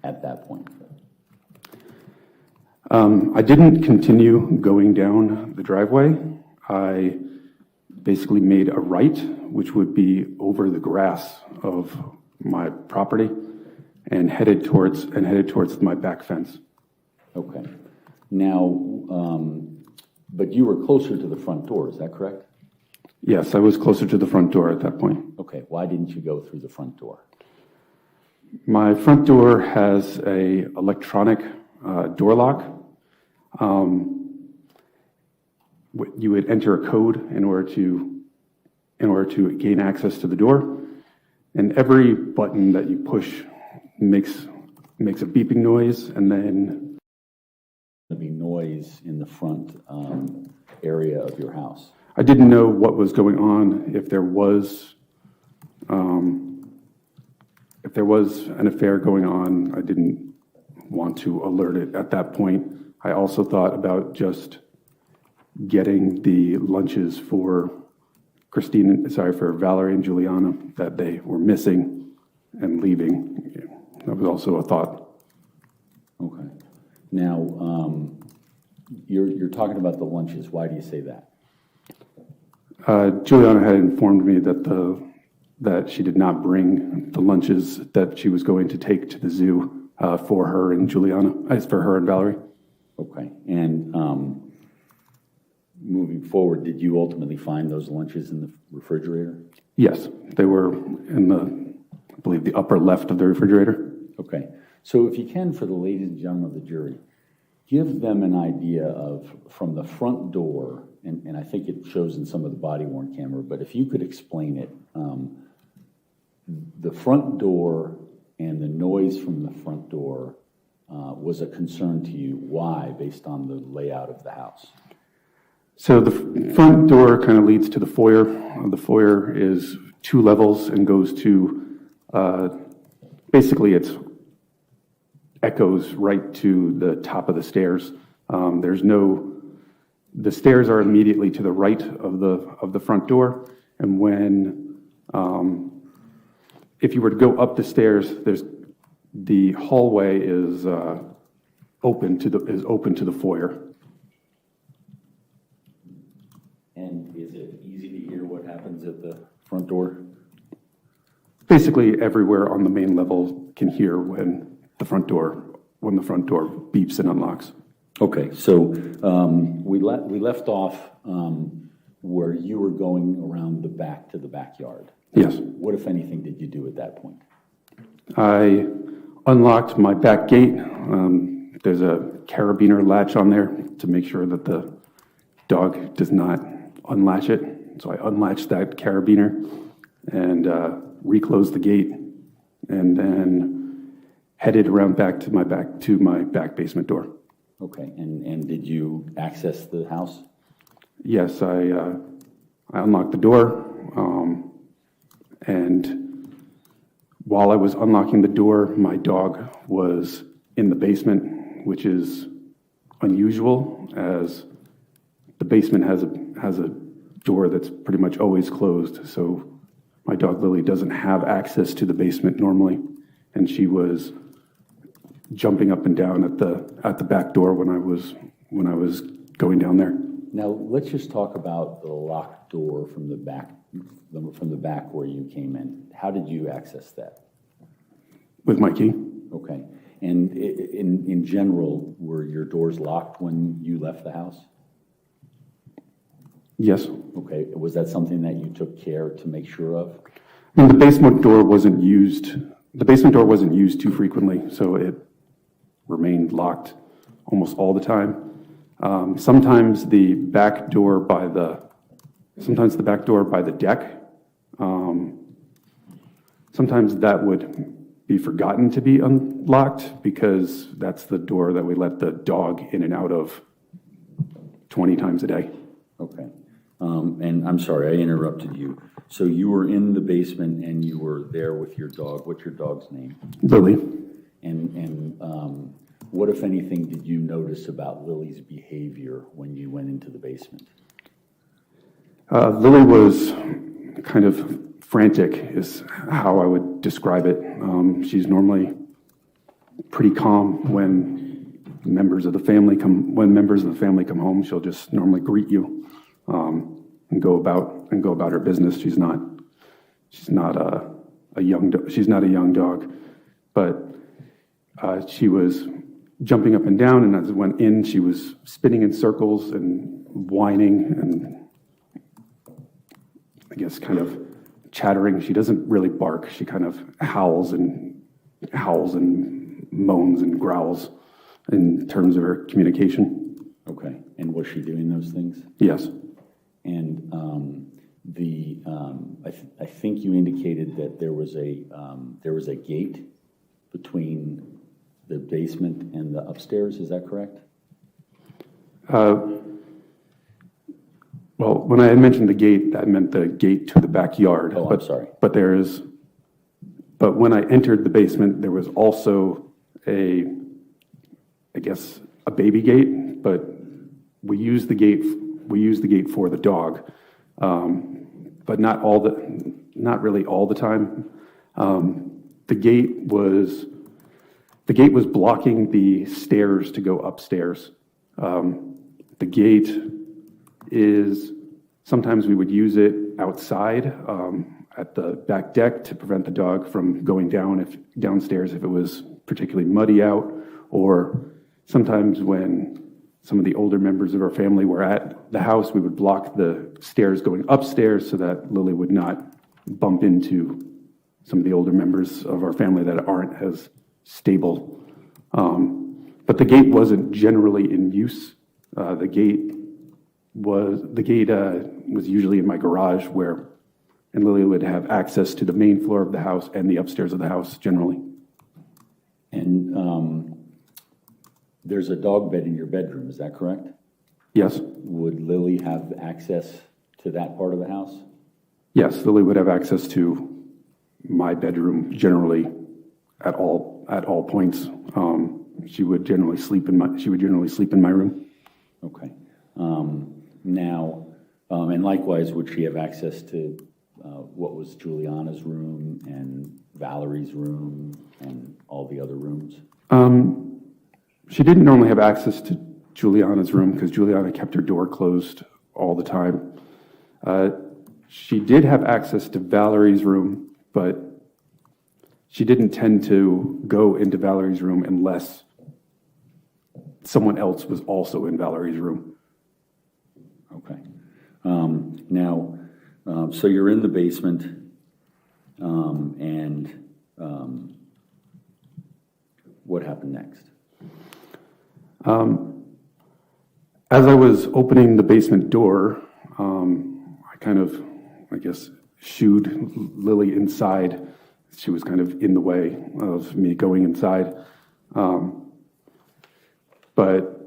at that point? I didn't continue going down the driveway. I basically made a right, which would be over the grass of my property, and headed towards my back fence. Okay. Now, but you were closer to the front door, is that correct? Yes, I was closer to the front door at that point. Okay. Why didn't you go through the front door? My front door has a electronic door lock. You would enter a code in order to gain access to the door, and every button that you push makes a beeping noise, and then There'd be noise in the front area of your house. I didn't know what was going on. If there was an affair going on, I didn't want to alert it at that point. I also thought about just getting the lunches for Valerie and Juliana that they were missing and leaving. That was also a thought. Okay. Now, you're talking about the lunches. Why do you say that? Juliana had informed me that she did not bring the lunches that she was going to take to the zoo for her and Valerie. Okay. And moving forward, did you ultimately find those lunches in the refrigerator? Yes, they were in I believe, the upper left of the refrigerator. Okay. So if you can, for the ladies and gentlemen of the jury, give them an idea of, from the front door, and I think it shows in some of the body-worn camera, but if you could explain it, the front door and the noise from the front door was a concern to you. Why, based on the layout of the house? So the front door kind of leads to the foyer. The foyer is 2 levels and goes to, basically it's echoes right to the top of the stairs. The stairs are immediately to the right of the front door, and if you were to go up the stairs, the hallway is open to the foyer. And is it easy to hear what happens at the front door? Basically, everywhere on the main level can hear when the front door beeps and unlocks. Okay, so we left off where you were going around the back to the backyard. Yes. What, if anything, did you do at that point? I unlocked my back gate. There's a carabiner latch on there to make sure that the dog does not unlatch it. So I unlatched that carabiner and reclosed the gate, and then headed around back to my back basement door. Okay, and did you access the house? Yes, I unlocked the door, and while I was unlocking the door, my dog was in the basement, which is unusual, as the basement has a door that's pretty much always closed. So my dog Lily doesn't have access to the basement normally, and she was jumping up and down at the back door when I was going down there. Now let's just talk about the locked door from the back where you came in. How did you access that? With my key. Okay, and in general, were your doors locked when you left the house? Yes. Okay, was that something that you took care to make sure of? And the basement door wasn't used. The basement door wasn't used too frequently, so it remained locked almost all the time. Sometimes the back door by the deck. Sometimes that would be forgotten to be unlocked because that's the door that we let the dog in and out of 20 times a day. Okay. And I'm sorry, I interrupted you. So you were in the basement and you were there with your dog. What's your dog's name? Lily. And what, if anything, did you notice about Lily's behavior when you went into the basement? Lily was kind of frantic, is how I would describe it. She's normally pretty calm when members of the family come home. She'll just normally greet you and go about her business. She's not a young dog, but she was jumping up and down, and as it went in, she was spinning in circles and whining and I guess kind of chattering. She doesn't really bark. She kind of howls and moans and growls in terms of her communication. Okay. And was she doing those things? Yes. And I think you indicated that there was a gate between the basement and the upstairs. Is that correct? Well, when I had mentioned the gate, that meant the gate to the backyard. Oh, I'm sorry. But when I entered the basement, there was also a baby gate, but we used the gate for the dog, but not really all the time. The gate was blocking the stairs to go upstairs. The gate is, sometimes we would use it outside at the back deck to prevent the dog from going downstairs if it was particularly muddy out, or sometimes when some of the older members of our family were at the house, we would block the stairs going upstairs so that Lily would not bump into some of the older members of our family that aren't as stable. But the gate wasn't generally in use. The gate was usually in my garage, and Lily would have access to the main floor of the house and the upstairs of the house generally. And there's a dog bed in your bedroom, is that correct? Yes. Would Lily have access to that part of the house? Yes, Lily would have access to my bedroom generally at all points. She would generally sleep in my room. Okay. And likewise, would she have access to what was Juliana's room and Valerie's room and all the other rooms? She didn't normally have access to Juliana's room because Juliana kept her door closed all the time. She did have access to Valerie's room, but she didn't tend to go into Valerie's room unless someone else was also in Valerie's room. Okay. So you're in the basement, and what happened next? As I was opening the basement door, I kind of, shooed Lily inside. She was kind of in the way of me going inside. But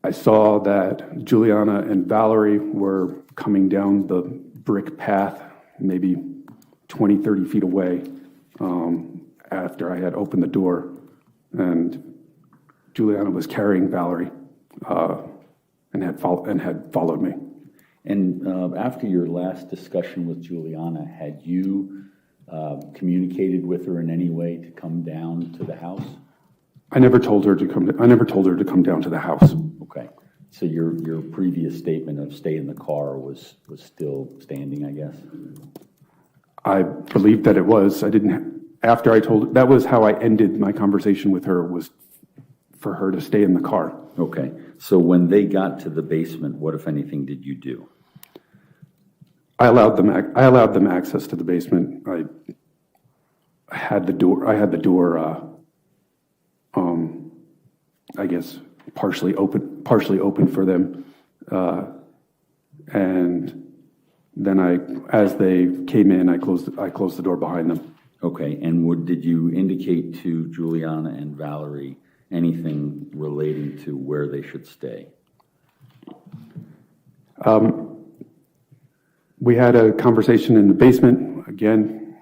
I saw that Juliana and Valerie were coming down the brick path, maybe 20, 30 feet away, after I had opened the door. And Juliana was carrying Valerie and had followed me. And after your last discussion with Juliana, had you communicated with her in any way to come down to the house? I never told her to come down to the house. Okay. So your previous statement of stay in the car was still standing, I guess? I believed that it was. That was how I ended my conversation with her, was for her to stay in the car. Okay. So when they got to the basement, what, if anything, did you do? I allowed them access to the basement. I had the door, partially open for them. And then as they came in, I closed the door behind them. Okay. And did you indicate to Juliana and Valerie anything relating to where they should stay? We had a conversation in the basement. Again,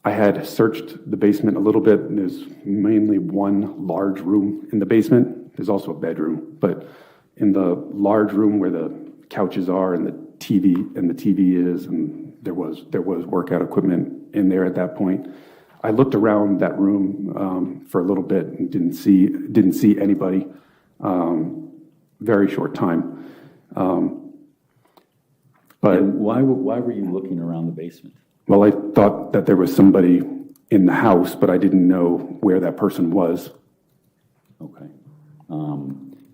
I had searched the basement a little bit, and there's mainly one large room in the basement. There's also a bedroom, but in the large room where the couches are and the TV is, and there was workout equipment in there at that point. I looked around that room for a little bit and didn't see anybody. Very short time. But And why were you looking around the basement? well, I thought that there was somebody in the house, but I didn't know where that person was. Okay.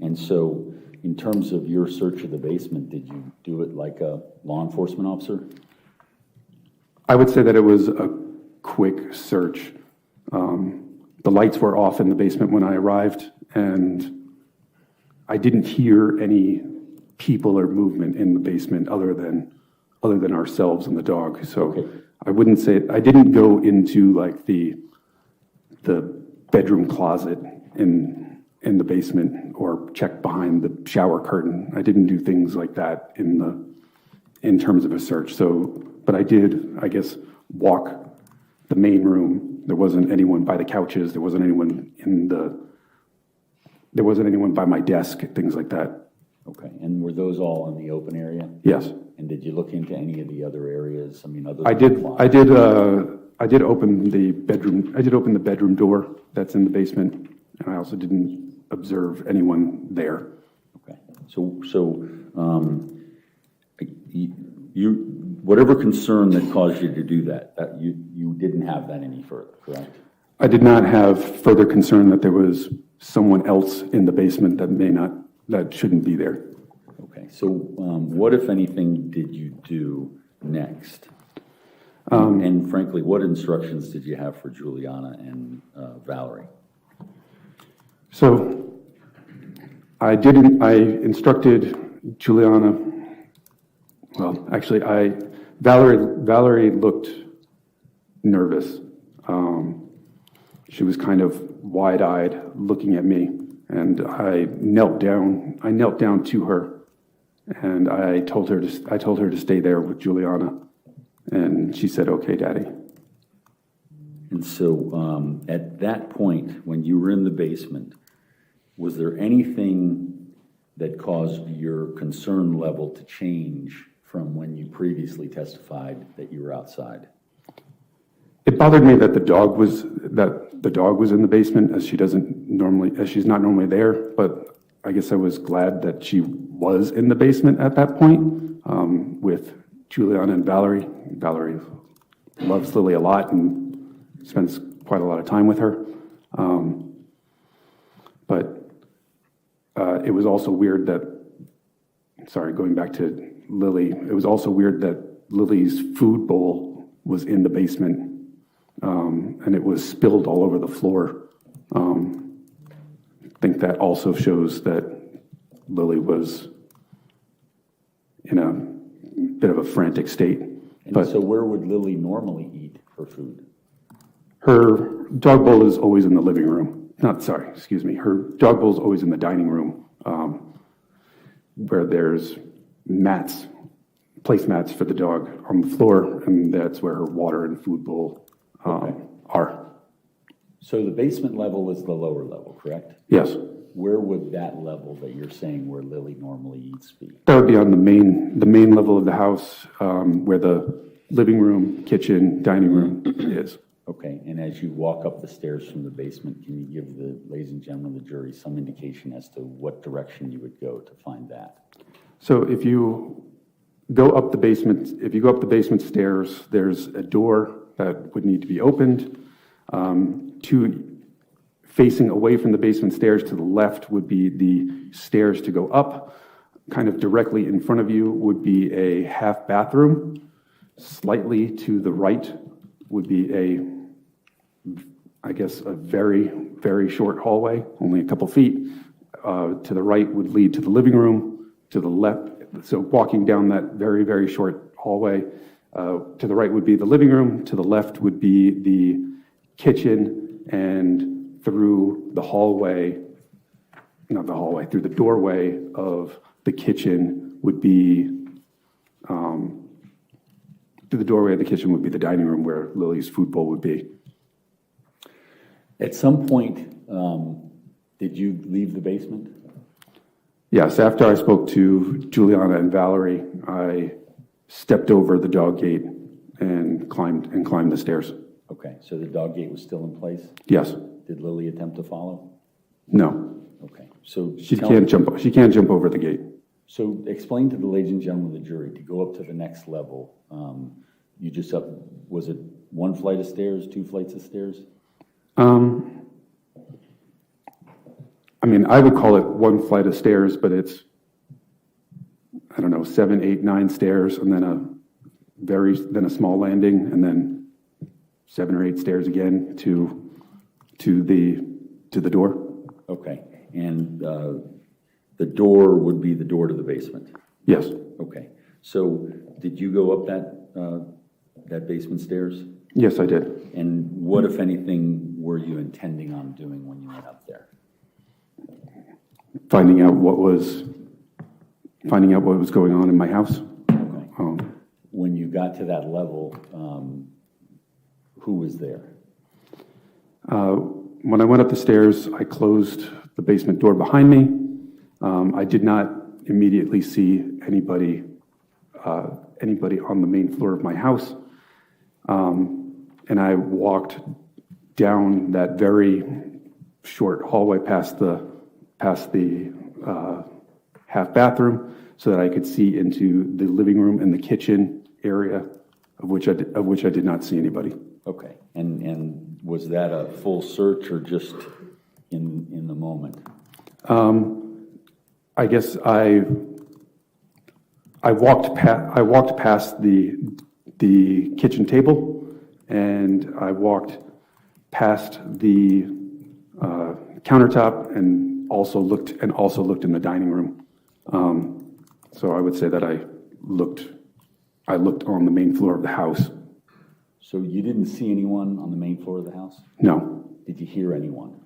And so in terms of your search of the basement, did you do it like a law enforcement officer? I would say that it was a quick search. The lights were off in the basement when I arrived, and I didn't hear any people or movement in the basement other than ourselves and the dog. So Okay. I wouldn't say I didn't go into like the bedroom closet in the basement or check behind the shower curtain. I didn't do things like that in terms of a search. So, but I did, I guess, walk the main room. There wasn't anyone by the couches. There wasn't anyone by my desk, things like that. Okay. And were those all in the open area? Yes. And did you look into any of the other areas? I mean, other I than did. the closet? I did open the bedroom. I did open the bedroom door that's in the basement, and I also didn't observe anyone there. Okay. You whatever concern that caused you to do that you didn't have that any further, correct? I did not have further concern that there was someone else in the basement that shouldn't be there. Okay. So what, if anything, did you do next? And frankly, what instructions did you have for Juliana and Valerie? So I instructed Juliana. Well, actually, Valerie looked nervous. She was kind of wide-eyed, looking at me, and I knelt down to her, and I told her to stay there with Juliana, and she said, "Okay, Daddy." And so at that point, when you were in the basement, was there anything that caused your concern level to change from when you previously testified that you were outside? It bothered me that the dog was in the basement, as she's not normally there. But I guess I was glad that she was in the basement at that point with Juliana and Valerie. Valerie loves Lily a lot and spends quite a lot of time with her. But it was also weird that, going back to Lily, it was also weird that Lily's food bowl was in the basement, and it was spilled all over the floor. I think that also shows that Lily was in a bit of a frantic state. And so where would Lily normally eat her food? Her dog bowl is always in the living room. Her dog bowl is always in the dining room, where there's placemats for the dog on the floor, and that's where her water and food bowl are. So the basement level is the lower level, correct? Yes. Where would that level that you're saying where Lily normally eats be? That would be on the main level of the house, where the living room, kitchen, dining room is. Okay, and as you walk up the stairs from the basement, can you give the ladies and gentlemen of the jury some indication as to what direction you would go to find that? So if you go up the basement stairs, there's a door that would need to be opened. Facing away from the basement stairs to the left would be the stairs to go up. Kind of directly in front of you would be a half bathroom. Slightly to the right would be a very, very short hallway, only a couple feet. To the right would lead to the living room. To the left, so walking down that very, very short hallway, to the right would be the living room. To the left would be the kitchen, and through the doorway of the kitchen would be, the dining room where Lily's food bowl would be. At some point, did you leave the basement? Yes, after I spoke to Juliana and Valerie, I stepped over the dog gate and climbed the stairs. Okay, so the dog gate was still in place? Yes. Did Lily attempt to follow? No. Okay, so She can't jump over the gate. So explain to the ladies and gentlemen of the jury, to go up to the next level, you just was it one flight of stairs, 2 flights of stairs? I mean, I would call it one flight of stairs, but it's, I don't know, 7, 8, 9 stairs, and then a small landing, and then 7 or 8 stairs again to the door. Okay, and the door would be the door to the basement? Yes. Okay, so did you go up that basement stairs? Yes, I did. And what, if anything, were you intending on doing when you went up there? Finding out what was going on in my house. Okay. When you got to that level, who was there? When I went up the stairs, I closed the basement door behind me. I did not immediately see anybody on the main floor of my house. And I walked down that very short hallway past the half bathroom so that I could see into the living room and the kitchen area, of which I did not see anybody. Okay, and was that a full search or just in the moment? I guess I walked past the kitchen table, and I walked past the countertop, and also looked in the dining room. So I would say that I looked on the main floor of the house. So you didn't see anyone on the main floor of the house? No. Did you hear anyone?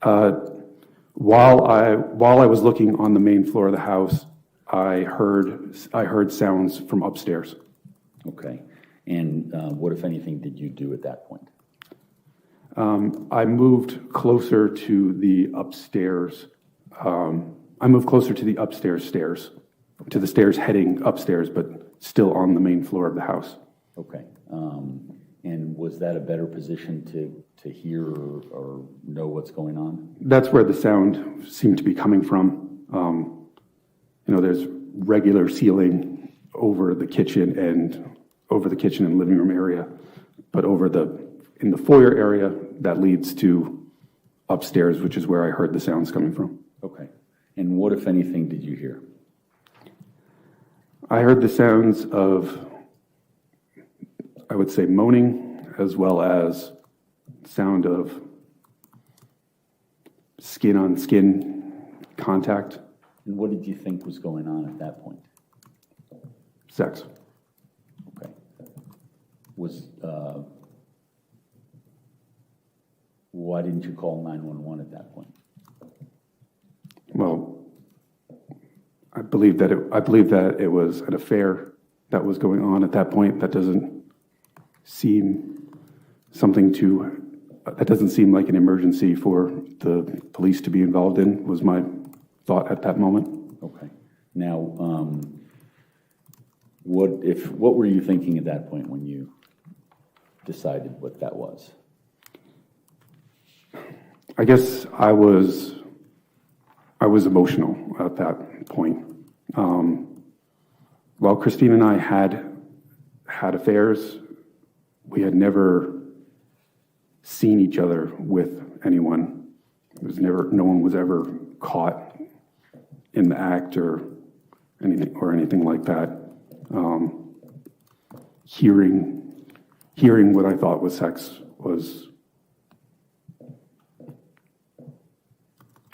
While I was looking on the main floor of the house, I heard sounds from upstairs. Okay. And what, if anything, did you do at that point? I moved closer to the upstairs. I moved closer to the upstairs stairs, to the stairs heading upstairs, but still on the main floor of the house. Okay. And was that a better position to hear or know what's going on? That's where the sound seemed to be coming from. There's regular ceiling over the kitchen and living room area, but in the foyer area that leads to upstairs, which is where I heard the sounds coming from. Okay. And what, if anything, did you hear? I heard the sounds of, I would say, moaning, as well as sound of skin-on-skin contact. And what did you think was going on at that point? Sex. Okay. Why didn't you call 911 at that point? Well, I believe that it was an affair that was going on at that point. That doesn't seem like an emergency for the police to be involved in, was my thought at that moment. Okay. Now, what were you thinking at that point when you decided what that was? I guess I was emotional at that point. While Christine and I had affairs, we had never seen each other with anyone. No one was ever caught in the act or anything like that. Hearing what I thought was sex was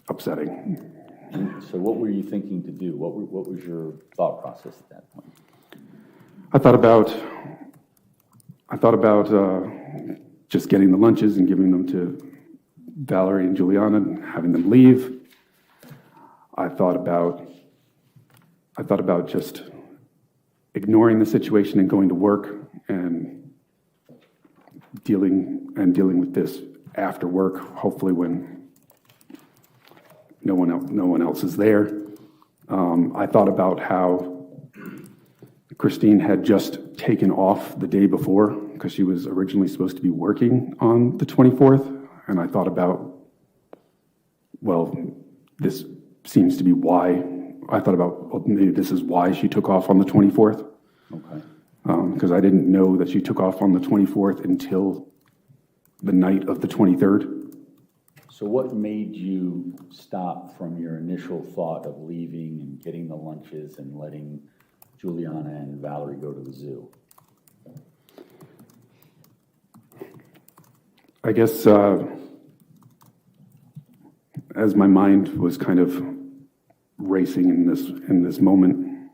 upsetting. So what were you thinking to do? What was your thought process at that point? I thought about just getting the lunches and giving them to Valerie and Juliana and having them leave. I thought about just ignoring the situation and going to work and dealing with this after work, hopefully when no one else is there. I thought about how Christine had just taken off the day before because she was originally supposed to be working on the 24th, and I thought about, well, this seems to be why. I thought about, well, maybe this is why she took off on the 24th. Okay. Because I didn't know that she took off on the 24th until the night of the 23rd. So what made you stop from your initial thought of leaving and getting the lunches and letting Juliana and Valerie go to the zoo? I guess as my mind was kind of racing in this moment,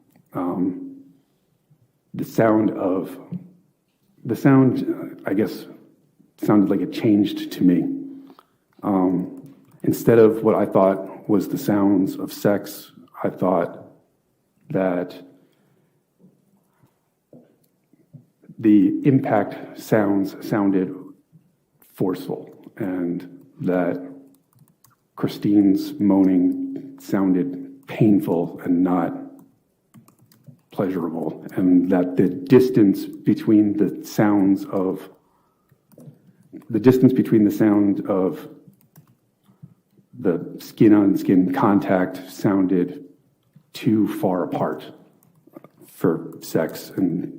the sound, I guess, sounded like it changed to me. Instead of what I thought was the sounds of sex, I thought that the impact sounds sounded forceful, and that Christine's moaning sounded painful and not pleasurable, and that the distance between the sound of the skin-on-skin contact sounded too far apart for sex, and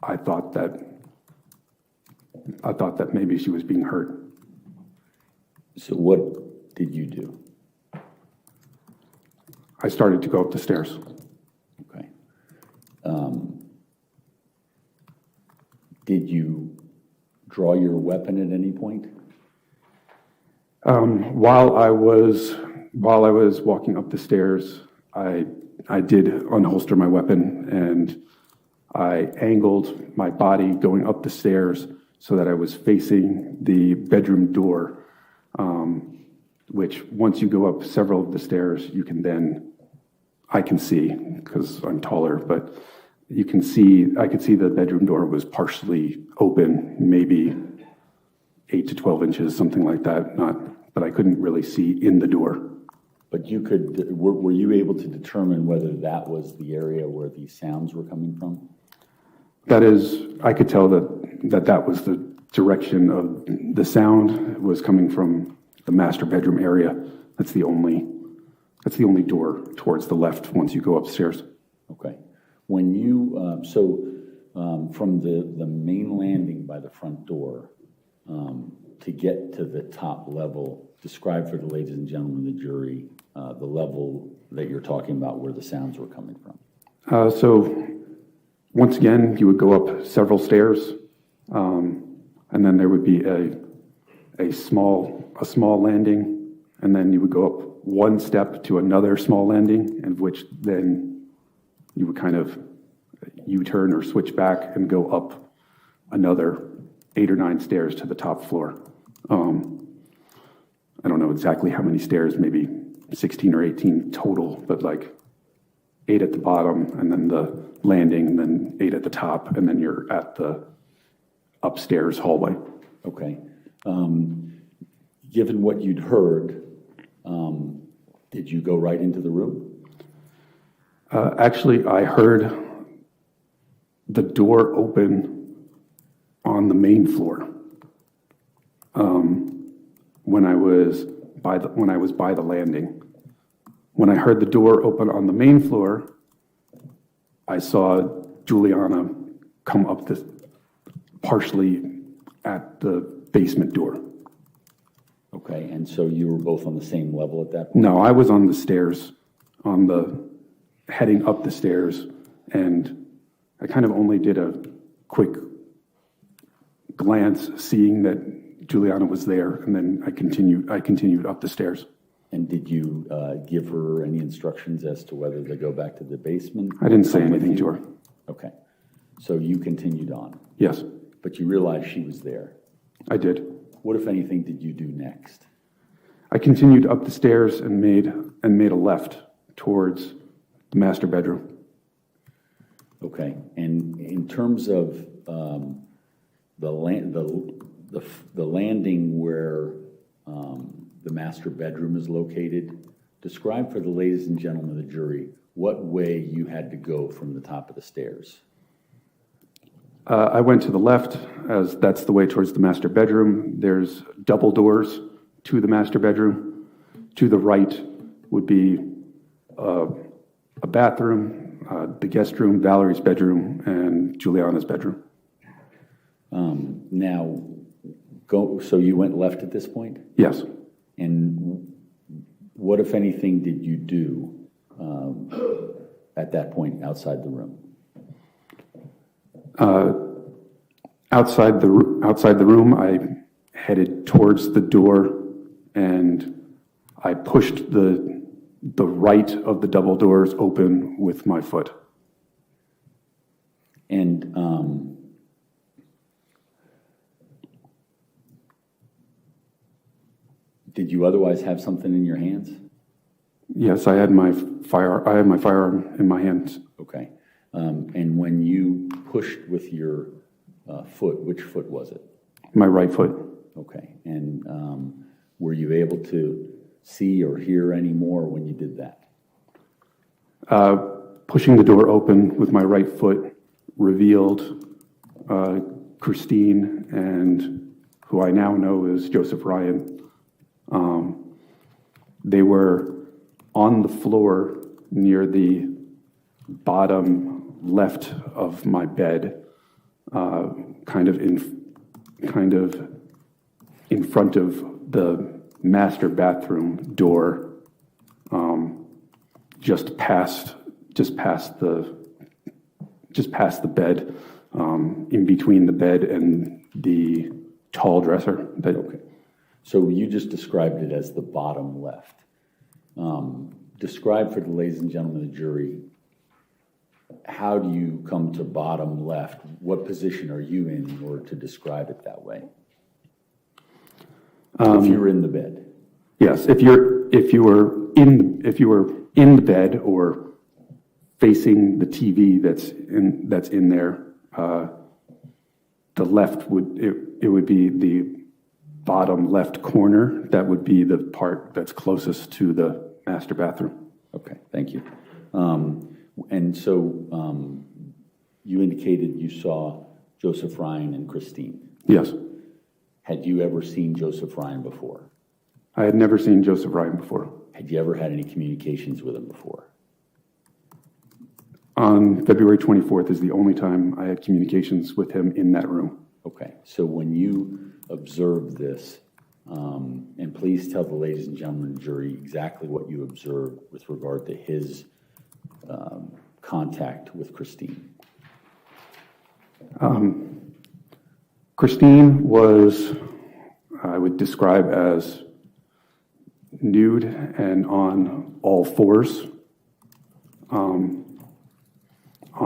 I thought that maybe she was being hurt. So what did you do? I started to go up the stairs. Okay. Did you draw your weapon at any point? While I was walking up the stairs, I did unholster my weapon, and I angled my body going up the stairs so that I was facing the bedroom door, which once you go up several of the stairs, I can see, because I'm taller, but I could see the bedroom door was partially open, maybe 8 to 12 inches, something like that, but I couldn't really see in the door. But were you able to determine whether that was the area where these sounds were coming from? That is, I could tell that was the direction of the sound was coming from the master bedroom area. That's the only door towards the left once you go upstairs. Okay. When you, from the main landing by the front door, to get to the top level, describe for the ladies and gentlemen of the jury the level that you're talking about where the sounds were coming from. So once again, you would go up several stairs, and then there would be a small landing, and then you would go up one step to another small landing, in which then you would kind of U-turn or switch back and go up another 8 or 9 stairs to the top floor. I don't know exactly how many stairs, maybe 16 or 18 total, but like 8 at the bottom, and then the landing, and then 8 at the top, and then you're at the upstairs hallway. Okay. Given what you'd heard, did you go right into the room? Actually, I heard the door open on the main floor. When I was by the landing. When I heard the door open on the main floor, I saw Juliana come up partially at the basement door. Okay, and so you were both on the same level at that point? No, I was on the stairs, heading up the stairs, and I kind of only did a quick glance, seeing that Juliana was there, and then I continued up the stairs. And did you give her any instructions as to whether to go back to the basement? I didn't say anything to her. Okay, so you continued on? Yes. But you realized she was there? I did. What, if anything, did you do next? I continued up the stairs and made a left towards the master bedroom. Okay, and in terms of the landing where the master bedroom is located, describe for the ladies and gentlemen of the jury what way you had to go from the top of the stairs. I went to the left, as that's the way towards the master bedroom. There's double doors to the master bedroom. To the right would be a bathroom, the guest room, Valerie's bedroom, and Juliana's bedroom. Now, so you went left at this point? Yes. And what, if anything, did you do at that point outside the room? Outside the room, I headed towards the door, and I pushed the right of the double doors open with my foot. And did you otherwise have something in your hands? Yes, I had my firearm in my hands. Okay. And when you pushed with your foot, which foot was it? My right foot. Okay. And were you able to see or hear any more when you did that? Pushing the door open with my right foot revealed Christine, and who I now know is Joseph Ryan. They were on the floor near the bottom left of my bed, kind of in front of the master bathroom door, just past the bed, in between the bed and the tall dresser. Okay. So you just described it as the bottom left. Describe for the ladies and gentlemen of the jury, how do you come to bottom left? What position are you in order to describe it that way? If you're in the bed. Yes, if you were in the bed or facing the TV that's in there, the left would be the bottom left corner. That would be the part that's closest to the master bathroom. Okay, thank you. And so you indicated you saw Joseph Ryan and Christine. Yes. Had you ever seen Joseph Ryan before? I had never seen Joseph Ryan before. Had you ever had any communications with him before? On February 24th is the only time I had communications with him in that room. Okay, so when you observed this, and please tell the ladies and gentlemen of the jury exactly what you observed with regard to his contact with Christine. Christine was, I would describe as nude and on all fours, on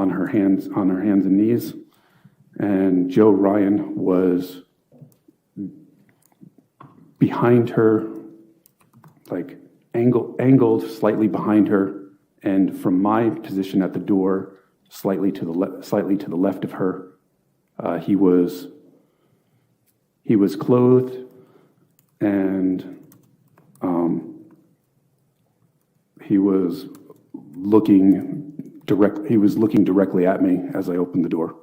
her hands and knees, and Joe Ryan was behind her, like angled slightly behind her, and from my position at the door, slightly to the left of her. He was clothed, and he was looking directly at me as I opened the door.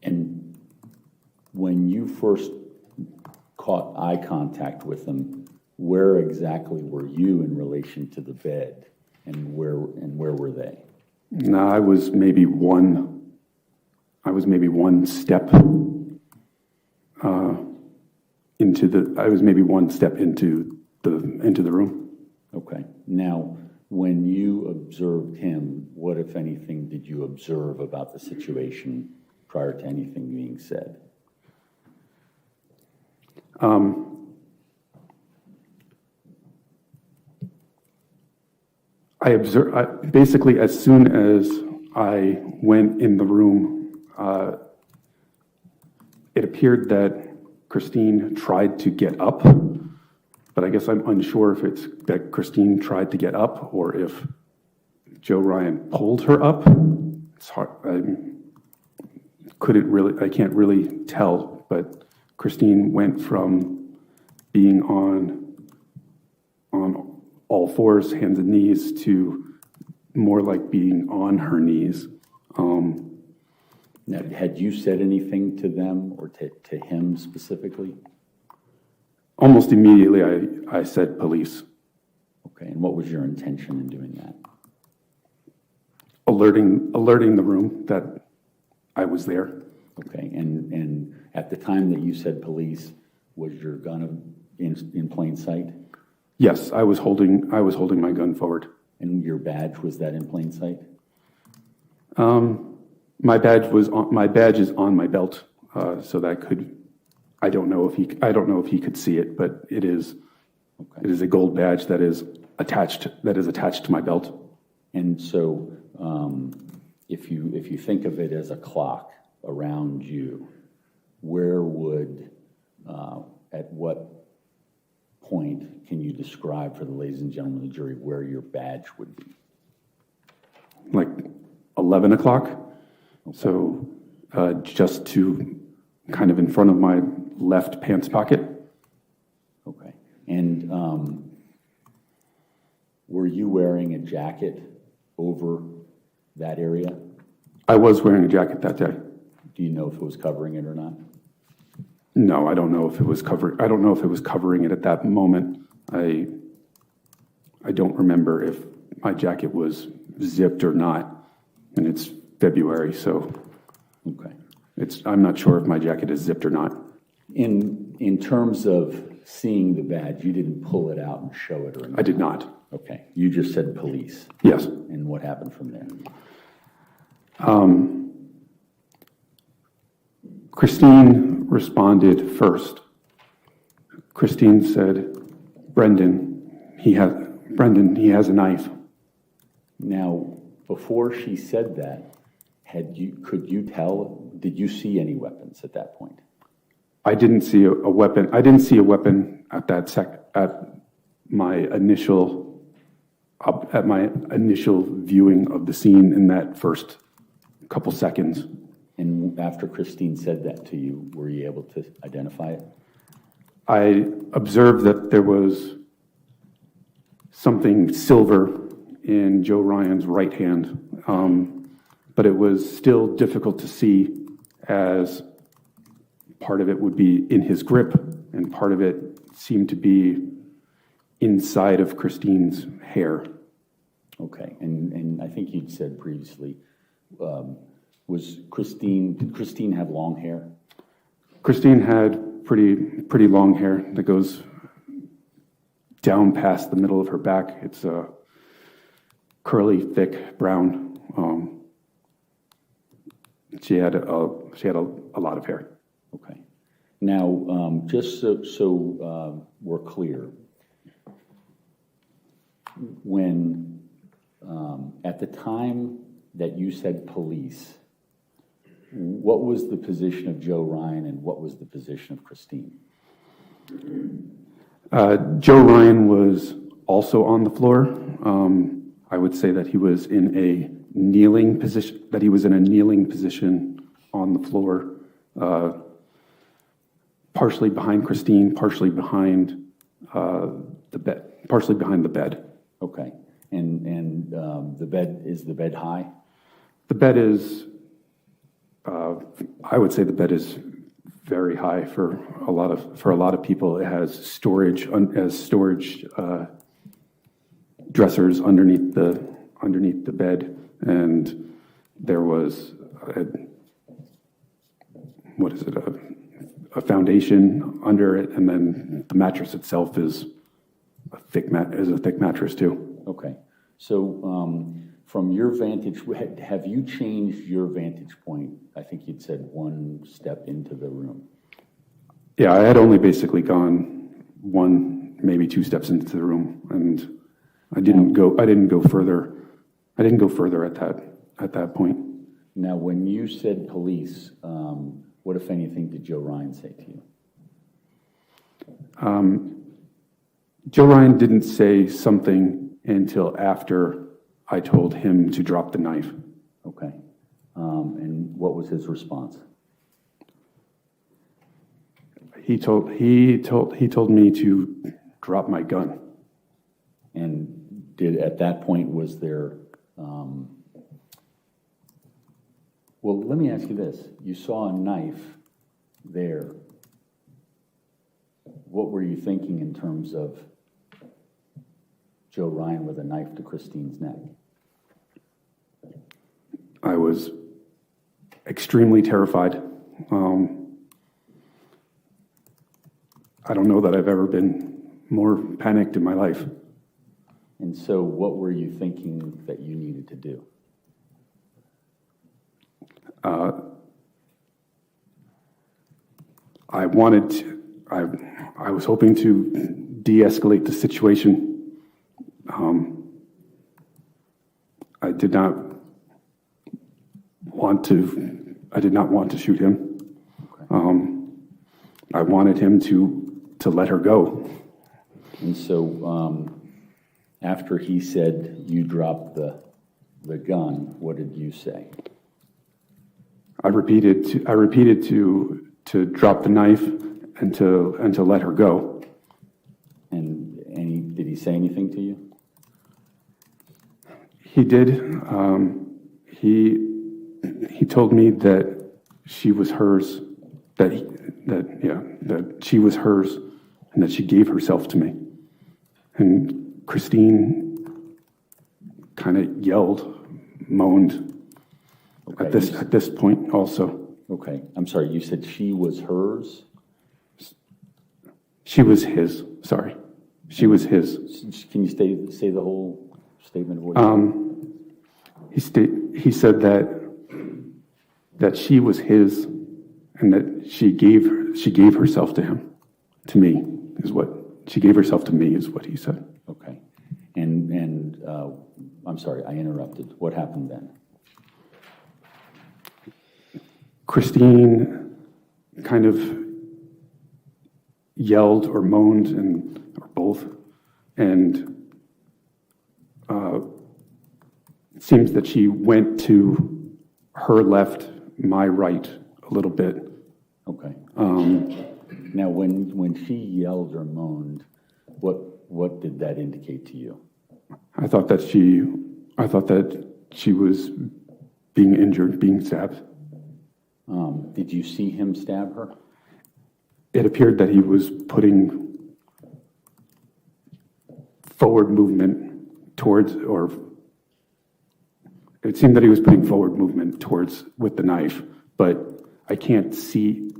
And when you first caught eye contact with him, where exactly were you in relation to the bed, and where were they? Now, I was maybe one step into the room. Okay. Now, when you observed him, what, if anything, did you observe about the situation prior to anything being said? I observed, basically, as soon as I went in the room, it appeared that Christine tried to get up, but I guess I'm unsure if it's that Christine tried to get up or if Joe Ryan pulled her up. It's hard. I can't really tell, but Christine went from being on all fours, hands and knees, to more like being on her knees. Now, had you said anything to them or to him specifically? Almost immediately, I said police, Okay, and what was your intention in doing that? alerting the room that I was there. Okay, and at the time that you said police, was your gun in plain sight? Yes, I was holding my gun forward. And your badge, was that in plain sight? My badge is on my belt, so that could. I don't know if he could see it, but it is. Okay. It is a gold badge that is attached to my belt. And so, if you think of it as a clock around you, where would, at what point can you describe for the ladies and gentlemen of the jury where your badge would be? Like 11 o'clock. Okay. So just to kind of in front of my left pants pocket. Okay. And were you wearing a jacket over that area? I was wearing a jacket that day. Do you know if it was covering it or not? No, I don't know if it was covering. I don't know if it was covering it at that moment. I don't remember if my jacket was zipped or not, and it's February, so okay. I'm not sure if my jacket is zipped or not. In terms of seeing the badge, you didn't pull it out and show it or anything? I did not. Okay. You just said police. Yes. And what happened from there? Christine responded first. Christine said, Brendan, he has a knife. Now, before she said that, did you see any weapons at that point? I didn't see a weapon. I didn't see a weapon at my initial viewing of the scene in that first couple seconds. And after Christine said that to you, were you able to identify it? I observed that there was something silver in Joe Ryan's right hand, but it was still difficult to see, as part of it would be in his grip and part of it seemed to be inside of Christine's hair. Okay, and I think you'd said previously, did Christine have long hair? Christine had pretty long hair that goes down past the middle of her back. It's curly, thick, brown. She had a lot of hair. Okay. Now, just so we're clear, when at the time that you said police, what was the position of Joe Ryan and what was the position of Christine? Joe Ryan was also on the floor. I would say that he was in a kneeling position. On the floor, partially behind Christine, partially behind the bed. Okay, and the bed, is the bed high? The bed is. I would say the bed is very high for a lot of people. It has storage dressers underneath the bed, and there was a foundation under it, and then the mattress itself is a thick mattress too. Okay, so from your vantage, have you changed your vantage point? I think you'd said one step into the room. Yeah, I had only basically gone one, maybe two steps into the room, and I didn't go further at that point. Now, when you said police, what, if anything, did Joe Ryan say to you? Joe Ryan didn't say something until after I told him to drop the knife. Okay. And what was his response? He told me to drop my gun. And at that point, was there Well, let me ask you this. You saw a knife there. What were you thinking in terms of Joe Ryan with a knife to Christine's neck? I was extremely terrified. I don't know that I've ever been more panicked in my life. And so what were you thinking that you needed to do? I was hoping to de-escalate the situation. I did not want to shoot him. Okay. I wanted him to let her go. And so after he said you dropped the gun, what did you say? I repeated to drop the knife and to let her go. And did he say anything to you? He did. He told me that she was hers, that she was hers, and that she gave herself to me. And Christine kind of yelled, moaned Okay. at this point also. Okay. I'm sorry, you said she was hers? She was his. Sorry, she was his. Can you say the whole statement of what He said that she was his, and that she gave herself to him, to me, is what she gave herself to me, is what he said. Okay. And I'm sorry, I interrupted. What happened then? Christine kind of yelled or moaned, or both, and it seems that she went to her left, my right, a little bit. Okay. Now, when she yelled or moaned, what did that indicate to you? I thought that she was being injured, being stabbed. Did you see him stab her? It appeared that he was putting forward movement towards, or it seemed that he was putting forward movement towards with the knife, but I couldn't see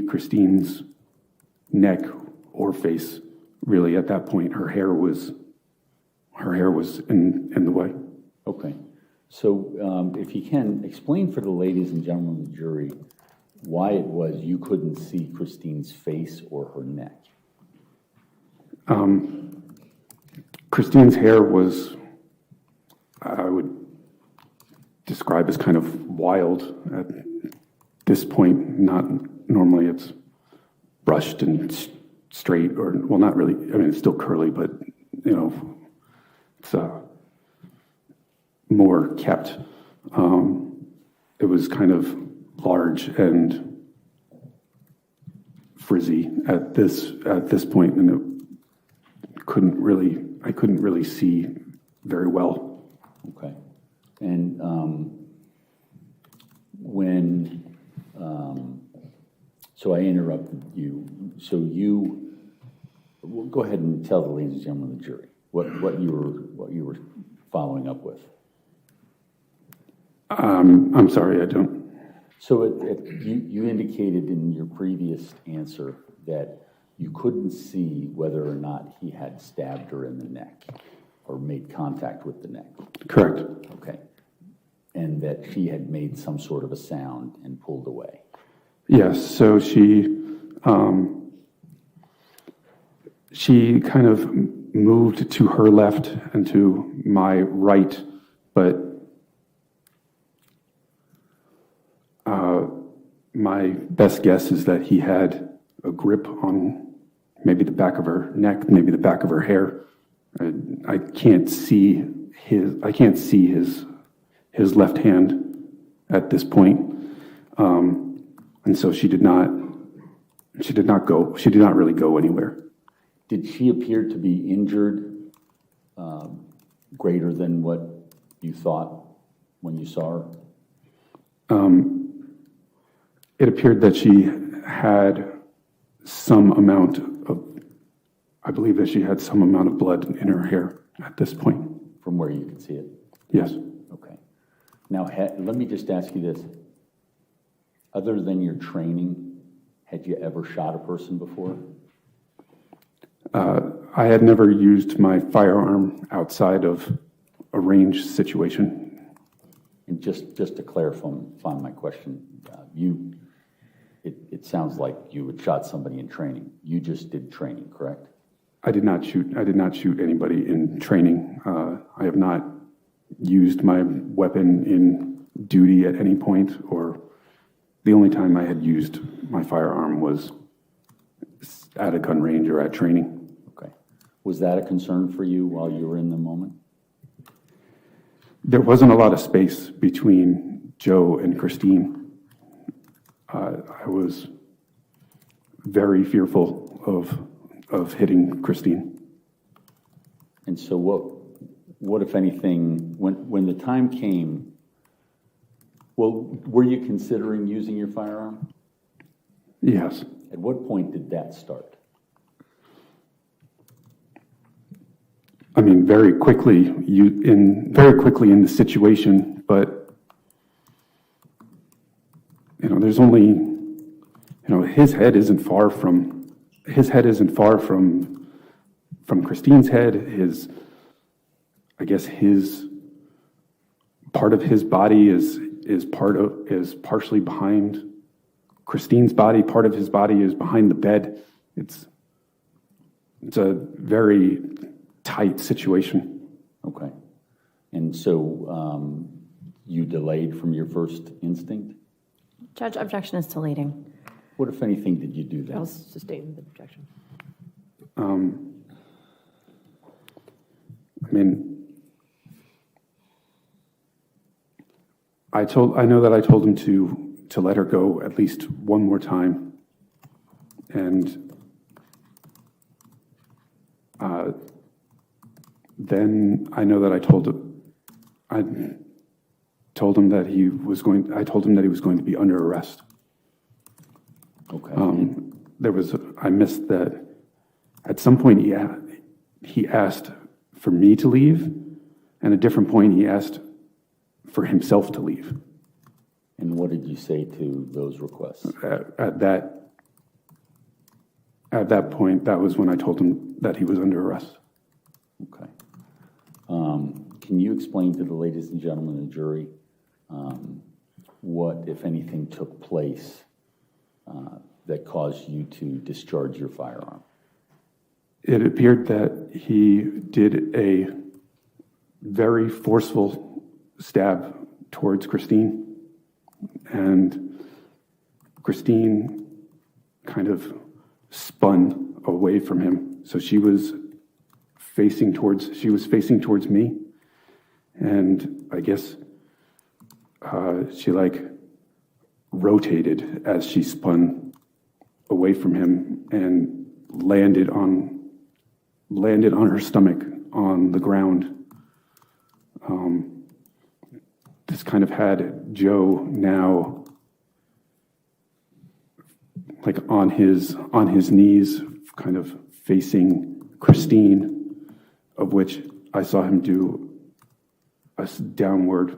Christine's neck or face really at that point. Her hair was in the way. Okay. So if you can, explain for the ladies and gentlemen of the jury why it was you couldn't see Christine's face or her neck. Christine's hair was, I would describe as kind of wild at this point. Not normally it's brushed and straight, or, well, not really. I mean, it's still curly, but, it's more kept. It was kind of large and frizzy at this point, and I couldn't really see very well. Okay. And so I interrupted you. So well, go ahead and tell the ladies and gentlemen of the jury what you were following up with. I'm sorry, I don't. So you indicated in your previous answer that you couldn't see whether or not he had stabbed her in the neck or made contact with the neck. Correct. Okay. And that she had made some sort of a sound and pulled away. Yes, so she kind of moved to her left and to my right, but my best guess is that he had a grip on maybe the back of her neck, maybe the back of her hair. I can't see his left hand at this point, and so she did not really go anywhere. Did she appear to be injured greater than what you thought when you saw her? It appeared that she had some amount of, I believe that she had some amount of blood in her hair at this point. From where you could see it? Yes. Okay. Now, let me just ask you this. Other than your training, had you ever shot a person before? I had never used my firearm outside of a range situation. And just to clarify my question, it sounds like you had shot somebody in training. You just did training, correct? I did not shoot anybody in training. I have not used my weapon in duty at any point, or the only time I had used my firearm was at a gun range or at training. Okay. Was that a concern for you while you were in the moment? There wasn't a lot of space between Joe and Christine. I was very fearful of hitting Christine. And so what if anything, when the time came, well, were you considering using your firearm? Yes. At what point did that start? I mean, very quickly in the situation, but there's only, his head isn't far from Christine's head. I guess his part of his body is partially behind Christine's body. Part of his body is behind the bed. It's a very tight situation. Okay. And so you delayed from your first instinct? Judge, objection is to leading. What, if anything, did you do then? I'll sustain the objection. I mean, I know that I told him to let her go at least one more time, and then I know that I told him that he was going to be under arrest. Okay. I missed that at some point he asked for me to leave, and at a different point he asked for himself to leave. And what did you say to those requests? At that point, that was when I told him that he was under arrest. Okay. Can you explain to the ladies and gentlemen of the jury what, if anything, took place that caused you to discharge your firearm? It appeared that he did a very forceful stab towards Christine, and Christine kind of spun away from him. So she was facing towards me, and I guess she rotated as she spun away from him and landed on her stomach on the ground. This kind of had Joe now on his knees, kind of facing Christine, of which I saw him do a downward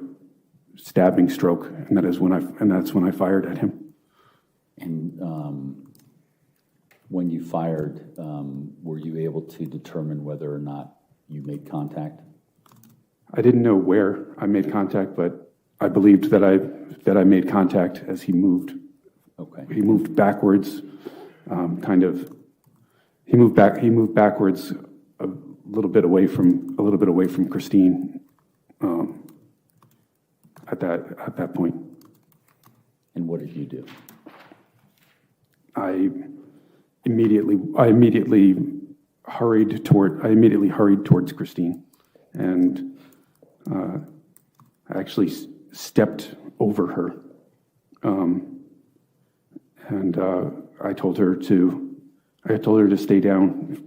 stabbing stroke, and that's when I fired at him. And when you fired, were you able to determine whether or not you made contact? I didn't know where I made contact, but I believed that I made contact as he moved. Okay. He moved backwards, He moved backwards a little bit away from Christine. At that point. And what did you do? I immediately hurried towards Christine, and I actually stepped over her, and I told her to stay down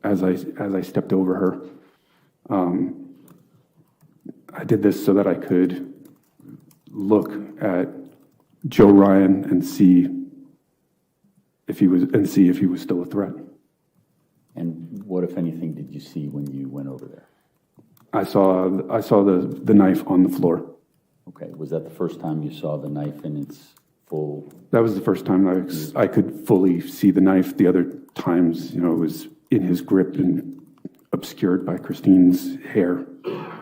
as I stepped over her. I did this so that I could look at Joe Ryan and see if he was still a threat. And what, if anything, did you see when you went over there? I saw the knife on the floor. Okay, was that the first time you saw the knife in its full? That was the first time I could fully see the knife. The other times, it was in his grip and obscured by Christine's hair.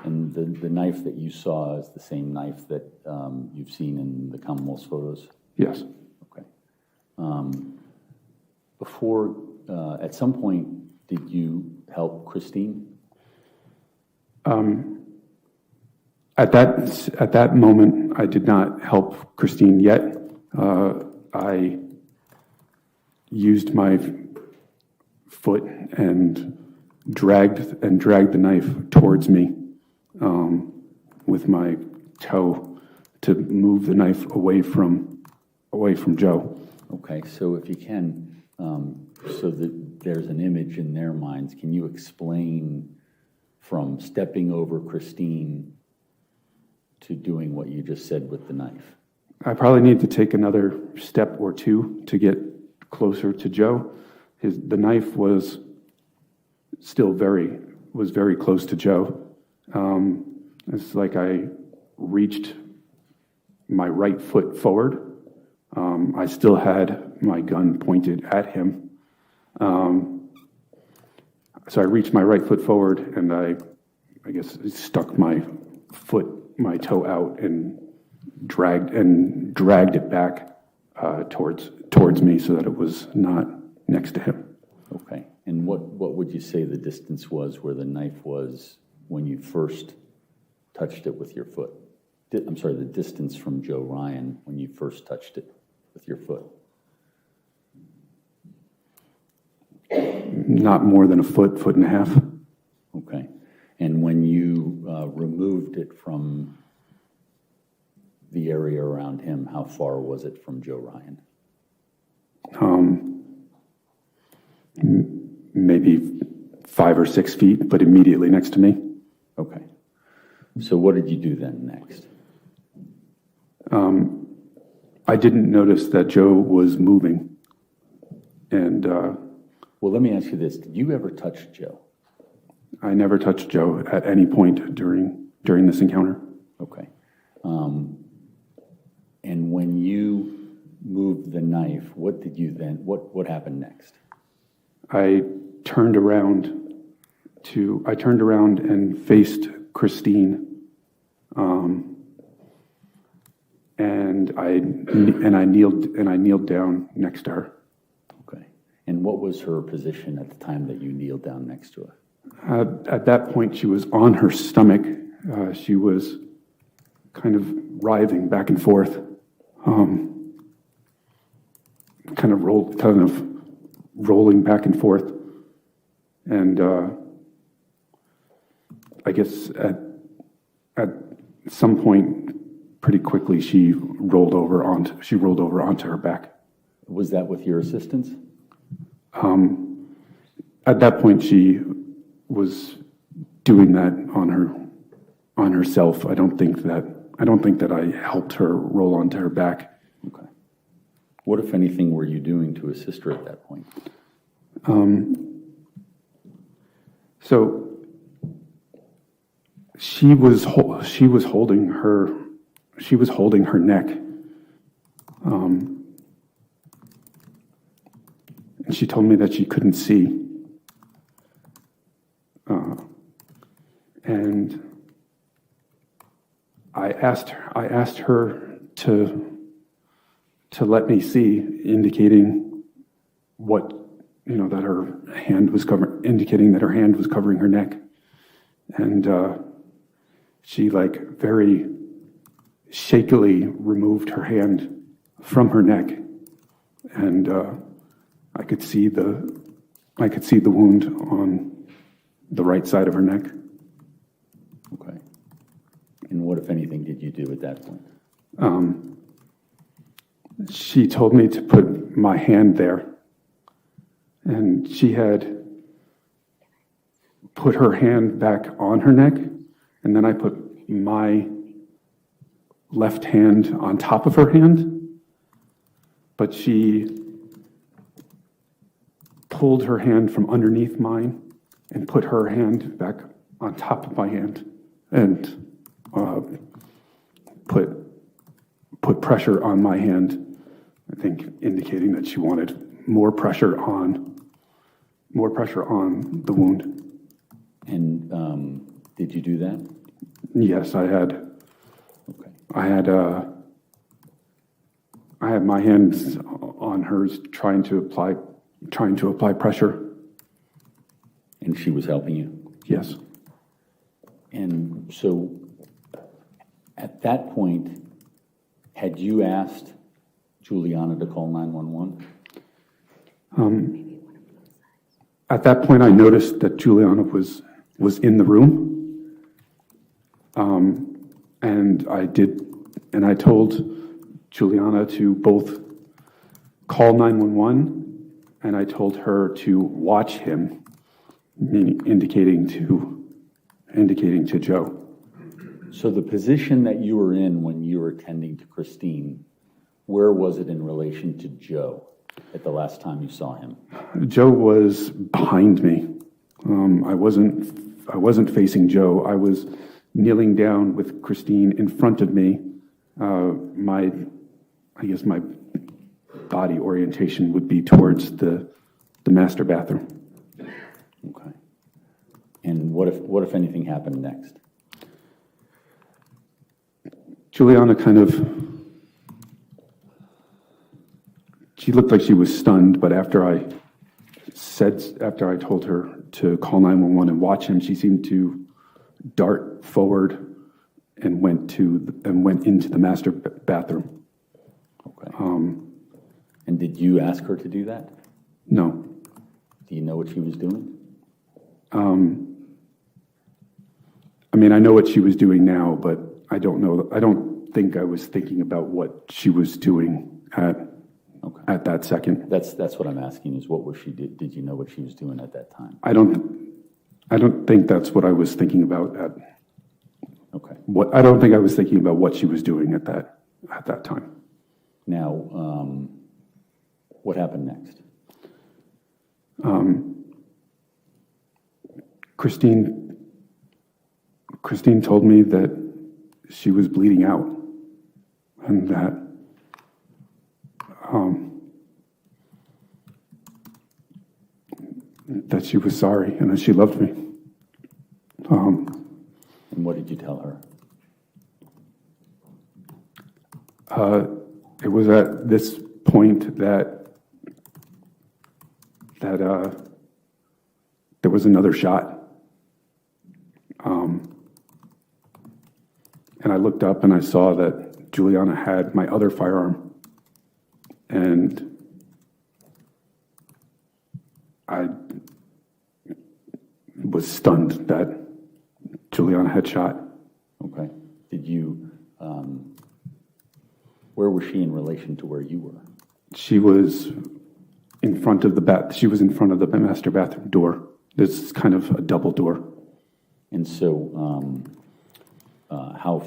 And the knife that you saw is the same knife that you've seen in the Commonwealth's photos? Yes. Okay. Before, at some point, did you help Christine? At that moment, I did not help Christine yet. I used my foot and dragged the knife towards me with my toe to move the knife away from Joe. Okay, so if you can, so that there's an image in their minds, can you explain from stepping over Christine to doing what you just said with the knife? I probably need to take another step or two to get closer to Joe. The knife was very close to Joe. It's like I reached my right foot forward. I still had my gun pointed at him. So I reached my right foot forward, and I guess stuck my toe out and dragged it back towards me so that it was not next to him. Okay, and what would you say the distance was where the knife was when you first touched it with your foot? I'm sorry, the distance from Joe Ryan when you first touched it with your foot? Not more than a foot and a half. Okay, and when you removed it from the area around him, how far was it from Joe Ryan? Maybe 5 or 6 feet, but immediately next to me. Okay, so what did you do then next? I didn't notice that Joe was moving, and Well, let me ask you this. Did you ever touch Joe? I never touched Joe at any point during this encounter. Okay. And when you moved the knife, what did you then, what happened next? I turned around and faced Christine, and I kneeled down next to her. Okay. And what was her position at the time that you kneeled down next to her? At that point, she was on her stomach. She was kind of writhing back and forth, kind of rolling back and forth. And I guess at some point, pretty quickly, she rolled over onto her back. Was that with your assistance? At that point, she was doing that on herself. I don't think that I helped her roll onto her back. Okay. What, if anything, were you doing to assist her at that point? So she was holding her neck, and she told me that she couldn't see. And I asked her to let me see, indicating that her hand was covering her neck. And she very shakily removed her hand from her neck, and I could see the wound on the right side of her neck. Okay. And what, if anything, did you do at that point? She told me to put my hand there, and she had put her hand back on her neck, and then I put my left hand on top of her hand, but she pulled her hand from underneath mine and put her hand back on top of my hand and put pressure on my hand, I think indicating that she wanted more pressure on the wound. And did you do that? Yes, I had. Okay. I had my hands on hers, trying to apply pressure. And she was helping you? Yes. And so at that point, had you asked Juliana to call 911? At that point, I noticed that Juliana was in the room, and I told Juliana to both call 911, and I told her to watch him, meaning indicating to Joe. So the position that you were in when you were attending to Christine, where was it in relation to Joe at the last time you saw him? Joe was behind me. I wasn't facing Joe. I was kneeling down with Christine in front of me. I guess my body orientation would be towards the master bathroom. Okay. And what if anything happened next? Juliana she looked like she was stunned, but after I told her to call 911 and watch him, she seemed to dart forward and went into the master bathroom. Okay. And did you ask her to do that? No. Do you know what she was doing? I mean, I know what she was doing now, but I don't think I was thinking about what she was doing at that second. That's what I'm asking, is what was she did you know what she was doing at that time? I don't think that's what I was thinking about Okay. I don't think I was thinking about what she was doing at that time. Now, what happened next? Christine told me that she was bleeding out and that she was sorry and that she loved me. And what did you tell her? It was at this point that there was another shot. And I looked up and I saw that Juliana had my other firearm. And I was stunned that Juliana had shot. Okay. Did you, where was she in relation to where you were? She was in front of the master bathroom door. This is kind of a double door. And so, how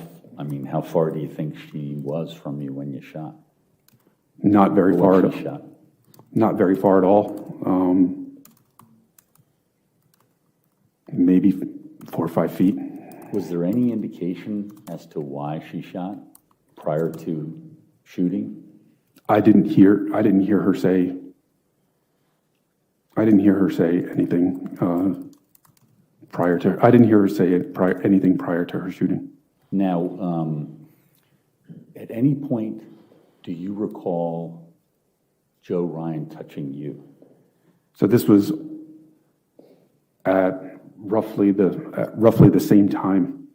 far do you think she was from you when you shot? Not very far at all. Shot? Not very far at all. Maybe 4 or 5 feet. Was there any indication as to why she shot prior to shooting? I didn't hear her say anything prior to. I didn't hear her say anything prior to her shooting. Now, at any point, do you recall Joe Ryan touching you? So this was at roughly the same time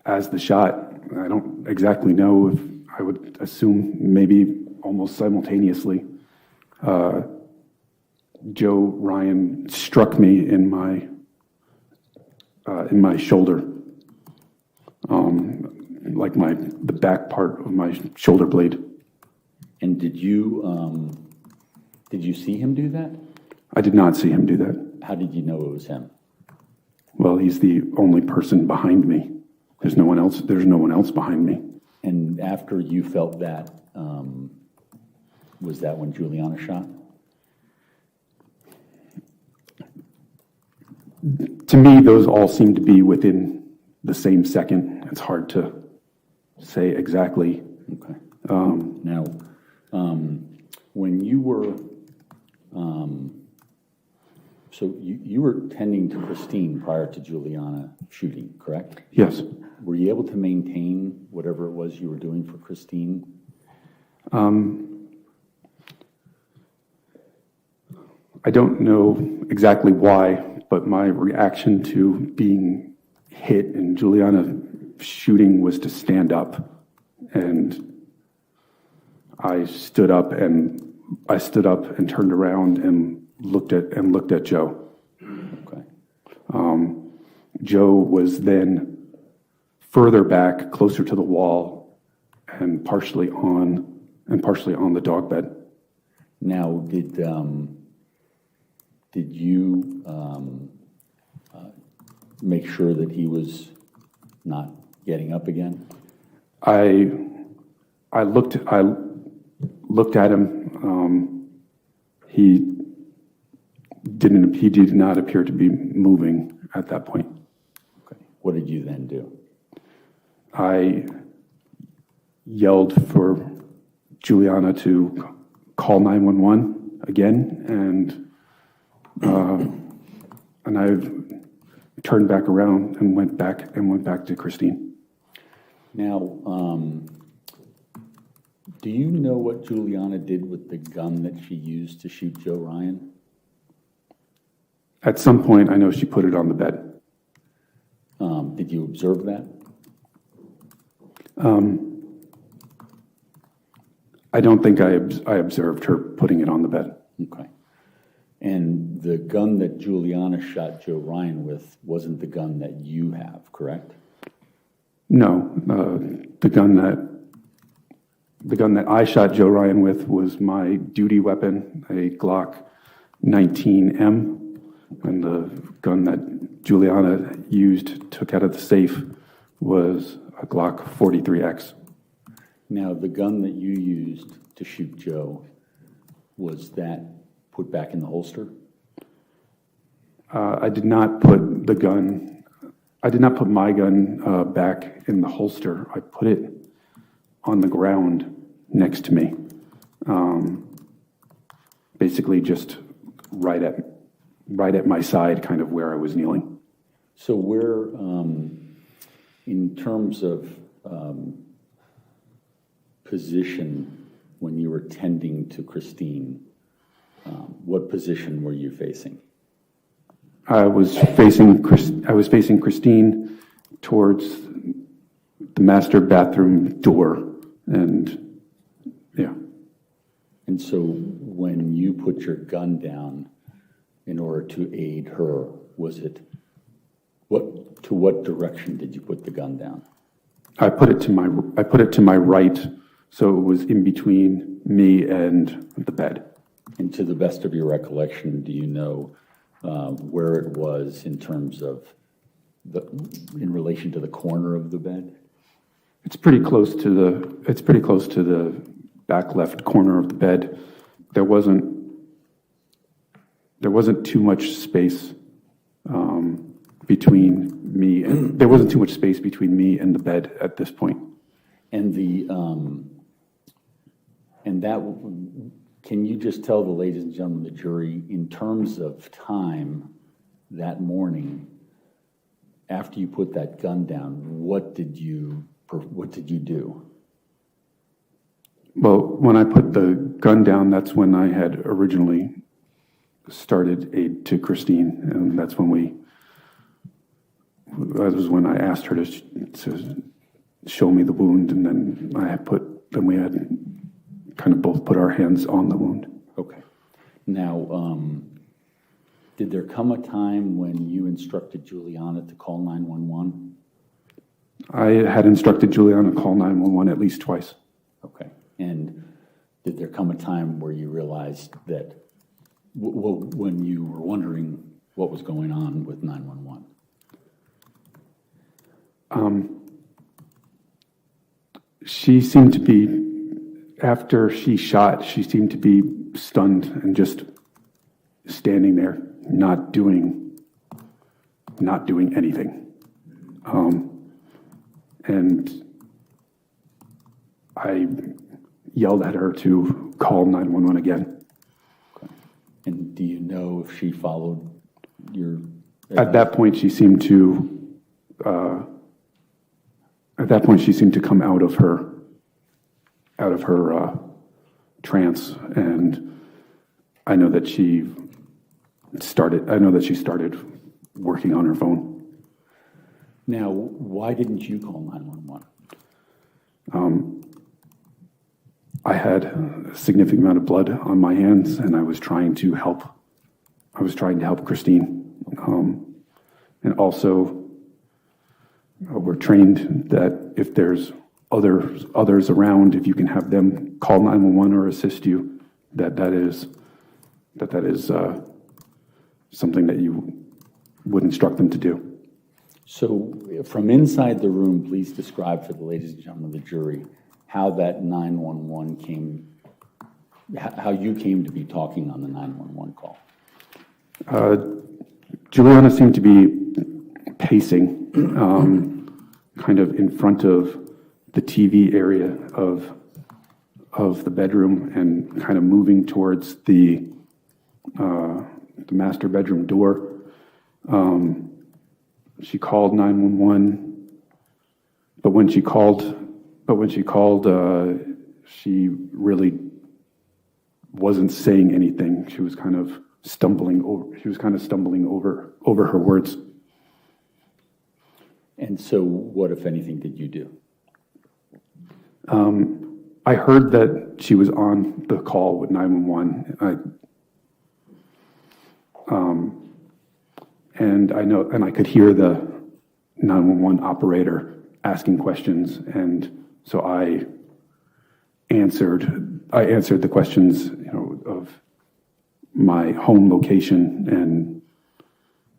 as the shot. I don't exactly know. If I would assume maybe almost simultaneously. Joe Ryan struck me in my shoulder, like the back part of my shoulder blade. And did you see him do that? I did not see him do that. How did you know it was him? Well, he's the only person behind me. There's no one else behind me. And after you felt that, was that when Juliana shot? To me, those all seem to be within the same second. It's hard to say exactly. Okay. Now, when you were, so you were tending to Christine prior to Juliana shooting, correct? Yes. Were you able to maintain whatever it was you were doing for Christine? I don't know exactly why, but my reaction to being hit and Juliana shooting was to stand up. And I stood up and turned around and looked at Joe. Okay. Joe was then further back, closer to the wall, and partially on the dog bed. Now, did you make sure that he was not getting up again? I looked at him. He did not appear to be moving at that point. Okay. What did you then do? I yelled for Juliana to call 911 again, and I turned back around and went back to Christine. Now, do you know what Juliana did with the gun that she used to shoot Joe Ryan? At some point, I know she put it on the bed. Did you observe that? I don't think I observed her putting it on the bed. Okay. And the gun that Juliana shot Joe Ryan with wasn't the gun that you have, correct? No, the gun that I shot Joe Ryan with was my duty weapon, a Glock 19M, and the gun that Juliana took out of the safe, was a Glock 43X. Now, the gun that you used to shoot Joe, was that put back in the holster? I did not put my gun back in the holster. I put it on the ground next to me, basically just right at my side, kind of where I was kneeling. So where, in terms of position, when you were tending to Christine, what position were you facing? I was facing Christine towards the master bathroom door, and yeah. And so when you put your gun down in order to aid her, to what direction did you put the gun down? I put it to my right, so it was in between me and the bed. And to the best of your recollection, do you know where it was in terms of in relation to the corner of the bed? It's pretty close to the back left corner of the bed. There wasn't too much space between me and the bed at this point. And can you just tell the ladies and gentlemen of the jury, in terms of time that morning, after you put that gun down, what did you do? Well, when I put the gun down, that's when I had originally started aid to Christine, and that was when I asked her to show me the wound, and then we had kind of both put our hands on the wound. Okay. Now, did there come a time when you instructed Juliana to call 911? I had instructed Juliana to call 911 at least twice. Okay. And did there come a time where you realized that, when you were wondering what was going on with 911? She seemed to be, after she shot, she seemed to be stunned and just standing there, not doing anything. And I yelled at her to call 911 again. And do you know if she followed your? At that point, she seemed to come out of her trance, and I know that she started working on her phone. Now, why didn't you call 911? I had a significant amount of blood on my hands, and I was trying to help Christine. And also, we're trained that if there's others around, if you can have them call 911 or assist you, that is something that you would instruct them to do. So, from inside the room, please describe for the ladies and gentlemen of the jury how that 911 came, how you came to be talking on the 911 call. Juliana seemed to be pacing, kind of in front of the TV area of the bedroom and kind of moving towards the master bedroom door. She called 911, but when she called, she really wasn't saying anything. She was kind of stumbling over her words. And so, what, if anything, did you do? I heard that she was on the call with 911. And I could hear the 911 operator asking questions, and so I answered the questions, of my home location and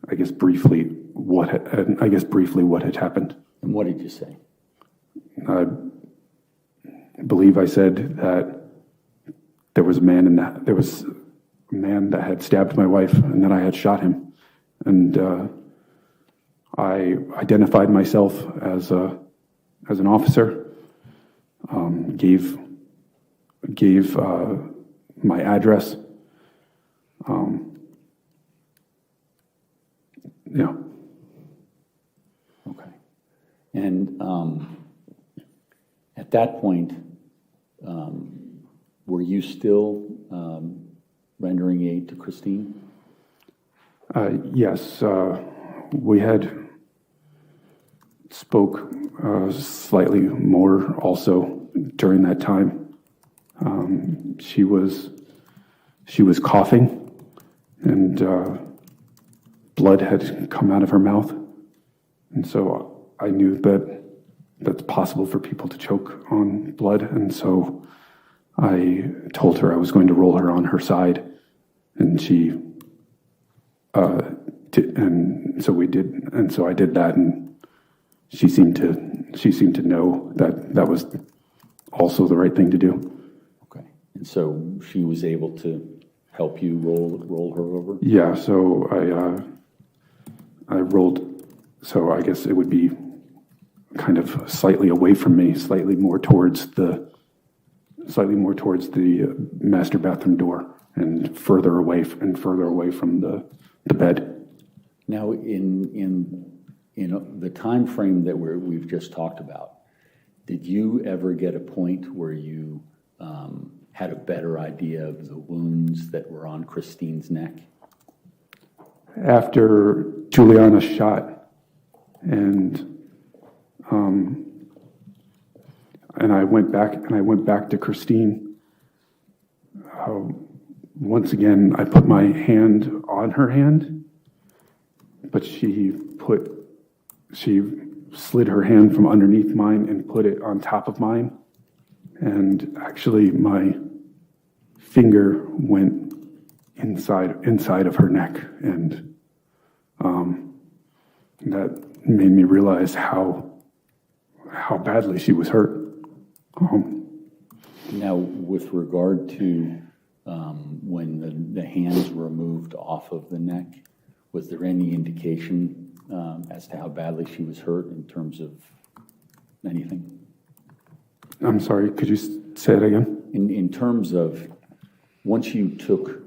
I guess briefly what had happened. And what did you say? I believe I said that there was a man that had stabbed my wife, and that I had shot him. And I identified myself as an officer, gave my address. Yeah. Okay. And at that point, were you still rendering aid to Christine? Yes, we had spoke slightly more also during that time. She was coughing, and blood had come out of her mouth, and so I knew that that's possible for people to choke on blood, and so I told her I was going to roll her on her side, and she. And so we did, and so I did that, and she seemed to know that was also the right thing to do. Okay, and so she was able to help you roll her over? Yeah, so I rolled, so I guess it would be kind of slightly away from me, slightly more towards the master bathroom door, and further away from the bed. Now, in the time frame that we've just talked about, did you ever get a point where you had a better idea of the wounds that were on Christine's neck? After Juliana shot, and I went back to Christine. Once again, I put my hand on her hand, but she slid her hand from underneath mine and put it on top of mine. And actually, my finger went inside of her neck, and that made me realize how badly she was hurt. Now, with regard to when the hands were removed off of the neck, was there any indication as to how badly she was hurt in terms of anything? I'm sorry, could you say it again? In terms of, once you took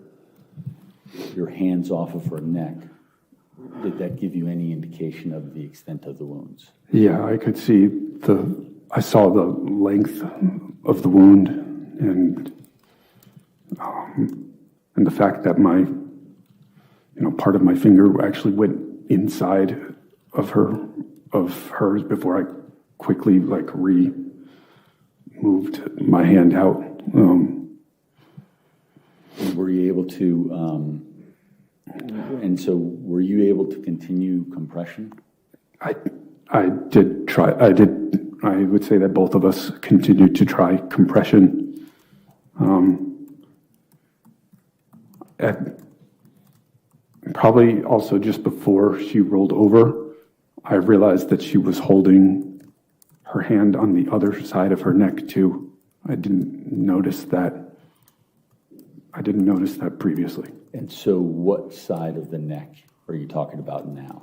your hands off of her neck, did that give you any indication of the extent of the wounds? Yeah, I could see I saw the length of the wound and the fact that part of my finger actually went inside of hers before I quickly moved my hand out. Were you able to, and so were you able to continue compression? I did try. I would say that both of us continued to try compression. Probably also just before she rolled over, I realized that she was holding her hand on the other side of her neck too. I didn't notice that previously. And so what side of the neck are you talking about now?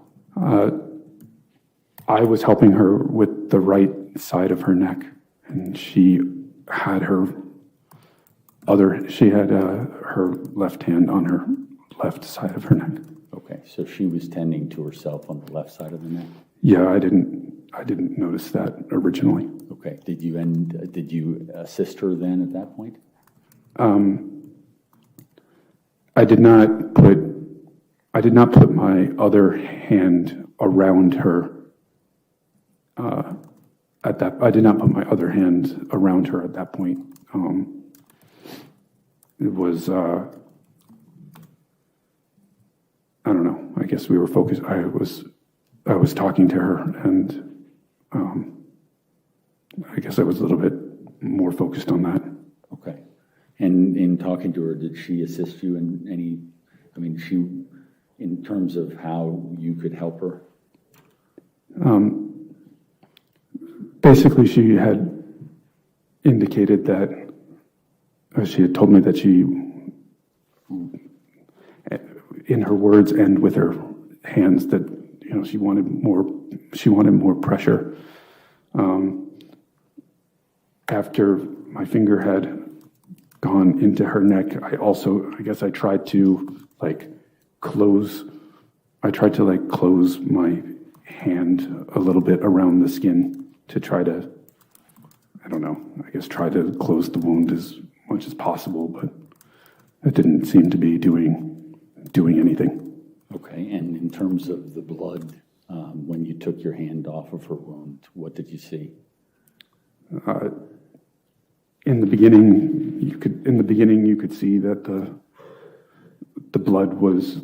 I was helping her with the right side of her neck, and she had her left hand on her left side of her neck. Okay, so she was tending to herself on the left side of the neck? Yeah, I didn't notice that originally. Okay, did you assist her then at that point? I did not put my other hand around her I did not put my other hand around her at that point. It was I don't know. I guess we were focused. I was talking to her, and I guess I was a little bit more focused on that. Okay. And in talking to her, did she assist you in any, in terms of how you could help her? Basically, she had indicated that she had told me that she, in her words and with her hands, that she wanted more pressure. After my finger had gone into her neck, I guess I tried to close my hand a little bit around the skin to try to, try to close the wound as much as possible, but it didn't seem to be doing anything. Okay, and in terms of the blood, when you took your hand off of her wound, what did you see? In the beginning, you could see that the blood was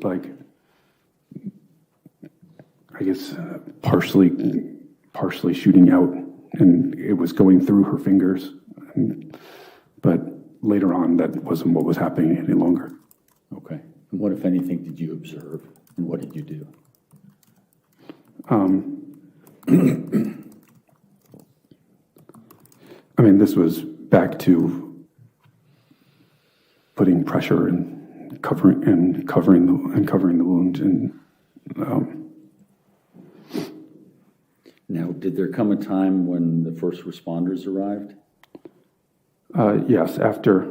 partially shooting out, and it was going through her fingers. But later on, that wasn't what was happening any longer. Okay. And what, if anything, did you observe, and what did you do? This was back to putting pressure and covering the wound. And now, did there come a time when the first responders arrived? yes, after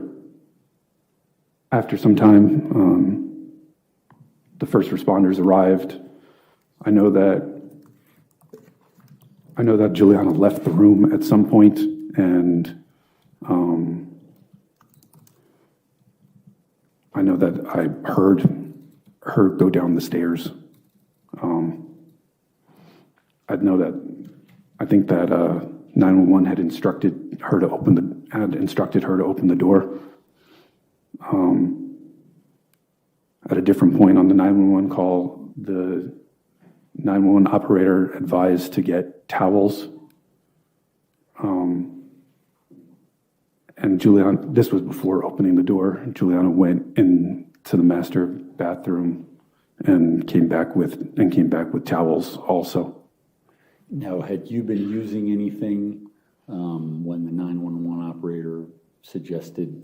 some time, the first responders arrived. I know that Juliana left the room at some point, and I know that I heard her go down the stairs. I think that 911 had instructed her to open the door. At a different point on the 911 call, the 911 operator advised to get towels. And Juliana, this was before opening the door, Juliana went into the master bathroom and came back with towels also. Now, had you been using anything when the 911 operator suggested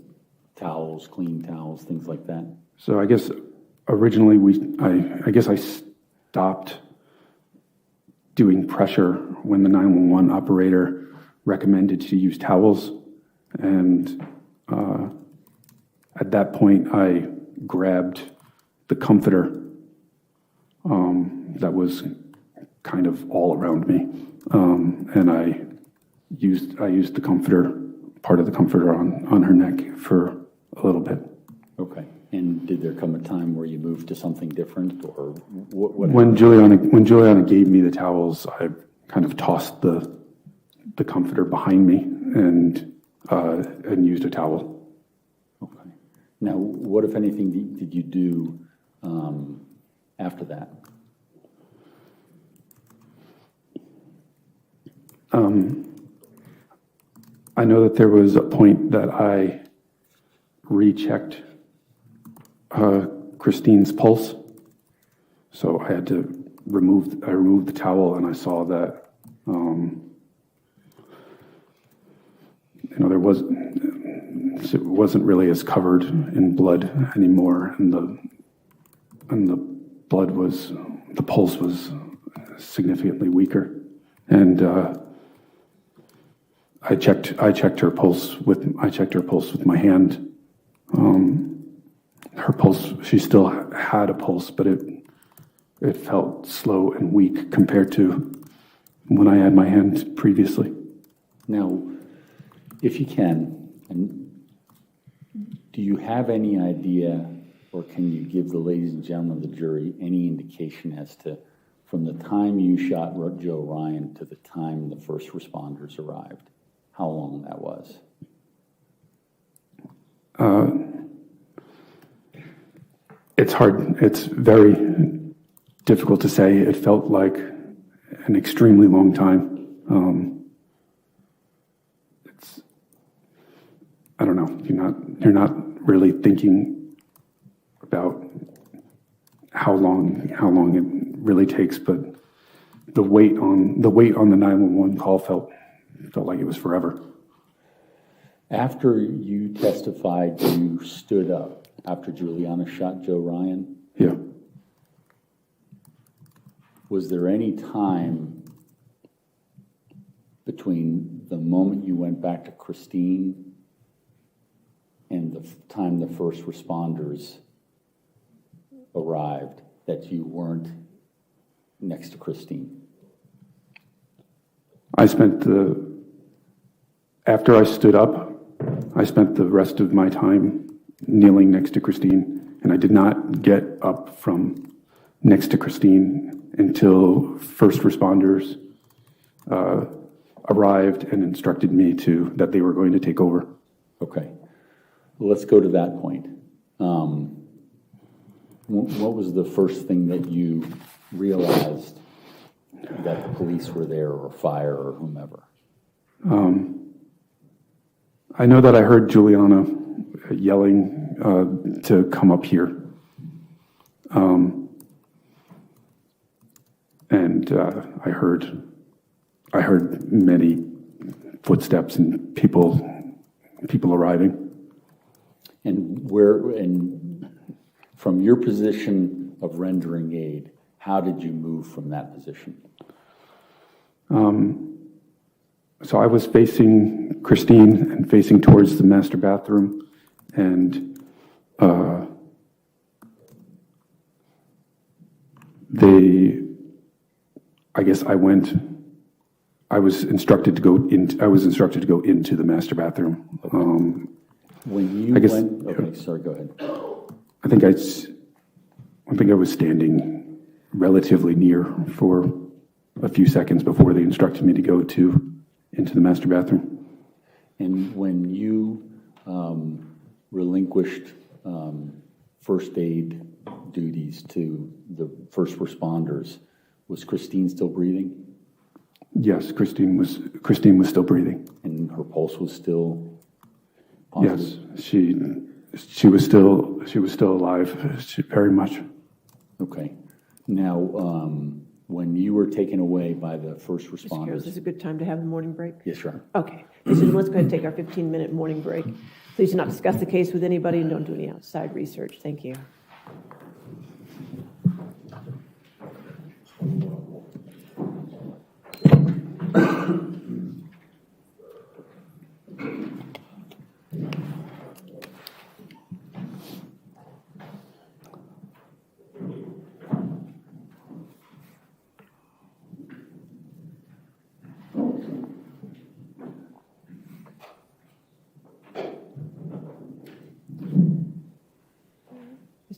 towels, clean towels, things like that? So I guess originally I guess I stopped doing pressure when the 911 operator recommended to use towels. And at that point, I grabbed the comforter that was kind of all around me. And I used the comforter, part of the comforter on her neck for a little bit. Okay. And did there come a time where you moved to something different, or what? When Juliana gave me the towels, I kind of tossed the comforter behind me and used a towel. Okay. Now, what, if anything, did you do after that? I know that there was a point that I rechecked Christine's pulse. So I had to remove the towel, and I saw that, it wasn't really as covered in blood anymore, and the pulse was significantly weaker. And I checked her pulse with my hand. Her pulse, she still had a pulse, but it felt slow and weak compared to when I had my hand previously. Now, if you can, and do you have any idea, or can you give the ladies and gentlemen of the jury any indication as to, from the time you shot Joe Ryan to the time the first responders arrived, how long that was? It's hard. It's very difficult to say. It felt like an extremely long time. I don't know. You're not really thinking about how long it really takes, but the wait on the 911 call felt like it was forever. After you testified, you stood up after Juliana shot Joe Ryan. Yeah. Was there any time between the moment you went back to Christine and the time the first responders arrived that you weren't next to Christine? After I stood up, I spent the rest of my time kneeling next to Christine, and I did not get up from next to Christine until first responders arrived and instructed me that they were going to take over. Okay. Well, let's go to that point. What was the first thing that you realized that the police were there, or fire, or whomever? I know that I heard Juliana yelling to come up here. And I heard many footsteps and people arriving. And from your position of rendering aid, how did you move from that position? So I was facing Christine and facing towards the master bathroom, and I was instructed to go into the master bathroom. When you went, okay, sorry, go ahead. I think I was standing relatively near for a few seconds before they instructed me to go into the master bathroom. And when you relinquished first aid duties to the first responders, was Christine still breathing? Yes, Christine was still breathing. And her pulse was still positive? Yes, she was still alive, very much. Okay. Now, when you were taken away by the first Mr. Carroll, is this responders. a good time to have the morning break? Yes, Your Honor. Okay, so then let's go ahead and take our 15-minute morning break. Please do not discuss the case with anybody and don't do any outside research. Thank you.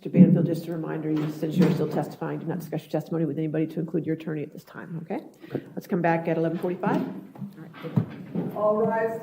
Mr. Banfield, just a reminder, since you're still testifying, do not discuss your testimony with anybody to include your attorney at this time, okay? Let's come back at 11:45. All rise.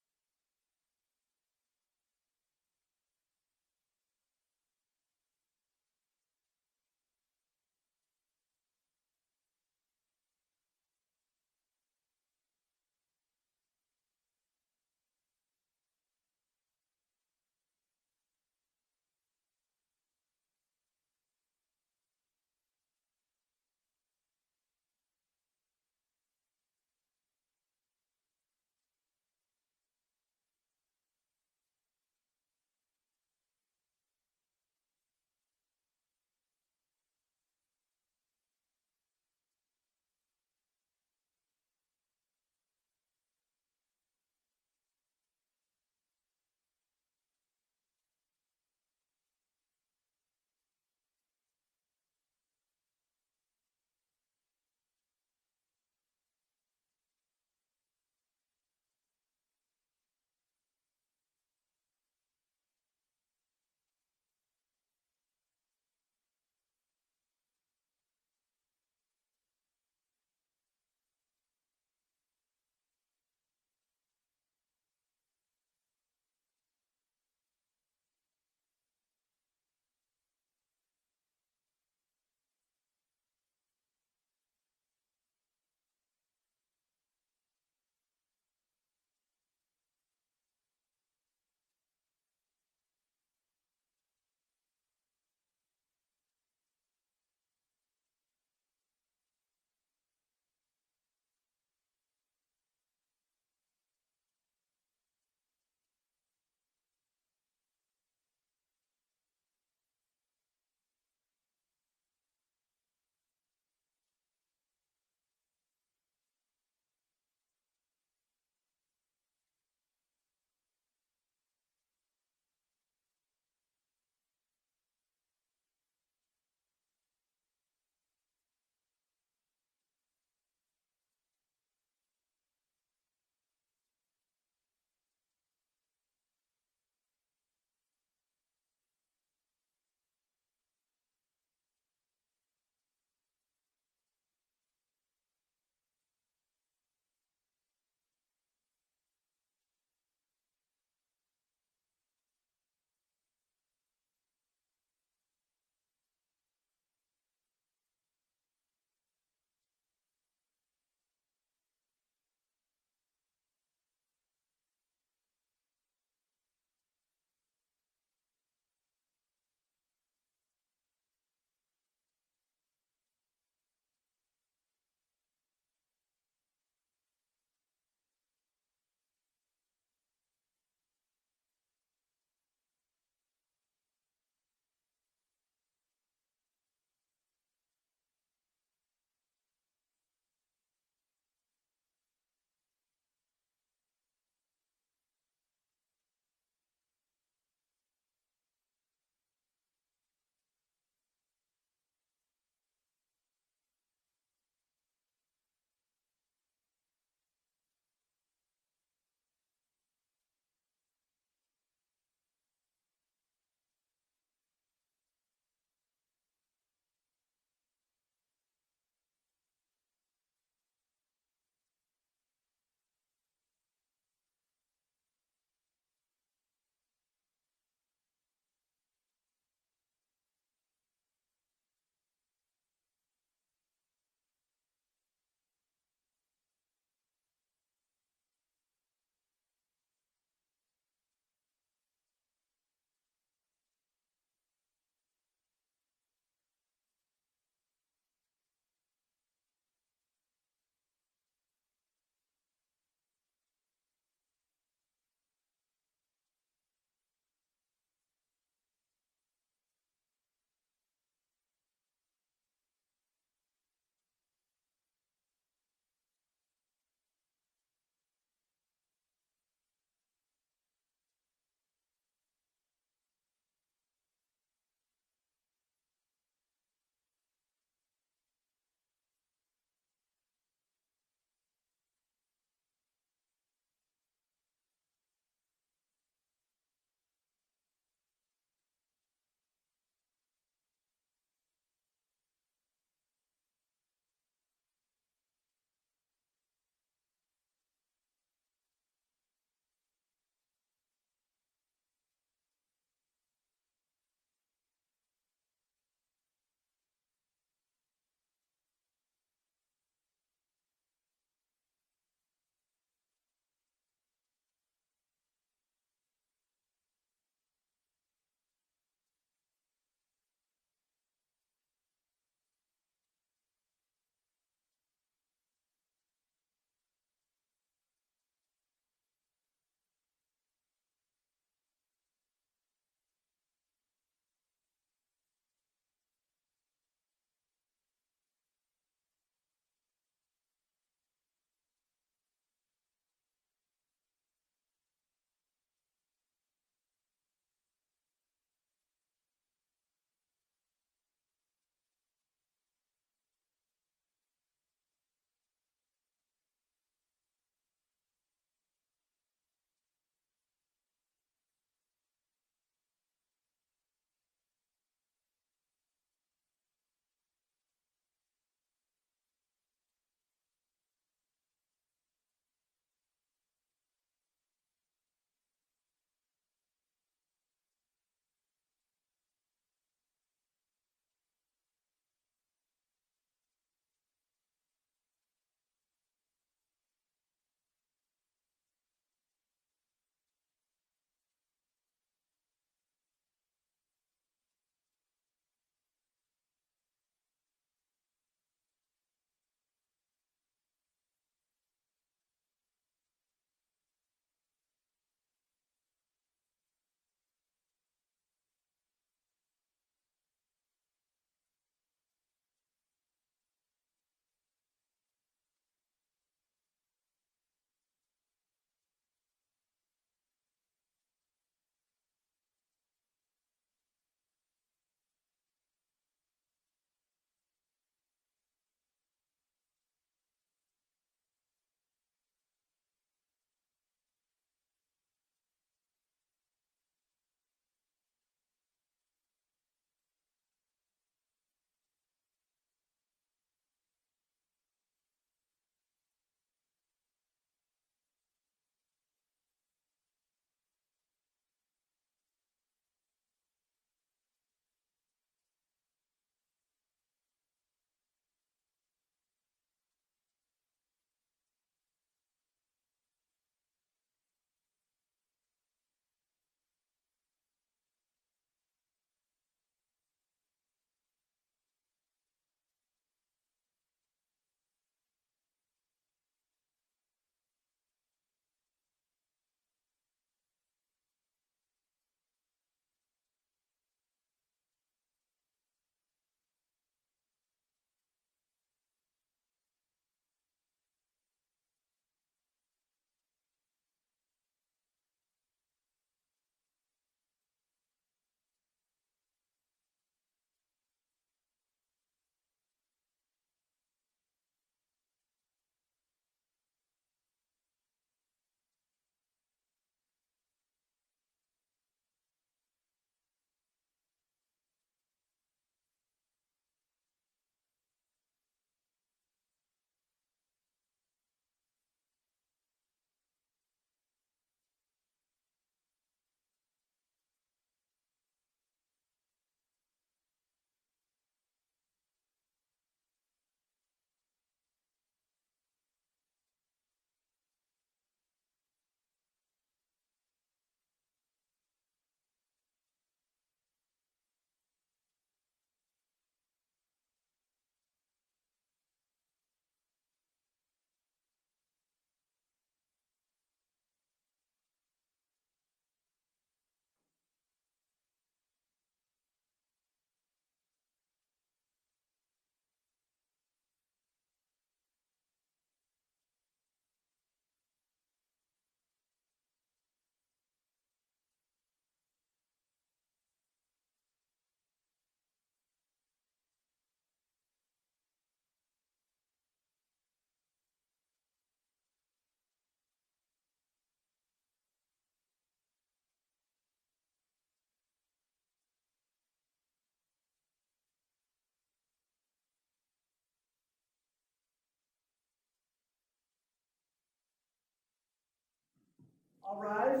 All rise.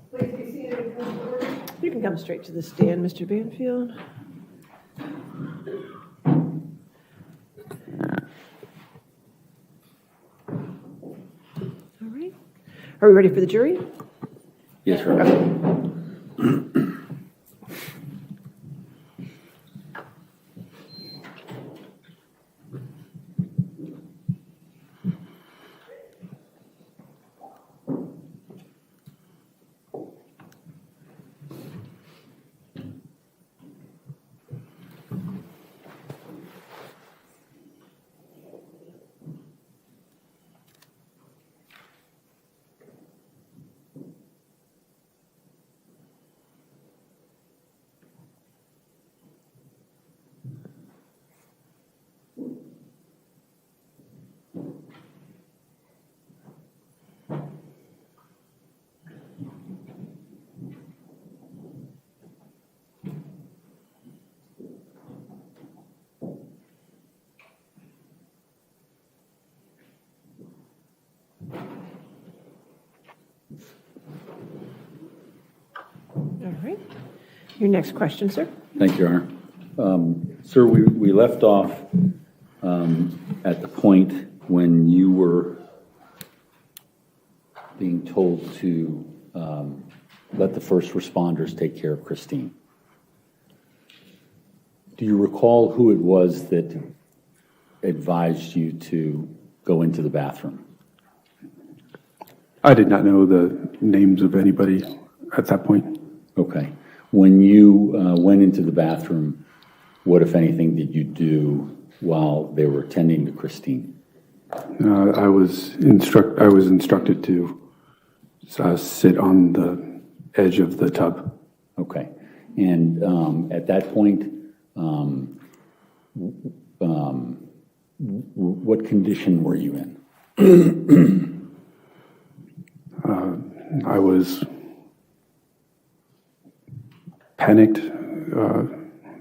Please be seated and come forward. You can come straight to the stand, Mr. Banfield. All right. Are we ready for the jury? Yes, sir. All right. Your next question, sir. Thank you, Your Honor. Sir, we left off at the point when you were being told to let the first responders take care of Christine. Do you recall who it was that advised you to go into the bathroom? I did not know the names of anybody at that point. Okay. When you went into the bathroom, what, if anything, did you do while they were tending to Christine? I was instructed to sit on the edge of the tub. Okay. And at that point, what condition were you in? I was panicked,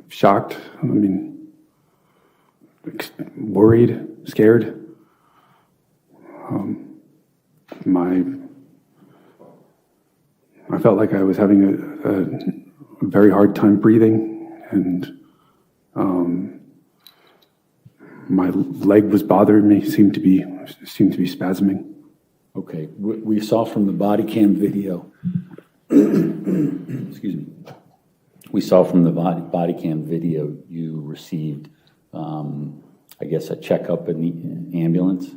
shocked, worried, scared. I felt like I was having a very hard time breathing, and my leg was bothering me, seemed to be spasming. Okay. We saw from the body cam video, excuse me. We saw from the body cam video you received, I guess, a checkup in the ambulance?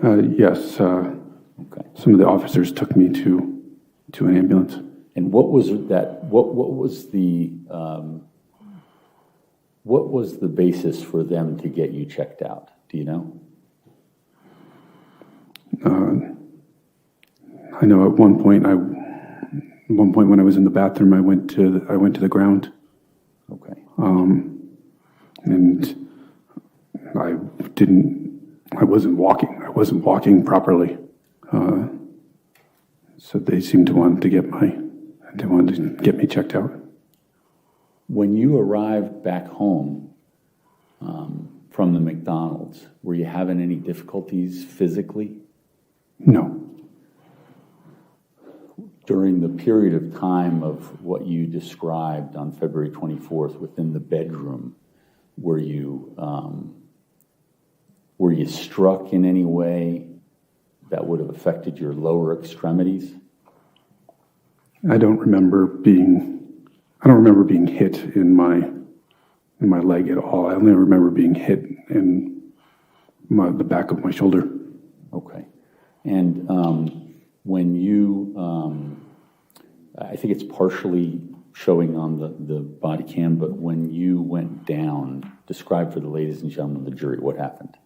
Yes. Okay. Some of the officers took me to an ambulance. And what was that? What was the basis for them to get you checked out? Do you know? I know at one point when I was in the bathroom, I went to the ground, Okay. and I wasn't walking properly. So they seemed to want to get me checked out. When you arrived back home from the McDonald's, were you having any difficulties physically? No. During the period of time of what you described on February 24th within the bedroom, were you struck in any way that would have affected your lower extremities? I don't remember being hit in my leg at all. I only remember being hit in the back of my shoulder. Okay. And when you, I think it's partially showing on the body cam, but when you went down, describe for the ladies and gentlemen of the jury what happened.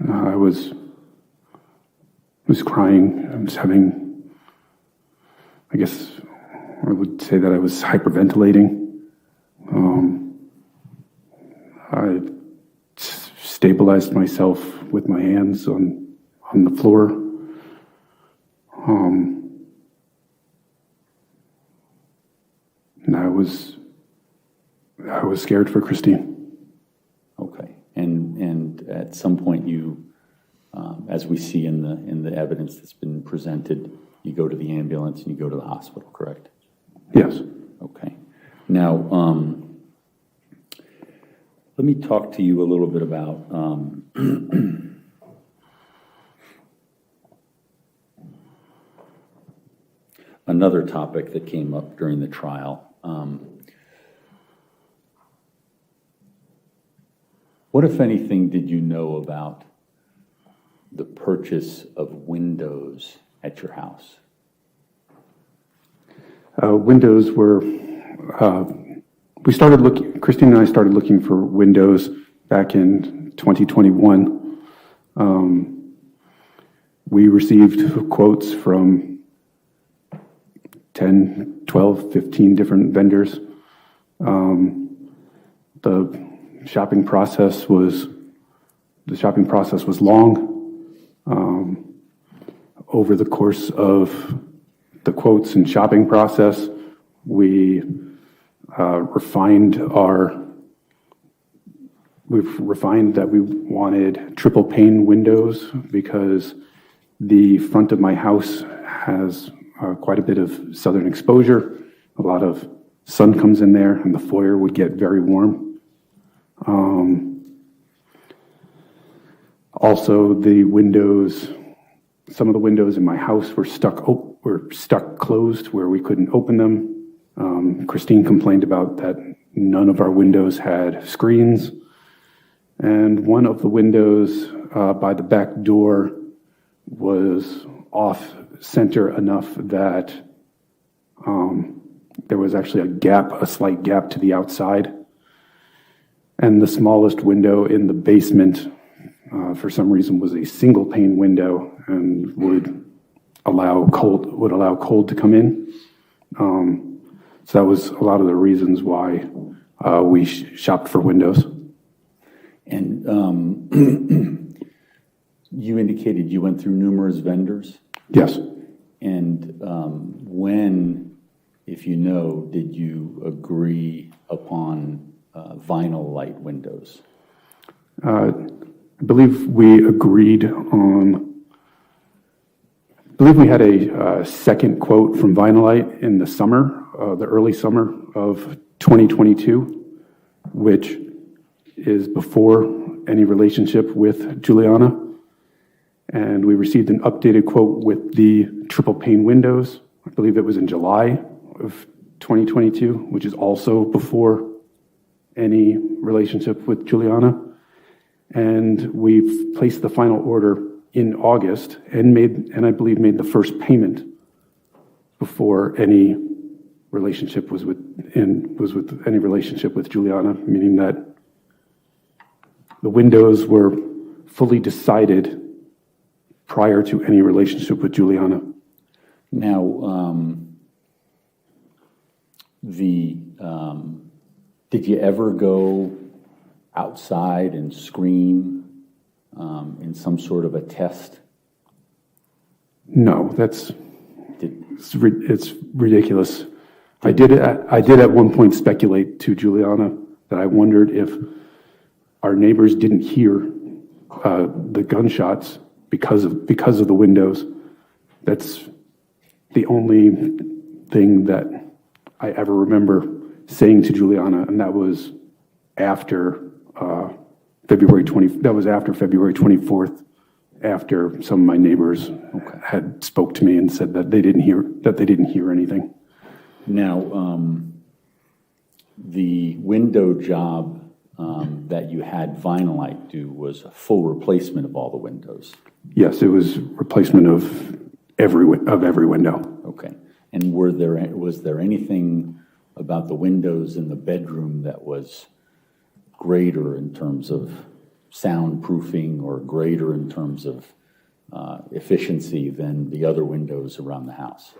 I was crying. I was having, I guess I would say that I was hyperventilating. I stabilized myself with my hands on the floor. And I was scared for Christine. Okay. And at some point you as we see in the evidence that's been presented, you go to the ambulance and you go to the hospital, correct? Yes. Okay. Now, let me talk to you a little bit about another topic that came up during the trial. What, if anything, did you know about the purchase of windows at your house? Windows were, Christine and I started looking for windows back in 2021. We received quotes from 10, 12, 15 different vendors. The shopping process was long. Over the course of the quotes and shopping process, we've refined that we wanted triple pane windows because the front of my house has quite a bit of southern exposure. A lot of sun comes in there and the foyer would get very warm. Also, some of the windows in my house were stuck closed where we couldn't open them. Christine complained about that none of our windows had screens. And one of the windows by the back door was off center enough that there was actually a slight gap to the outside. And the smallest window in the basement, for some reason, was a single pane window and would allow cold to come in. So that was a lot of the reasons why we shopped for windows. And you indicated you went through numerous vendors. Yes. And when, if you know, did you agree upon vinyl light windows? I believe we agreed on. I believe we had a second quote from Vinylite in the summer, the early summer of 2022, which is before any relationship with Juliana. And we received an updated quote with the triple pane windows. I believe it was in July of 2022, which is also before any relationship with Juliana. And we've placed the final order in August and I believe made the first payment before any relationship was with any relationship with Juliana, meaning that the windows were fully decided prior to any relationship with Juliana. Now, did you ever go outside and screen in some sort of a test? No, it's ridiculous. I did at one point speculate to Juliana that I wondered if our neighbors didn't hear the gunshots because of the windows. That's the only thing that I ever remember saying to Juliana, and that was after February 24th, after some of my neighbors had spoke to me and said that they didn't hear anything. Now, the window job that you had Vinylite do was a full replacement of all the windows. Yes, it was replacement of every window. Okay. And was there anything about the windows in the bedroom that was greater in terms of soundproofing or greater in terms of efficiency than the other windows around the house?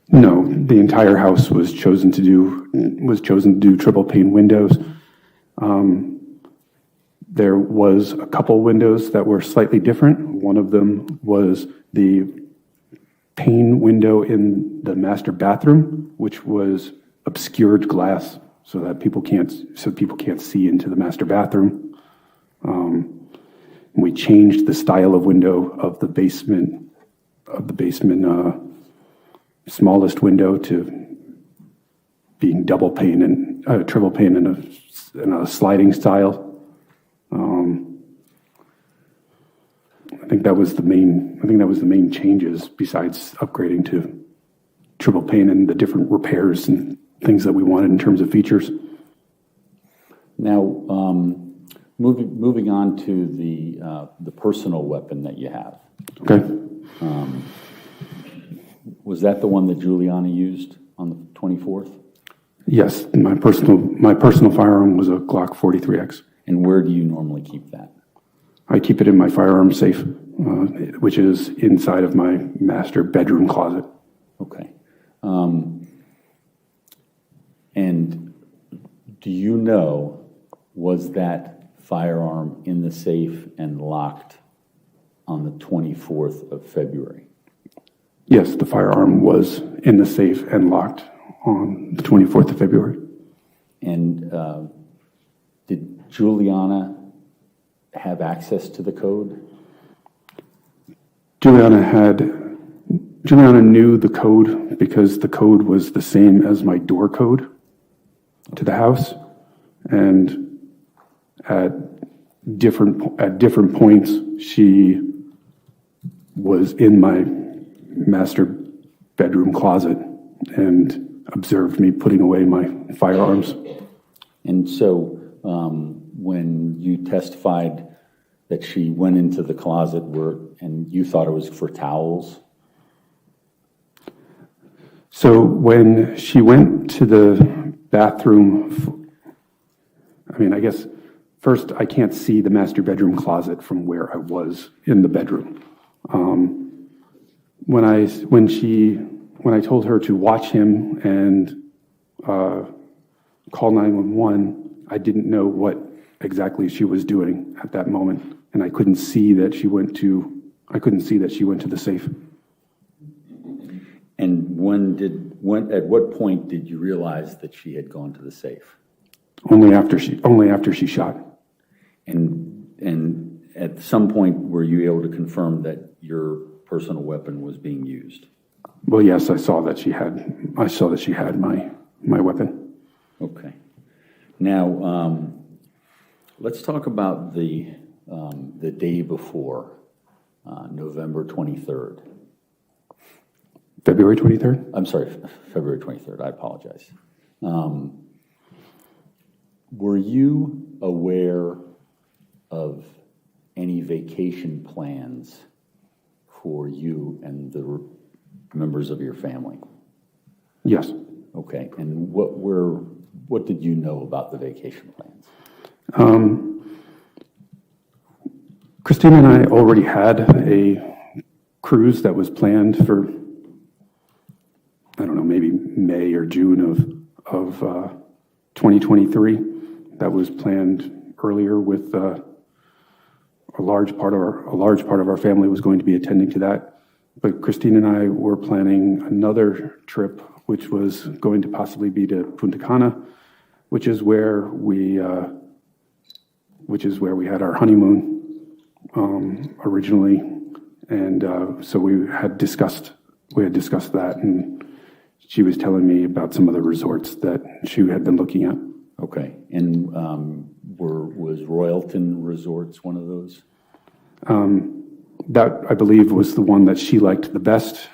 No, the entire house was chosen to do triple pane windows. There was a couple windows that were slightly different. One of them was the pane window in the master bathroom, which was obscured glass so that people can't see into the master bathroom. We changed the style of window of the basement, smallest window to being double pane and triple pane in a sliding style. I think that was the main changes, besides upgrading to triple pane and the different repairs and things that we wanted in terms of features. Now, moving on to the personal weapon that you have. Okay. Was that the one that Juliana used on the 24th? Yes, my personal firearm was a Glock 43X. And where do you normally keep that? I keep it in my firearm safe, which is inside of my master bedroom closet. Okay. And do you know, was that firearm in the safe and locked on the 24th of February? Yes, the firearm was in the safe and locked on the 24th of February. And did Juliana have access to the code? Juliana knew the code because the code was the same as my door code to the house, and at different points she was in my master bedroom closet and observed me putting away my firearms. And so when you testified that she went into the closet and you thought it was for towels? So when she went to the bathroom, I guess first I can't see the master bedroom closet from where I was in the bedroom. When I told her to watch him and call 911, I didn't know what exactly she was doing at that moment, and I couldn't see that she went to the safe. And at what point did you realize that she had gone to the safe? Only after she shot. And at some point were you able to confirm that your personal weapon was being used? Well, yes, I saw that she had my weapon. Okay. Now, let's talk about the day before, November 23rd. February 23rd? I'm sorry, February 23rd. I apologize. Were you aware of any vacation plans for you and the members of your family? Yes. Okay. And what did you know about the vacation plans? Christina and I already had a cruise that was planned for, I don't know, maybe May or June of 2023. That was planned earlier with a large part of our family was going to be attending to that. But Christine and I were planning another trip, which was going to possibly be to Punta Cana, which is where we had our honeymoon originally, and so we had discussed that, and she was telling me about some of the resorts that she had been looking at. Okay. And was Royalton Resorts one of those? That, I believe, was the one that she liked the best,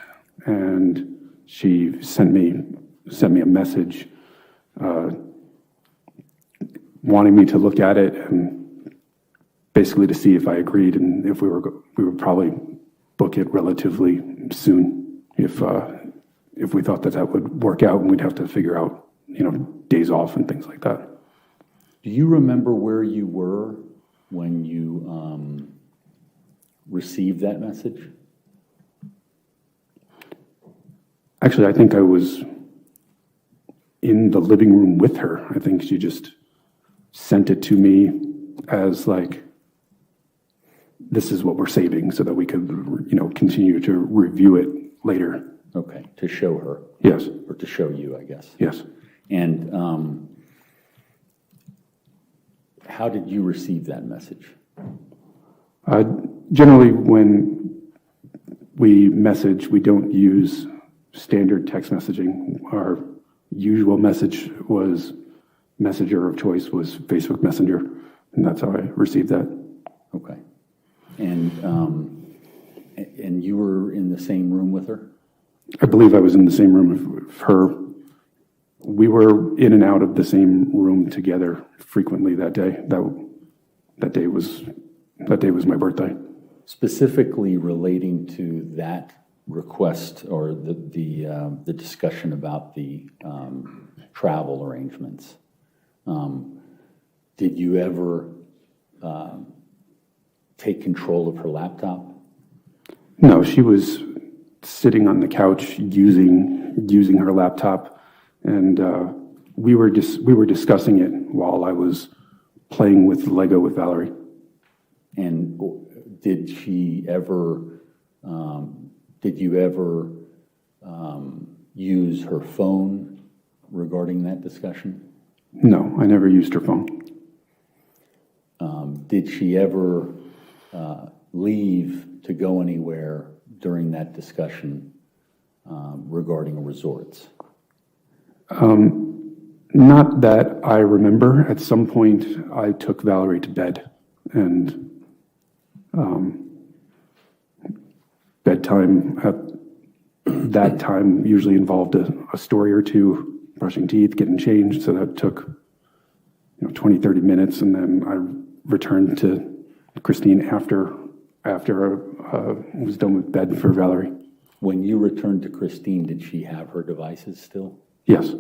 and she sent me a message wanting me to look at it and basically to see if I agreed, and if we would probably book it relatively soon if we thought that would work out, and we'd have to figure out, days off and things like that. Do you remember where you were when you received that message? Actually, I think I was in the living room with her. I think she just sent it to me as like, this is what we're saving so that we could, continue to review it later. Okay, to show her. Yes. Or to show you, I guess. Yes. And how did you receive that message? Generally, when we message, we don't use standard text messaging. Our usual messenger of choice was Facebook Messenger, and that's how I received that. Okay. And you were in the same room with her? I believe I was in the same room with her. We were in and out of the same room together frequently that day. That day was my birthday. Specifically relating to that request or the discussion about the travel arrangements, did you ever take control of her laptop? No, she was sitting on the couch using her laptop, and we were discussing it while I was playing with Lego with Valerie. And did you ever use her phone regarding that discussion? No, I never used her phone. Did she ever leave to go anywhere during that discussion regarding resorts? Not that I remember. At some point, I took Valerie to bed, and bedtime at that time usually involved a story or two, brushing teeth, getting changed. So that took 20, 30 minutes, and then I returned to Christine after I was done with bed for Valerie. When you returned to Christine, did she have her devices still? Yes.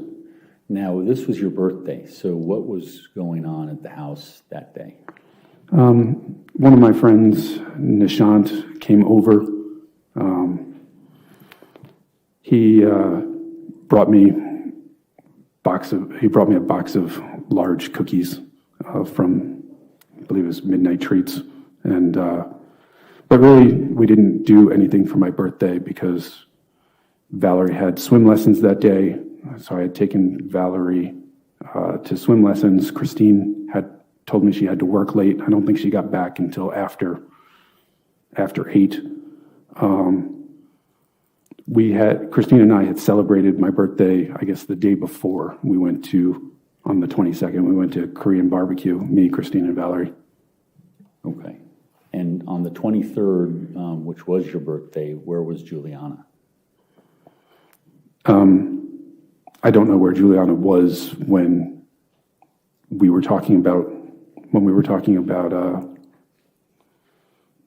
Now, this was your birthday, so what was going on at the house that day? One of my friends, Nishant, came over. He brought me a box of large cookies from, I believe it was Midnight Treats, and but really we didn't do anything for my birthday because Valerie had swim lessons that day. So I had taken Valerie to swim lessons. Christine had told me she had to work late. I don't think she got back until after 8. Christine and I had celebrated my birthday, I guess the day before. On the 22nd, we went to Korean barbecue, me, Christine, and Valerie. Okay. And on the 23rd, which was your birthday, where was Juliana? I don't know where Juliana was when we were talking about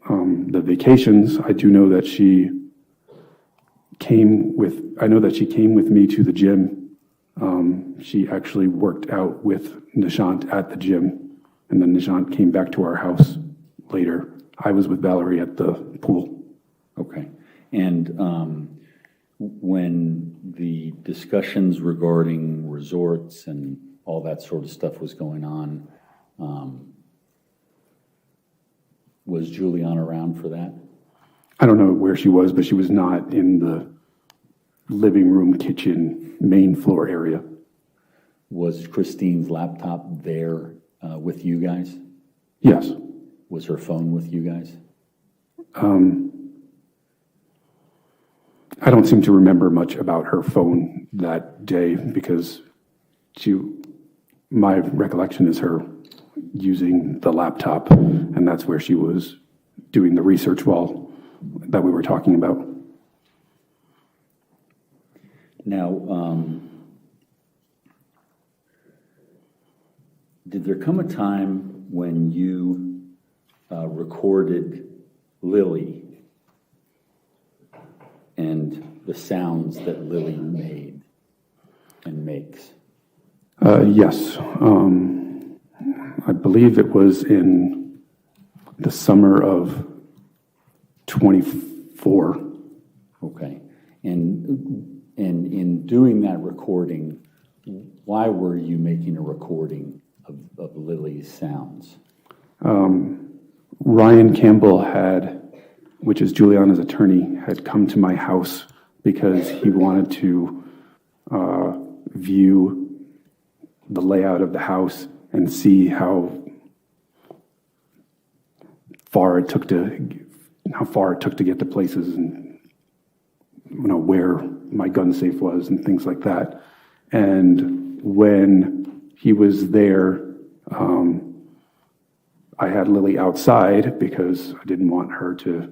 the vacations. I do know that she came with me to the gym. She actually worked out with Nishant at the gym, and then Nishant came back to our house later. I was with Valerie at the pool. Okay. And when the discussions regarding resorts and all that sort of stuff was going on, was Juliana around for that? I don't know where she was, but she was not in the living room, kitchen, main floor area. Was Christine's laptop there with you guys? Yes. Was her phone with you guys? I don't seem to remember much about her phone that day because my recollection is her using the laptop, and that's where she was doing the research that we were talking about. Now, did there come a time when you recorded Lily and the sounds that Lily made and makes? Yes. I believe it was in the summer of 24. Okay. And in doing that recording, why were you making a recording of Lily's sounds? Ryan Campbell which is Juliana's attorney, had come to my house because he wanted to view the layout of the house and see how far it took to get to places, and where my gun safe was and things like that. And when he was there, I had Lily outside because I didn't want her to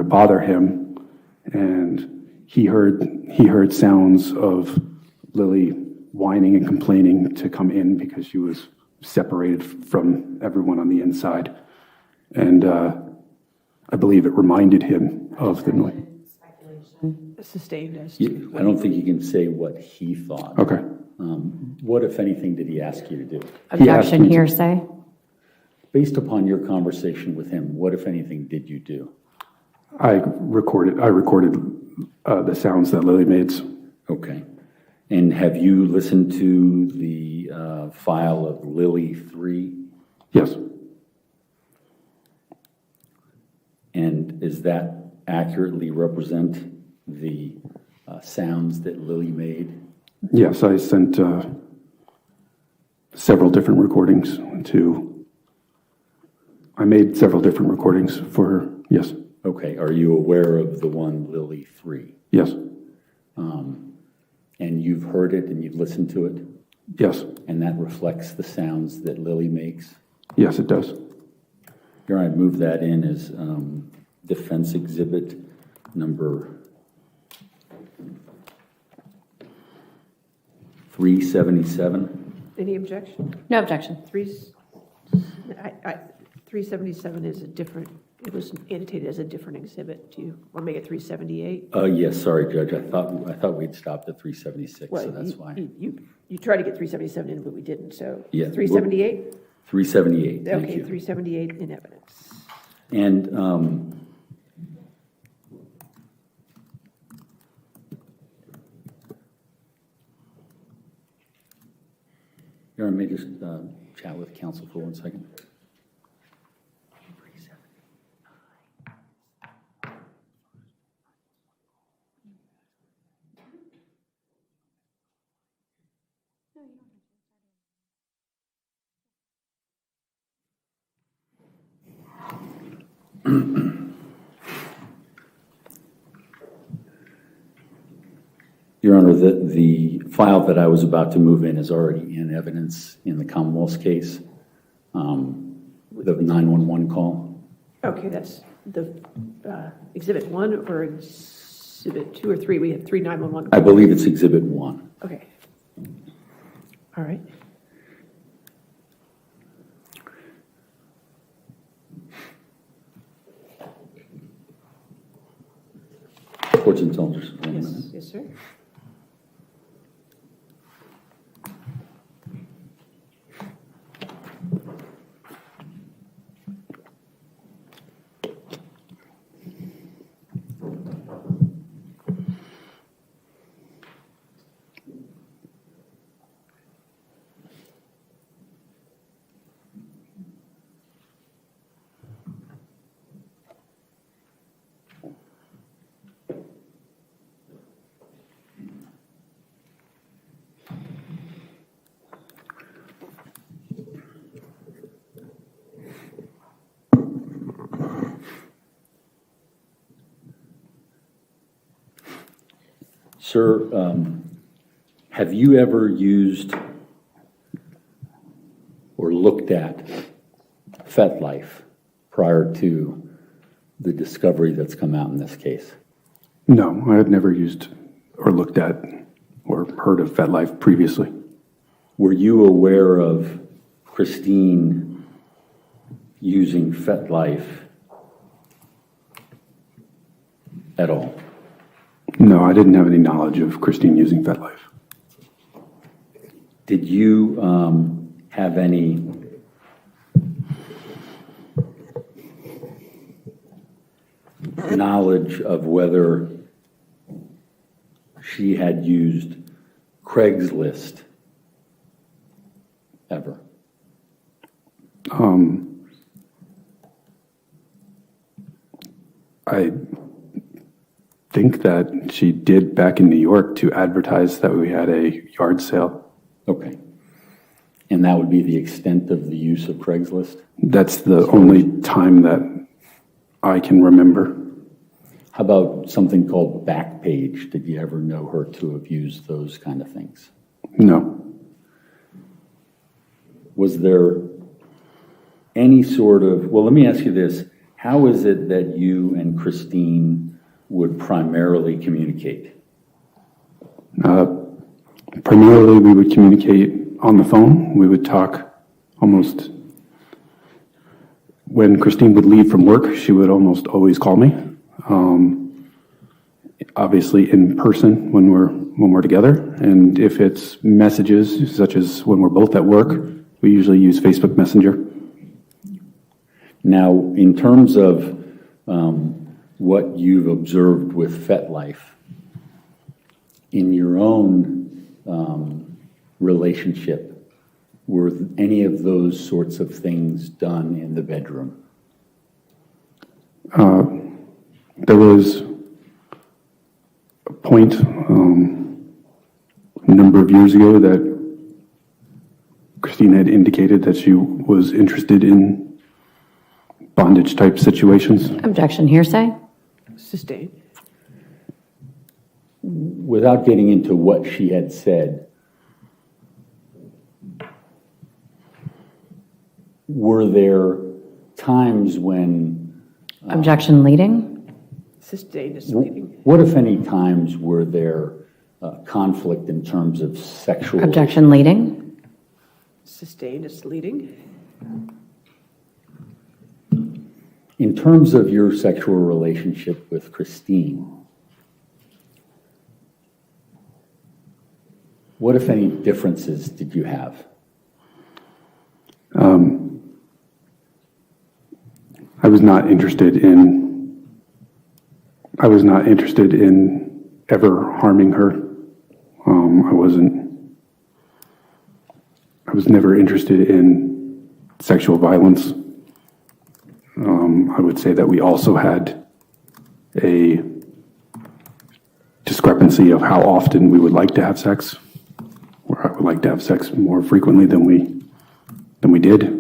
bother him, and he heard sounds of Lily whining and complaining to come in because she was separated from everyone on the inside. And I believe it reminded him of the noise. Sustained as to. I don't think you can say what he thought. Okay. What, if anything, did he ask you to do? Objection, me to- hearsay. Based upon your conversation with him, what, if anything, did you do? I recorded the sounds that Lily made. Okay. And have you listened to the file of Lily 3? Yes. And does that accurately represent the sounds that Lily made? Yes, I sent several different recordings I made several different recordings for her. Yes. Okay. Are you aware of the one Lily 3? Yes. And you've heard it and you've listened to it? Yes. And that reflects the sounds that Lily makes? Yes, it does. Here, I move that in as defense exhibit number 377. Any objection? No objection. 377 is a different, it was annotated as a different exhibit. Do you want to make it 378? Yes, sorry, Judge. I thought we'd stopped at 376, so that's why. You tried to get 377 in, but we didn't, so Yeah, 378? 378, thank Okay, you. 378 in evidence. And Your Honor, may I just chat with counsel for 1 second? Your Honor, the file that I was about to move in is already in evidence in the Commonwealth's case, the 911 call. Okay, that's the exhibit 1 or exhibit 2 or 3? We have 3 911. I believe it's exhibit 1. Okay. All right. Court's intelligence. One minute. Yes, yes, sir. Sir, have you ever used or looked at FetLife prior to the discovery that's come out in this case? No, I had never used or looked at or heard of FetLife previously. Were you aware of Christine using FetLife at all? No, I didn't have any knowledge of Christine using FetLife. Did you have any knowledge of whether she had used Craigslist ever? I think that she did back in New York to advertise that we had a yard sale. Okay. And that would be the extent of the use of Craigslist? That's the only time that I can remember. How about something called Backpage? Did you ever know her to have used those kind of things? No. Was there any sort of, well, let me ask you this. How is it that you and Christine would primarily communicate? Primarily, we would communicate on the phone. We would talk almost, when Christine would leave from work, she would almost always call me. Obviously in person when we're together. And if it's messages, such as when we're both at work, we usually use Facebook Messenger. Now, in terms of what you've observed with FetLife, in your own relationship, were any of those sorts of things done in the bedroom? There was a point a number of years ago that Christine had indicated that she was interested in bondage type situations. Objection, hearsay. Sustained. Without getting into what she had said, were there times when... Objection, leading. Sustained is leading. What, if any, times were there conflict in terms of sexual... Objection, leading. Sustained is leading. In terms of your sexual relationship with Christine, what, if any, differences did you have? I was not interested in ever harming her. I was never interested in sexual violence. I would say that we also had a discrepancy of how often we would like to have sex, where I would like to have sex more frequently than we did.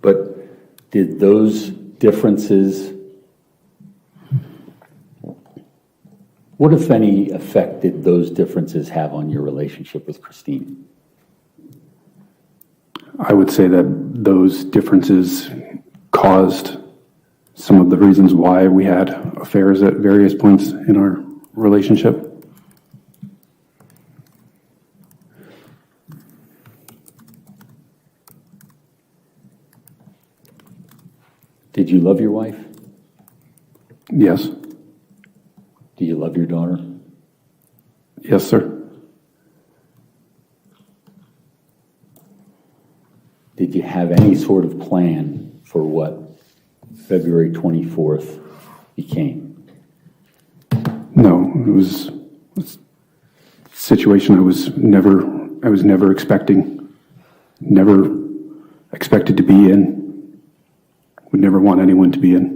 But did those differences, what, if any, effect did those differences have on your relationship with Christine? I would say that those differences caused some of the reasons why we had affairs at various points in our relationship. Did you love your wife? Yes. Do you love your daughter? Yes, sir. Did you have any sort of plan for what February 24th became? No, it was a situation I was never expecting, never expected to be in, would never want anyone to be in.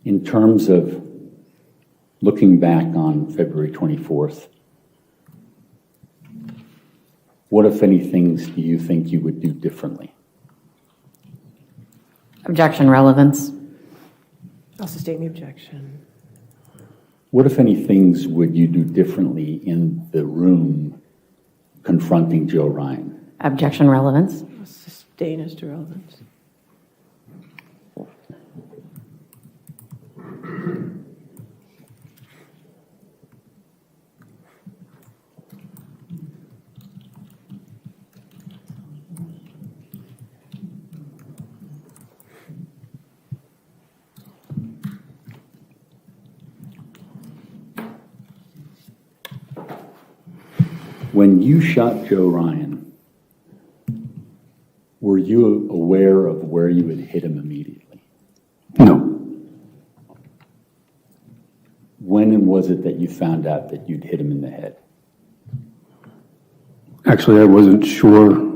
In terms of looking back on February 24th, what, if any, things do you think you would do differently? Objection, relevance. I'll sustain the objection. What, if any, things would you do differently in the room confronting Joe Ryan? Objection, relevance. I'll sustain as to relevance. When you shot Joe Ryan, were you aware of where you had hit him immediately? No. When was it that you found out that you'd hit him in the head? Actually, I wasn't sure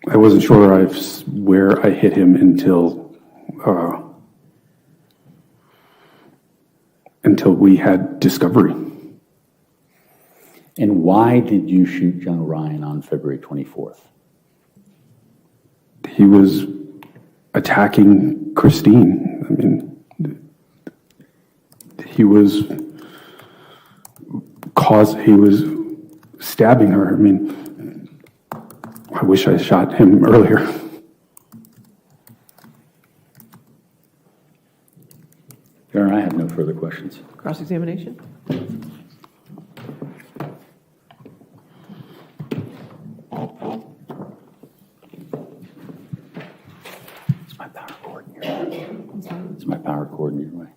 I wasn't sure where I hit him until we had discovery. And why did you shoot John Ryan on February 24th? He was attacking Christine. I mean, he was stabbing her. I mean, I wish I shot him earlier. Your Honor, I have no further questions. Cross-examination? It's my power cord in your way. It's my power cord in your way.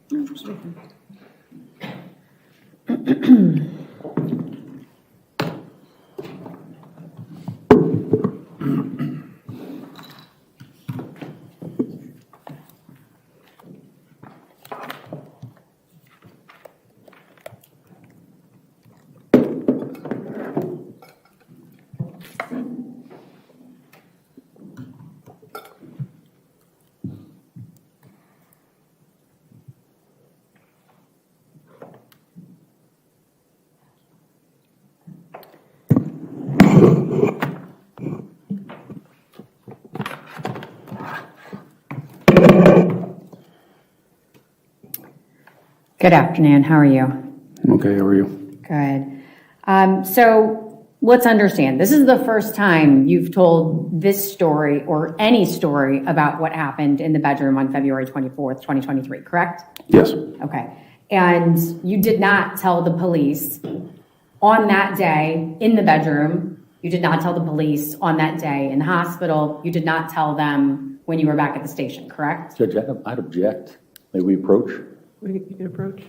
Good afternoon. How are you? Okay, how are you? Good. So let's understand. This is the first time you've told this story or any story about what happened in the bedroom on February 24th, 2023, correct? Yes. Okay. And you did not tell the police on that day in the bedroom. You did not tell the police on that day in the hospital. You did not tell them when you were back at the station, correct? Judge, I'd object. May we approach? You can approach.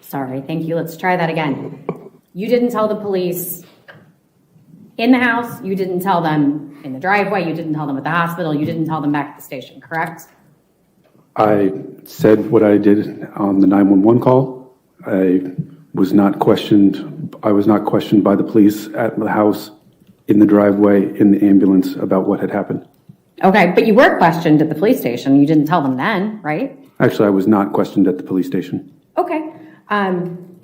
Sorry. Thank you. Let's try that again. You didn't tell the police in the house. You didn't tell them in the driveway. You didn't tell them at the hospital. You didn't tell them back at the station, correct? I said what I did on the 911 call. I was not questioned. I was not questioned by the police at the house, in the driveway, in the ambulance about what had happened. Okay, but you were questioned at the police station. You didn't tell them then, right? Actually, I was not questioned at the police station. Okay.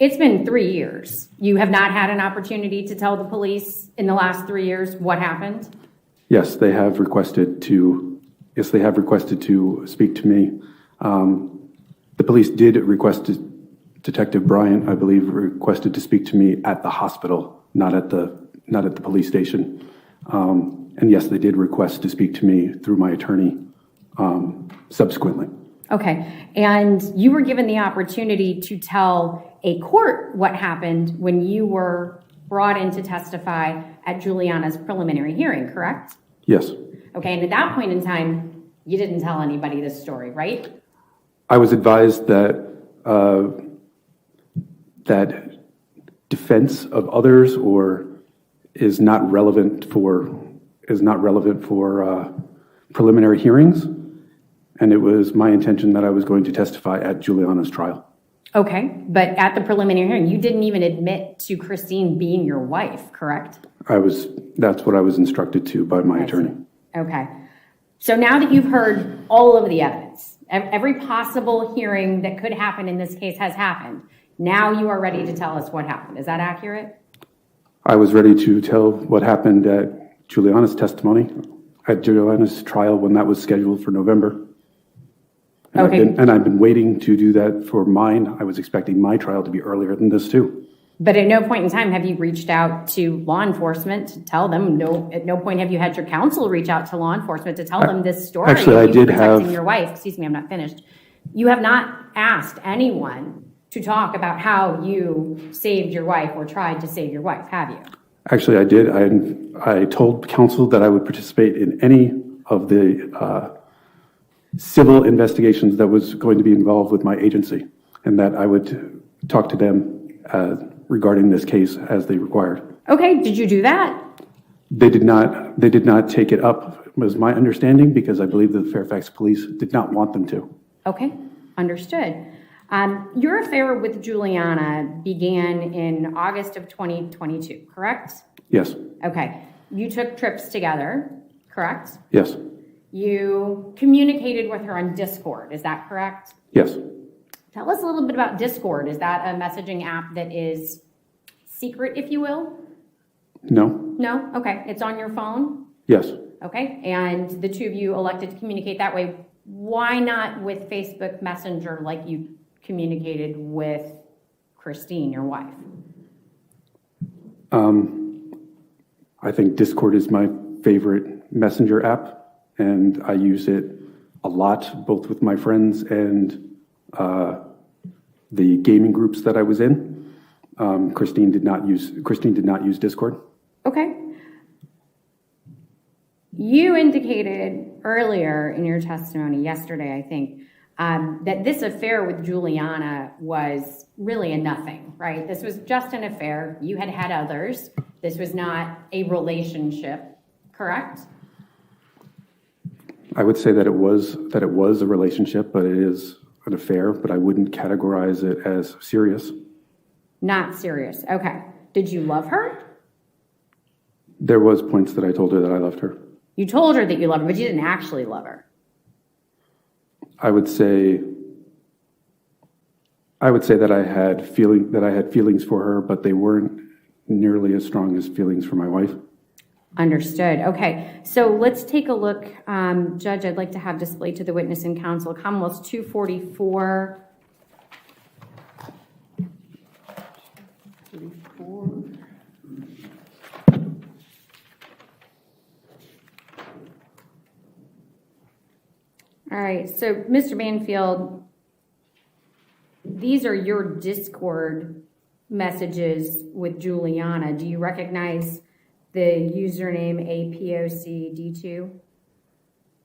It's been 3 years. You have not had an opportunity to tell the police in the last 3 years what happened? Yes, they have requested to. Yes, they have requested to speak to me. The police did request Detective Bryant, I believe, requested to speak to me at the hospital, not at the police station. And yes, they did request to speak to me through my attorney subsequently. Okay, and you were given the opportunity to tell a court what happened when you were brought in to testify at Juliana's preliminary hearing, correct? Yes. Okay, and at that point in time, you didn't tell anybody this story, right? I was advised that that defense of others is not relevant for preliminary hearings, and it was my intention that I was going to testify at Juliana's trial. Okay, but at the preliminary hearing, you didn't even admit to Christine being your wife, correct? That's what I was instructed to by my attorney. Okay, so now that you've heard all of the evidence, every possible hearing that could happen in this case has happened, now you are ready to tell us what happened. Is that accurate? I was ready to tell what happened at Juliana's testimony, at Juliana's trial when that was scheduled for November. And I've been waiting to do that for mine. I was expecting my trial to be earlier than this too. But at no point in time have you reached out to law enforcement to tell them? No, at no point have you had your counsel reach out to law enforcement to tell them this story. Actually, I did protecting have your wife. Excuse me, I'm not finished. You have not asked anyone to talk about how you saved your wife or tried to save your wife, have you? Actually, I did. I told counsel that I would participate in any of the civil investigations that was going to be involved with my agency, and that I would talk to them regarding this case as they required. Okay, did you do that? They did not take it up, was my understanding, because I believe the Fairfax police did not want them to. Okay, understood. Your affair with Juliana began in August of 2022, correct? Yes, Okay, you took trips together, correct? yes, You communicated with her on Discord, is that correct? yes. Tell us a little bit about Discord. Is that a messaging app that is secret, if you will? No, No? Okay, it's on your phone? yes. Okay, and the two of you elected to communicate that way. Why not with Facebook Messenger like you communicated with Christine, your wife? I think Discord is my favorite messenger app, and I use it a lot, both with my friends and the gaming groups that I was in. Christine did not use Discord. Okay. You indicated earlier in your testimony yesterday, I think, that this affair with Juliana was really a nothing, right? This was just an affair. You had had others. This was not a relationship, correct? I would say that it was a relationship, but it is an affair, but I wouldn't categorize it as serious. Not serious. Okay. Did you love her? There was points that I told her that I loved her. You told her that you loved her, but you didn't actually love her. I would say that I had feelings for her, but they weren't nearly as strong as feelings for my wife. Understood. Okay. So let's take a look. Judge, I'd like to have displayed to the witness and counsel Commonwealth's 244. All right, so Mr. Banfield, these are your Discord messages with Juliana. Do you recognize the username APOCD2?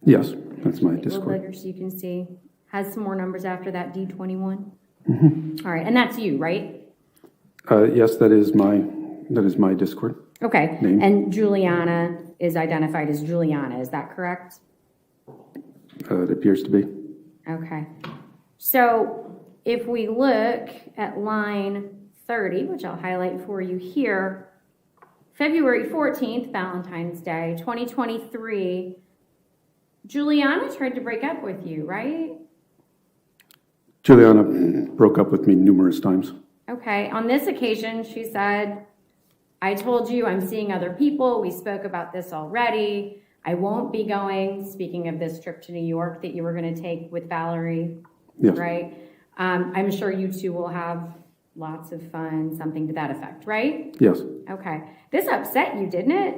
Yes, that's my A little Discord. bigger so you can see. Has some more numbers after that, D21? Mm-hmm. All right, and that's you, right? Yes, that is my Discord. Okay, Name. and Juliana is identified as Juliana, is that correct? It appears to be. Okay. So if we look at line 30, which I'll highlight for you here, February 14th, Valentine's Day, 2023, Juliana tried to break up with you, right? Juliana broke up with me numerous times. Okay. On this occasion, she said, I told you I'm seeing other people. We spoke about this already. I won't be going, speaking of this trip to New York that you were going to take with Valerie, Yes. right? I'm sure you two will have lots of fun, something to that effect, right? Yes. Okay. This upset you, didn't it?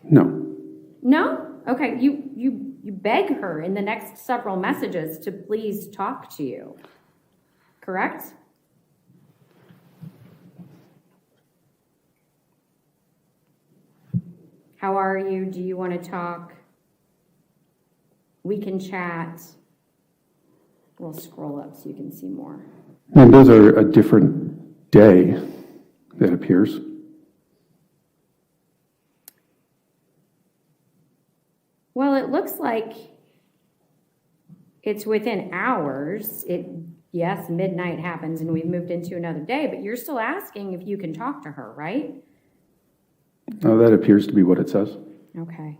No. No? Okay. You beg her in the next several messages to please talk to you, correct? How are you? Do you want to talk? We can chat. We'll scroll up so you can see more. And those are a different day, that appears. Well, it looks like it's within hours. Yes, midnight happens and we've moved into another day, but you're still asking if you can talk to her, right? That appears to be what it says. Okay.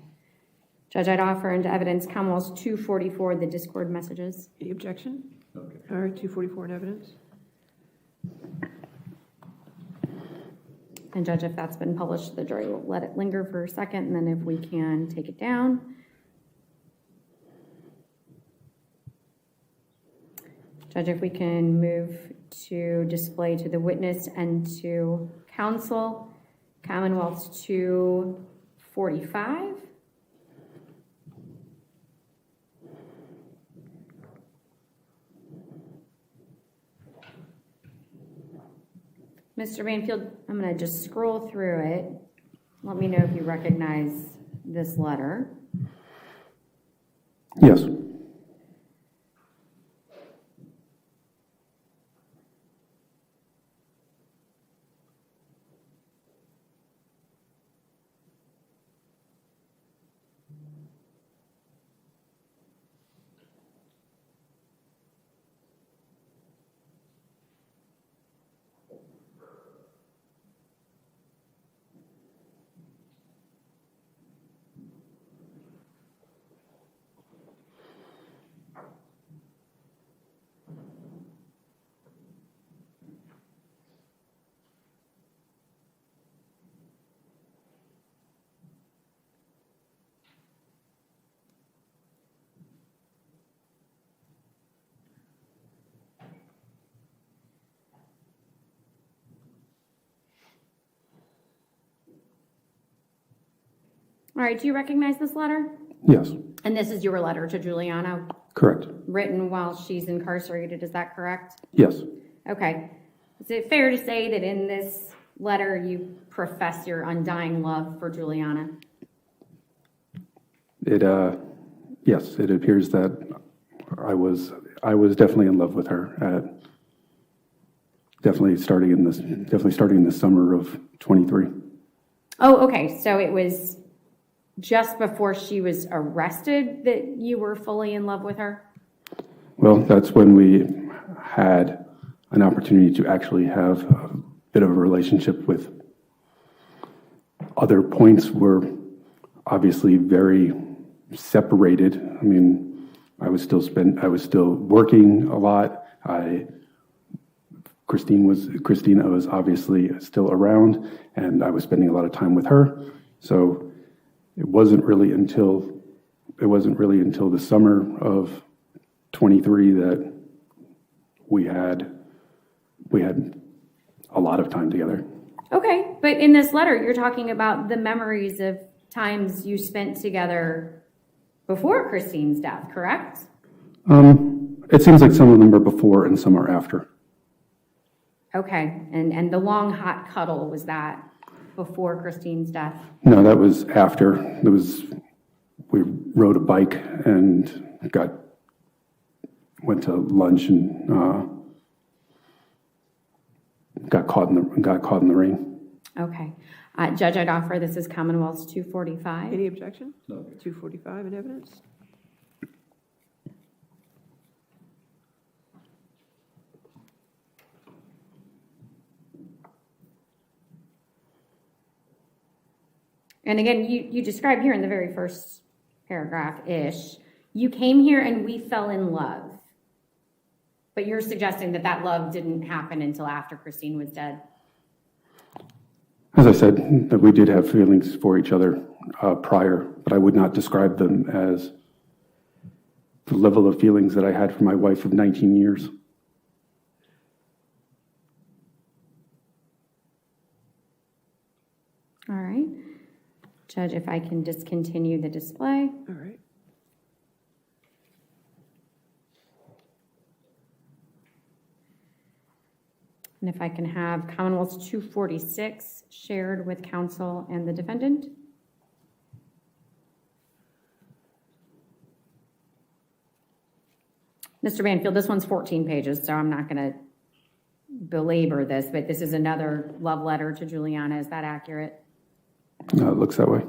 Judge, I'd offer into evidence Commonwealth's 244, the Discord messages. Any objection? Okay. All right, 244 in evidence. And Judge, if that's been published, the jury will let it linger for a second, and then if we can take it down. Judge, if we can move to display to the witness and to counsel, Commonwealth's 245. Mr. Banfield, I'm going to just scroll through it. Let me know if you recognize this letter. Yes. All right, do you recognize this letter? Yes. And this is your letter to Juliana, Correct. written while she's incarcerated, is that correct? Yes. Okay. Is it fair to say that in this letter you profess your undying love for Juliana? Yes, it appears that I was definitely in love with her. Definitely starting in the summer of 23. Oh, okay. So it was just before she was arrested that you were fully in love with her? Well, that's when we had an opportunity to actually have a bit of a relationship. With other points were obviously very separated. I mean, I was still working a lot. Christina was obviously still around, and I was spending a lot of time with her. So it wasn't really until the summer of 23 that we had a lot of time together. Okay, but in this letter, you're talking about the memories of times you spent together before Christine's death, correct? It seems like some of them are before and some are after. Okay, and the long hot cuddle, was that before Christine's death? No, that was after. We rode a bike and went to lunch and got caught in the rain. Okay. Judge, I'd offer this is Commonwealth's 245. Any objection? No. 245 in evidence? And again, you describe here in the very first paragraph-ish, you came here and we fell in love. But you're suggesting that that love didn't happen until after Christine was dead? As I said, that we did have feelings for each other prior, but I would not describe them as the level of feelings that I had for my wife of 19 years. All right. Judge, if I can discontinue the display. All right. And if I can have Commonwealth's 246 shared with counsel and the defendant. Mr. Banfield, this one's 14 pages, so I'm not going to belabor this, but this is another love letter to Juliana. Is that accurate? It looks that way.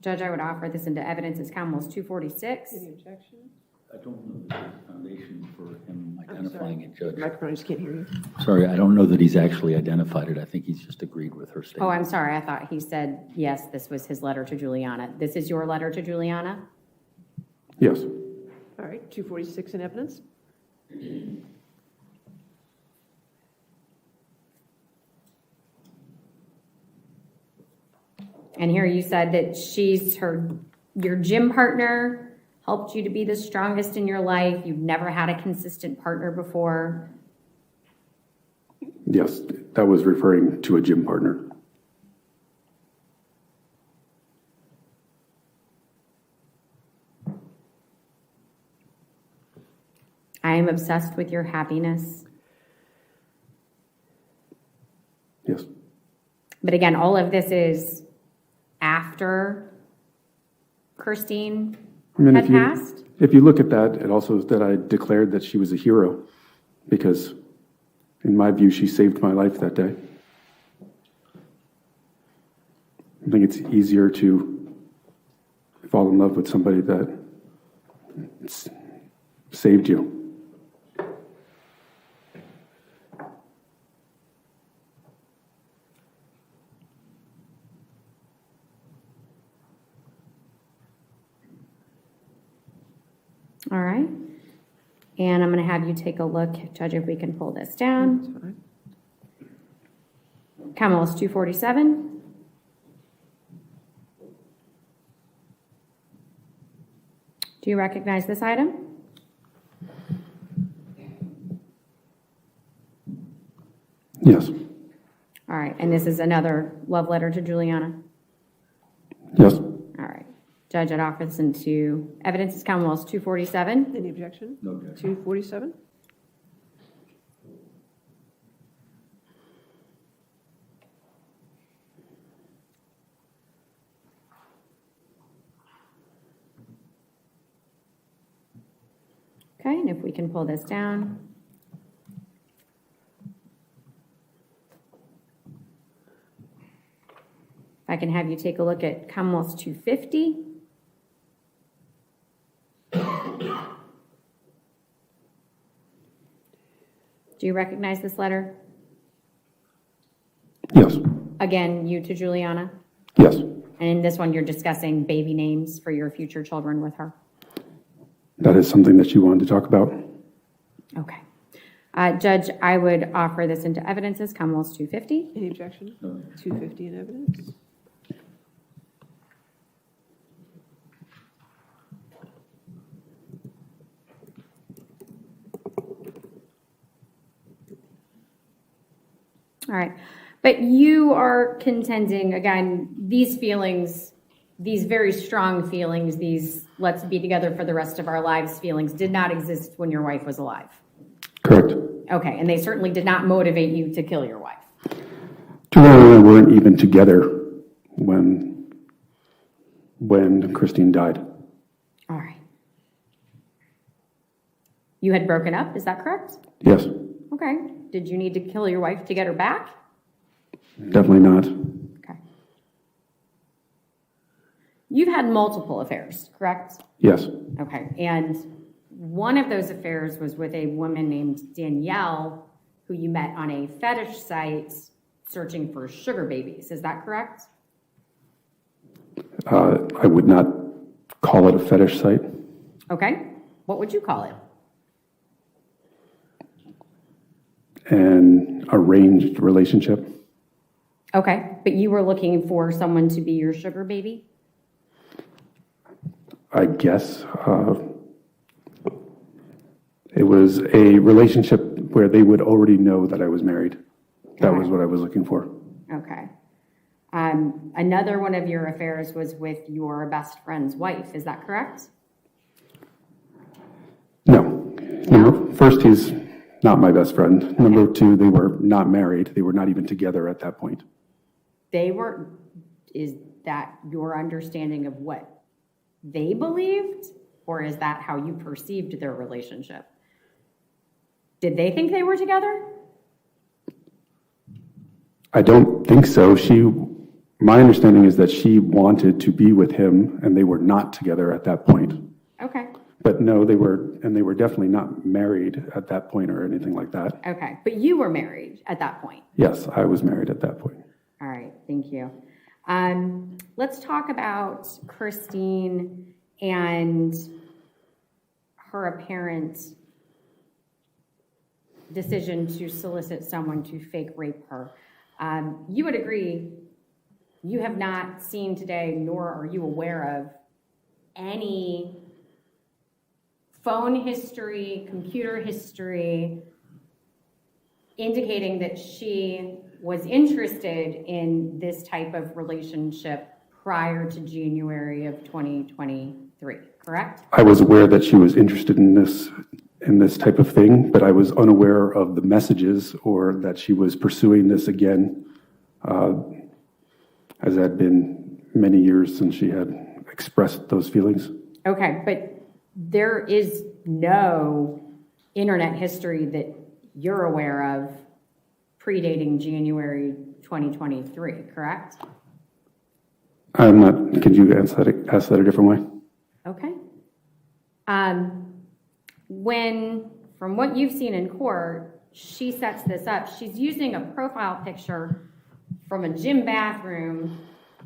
Judge, I would offer this into evidence as Commonwealth's 246. Any objection? I don't know that there's a foundation for him identifying it, Judge. Microphone, I just can't hear you. Sorry, I don't know that he's actually identified it. I think he's just agreed with her Oh, statement. I'm sorry. I thought he said, yes, this was his letter to Juliana. This is your letter to Juliana? Yes. All right, 246 in evidence? And here you said that she's your gym partner, helped you to be the strongest in your life. You've never had a consistent partner before. Yes, that was referring to a gym partner. I am obsessed with your happiness. Yes. But again, all of this is after Christine I mean, had passed? if you look at that, it also is that I declared that she was a hero because, in my view, she saved my life that day. I think it's easier to fall in love with somebody that saved you. All right. And I'm going to have you take a look, Judge, if we can pull this down. That's fine. Commonwealth's 247. Do you recognize this item? Yes. All right. And this is another love letter to Juliana? Yes. All right. Judge, I'd offer this into evidence is Commonwealth's 247. Any objection? No objection. 247? Okay, and if we can pull this down. If I can have you take a look at Commonwealth's 250. Do you recognize this letter? Yes. Again, you to Juliana? Yes. And in this one, you're discussing baby names for your future children with her? That is something that you wanted to talk about. Okay. Judge, I would offer this into evidence as Commonwealth's 250. Any objection? No. 250 in evidence? All right. But you are contending, again, these feelings, these very strong feelings, these let's be together for the rest of our lives feelings did not exist when your wife was alive. Correct. Okay. And they certainly did not motivate you to kill your wife. Juliana and I weren't even together when Christine died. All right. You had broken up, is that correct? Yes. Okay. Did you need to kill your wife to get her back? Definitely not. Okay. You've had multiple affairs, correct? Yes. Okay. And one of those affairs was with a woman named Danielle, who you met on a fetish site searching for sugar babies. Is that correct? I would not call it a fetish site. Okay. What would you call it? An arranged relationship. Okay. But you were looking for someone to be your sugar baby? I guess it was a relationship where they would already know that I was married. That was what I was looking for. Okay. Another one of your affairs was with your best friend's wife. Is that correct? No. First, he's not my best friend. Number two, they were not married. They were not even together at that point. They were, is that your understanding of what they believed, or is that how you perceived their relationship? Did they think they were together? I don't think so. My understanding is that she wanted to be with him, and they were not together at that point. Okay. But no, they were definitely not married at that point or anything like that. Okay. But you were married at that point. Yes, I was married at that point. All right. Thank you. Let's talk about Christine and her apparent decision to solicit someone to fake rape her. You would agree you have not seen today, nor are you aware of any phone history, computer history, indicating that she was interested in this type of relationship prior to January of 2023, correct? I was aware that she was interested in this in this type of thing, but I was unaware of the messages or that she was pursuing this again, as it had been many years since she had expressed those feelings. Okay, but there is no internet history that you're aware of predating January 2023, correct? I'm not, could you ask that a different way? Okay. When, from what you've seen in court, she sets this up, she's using a profile picture from a gym bathroom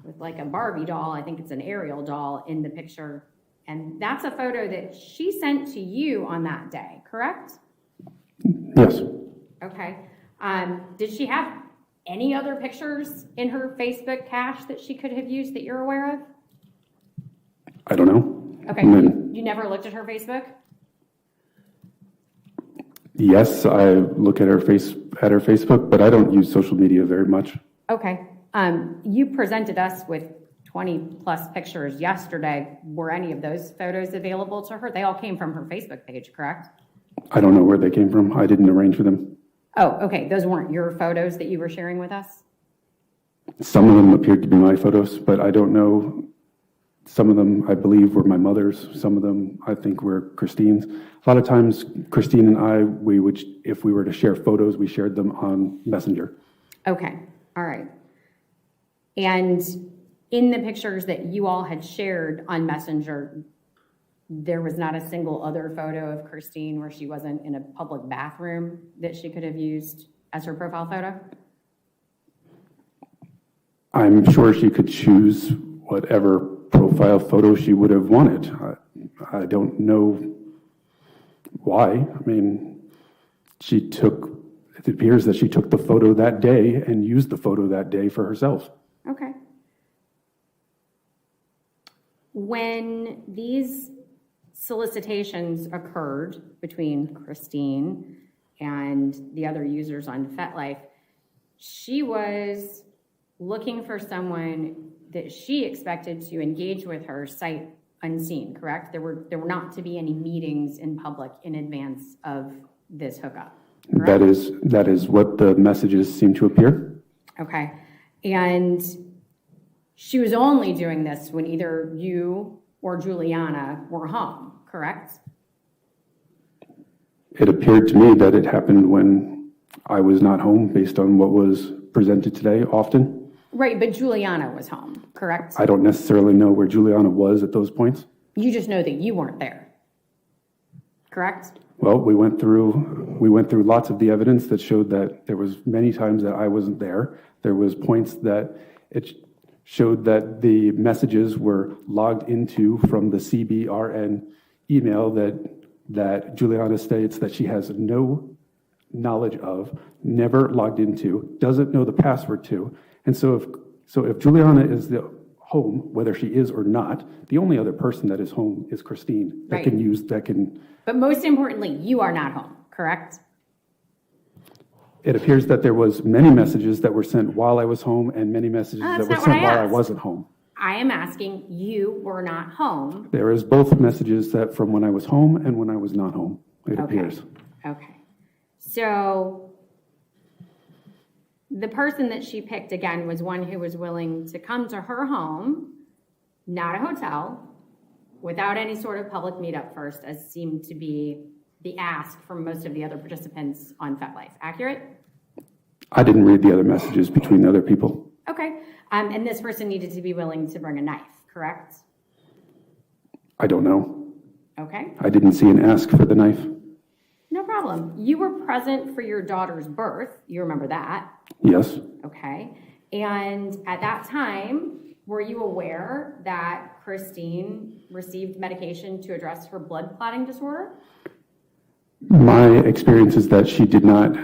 with like a Barbie doll, I think it's an Ariel doll in the picture, and that's a photo that she sent to you on that day, correct? Yes. Okay. Did she have any other pictures in her Facebook cache that she could have used that you're aware of? I don't know. Okay, you never looked at her Facebook? Yes, I look at her Facebook, but I don't use social media very much. Okay. You presented us with 20 plus pictures yesterday. Were any of those photos available to her? They all came from her Facebook page, correct? I don't know where they came from. I didn't arrange for them. Oh, okay. Those weren't your photos that you were sharing with us? Some of them appeared to be my photos, but I don't know. Some of them, I believe, were my mother's. Some of them, I think, were Christine's. A lot of times, Christine and I, if we were to share photos, we shared them on Messenger. Okay. All right. And in the pictures that you all had shared on Messenger, there was not a single other photo of Christine where she wasn't in a public bathroom that she could have used as her profile photo? I'm sure she could choose whatever profile photo she would have wanted. I don't know why. I mean, it appears that she took the photo that day and used the photo that day for herself. Okay. When these solicitations occurred between Christine and the other users on FetLife, she was looking for someone that she expected to engage with her sight unseen, correct? There were not to be any meetings in public in advance of this hookup, correct? That is what the messages seem to appear. Okay. And she was only doing this when either you or Juliana were home, correct? It appeared to me that it happened when I was not home, based on what was presented today often. Right, but Juliana was home, correct? I don't necessarily know where Juliana was at those points. You just know that you weren't there, correct? Well, we went through lots of the evidence that showed that there was many times that I wasn't there. There was points that it showed that the messages were logged into from the CBRN email that Juliana states that she has no knowledge of, never logged into, doesn't know the password to. And so if Juliana is the home, whether she is or not, the only other person that is home is Christine that can. But most importantly, you are not home, correct? It appears that there was many messages that were sent while I was home and many messages that were sent while I wasn't home. I am asking, you were not home. There is both messages that from when I was home and when I was not home, it appears. Okay. So the person that she picked, again, was one who was willing to come to her home, not a hotel, without any sort of public meetup first, as seemed to be the ask from most of the other participants on FetLife. Accurate? I didn't read the other messages between the other people. Okay. And this person needed to be willing to bring a knife, correct? I don't know. Okay. I didn't see an ask for the knife. No problem. You were present for your daughter's birth. You remember that? Yes. Okay. And at that time, were you aware that Christine received medication to address her blood clotting disorder? My experience is that she did not,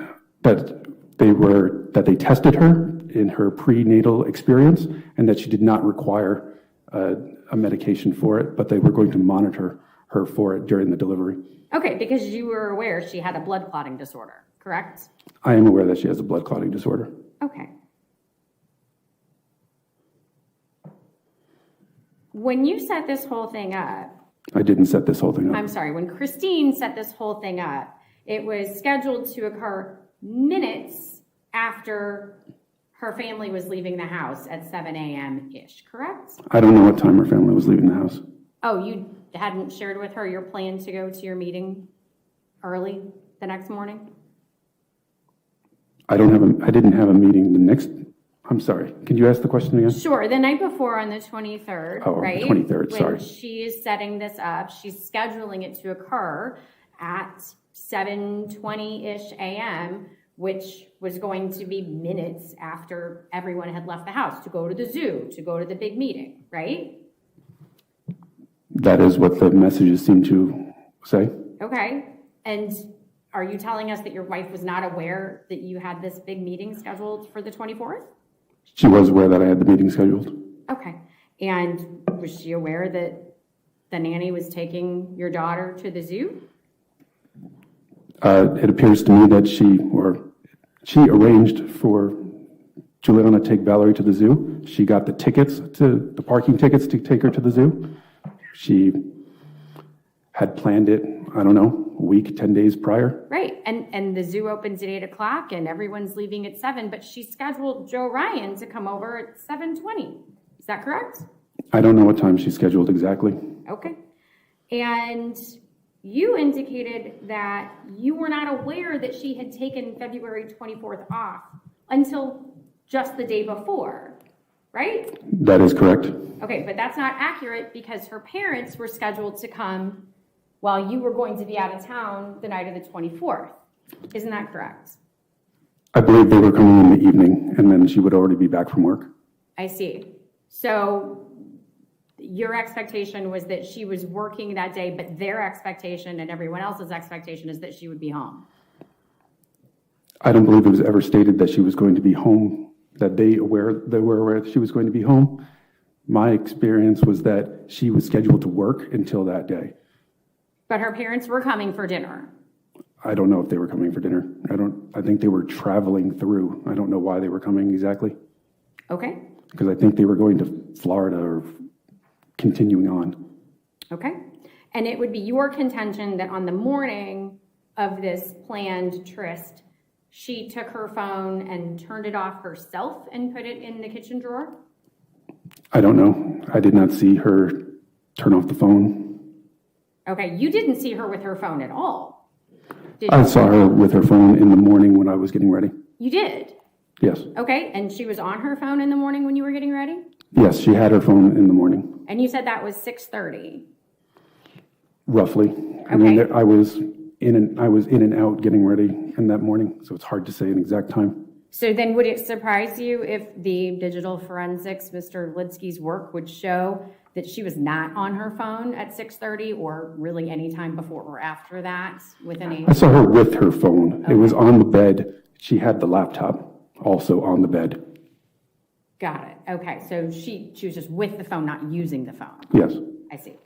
that they tested her in her prenatal experience and that she did not require a medication for it, but they were going to monitor her for it during the delivery. Okay, because you were aware she had a blood clotting disorder, correct? I am aware that she has a blood clotting disorder. Okay. When you set this whole thing up, I didn't set this whole thing up. I'm sorry, when Christine set this whole thing up, it was scheduled to occur minutes after her family was leaving the house at 7 a.m.-ish, correct? I don't know what time her family was leaving the house. Oh, you hadn't shared with her your plan to go to your meeting early the next morning? I didn't have a meeting the next, I'm sorry, can you ask the question again? Sure, the night before on the 23rd, Oh, on the right? 23rd, sorry. When she is setting this up, she's scheduling it to occur at 7:20-ish a.m., which was going to be minutes after everyone had left the house to go to the zoo, to go to the big meeting, right? That is what the messages seem to say. Okay, and are you telling us that your wife was not aware that you had this big meeting scheduled for the 24th? She was aware that I had the meeting scheduled. Okay, and was she aware that the nanny was taking your daughter to the zoo? It appears to me that she arranged for Juliana to take Valerie to the zoo. She got the parking tickets to take her to the zoo. She had planned it, I don't know, a week, 10 days prior. Right, and the zoo opens at 8 o'clock and everyone's leaving at 7, but she scheduled Joe Ryan to come over at 7:20. Is that correct? I don't know what time she scheduled exactly. Okay. And you indicated that you were not aware that she had taken February 24th off until just the day before, right? That is correct. Okay, but that's not accurate because her parents were scheduled to come while you were going to be out of town the night of the 24th. Isn't that correct? I believe they were coming in the evening, and then she would already be back from work. I see. So your expectation was that she was working that day, but their expectation and everyone else's expectation is that she would be home. I don't believe it was ever stated that she was going to be home, that they were aware that she was going to be home. My experience was that she was scheduled to work until that day. But her parents were coming for dinner. I don't know if they were coming for dinner. I think they were traveling through. I don't know why they were coming exactly. Okay, Because I think they were going to Florida or continuing on. okay. And it would be your contention that on the morning of this planned tryst, she took her phone and turned it off herself and put it in the kitchen drawer? I don't know. I did not see her turn off the phone. Okay, you didn't see her with her phone at all, did I you? saw her with her phone in the morning when I was getting ready. You did? Yes. Okay, and she was on her phone in the morning when you were getting ready? Yes, she had her phone in the morning, And you said that was 6:30. roughly. I mean, Okay. I was in and out getting ready in that morning, so it's hard to say an exact time. So then would it surprise you if the digital forensics, Mr. Lidsky's work would show that she was not on her phone at 6:30 or really any time before or after that within I a, saw her with her phone. It was on the bed. She had the laptop also on the bed. got it. Okay, so she was just with the phone, not using the phone. Yes. I see.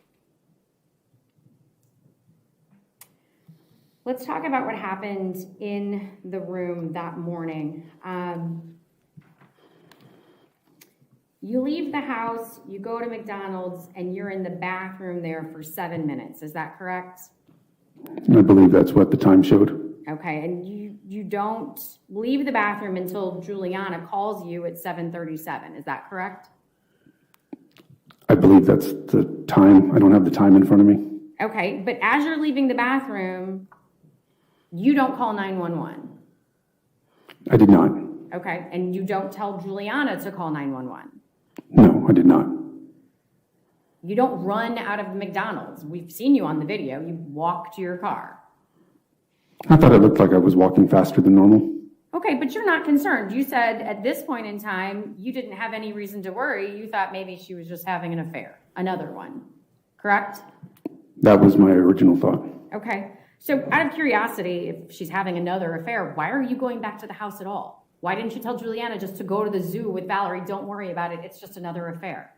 Let's talk about what happened in the room that morning. You leave the house, you go to McDonald's, and you're in the bathroom there for 7 minutes. Is that correct? I believe that's what the time showed. Okay, and you don't leave the bathroom until Juliana calls you at 7:37. Is that correct? I believe that's the time. I don't have the time in front of me. Okay, but as you're leaving the bathroom, you don't call 911. I did not. Okay, and you don't tell Juliana to call 911. No, I did not. You don't run out of McDonald's. We've seen you on the video. You walk to your car. I thought it looked like I was walking faster than normal. Okay, but you're not concerned. You said at this point in time, you didn't have any reason to worry. You thought maybe she was just having an affair, another one, correct? That was my original thought. Okay, so out of curiosity, if she's having another affair, why are you going back to the house at all? Why didn't you tell Juliana just to go to the zoo with Valerie? Don't worry about it. It's just another affair.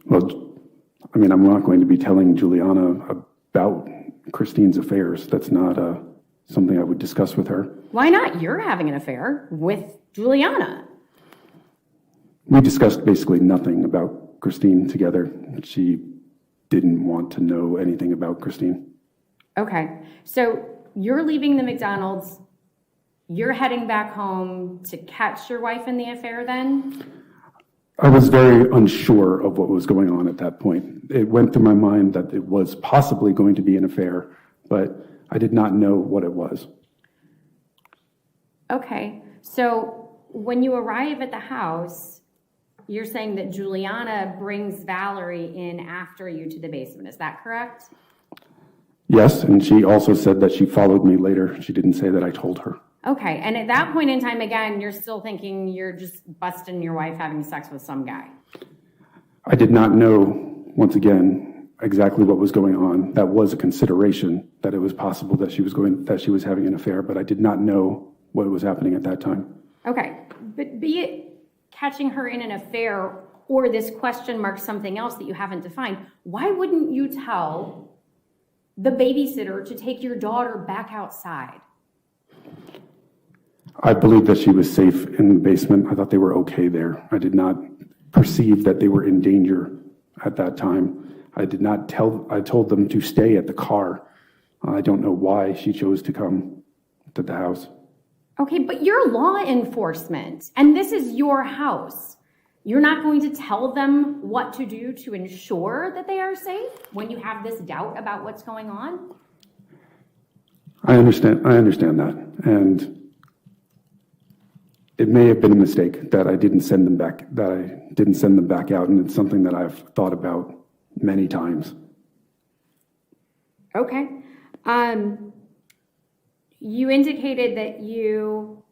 Well, I mean, I'm not going to be telling Juliana about Christine's affairs. That's not something I would discuss with her. Why not? You're having an affair with Juliana. We discussed basically nothing about Christine together. She didn't want to know anything about Christine. Okay, so you're leaving the McDonald's, you're heading back home to catch your wife in the affair then? I was very unsure of what was going on at that point. It went through my mind that it was possibly going to be an affair, but I did not know what it was. Okay, so when you arrive at the house, you're saying that Juliana brings Valerie in after you to the basement, is that correct? Yes, and she also said that she followed me later. She didn't say that I told her. Okay, and at that point in time, again, you're still thinking you're just busting your wife having sex with some guy. I did not know, once again, exactly what was going on. That was a consideration, that it was possible that she was having an affair, but I did not know what was happening at that time. Okay, but be it catching her in an affair or this question mark something else that you haven't defined, why wouldn't you tell the babysitter to take your daughter back outside? I believed that she was safe in the basement. I thought they were okay there. I did not perceive that they were in danger at that time. I told them to stay at the car. I don't know why she chose to come to the house. Okay, but you're law enforcement, and this is your house. You're not going to tell them what to do to ensure that they are safe when you have this doubt about what's going on? I understand that. And it may have been a mistake that I didn't send them back out, and it's something that I've thought about many times. Okay. You indicated that you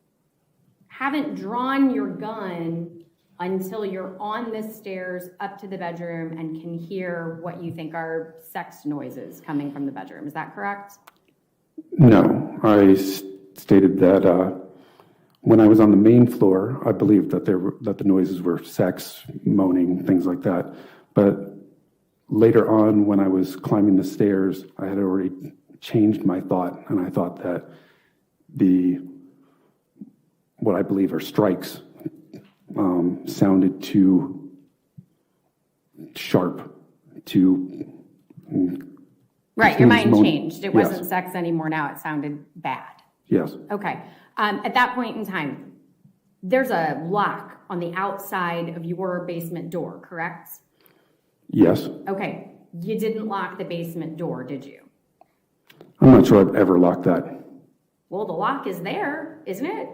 haven't drawn your gun until you're on the stairs up to the bedroom and can hear what you think are sex noises coming from the bedroom. Is that correct? No, I stated that when I was on the main floor, I believed that the noises were sex, moaning, things like that. But later on, when I was climbing the stairs, I had already changed my thought, and I thought that what I believe are strikes sounded too sharp, too. Right, your mind moaning. changed. It wasn't sex anymore now, it sounded bad. Yes. Okay. At that point in time, there's a lock on the outside of your basement door, correct? Yes. Okay. You didn't lock the basement door, did you? I'm not sure I've ever locked that. Well, the lock is there, isn't it?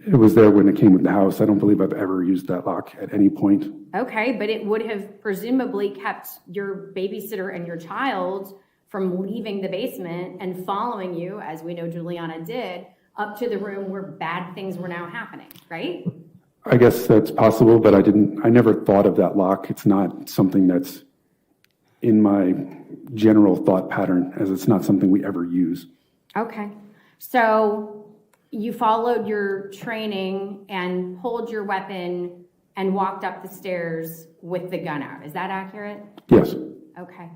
It was there when it came with the house. I don't believe I've ever used that lock at any point. Okay, but it would have presumably kept your babysitter and your child from leaving the basement and following you, as we know Juliana did, up to the room where bad things were now happening, right? I guess that's possible, but I never thought of that lock. It's not something that's in my general thought pattern, as it's not something we ever use. Okay, so you followed your training and pulled your weapon and walked up the stairs with the gun out. Is that accurate? Yes. Okay.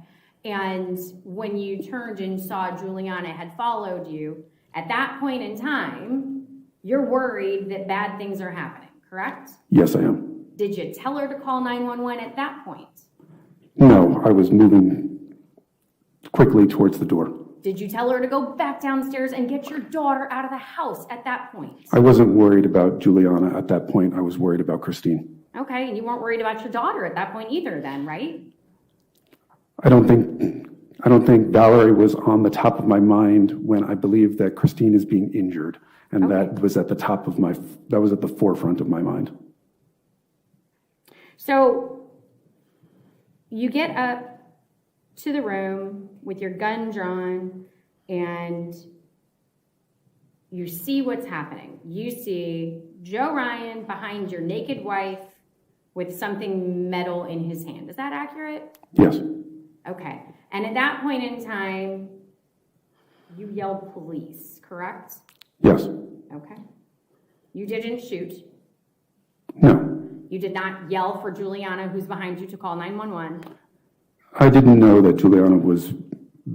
And when you turned and saw Juliana had followed you, at that point in time, you're worried that bad things are happening, correct? Yes, I am. Did you tell her to call 911 at that point? No, I was moving quickly towards the door. Did you tell her to go back downstairs and get your daughter out of the house at that point? I wasn't worried about Juliana at that point. I was worried about Christine. Okay, and you weren't worried about your daughter at that point either then, right? I don't think Valerie was on the top of my mind when I believed that Christine is being injured, and that was at the forefront of my mind. So you get up to the room with your gun drawn and you see what's happening. You see Joe Ryan behind your naked wife with something metal in his hand. Is that accurate? Yes. Okay. And at that point in time, you yelled police, correct? Yes. Okay. You didn't shoot. No. You did not yell for Juliana, who's behind you, to call 911. I didn't know that Juliana was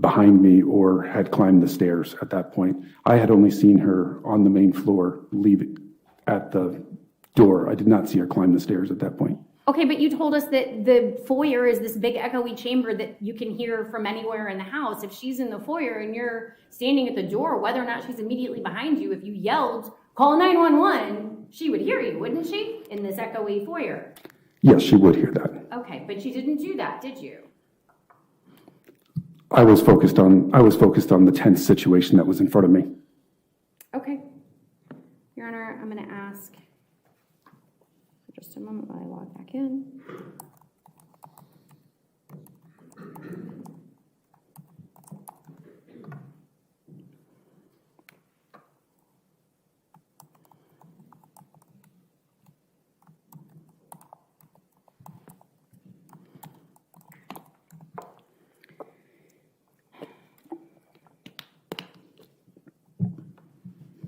behind me or had climbed the stairs at that point. I had only seen her on the main floor leave at the door. I did not see her climb the stairs at that point. Okay, but you told us that the foyer is this big echoey chamber that you can hear from anywhere in the house. If she's in the foyer and you're standing at the door, whether or not she's immediately behind you, if you yelled, call 911, she would hear you, wouldn't she, in this echoey foyer? Yes, she would hear that. Okay, but you didn't do that, did you? I was focused on the tense situation that was in front of me. Okay. Your Honor, I'm going to ask for just a moment while I log back in.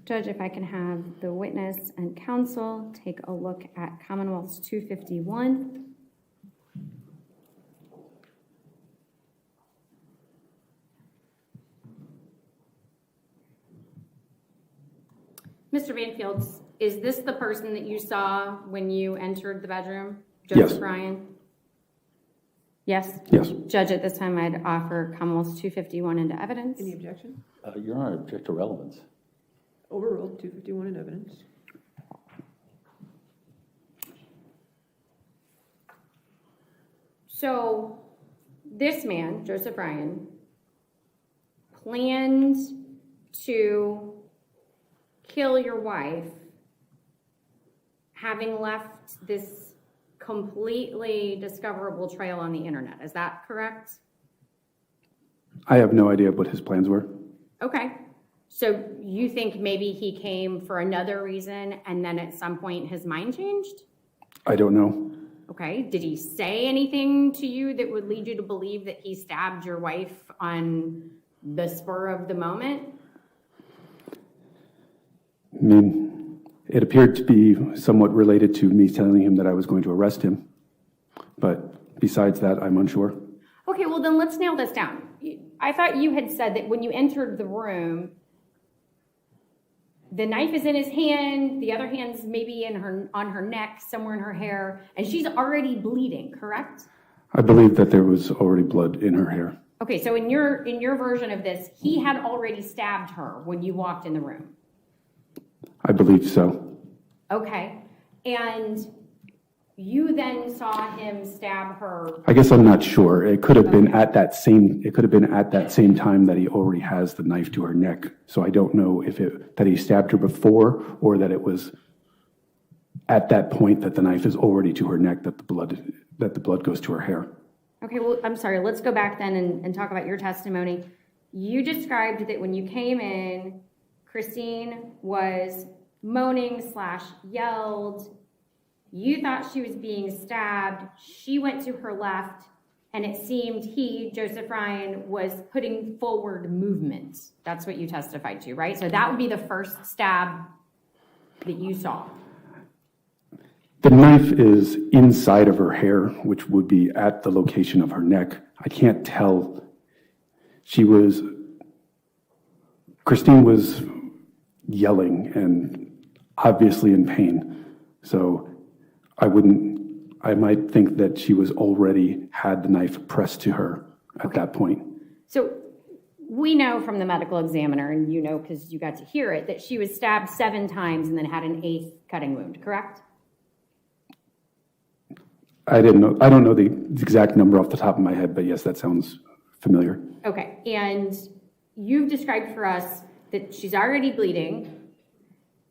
Judge, if I can have the witness and counsel take a look at Commonwealth's 251. Mr. Banfield, is this the person that you saw when you entered the bedroom? Yes. Joseph Ryan? Yes? Yes. Judge, at this time, I'd offer Commonwealth's 251 into evidence. Any objection? Your Honor, object to relevance. Overruled, 251 in evidence. So this man, Joseph Ryan, planned to kill your wife, having left this completely discoverable trail on the internet. Is that correct? I have no idea what his plans were. Okay. So you think maybe he came for another reason and then at some point his mind changed? I don't know. Okay. Did he say anything to you that would lead you to believe that he stabbed your wife on the spur of the moment? I mean, it appeared to be somewhat related to me telling him that I was going to arrest him. But besides that, I'm unsure. Okay, well then let's nail this down. I thought you had said that when you entered the room, the knife is in his hand, the other hand's maybe on her neck, somewhere in her hair, and she's already bleeding, correct? I believe that there was already blood in her hair. Okay, so in your version of this, he had already stabbed her when you walked in the room. I believe so. Okay, and you then saw him stab her. I guess I'm not sure. It could have been at that same time that he already has the knife to her neck. So I don't know if that he stabbed her before or that it was at that point that the knife is already to her neck that the blood goes to her hair. Okay, well, I'm sorry. Let's go back then and talk about your testimony. You described that when you came in, Christine was moaning/yelled. You thought she was being stabbed. She went to her left, and it seemed he, Joseph Ryan, was putting forward movement. That's what you testified to, right? So that would be the first stab that you saw. The knife is inside of her hair, which would be at the location of her neck. I can't tell. Christine was yelling and obviously in pain. So I might think that she was already had the knife pressed to her at that point. So we know from the medical examiner, and you know because you got to hear it, that she was stabbed 7 times and then had an 8th cutting wound, correct? I don't know the exact number off the top of my head, but yes, that sounds familiar. Okay, and you've described for us that she's already bleeding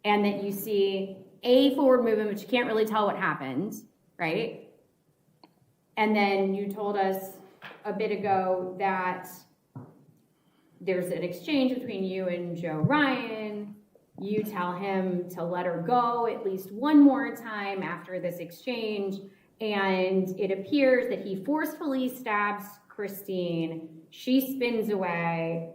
and that you see a forward movement, but you can't really tell what happened, right? And then you told us a bit ago that there's an exchange between you and Joe Ryan. You tell him to let her go at least one more time after this exchange, and it appears that he forcefully stabs Christine. She spins away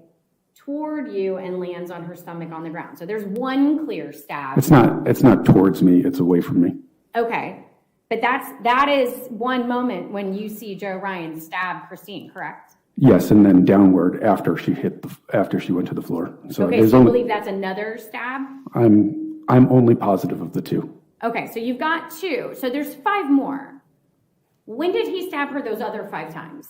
toward you and lands on her stomach on the ground. So there's one clear stab. It's not towards me, it's away from me. Okay. But that is one moment when you see Joe Ryan stab Christine, correct? Yes, and then downward after she went to the floor. So Okay, so you believe that's another stab? I'm only positive of the 2. Okay, so you've got 2. So there's 5 more. When did he stab her those other 5 times?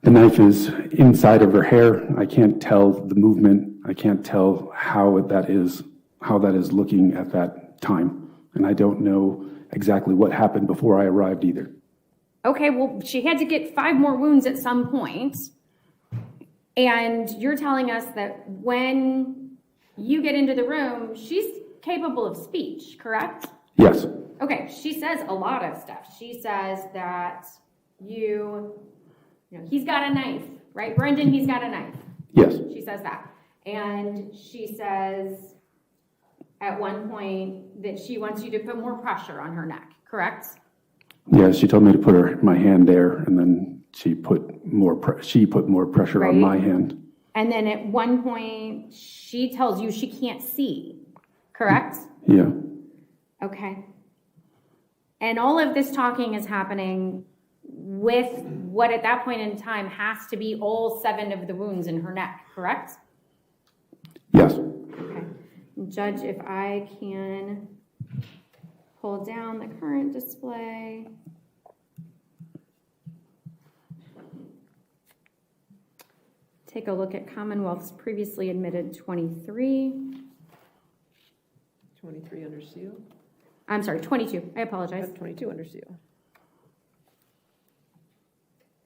The knife is inside of her hair. I can't tell the movement. I can't tell how that is looking at that time. And I don't know exactly what happened before I arrived either. Okay, well, she had to get 5 more wounds at some point. And you're telling us that when you get into the room, she's capable of speech, correct? Yes. Okay, she says a lot of stuff. She says that he's got a knife, right? Brendan, he's got a knife. Yes. She says that. And she says at one point that she wants you to put more pressure on her neck, correct? Yeah, she told me to put my hand there, and then she put more pressure Right. on my hand. And then at one point, she tells you she can't see, correct? Yeah. Okay. And all of this talking is happening with what at that point in time has to be all 7 of the wounds in her neck, correct? Yes. Okay. Judge, if I can pull down the current display. Take a look at Commonwealth's previously admitted 23. 23 under seal. I'm sorry, 22. I apologize. 22 under seal.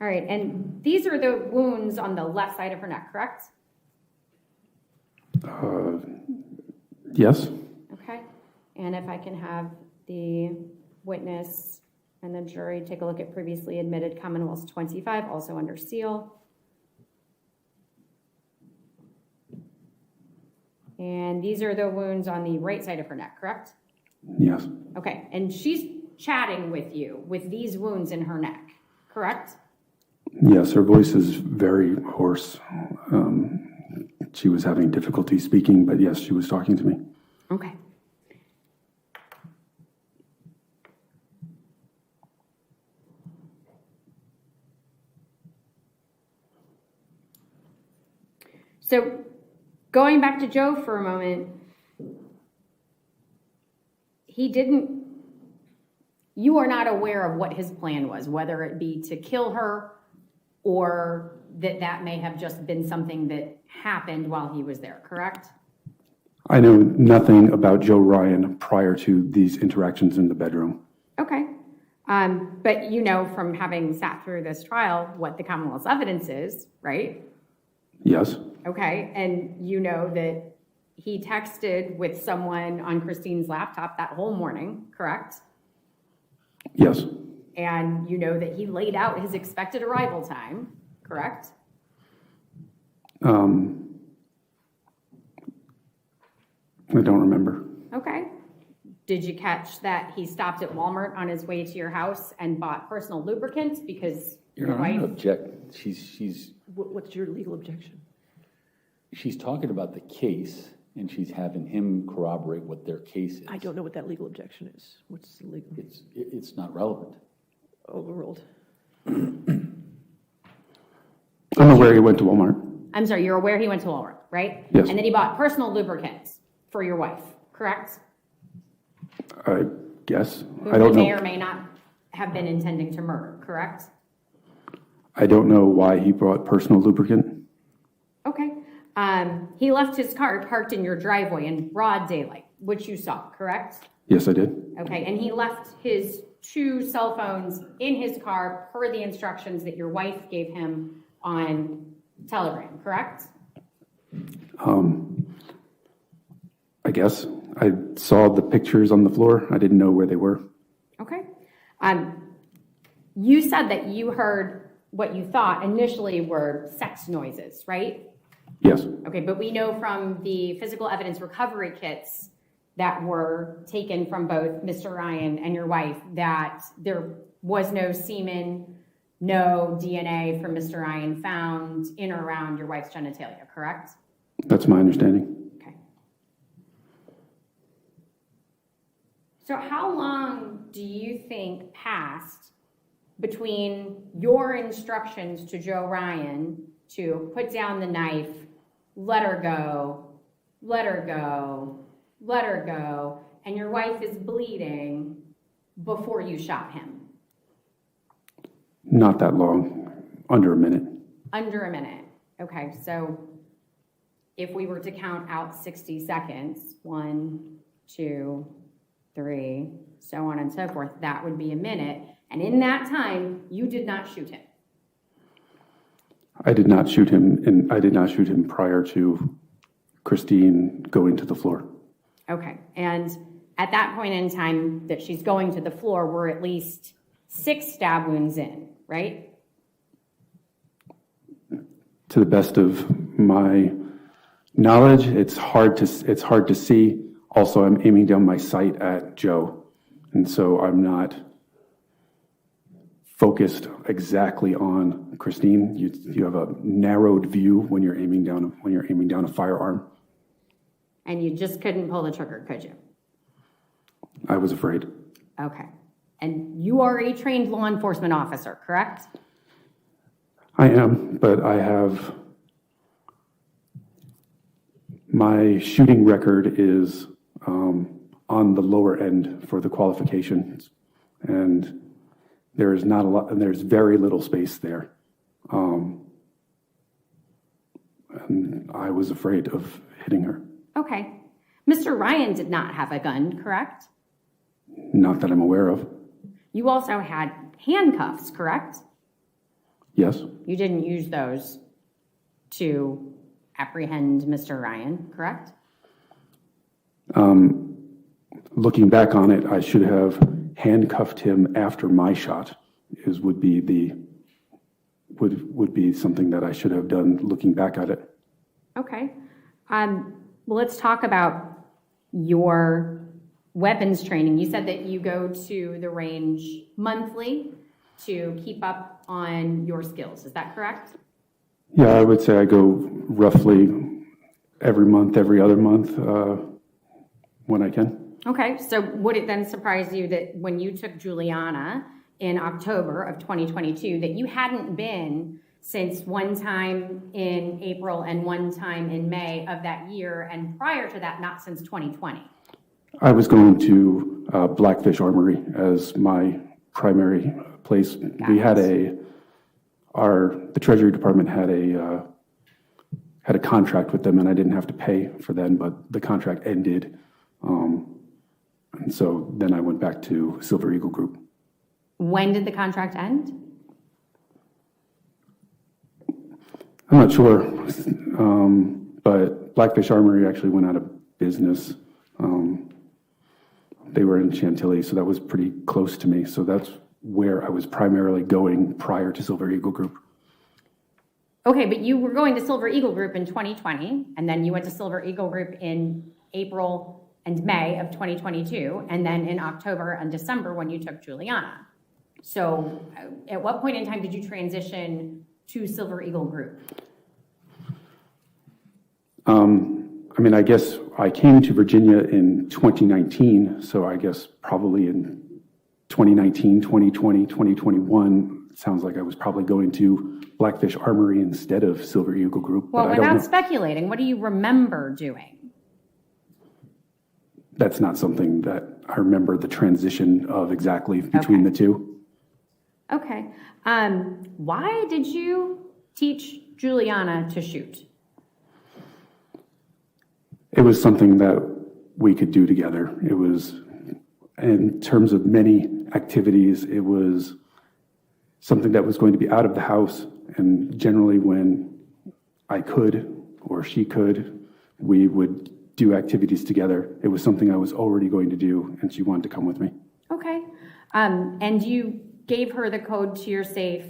All right, and these are the wounds on the left side of her neck, correct? Yes. Okay. And if I can have the witness and the jury take a look at previously admitted Commonwealth's 25, also under seal. And these are the wounds on the right side of her neck, correct? Yes. Okay, and she's chatting with you with these wounds in her neck, correct? Yes, her voice is very hoarse. She was having difficulty speaking, but yes, she was talking to me. Okay. So going back to Joe for a moment, you are not aware of what his plan was, whether it be to kill her or that may have just been something that happened while he was there, correct? I know nothing about Joe Ryan prior to these interactions in the bedroom. Okay. But you know from having sat through this trial what the Commonwealth's evidence is, right? Yes. Okay. And you know that he texted with someone on Christine's laptop that whole morning, correct? Yes. And you know that he laid out his expected arrival time, correct? I don't remember. Okay. Did you catch that he stopped at Walmart on his way to your house and bought personal lubricants because Your your Honor, I wife? object. She's What's your legal objection? talking about the case, and she's having him corroborate what their case is. I don't know what that legal objection is. What's the legal? It's not relevant. Overruled. I'm aware he went to Walmart. I'm sorry, you're aware he went to Walmart, right? Yes. And then he bought personal lubricants for your wife, correct? I guess. Who I don't he may know. or may not have been intending to murder, correct? I don't know why he brought personal lubricant. Okay. He left his car parked in your driveway in broad daylight, which you saw, correct? Yes, I did. Okay, and he left his 2 cell phones in his car per the instructions that your wife gave him on Telegram, correct? I guess. I saw the pictures on the floor. I didn't know where they were. Okay. You said that you heard what you thought initially were sex noises, right? Yes. Okay, but we know from the physical evidence recovery kits that were taken from both Mr. Ryan and your wife that there was no semen, no DNA from Mr. Ryan found in or around your wife's genitalia, correct? That's my understanding. Okay. So how long do you think passed between your instructions to Joe Ryan to put down the knife, let her go, let her go, let her go, and your wife is bleeding, before you shot him? Not that long, under a minute. Under a minute. Okay, so if we were to count out 60 seconds, 1, 2, 3, so on and so forth, that would be a minute. And in that time, you did not shoot him. I did not shoot him, and I did not shoot him prior to Christine going to the floor. Okay, and at that point in time that she's going to the floor, we're at least 6 stab wounds in, right? To the best of my knowledge, it's hard to see. Also, I'm aiming down my sight at Joe, and so I'm not focused exactly on Christine. You have a narrowed view when you're aiming down a firearm. And you just couldn't pull the trigger, could you? I was afraid. Okay. And you are a trained law enforcement officer, correct? I am, but I have my shooting record is on the lower end for the qualifications, and there is not a lot, and there's very little space there. And I was afraid of hitting her. Okay. Mr. Ryan did not have a gun, correct? Not that I'm aware of. You also had handcuffs, correct? Yes. You didn't use those to apprehend Mr. Ryan, correct? Looking back on it, I should have handcuffed him after my shot. Would be something that I should have done looking back at it. Okay. Well, let's talk about your weapons training. You said that you go to the range monthly to keep up on your skills. Is that correct? Yeah, I would say I go roughly every month, every other month when I can. Okay, so would it then surprise you that when you took Juliana in October of 2022 that you hadn't been since one time in April and one time in May of that year, and prior to that, not since 2020? I was going to Blackfish Armory as my primary place. We had the Treasury Department had a contract with them, and I didn't have to pay for them, but the contract ended. And so then I went back to Silver Eagle Group. When did the contract end? I'm not sure, but Blackfish Armory actually went out of business. They were in Chantilly, so that was pretty close to me. So that's where I was primarily going prior to Silver Eagle Group. Okay, but you were going to Silver Eagle Group in 2020, and then you went to Silver Eagle Group in April and May of 2022, and then in October and December when you took Juliana. So at what point in time did you transition to Silver Eagle Group? I mean, I guess I came to Virginia in 2019, so I guess probably in 2019, 2020, 2021, it sounds like I was probably going to Blackfish Armory instead of Silver Eagle Group. Well, but I don't without know. speculating, what do you remember doing? That's not something that I remember the transition of exactly between the two. Okay. Why did you teach Juliana to shoot? It was something that we could do together. It was, in terms of many activities, it was something that was going to be out of the house, and generally when I could or she could, we would do activities together. It was something I was already going to do, and she wanted to come with me. Okay. And you gave her the code to your safe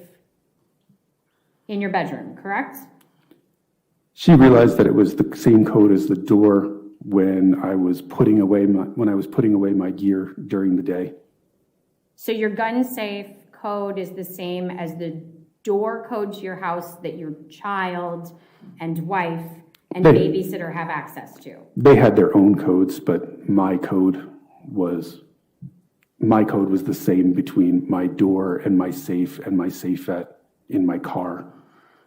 in your bedroom, correct? She realized that it was the same code as the door when I was putting away my gear during the day. So your gun safe code is the same as the door code to your house that your child and wife and babysitter have access to? They had their own codes, but my code was the same between my door and my safe in my car.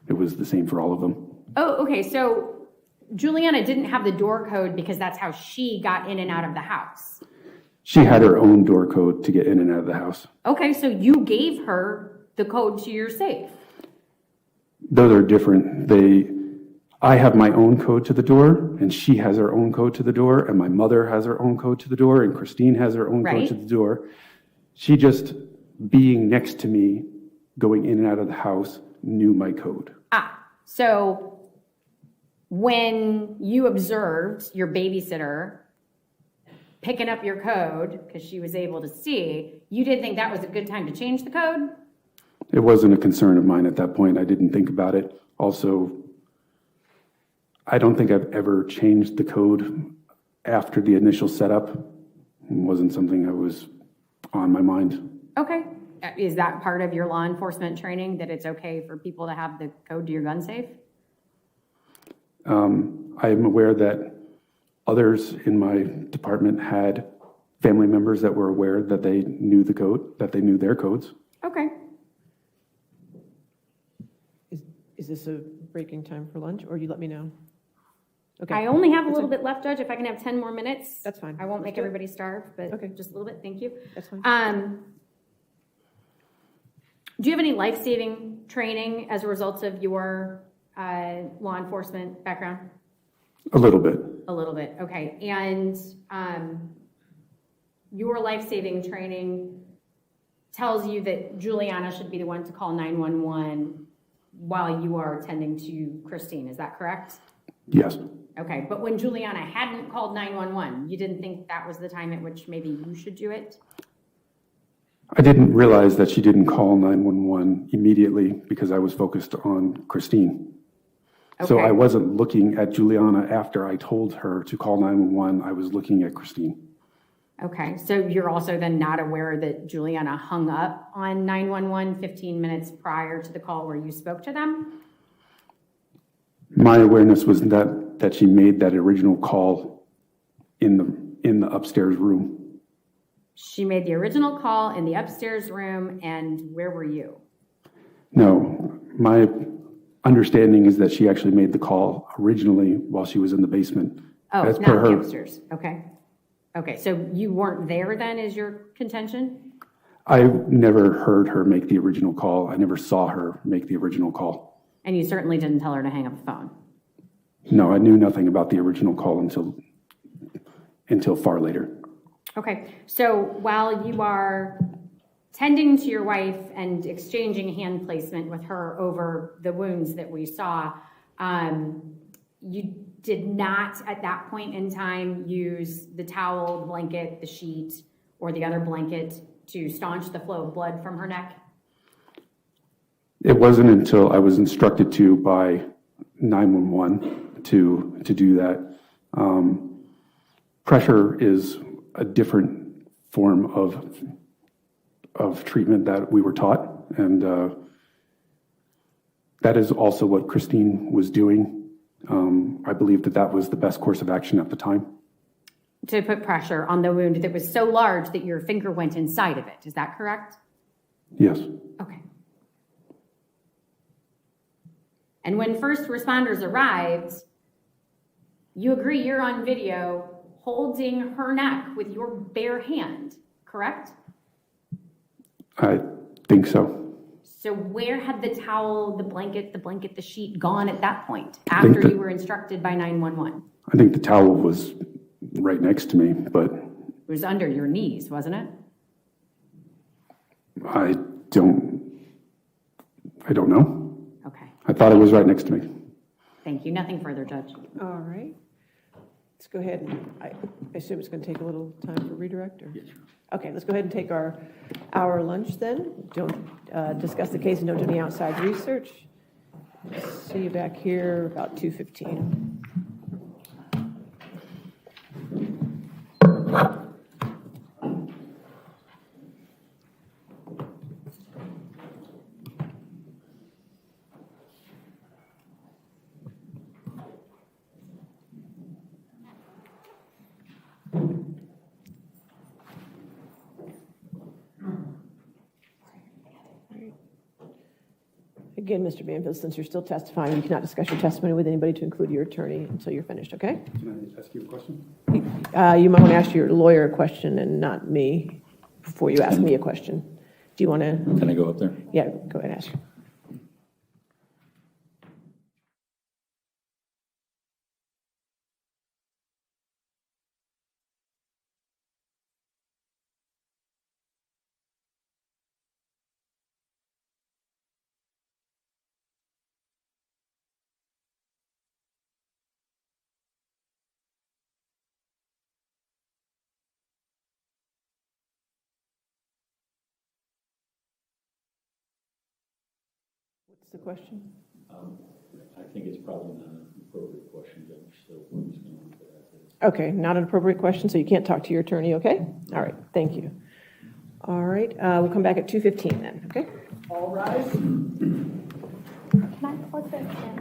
It was the same for all of them. Oh, okay. So Juliana didn't have the door code because that's how she got in and out of the house. She had her own door code to get in and out of the house. Okay, so you gave her the code to your safe. Those are different. I have my own code to the door, and she has her own code to the door, and my mother has her own code to the door, and Christine has her own code to the door. She just, being next to me, going in and out of the house, knew my code. So when you observed your babysitter picking up your code, because she was able to see, you didn't think that was a good time to change the code? It wasn't a concern of mine at that point. I didn't think about it. Also, I don't think I've ever changed the code after the initial setup. It wasn't something that was on my mind. Okay. Is that part of your law enforcement training, that it's okay for people to have the code to your gun safe? I am aware that others in my department had family members that were aware that they knew the code, that they knew their codes. Okay. Is this a breaking time for lunch, or you let me know? Okay. I only have a little bit left, Judge. If I can have 10 more minutes. That's fine. I won't make Let's do it. everybody starve, but Okay. just a little bit. Thank you. That's fine. Do you have any life-saving training as a result of your law enforcement background? A little bit. A little bit, okay. And your life-saving training tells you that Juliana should be the one to call 911 while you are attending to Christine, is that correct? Yes. Okay, but when Juliana hadn't called 911, you didn't think that was the time at which maybe you should do it? I didn't realize that she didn't call 911 immediately because I was focused on Christine. So Okay. I wasn't looking at Juliana after I told her to call 911. I was looking at Christine. Okay, so you're also then not aware that Juliana hung up on 911 15 minutes prior to the call where you spoke to them? My awareness was that she made that original call in the upstairs room. She made the original call in the upstairs room, and where were you? No, my understanding is that she actually made the call originally while she was in the basement. Oh, As not per the her. upstairs, okay. Okay, so you weren't there then, is your contention? I never heard her make the original call. I never saw her make the original call. And you certainly didn't tell her to hang up the phone? No, I knew nothing about the original call until far later. Okay, so while you are tending to your wife and exchanging hand placement with her over the wounds that we saw, you did not at that point in time use the towel, the blanket, the sheet, or the other blanket to staunch the flow of blood from her neck? It wasn't until I was instructed to by 911 to do that. Pressure is a different form of treatment that we were taught, and that is also what Christine was doing. I believe that was the best course of action at the time. To put pressure on the wound that was so large that your finger went inside of it, is that correct? Yes. Okay. And when first responders arrived, you agree you're on video holding her neck with your bare hand, correct? I think so. So where had the towel, the blanket, the sheet gone at that point, I think after that- you were instructed by 911? I think the towel was right next to me, but It was under your knees, wasn't it? I don't know. Okay, I thought it was right next to me. thank you. Nothing further, Judge. All right. Let's go ahead and, I assume it's going to take a little time for redirect, or? Yes. Okay, let's go ahead and take our hour lunch then. Don't discuss the case and don't do any outside research. See you back here about 2:15. Again, Mr. Banfield, since you're still testifying, you cannot discuss your testimony with anybody to include your attorney until you're finished, okay? Can I ask you a question? You might want to ask your lawyer a question and not me before you ask me a question. Do you want to? Can I go up there? Yeah, go ahead and ask. What's the question? I think it's probably not an appropriate question, Judge, so we're just going to leave it as is. Okay, not an appropriate question, so you can't talk to your attorney, okay? All right, thank you. All right, we'll come back at 2:15 then, okay? All rise. Can I put this in?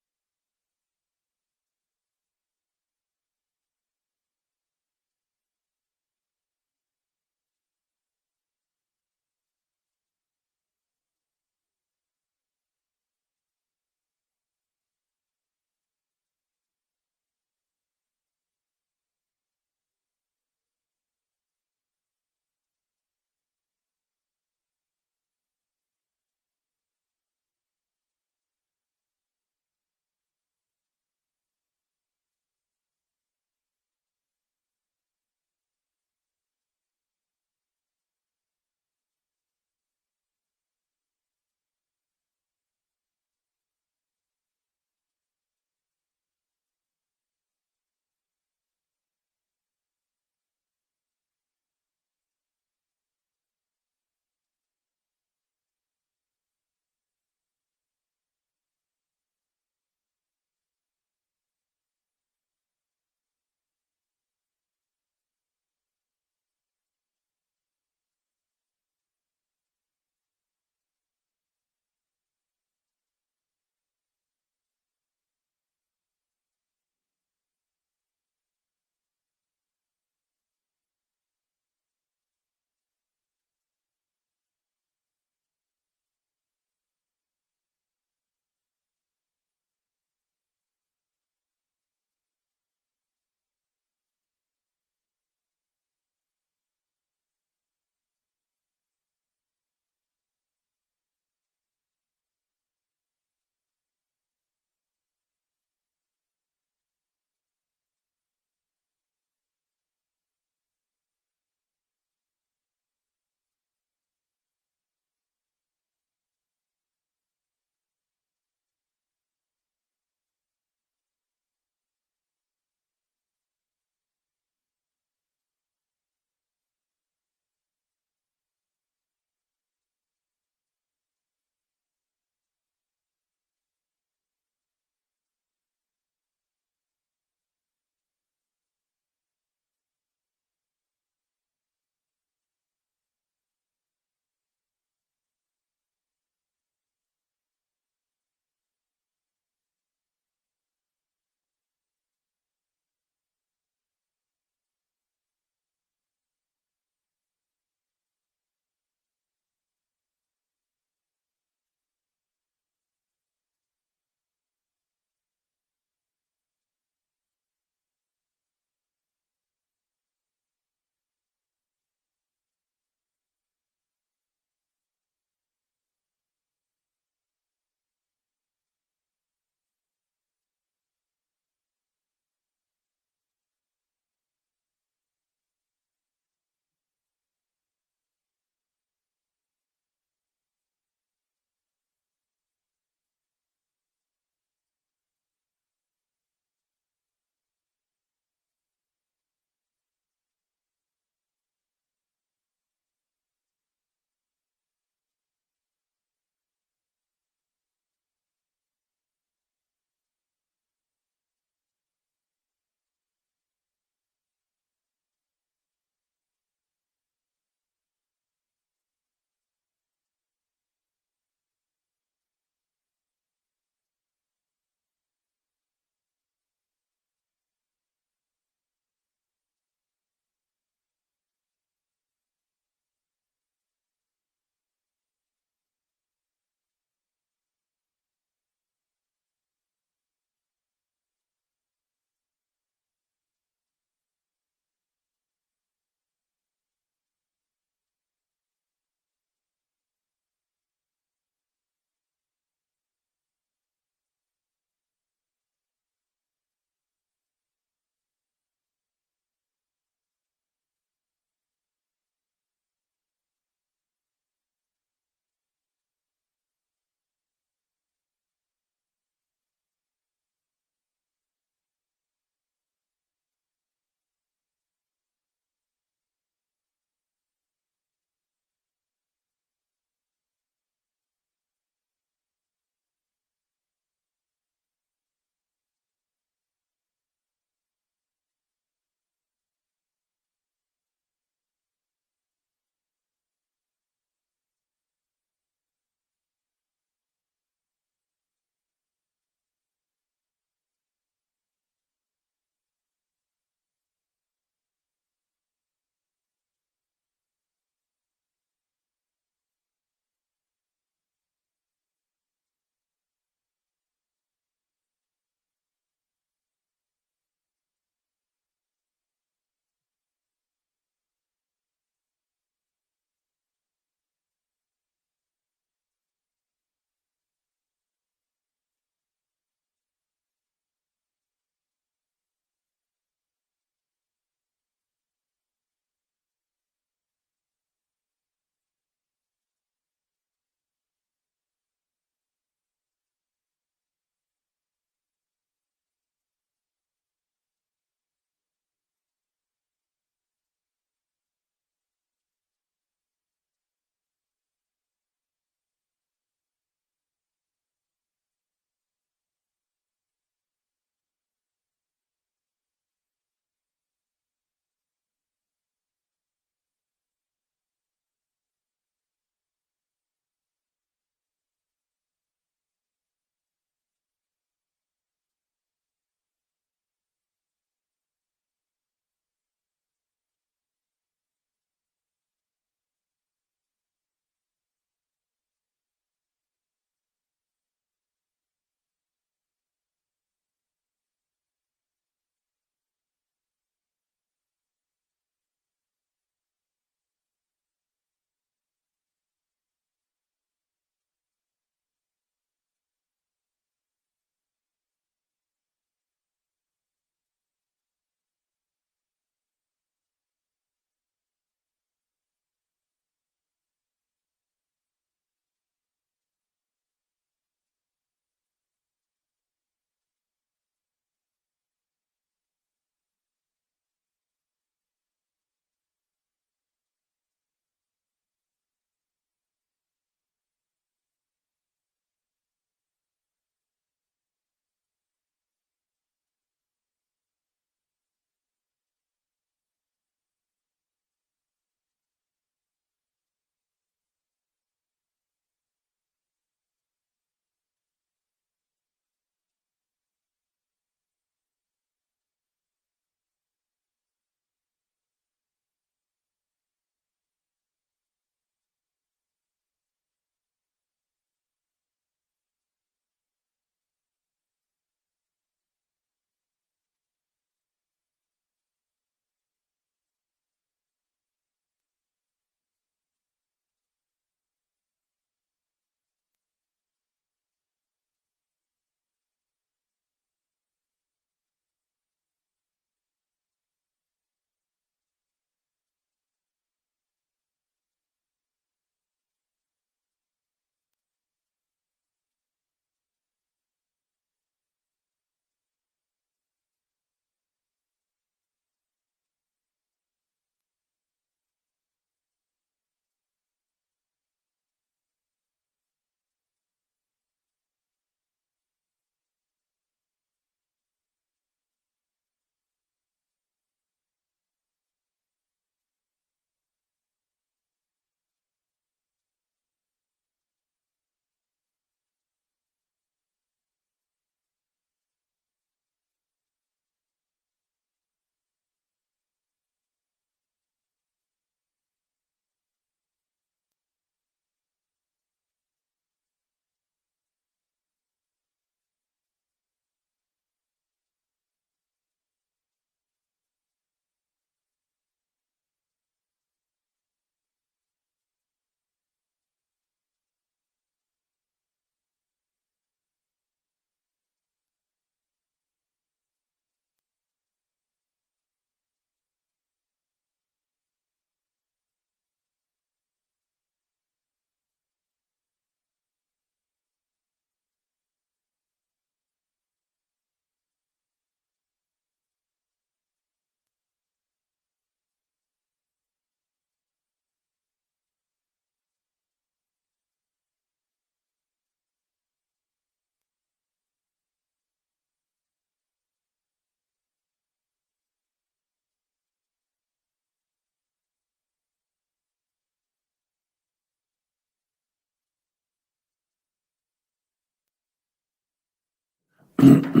Please be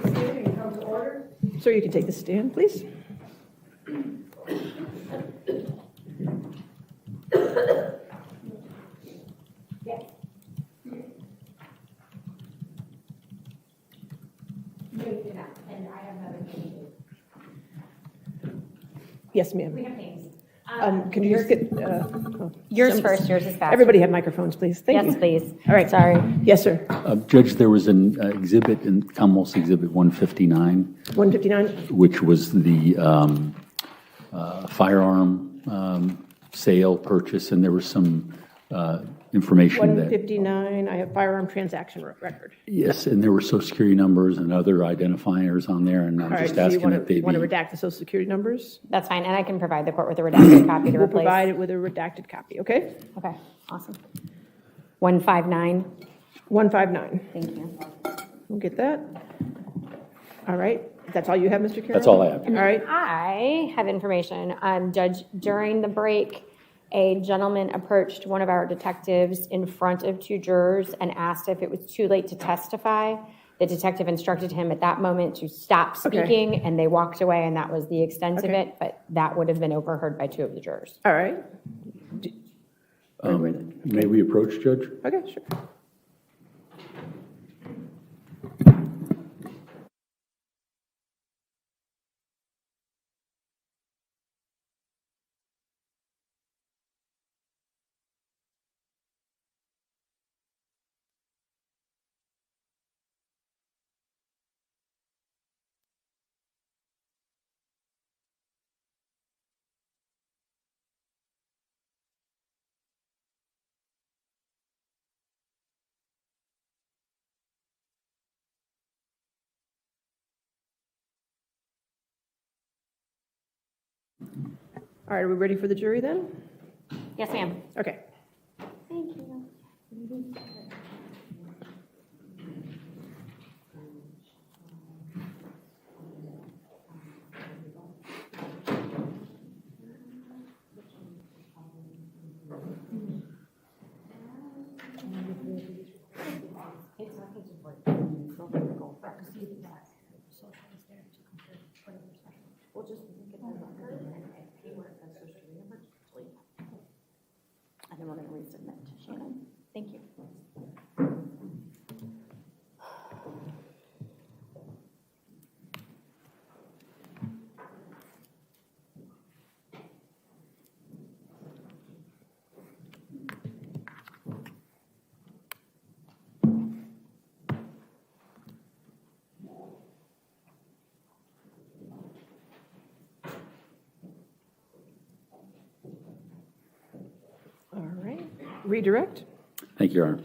seated and come to order. Sir, you can take the stand, please. Yes, ma'am. We have names. Can you just get? Yours some- first, yours is faster. Everybody have microphones, please. Thank you. Yes, please. All right. Sorry. Yes, sir. Judge, there was an exhibit in Commonwealth's Exhibit 159, 159? which was the firearm sale purchase, and there was some information that, 159, I have firearm transaction record. yes, and there were social security numbers and other identifiers on there, and I'm All right, just so you asking want that they to be. redact the social security numbers? That's fine, and I can provide the court with a redacted copy to We'll replace. provide it with a redacted copy, okay? Okay, awesome. 159, 159. thank you. We'll get that. All right. That's all you have, Mr. Carroll? That's all I have. All right. I have information. Judge, during the break, a gentleman approached one of our detectives in front of two jurors and asked if it was too late to testify. The detective instructed him at that moment to stop Okay. speaking, and they walked away, and that was the extent of Okay. it, but that would have been overheard by two of the jurors. All right. May we approach, Judge? Okay, sure. All right, are we ready for the jury then? Yes, ma'am. Okay. Thank you. And then we're going to resubmit to Shannon. Thank you. All right. Redirect. Thank you, Your Honor.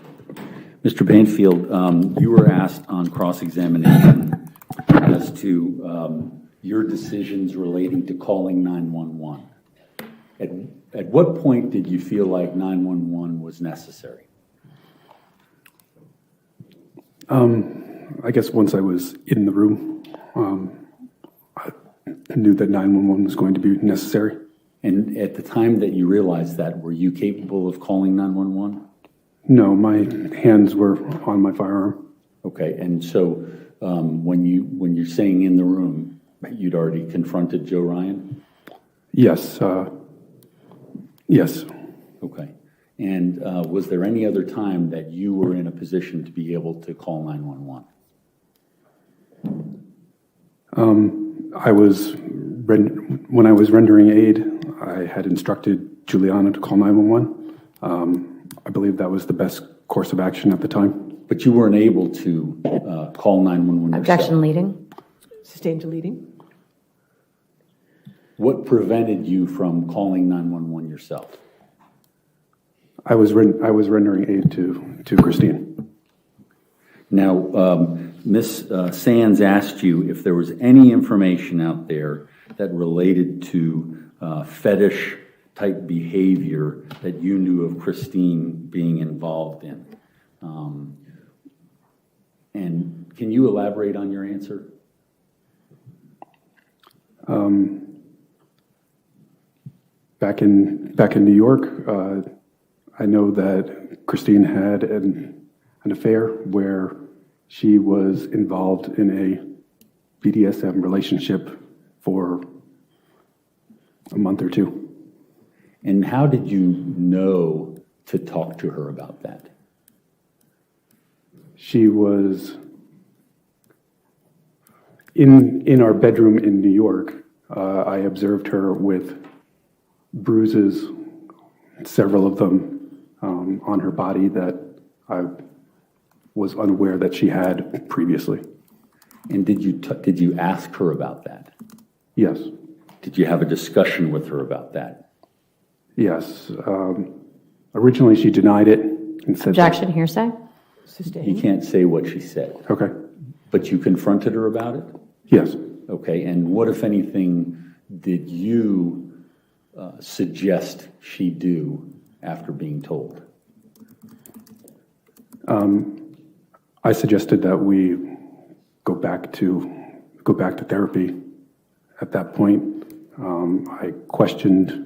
Mr. Banfield, you were asked on cross-examination as to your decisions relating to calling 911. At what point did you feel like 911 was necessary? I guess once I was in the room, I knew that 911 was going to be necessary. And at the time that you realized that, were you capable of calling 911? No, my hands were on my firearm. Okay, and so when you're saying in the room, you'd already confronted Joe Ryan? Yes, yes. Okay. And was there any other time that you were in a position to be able to call 911? When I was rendering aid, I had instructed Juliana to call 911. I believe that was the best course of action at the time. But you weren't able to call 911 yourself? Objection leading. Sustained deleting. What prevented you from calling 911 yourself? I was rendering aid to Christine. Now, Ms. Sands asked you if there was any information out there that related to fetish-type behavior that you knew of Christine being involved in. And can you elaborate on your answer? Back in New York, I know that Christine had an affair where She was involved in a BDSM relationship for a month or two. And how did you know to talk to her about that? She was in our bedroom in New York. I observed her with bruises, several of them on her body that I was unaware that she had previously. And did you ask her about that? Yes, Did you have a discussion with her about that? yes. Originally, she denied it and said, Objection, hearsay? You Sustained. can't say what she said, okay, but you confronted her about it? yes. Okay, and what, if anything, did you suggest she do after being told? I suggested that we go back to therapy. At that point, I questioned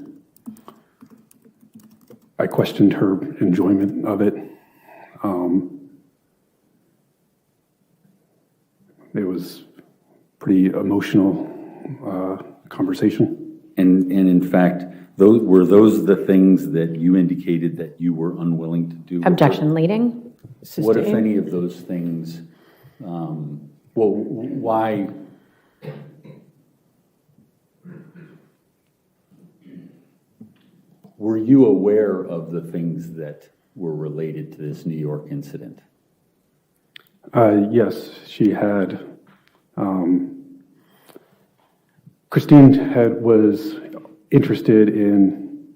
her enjoyment of it. It was pretty emotional conversation. And in fact, were those the things that you indicated that you were unwilling to do? with her? Objection, leading? What, if Sustained. any, of those things, why? Were you aware of the things that were related to this New York incident? Yes, she had. Christine was interested in,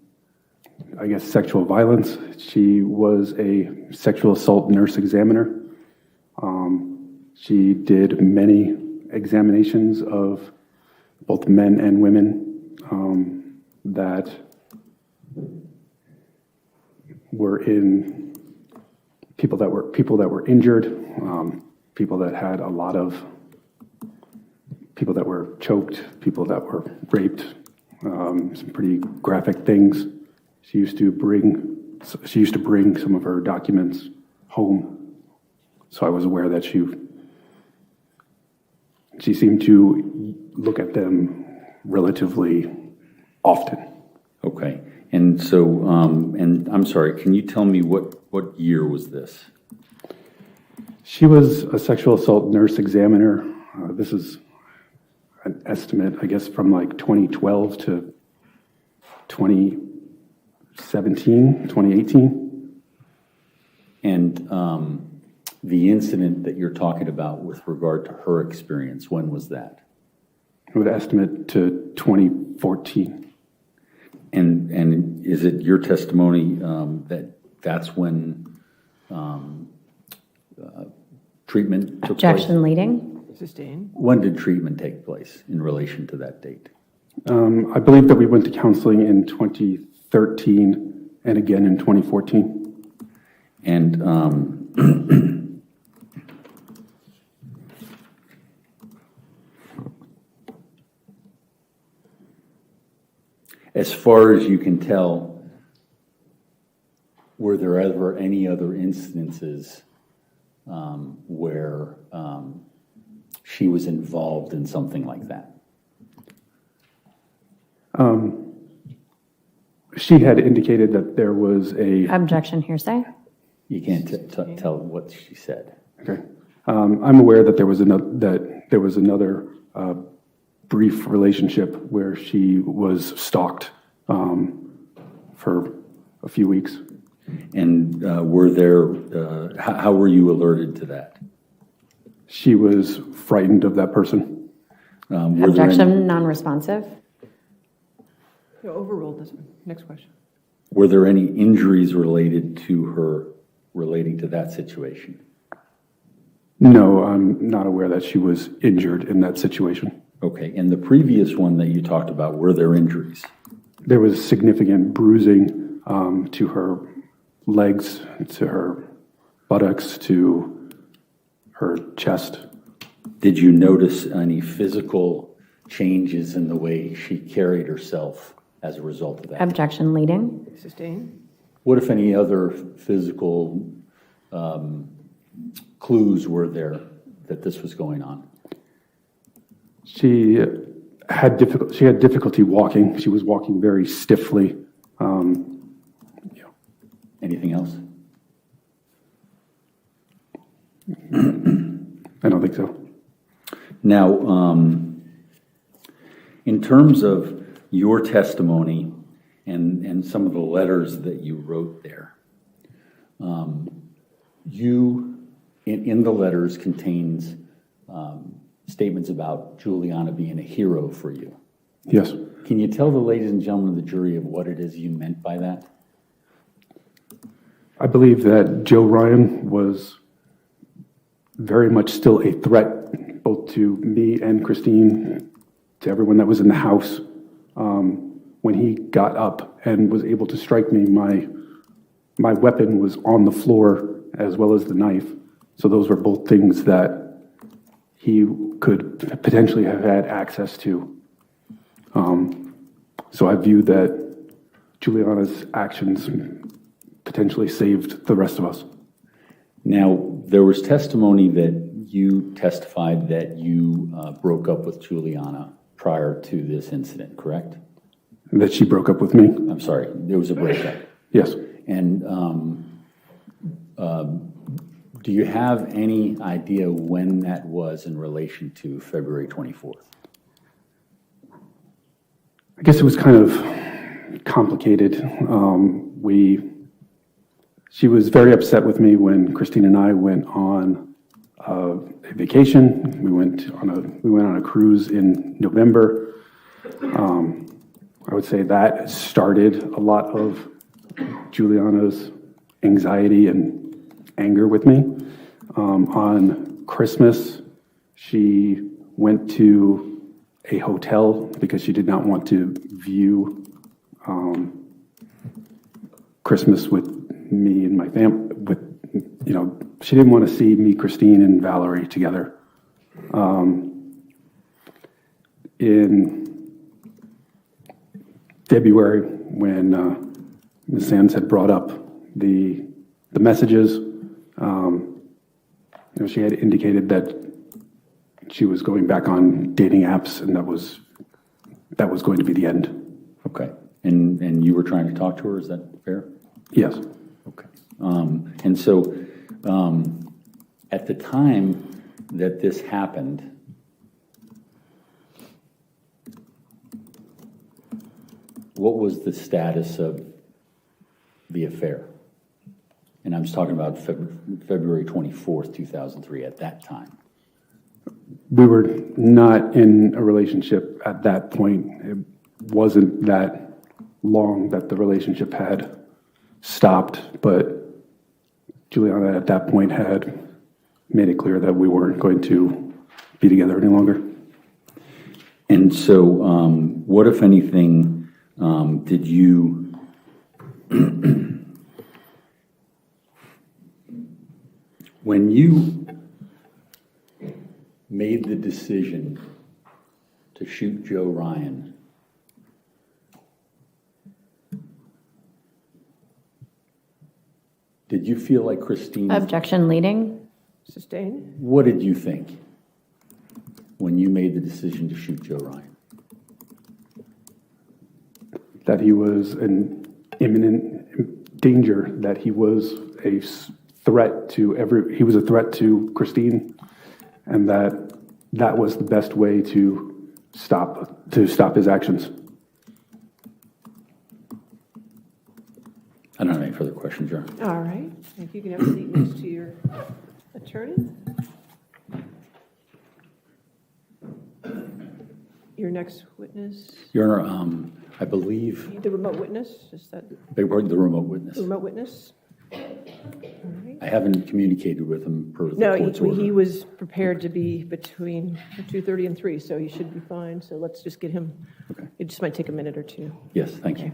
I guess, sexual violence. She was a sexual assault nurse examiner. She did many examinations of both men and women that were in people that were injured, people that had a lot of people that were choked, people that were raped, some pretty graphic things. She used to bring some of her documents home, so I was aware that she seemed to look at them relatively often. Okay, and so, and I'm sorry, can you tell me what year was this? She was a sexual assault nurse examiner. This is an estimate, I guess, from like 2012 to 2017, 2018. And the incident that you're talking about with regard to her experience, when was that? I would estimate to 2014. And is it your testimony that that's when treatment took Objection, place? leading? Sustained. When did treatment take place in relation to that date? I believe that we went to counseling in 2013 and again in 2014. And as far as you can tell, were there ever any other instances where she was involved in something like that? She had indicated that there was a. Objection, hearsay? You can't tell what she said. Okay. I'm aware that there was another brief relationship where she was stalked for a few weeks. And were there? How were you alerted to that? She was frightened of that person. Were there any- Objection, non-responsive? So overruled this one. Next question. Were there any injuries related to her relating to that situation? No, I'm not aware that she was injured in that situation. Okay, and the previous one that you talked about, were there injuries? There was significant bruising to her legs, to her buttocks, to her chest. Did you notice any physical changes in the way she carried herself as a result of that? Objection, leading? Sustained. What, if any, other physical clues were there that this was going on? She had difficulty walking. She was walking very stiffly. Anything else? I don't think so. Now, in terms of your testimony and some of the letters that you wrote there, you, in the letters, contains statements about Juliana being a hero for you. Yes. Can you tell the ladies and gentlemen of the jury of what it is you meant by that? I believe that Joe Ryan was very much still a threat, both to me and Christine, to everyone that was in the house. When he got up and was able to strike me, my weapon was on the floor as well as the knife. So those were both things that he could potentially have had access to. So I view that Juliana's actions potentially saved the rest of us. Now, there was testimony that you testified that you broke up with Juliana prior to this incident, correct? That she broke up with me? I'm sorry, there was a breakup. Yes. And do you have any idea when that was in relation to February 24th? I guess it was kind of complicated. She was very upset with me when Christine and I went on a vacation. We went on a cruise in November. I would say that started a lot of Juliana's anxiety and anger with me. On Christmas, she went to a hotel because she did not want to view Christmas with me and my family. She didn't want to see me, Christine, and Valerie together. In February, when Ms. Sands had brought up the messages, she had indicated that she was going back on dating apps, and that was going to be the end. Okay. And you were trying to talk to her, is that fair? Yes. Okay. And so at the time that this happened, what was the status of the affair? And I'm talking about February 24th, 2003, at that time. We were not in a relationship at that point. It wasn't that long that the relationship had stopped, but Juliana at that point had made it clear that we weren't going to be together any longer. And so what, if anything, did you when you made the decision to shoot Joe Ryan, did you feel like Christine? Objection leading. Sustained? What did you think when you made the decision to shoot Joe Ryan? That he was an imminent danger, that he was a threat to Christine, and that was the best way to stop his actions. I don't have any further questions, Your Honor. All right. If you can have a seat next to your attorney. Your next witness, Your Honor, I believe the remote witness, is that they were the remote witness. the remote witness? I haven't communicated with him per the No, court's order. he was prepared to be between 2:30 and 3, so he should be fine. So let's just get him. Okay. It just might take a minute or two. Yes, thank you.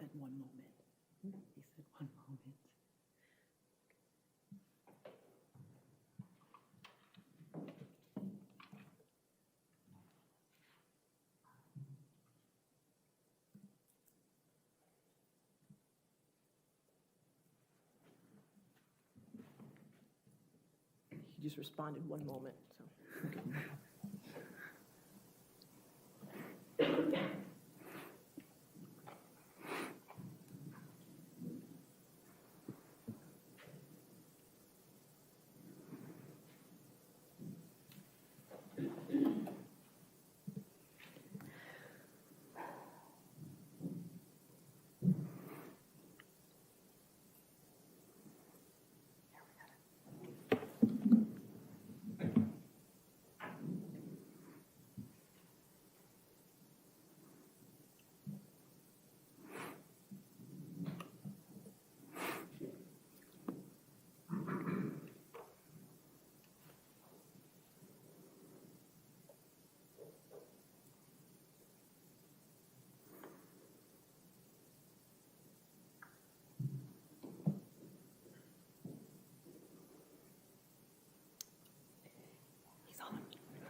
said 1 moment. He said 1 moment. He just responded 1 moment, so.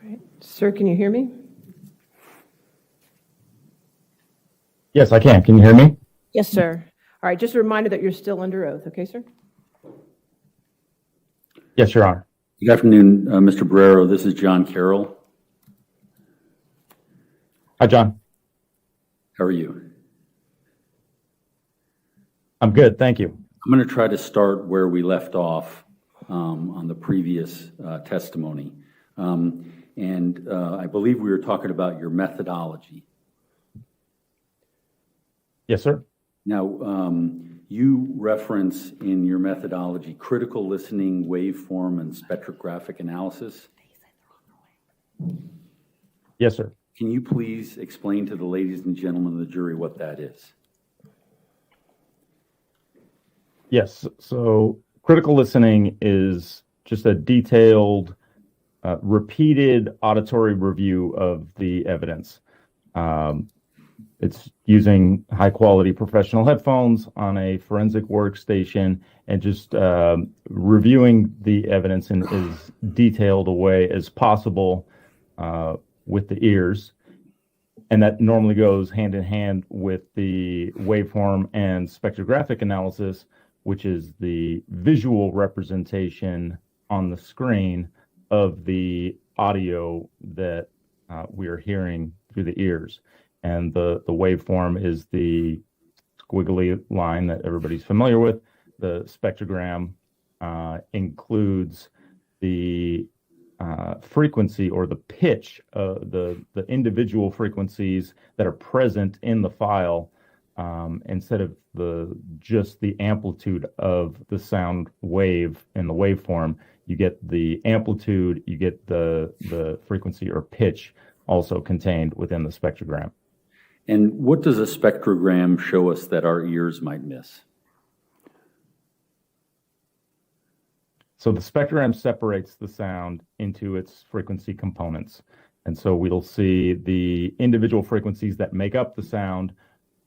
All right. Sir, can you hear me? Yes, I can. Can you hear me? Yes, sir. All right, just a reminder that you're still under oath, okay, sir? Yes, Your Honor. Good afternoon, Mr. Barrero. This is John Carroll. Hi, John. How are you? I'm good. Thank you. I'm going to try to start where we left off on the previous testimony. I believe we were talking about your methodology. Yes, sir. Now, you reference in your methodology critical listening, waveform, and spectrographic analysis. Yes, sir. Can you please explain to the ladies and gentlemen of the jury what that is? Yes. So critical listening is just a detailed, repeated auditory review of the evidence. It's using high quality professional headphones on a forensic workstation and just reviewing the evidence in as detailed a way as possible with the ears. And that normally goes hand in hand with the waveform and spectrographic analysis, which is the visual representation on the screen of the audio that we are hearing through the ears. And the waveform is the squiggly line that everybody's familiar with. The spectrogram includes the frequency or the pitch, the individual frequencies that are present in the file, instead of just the amplitude of the sound wave in the waveform. You get the amplitude, you get the frequency or pitch also contained within the spectrogram. And what does a spectrogram show us that our ears might miss? So the spectrogram separates the sound into its frequency components. And so we'll see the individual frequencies that make up the sound.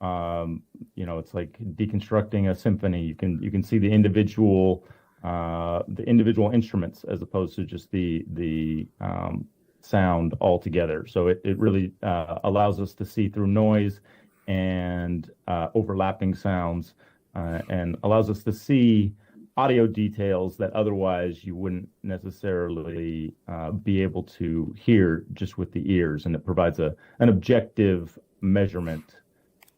It's like deconstructing a symphony. You can see the individual instruments as opposed to just the sound altogether. So it really allows us to see through noise and overlapping sounds, and allows us to see audio details that otherwise you wouldn't necessarily be able to hear just with the ears. And it provides an objective measurement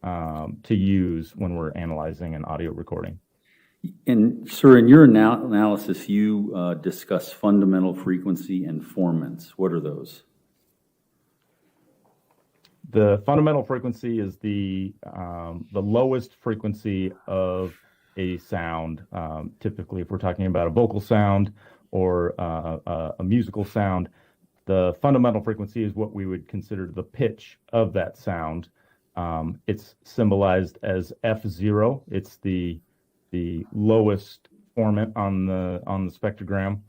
to use when we're analyzing an audio recording. And sir, in your analysis, you discuss fundamental frequency and formants. What are those? The fundamental frequency is the lowest frequency of a sound. Typically, if we're talking about a vocal sound or a musical sound, the fundamental frequency is what we would consider the pitch of that sound. It's symbolized as F0. It's the lowest formant on the spectrogram,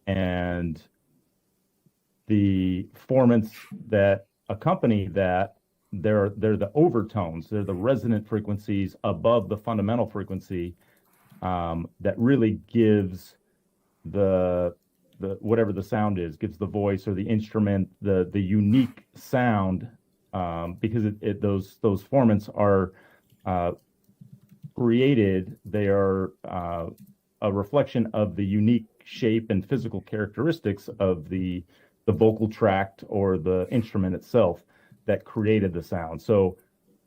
and the formants that accompany that they're the overtones, they're the resonant frequencies above the fundamental frequency that really gives the whatever the sound is, gives the voice or the instrument the unique sound, because those formants are created. They are a reflection of the unique shape and physical characteristics of the vocal tract or the instrument itself that created the sound. So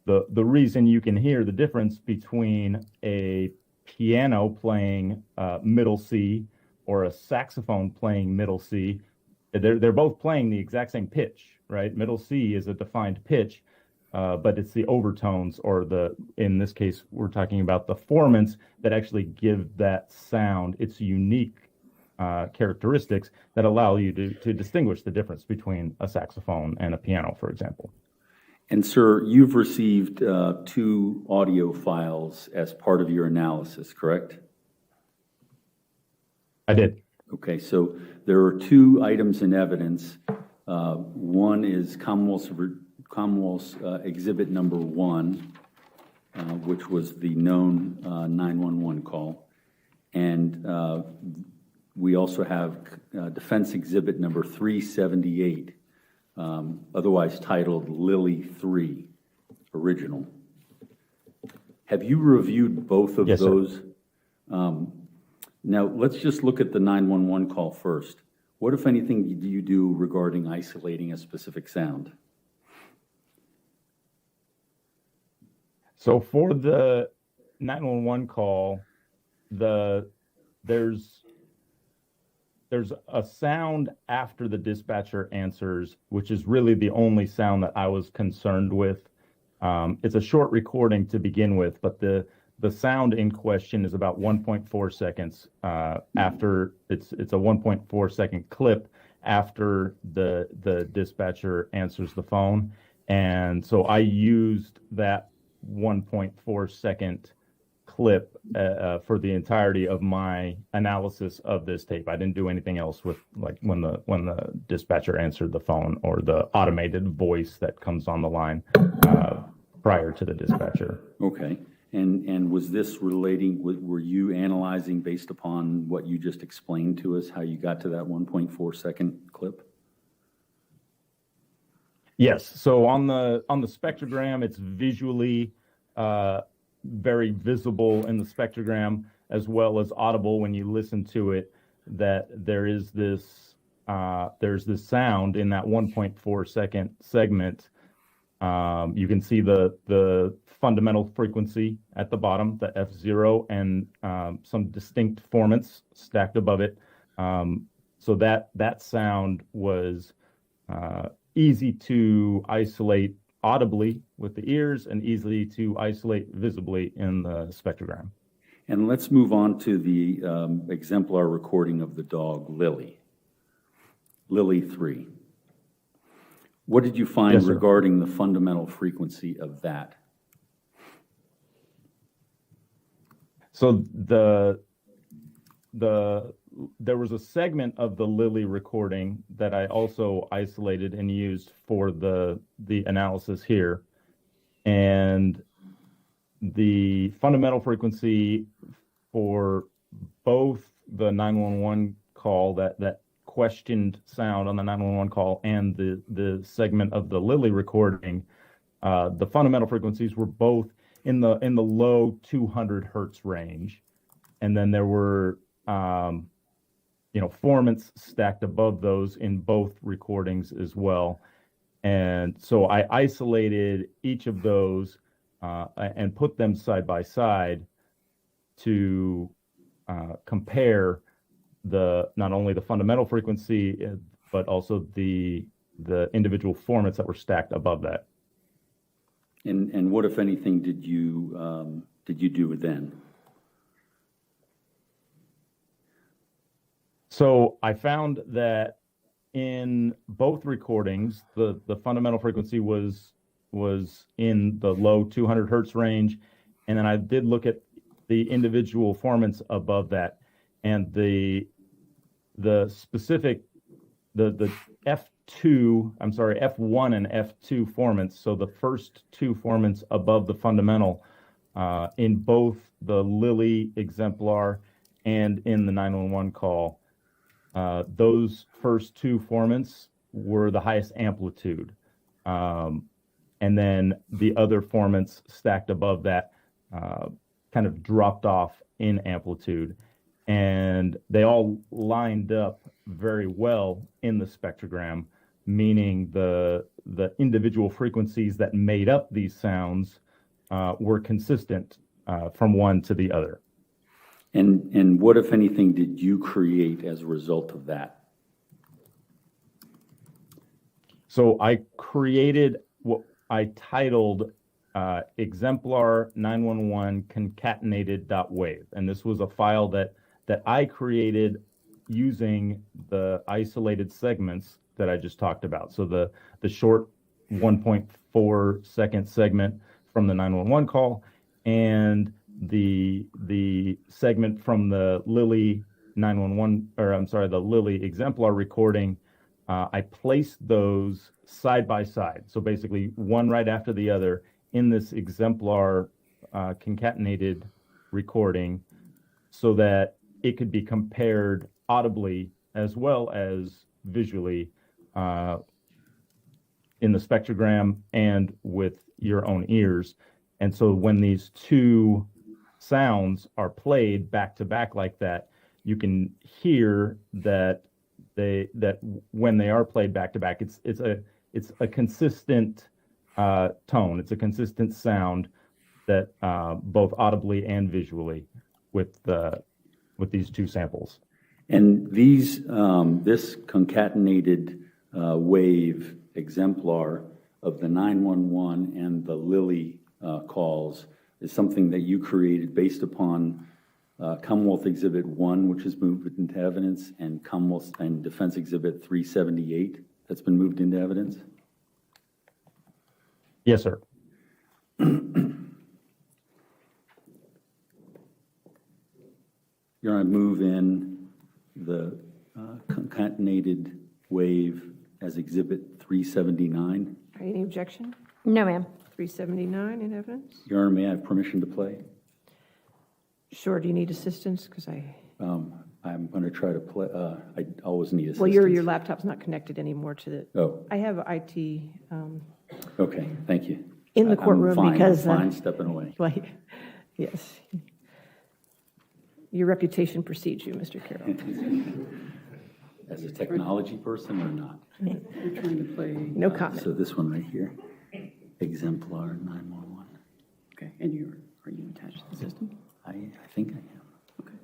the reason you can hear the difference between a piano playing middle C or a saxophone playing middle C, they're both playing the exact same pitch, right? Middle C is a defined pitch, but it's the overtones, or in this case, we're talking about the formants that actually give that sound its unique characteristics that allow you to distinguish the difference between a saxophone and a piano, for example. And sir, you've received 2 audio files as part of your analysis, correct? I did. Okay, so there are 2 items in evidence. One is Commonwealth's Exhibit number 1, which was the known 911 call. And we also have Defense Exhibit number 378, otherwise titled Lily 3, original. Have you reviewed both of Yes, those? Now, let's just look at the 911 call first. What, if anything, do you do regarding isolating a specific sound? So for the 911 call, there's a sound after the dispatcher answers, which is really the only sound that I was concerned with. It's a short recording to begin with, but the sound in question is about 1.4 seconds after it's a 1.4 second clip after the dispatcher answers the phone. And so I used that 1.4 second clip for the entirety of my analysis of this tape. I didn't do anything else with, like, when the dispatcher answered the phone or the automated voice that comes on the line prior to the dispatcher. Okay. And was this relating, were you analyzing based upon what you just explained to us, how you got to that 1.4 second clip? Yes. So on the spectrogram, it's visually very visible in the spectrogram, as well as audible when you listen to it, that there's this sound in that 1.4 second segment. You can see the fundamental frequency at the bottom, the F0, and some distinct formants stacked above it. So that sound was easy to isolate audibly with the ears and easily to isolate visibly in the spectrogram. And let's move on to the exemplar recording of the dog, Lily 3. What did you find Yes, sir. regarding the fundamental frequency of that? So there was a segment of the Lily recording that I also isolated and used for the analysis here. And the fundamental frequency for both the 911 call, that questioned sound on the 911 call, and the segment of the Lily recording, the fundamental frequencies were both in the low 200 hertz range. And then there were formants stacked above those in both recordings as well. And so I isolated each of those and put them side by side to compare not only the fundamental frequency, but also the individual formats that were stacked above that. And what, if anything, did you do then? So I found that in both recordings, the fundamental frequency was in the low 200 hertz range, and then I did look at the individual formants above that, and the specific the F1 and F2 formants, so the first two formants above the fundamental, in both the Lilly exemplar and in the 911 call, those first two formants were the highest amplitude. And then the other formants stacked above that kind of dropped off in amplitude. And they all lined up very well in the spectrogram, meaning the individual frequencies that made up these sounds were consistent from one to the other. And what, if anything, did you create as a result of that? So I created what I titled exemplar 911 concatenated.wave. And this was a file that I created using the isolated segments that I just talked about. So the short 1.4 second segment from the 911 call and the segment from the Lilly 911, or I'm sorry, the Lilly exemplar recording. I placed those side by side. So basically one right after the other in this exemplar concatenated recording so that it could be compared audibly as well as visually in the spectrogram and with your own ears. And so when these two sounds are played back to back like that, you can hear that when they are played back to back, it's a consistent tone. It's a consistent sound that both audibly and visually with these two samples. And these, this concatenated wave exemplar of the 911 and the Lilly calls is something that you created based upon Commonwealth Exhibit 1, which has moved into evidence, and Commonwealth and Defense Exhibit 378 that's been moved into evidence? Yes, sir. You're going to move in the concatenated wave as Exhibit 379. Any objection? No, ma'am. 379 in evidence? Your Honor, may I have permission to play? Sure, do you need assistance? Because I'm going to try to play. I always need assistance. well, your laptop's not connected anymore to the, Oh, I have IT okay. Thank you. in the I'm courtroom fine, because, I'm fine stepping away. well, yes. Your reputation precedes you, Mr. Carroll. As a technology person or not? We're trying to play. No comment. So this one right here, exemplar 911. Okay, and are you attached to the system? I think I am. Okay.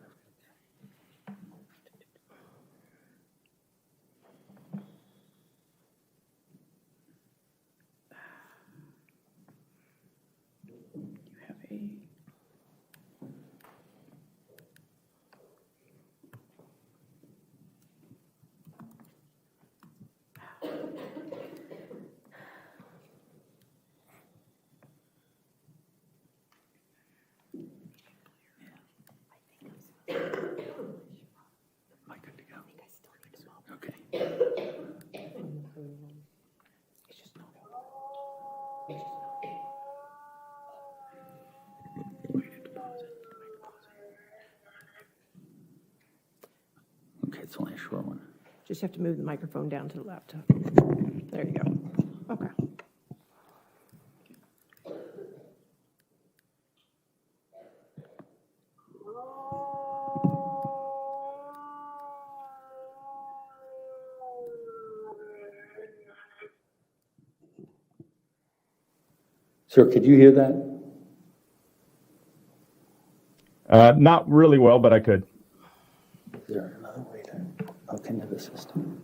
You have a. Am I good to go? Okay. Okay, it's only a short one. Just have to move the microphone down to the laptop. There you go. Okay. Sir, could you hear that? Not really well, but I could. Is there another way to hook into the system?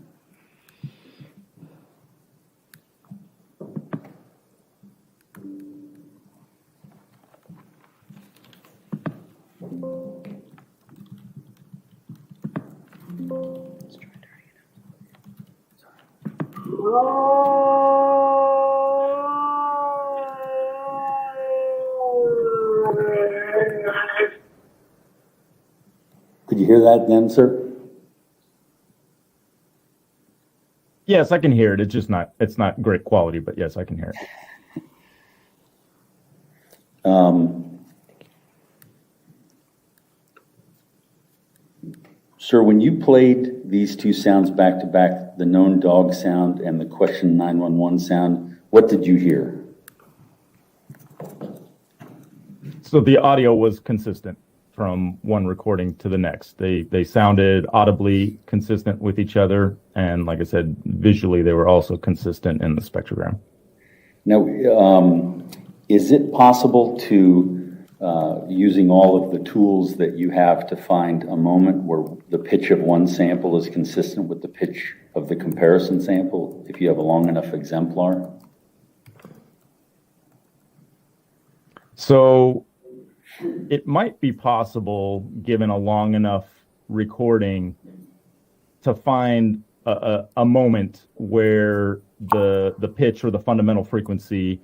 Let's try turning it Could you hear that then, sir? Yes, I can hear it. It's not great quality, but yes, I can hear it. Sir, when you played these two sounds back to back, the known dog sound and the question 911 sound, what did you hear? So the audio was consistent from one recording to the next. They sounded audibly consistent with each other, and like I said, visually they were also consistent in the spectrogram. Now, is it possible to, using all of the tools that you have, to find a moment where the pitch of one sample is consistent with the pitch of the comparison sample if you have a long enough exemplar? So it might be possible, given a long enough recording, to find a moment where the pitch or the fundamental frequency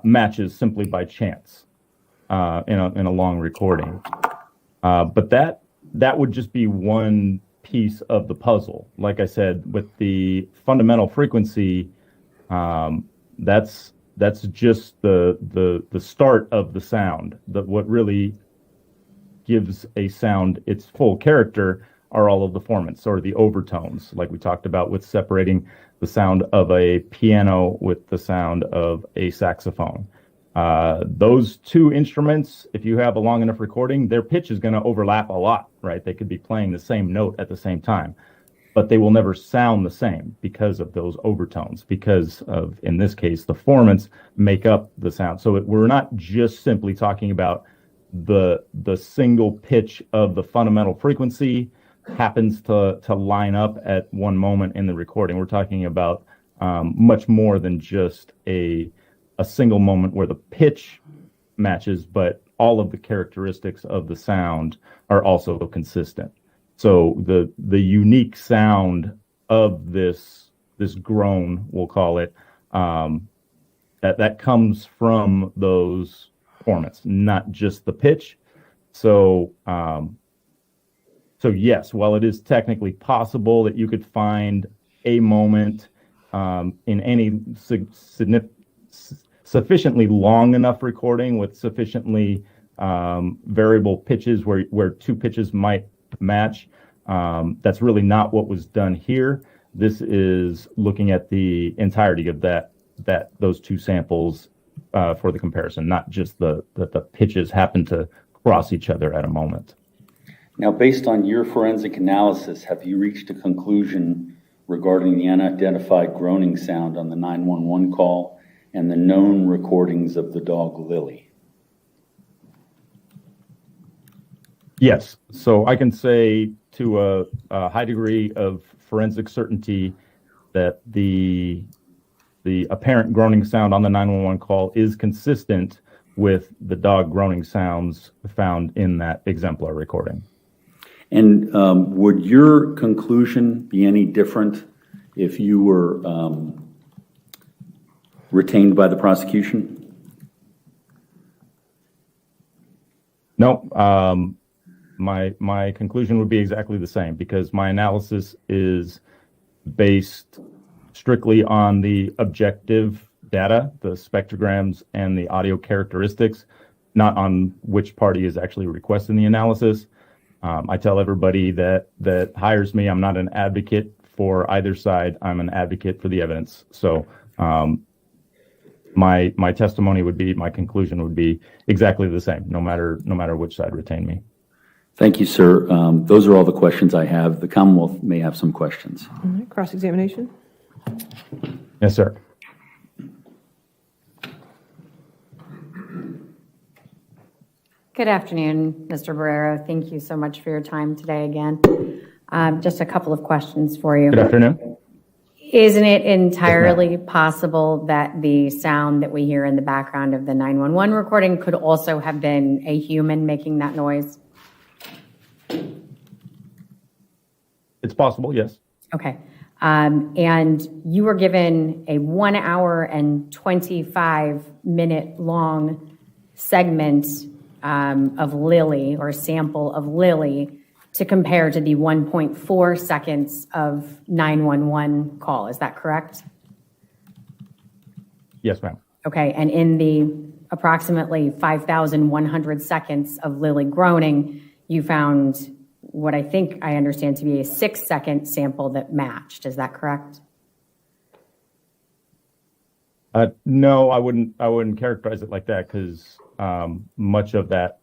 matches simply by chance in a long recording. But that would just be one piece of the puzzle. Like I said, with the fundamental frequency, that's just the start of the sound. What really gives a sound its full character are all of the formants or the overtones, like we talked about with separating the sound of a piano with the sound of a saxophone. Those two instruments, if you have a long enough recording, their pitch is going to overlap a lot, right? They could be playing the same note at the same time, but they will never sound the same because of those overtones, because of, in this case, the formants make up the sound. So we're not just simply talking about the single pitch of the fundamental frequency happens to line up at one moment in the recording. We're talking about much more than just a single moment where the pitch matches, but all of the characteristics of the sound are also consistent. So the unique sound of this groan, we'll call it, that comes from those formants, not just the pitch. So yes, while it is technically possible that you could find a moment in any sufficiently long enough recording with sufficiently variable pitches where two pitches might match, that's really not what was done here. This is looking at the entirety of those two samples for the comparison, not just the pitches happen to cross each other at a moment. Now, based on your forensic analysis, have you reached a conclusion regarding the unidentified groaning sound on the 911 call and the known recordings of the dog Lily? Yes. So I can say to a high degree of forensic certainty that the apparent groaning sound on the 911 call is consistent with the dog groaning sounds found in that exemplar recording. And would your conclusion be any different if you were retained by the prosecution? No, my conclusion would be exactly the same, because my analysis is based strictly on the objective data, the spectrograms and the audio characteristics, not on which party is actually requesting the analysis. I tell everybody that hires me, I'm not an advocate for either side. I'm an advocate for the evidence. So my testimony would be, my conclusion would be exactly the same, no matter which side retained me. Thank you, sir. Those are all the questions I have. The Commonwealth may have some questions. All right, cross-examination. Yes, sir. Good afternoon, Mr. Barrero. Thank you so much for your time today again. Just a couple of questions for you. Good afternoon. Isn't it entirely possible that the sound that we hear in the background of the 911 recording could also have been a human making that noise? It's possible, yes. Okay. And you were given a 1 hour and 25 minute long segment of Lily, or sample of Lily, to compare to the 1.4 seconds of 911 call. Is that correct? Yes, ma'am. Okay, and in the approximately 5,100 seconds of Lily groaning, you found what I think I understand to be a 6-second sample that matched. Is that correct? No, I wouldn't characterize it like that because much of that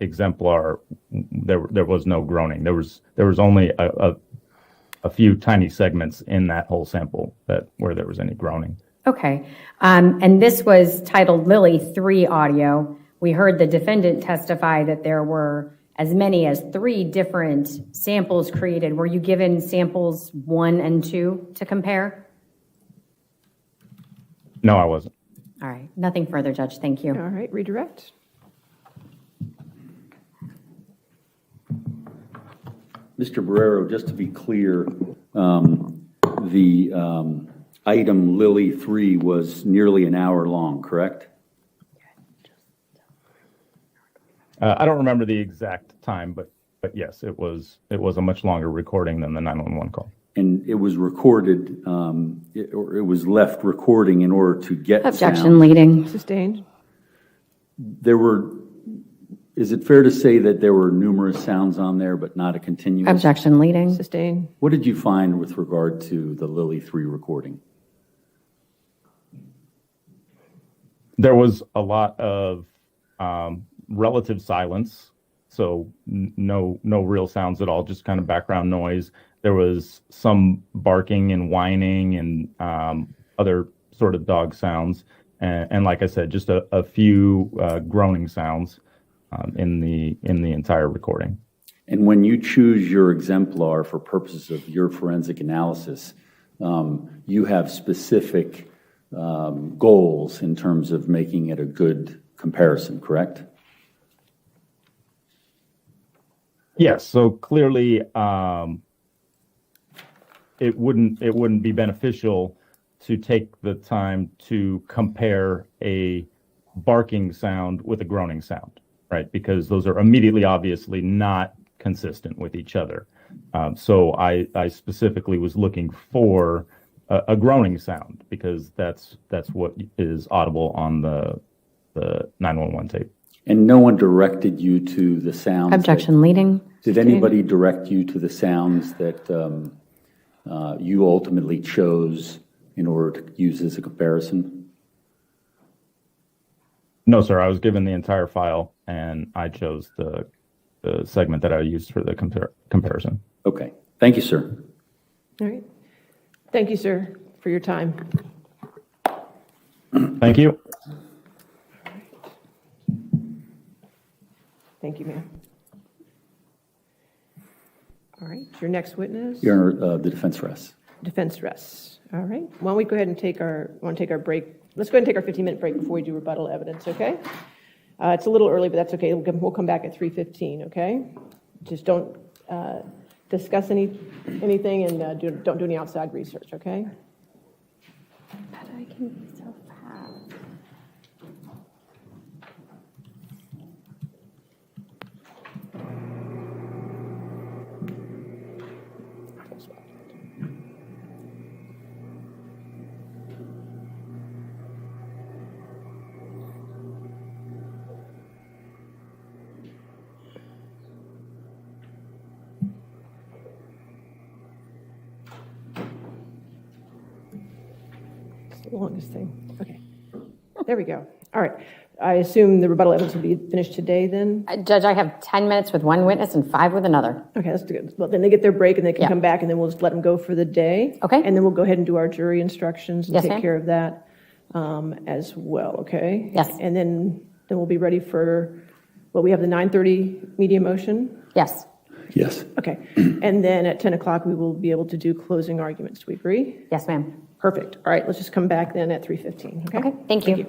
exemplar, there was no groaning. There was only a few tiny segments in that whole sample where there was any groaning. Okay, and this was titled Lily 3 audio. We heard the defendant testify that there were as many as 3 different samples created. Were you given samples 1 and 2 to compare? No, I wasn't. All right, nothing further, Judge. Thank you. All right, redirect. Mr. Barrero, just to be clear, the item Lily 3 was nearly an hour long, correct? I don't remember the exact time, but yes, it was a much longer recording than the 911 call. And it was recorded, or it was left recording in order to get Objection, sound. leading. Sustained. Is it fair to say that there were numerous sounds on there, but not a continuous? Objection, leading. Sustained. What did you find with regard to the Lily 3 recording? There was a lot of relative silence, so no real sounds at all, just kind of background noise. There was some barking and whining and other sort of dog sounds, and like I said, just a few groaning sounds in the entire recording. And when you choose your exemplar for purposes of your forensic analysis, you have specific goals in terms of making it a good comparison, correct? Yes. So clearly, it wouldn't be beneficial to take the time to compare a barking sound with a groaning sound, right? Because those are immediately, obviously, not consistent with each other. So I specifically was looking for a groaning sound because that's what is audible on the 911 tape. And no one directed you to the sounds? Objection, leading. Did anybody direct you to the sounds that you ultimately chose in order to use as a comparison? No, sir. I was given the entire file, and I chose the segment that I used for the comparison. Okay. Thank you, sir. All right. Thank you, sir, for your time. Thank you. Thank you, ma'am. All right, your next witness? Your Honor, the defense rests. Defense rests. All right. Why don't we go ahead and take our break? Let's go ahead and take our 15-minute break before we do rebuttal evidence, okay? It's a little early, but that's okay. We'll come back at 3:15, okay? Just don't discuss anything and don't do any outside research, okay? But I can be so fast. It's the longest thing. Okay. There we go. All right. I assume the rebuttal evidence will be finished today then? Judge, I have 10 minutes with one witness and 5 with another. Okay, that's good. Well, then they get their break and they can Yeah. come back and then we'll just let them go for the day. Okay. And then we'll go ahead and do our jury instructions and Yes, take ma'am. care of that as well, okay? Yes. And then we'll be ready for, we have the 9:30 media motion? Yes. Yes. Okay. And then at 10 o'clock, we will be able to do closing arguments. Do we agree? Yes, ma'am. Perfect. All right, let's just come back then at 3:15, okay? Okay, thank you.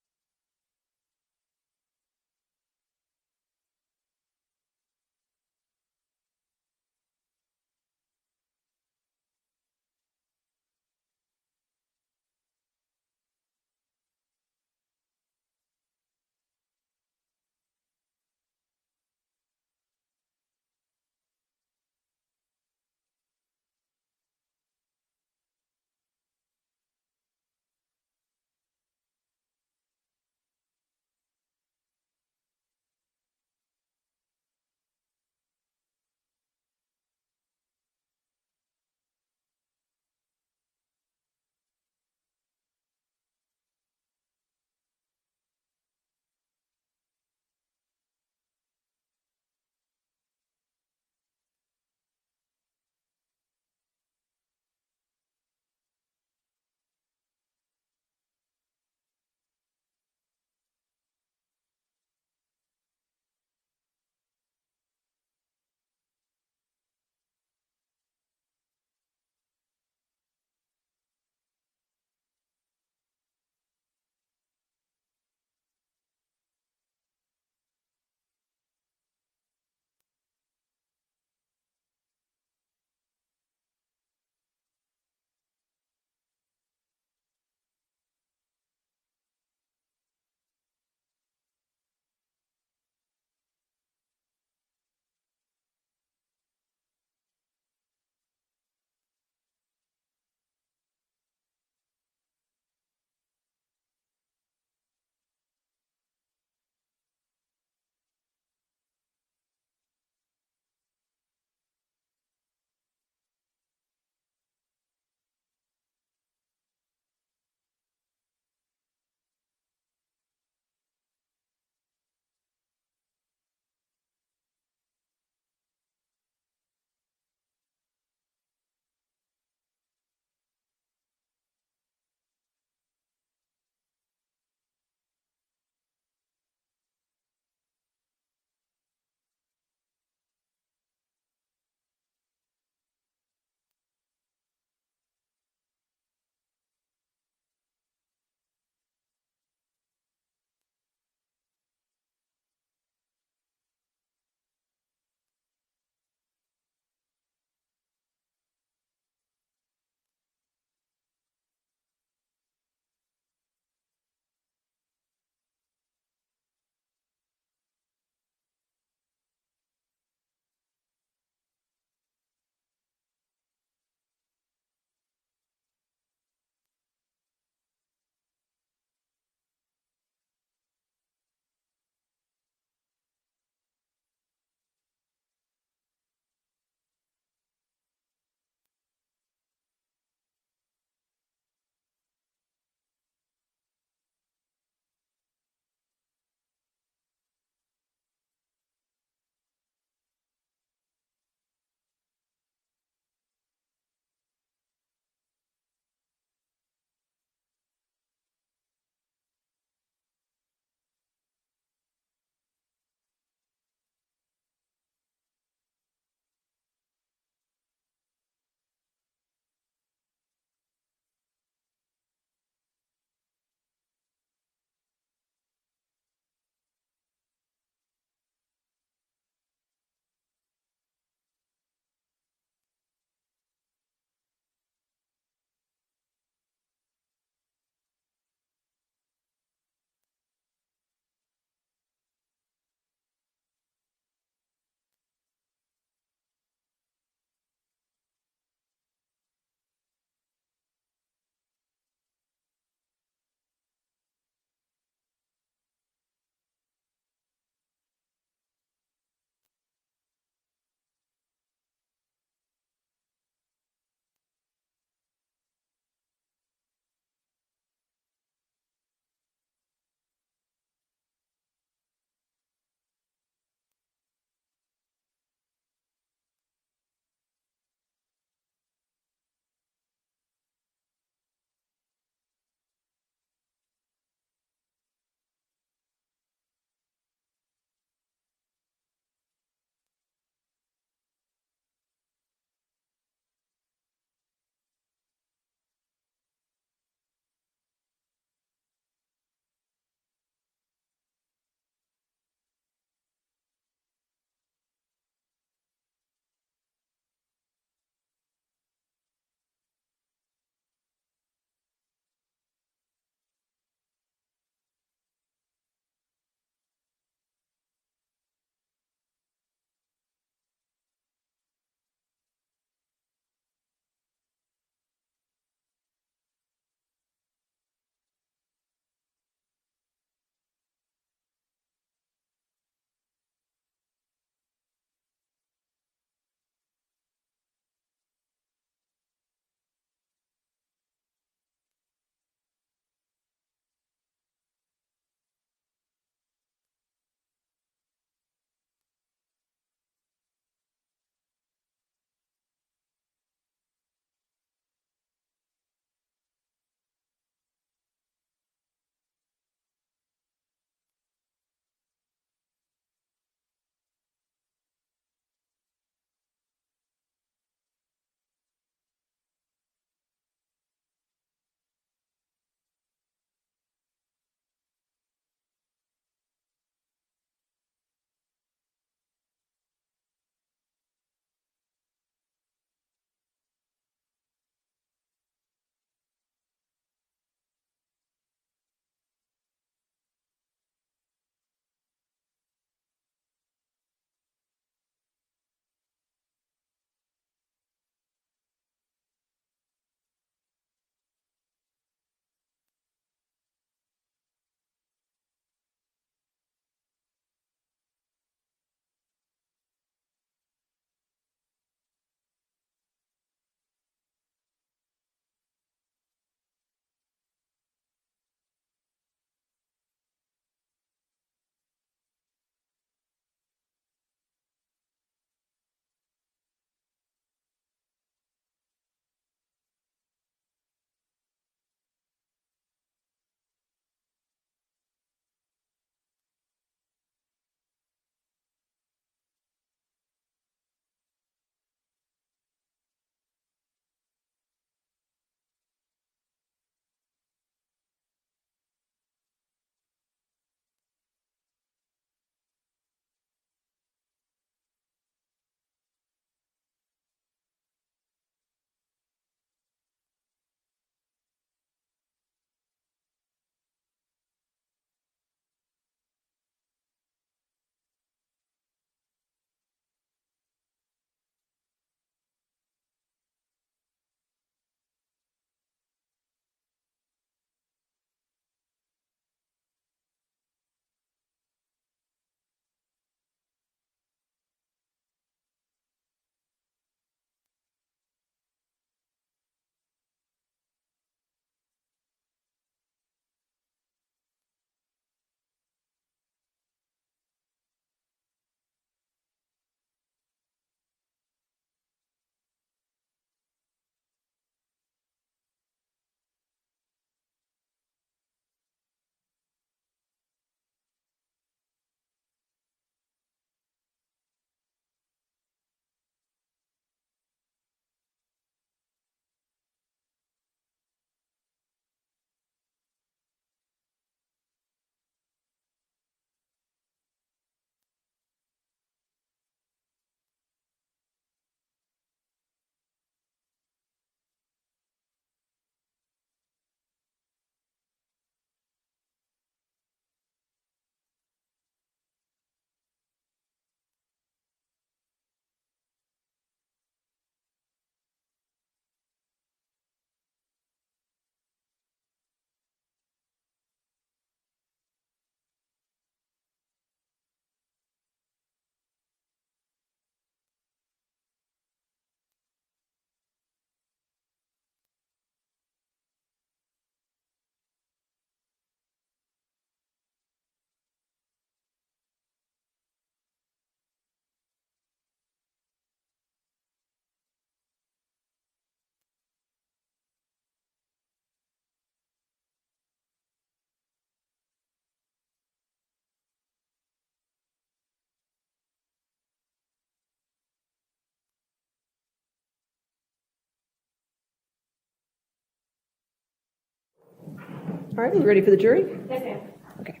All right, you ready for the jury? Yes, ma'am. Okay.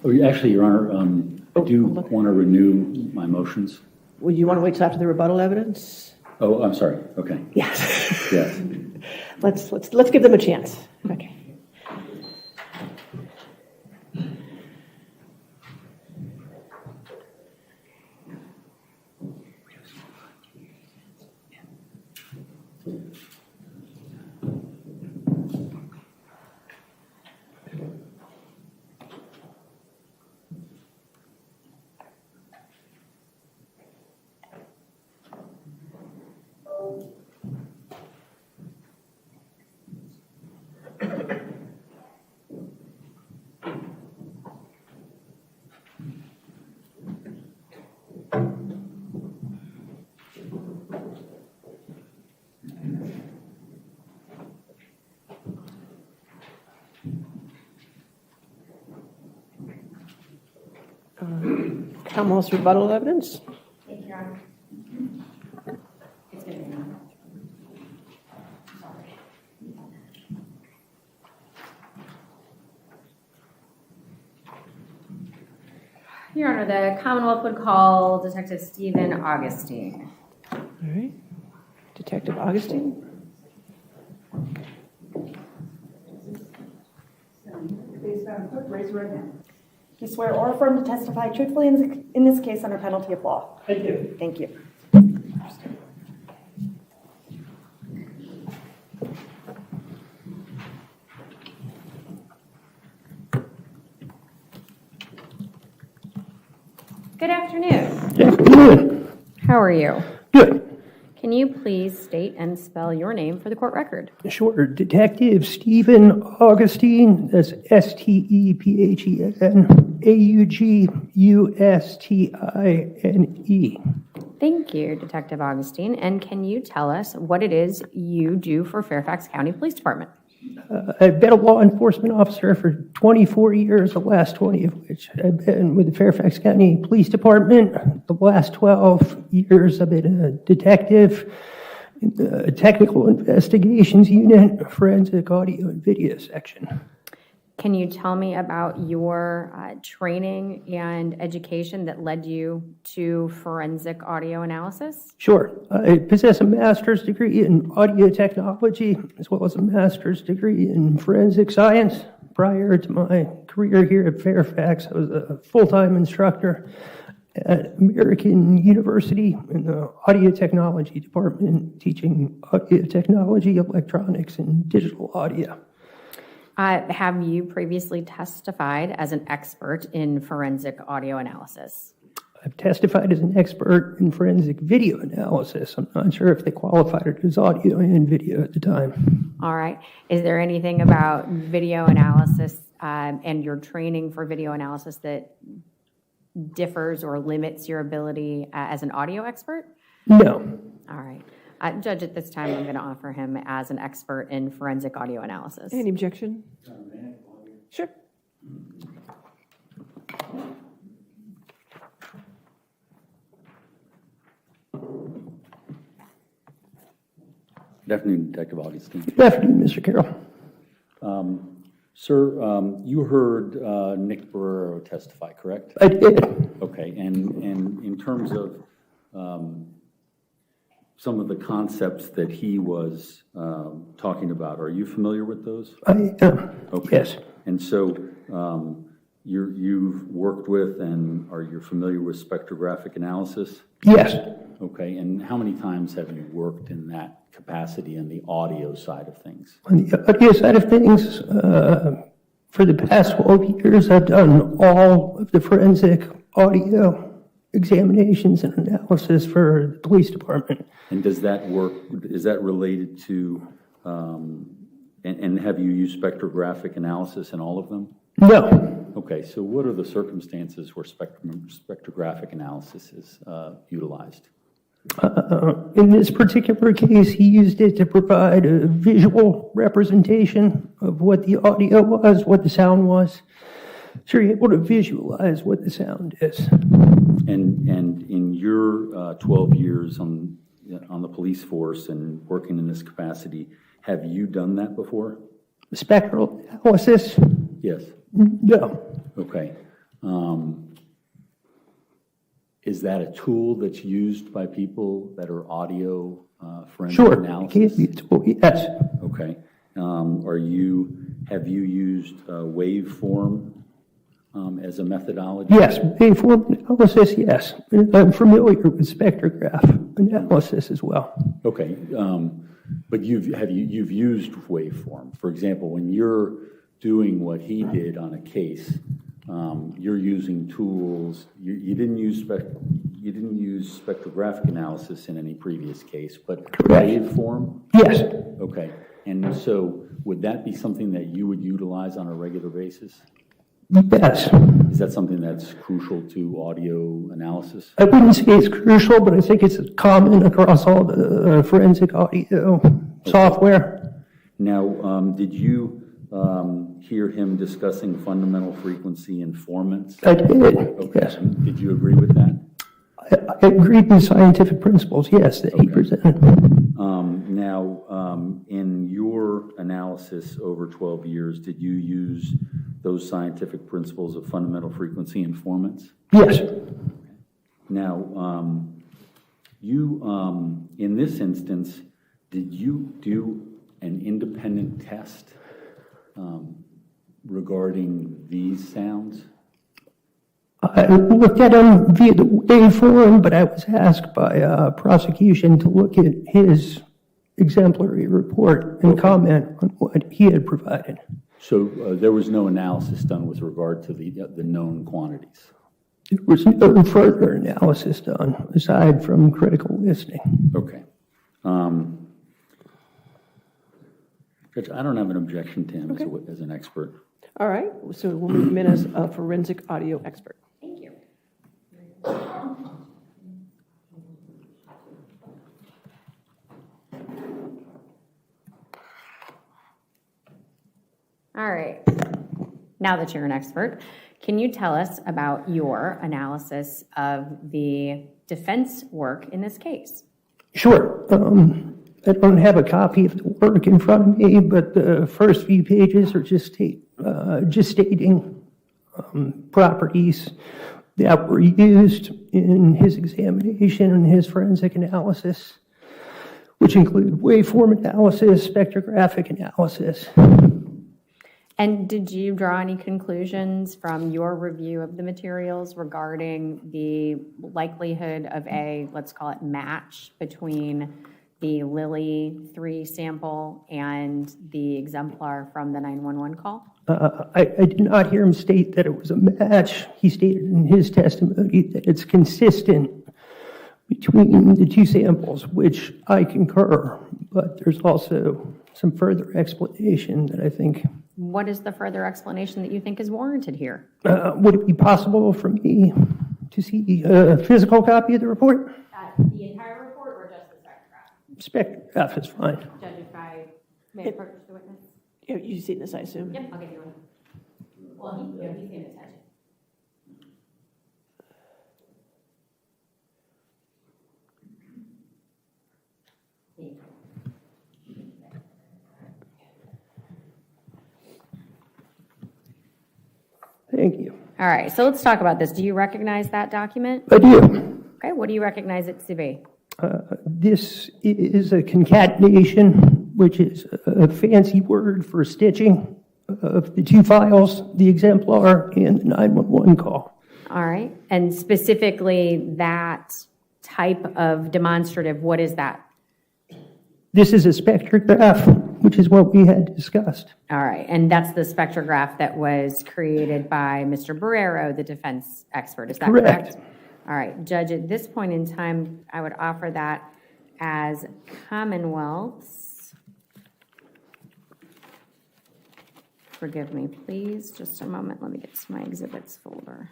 Oh, actually, Your Honor, I do hold on. want to renew my motions. Would you want to wait till after the rebuttal evidence? Oh, I'm sorry. Okay. Yes. Yes. Let's give them a chance. Okay. Commonwealth's rebuttal evidence? Thank you, Your Honor. It's gonna be on. Your Honor, the Commonwealth would call Detective Stephen Augustine. All right. Detective Augustine? Please, Madam Clerk, raise your right hand. Do you swear or affirm to testify truthfully in this case under penalty of law? I do. Thank you. Good afternoon. Good. How are you? Good. Can you please state and spell your name for the court record? Sure. Detective Stephen Augustine, that's STEPHEN, Thank you, Detective Augustine. And can you tell us what it is you do for Fairfax County Police Department? I've been a law enforcement officer for 24 years, the last 20 of which I've been with the Fairfax County Police Department. The last 12 years I've been a detective in the Technical Investigations Unit, Forensic Audio and Video Section. Can you tell me about your training and education that led you to forensic audio analysis? Sure. I possess a master's degree in audio technology as well as a master's degree in forensic science. Prior to my career here at Fairfax, I was a full-time instructor at American University in the audio technology department, teaching audio technology, electronics, and digital audio. Have you previously testified as an expert in forensic audio analysis? I've testified as an expert in forensic video analysis. I'm not sure if they qualified it as audio and video at the time. All right. Is there anything about video analysis and your training for video analysis that differs or limits your ability as an audio expert? No. All right. Judge, at this time, I'm going to offer him as an expert in forensic audio analysis. Any objection? Sure. Good afternoon, Detective Augustine. Good afternoon, Mr. Carroll. Sir, you heard Nick Barrero testify, correct? I did. Okay, and in terms of some of the concepts that he was talking about, are you familiar with those? I am. Okay. Yes. And so you've worked with and are you familiar with spectrographic analysis? Yes. Okay, and how many times have you worked in that capacity in the audio side of things? On the audio side of things, for the past 12 years, I've done all of the forensic audio examinations and analysis for the police department. And does that work, is that related to, and have you used spectrographic analysis in all of them? No. Okay, so what are the circumstances where spectrographic analysis is utilized? In this particular case, he used it to provide a visual representation of what the audio was, what the sound was. So you're able to visualize what the sound is. And in your 12 years on the police force and working in this capacity, have you done that before? Spectral analysis? Yes. No. Okay. Is that a tool that's used by people that are audio forensic Sure. It analysis? can be a tool, yes. Okay. Have you used waveform as a methodology? Yes, waveform analysis, yes. And I'm familiar with spectrograph analysis as well. Okay. But you've used waveform. For example, when you're doing what he did on a case, you're using tools. You didn't use spectrographic analysis in any previous case, but Correct. waveform. Yes, Okay. And so, would that be something that you would utilize on a regular basis? yes. Is that something that's crucial to audio analysis? I wouldn't say it's crucial, but I think it's common across all the forensic audio software. Now, did you hear him discussing fundamental frequency informants? I did, Okay. yes. Did you agree with that? I agreed with scientific principles, yes, that he presented. Now, in your analysis over 12 years, did you use those scientific principles of fundamental frequency informants? Yes, Now, in this instance, did you do an independent test regarding these sounds? I looked at him via the waveform, but I was asked by prosecution to look at his exemplary report and comment on what he had provided. So there was no analysis done with regard to the known quantities? There was no further analysis done aside from critical listening. Okay. Judge, I don't have an objection to him as an expert. All right, so we'll move him in as a forensic audio expert. Thank you. All right. Now that you're an expert, can you tell us about your analysis of the defense work in this case? Sure. I don't have a copy of the work in front of me, but the first few pages are just stating properties that were used in his examination and his forensic analysis, which include waveform analysis, spectrographic analysis. And did you draw any conclusions from your review of the materials regarding the likelihood of a, let's call it, match between the Lilly 3 sample and the exemplar from the 911 call? I did not hear him state that it was a match. He stated in his testimony that it's consistent between the two samples, which I concur, but there's also some further explanation that I think. What is the further explanation that you think is warranted here? Would it be possible for me to see a physical copy of the report? The entire report or just the spectrograph? Spectrograph is fine. Judge, if I may approach the witness? Yeah, you've seen this, I assume? Yep, I'll give you one. Well, he's paying attention. Thank you. All right, so let's talk about this. Do you recognize that document? I do. Okay, what do you recognize it to be? This is a concatenation, which is a fancy word for stitching of the two files, the exemplar and the 911 call. All right, and specifically that type of demonstrative, what is that? This is a spectrograph, which is what we had discussed. All right, and that's the spectrograph that was created by Mr. Barrero, the defense expert, is that correct? All right, Judge, at this point in time, I would offer that as Commonwealth's. Forgive me, please, just a moment. Let me get to my exhibits folder.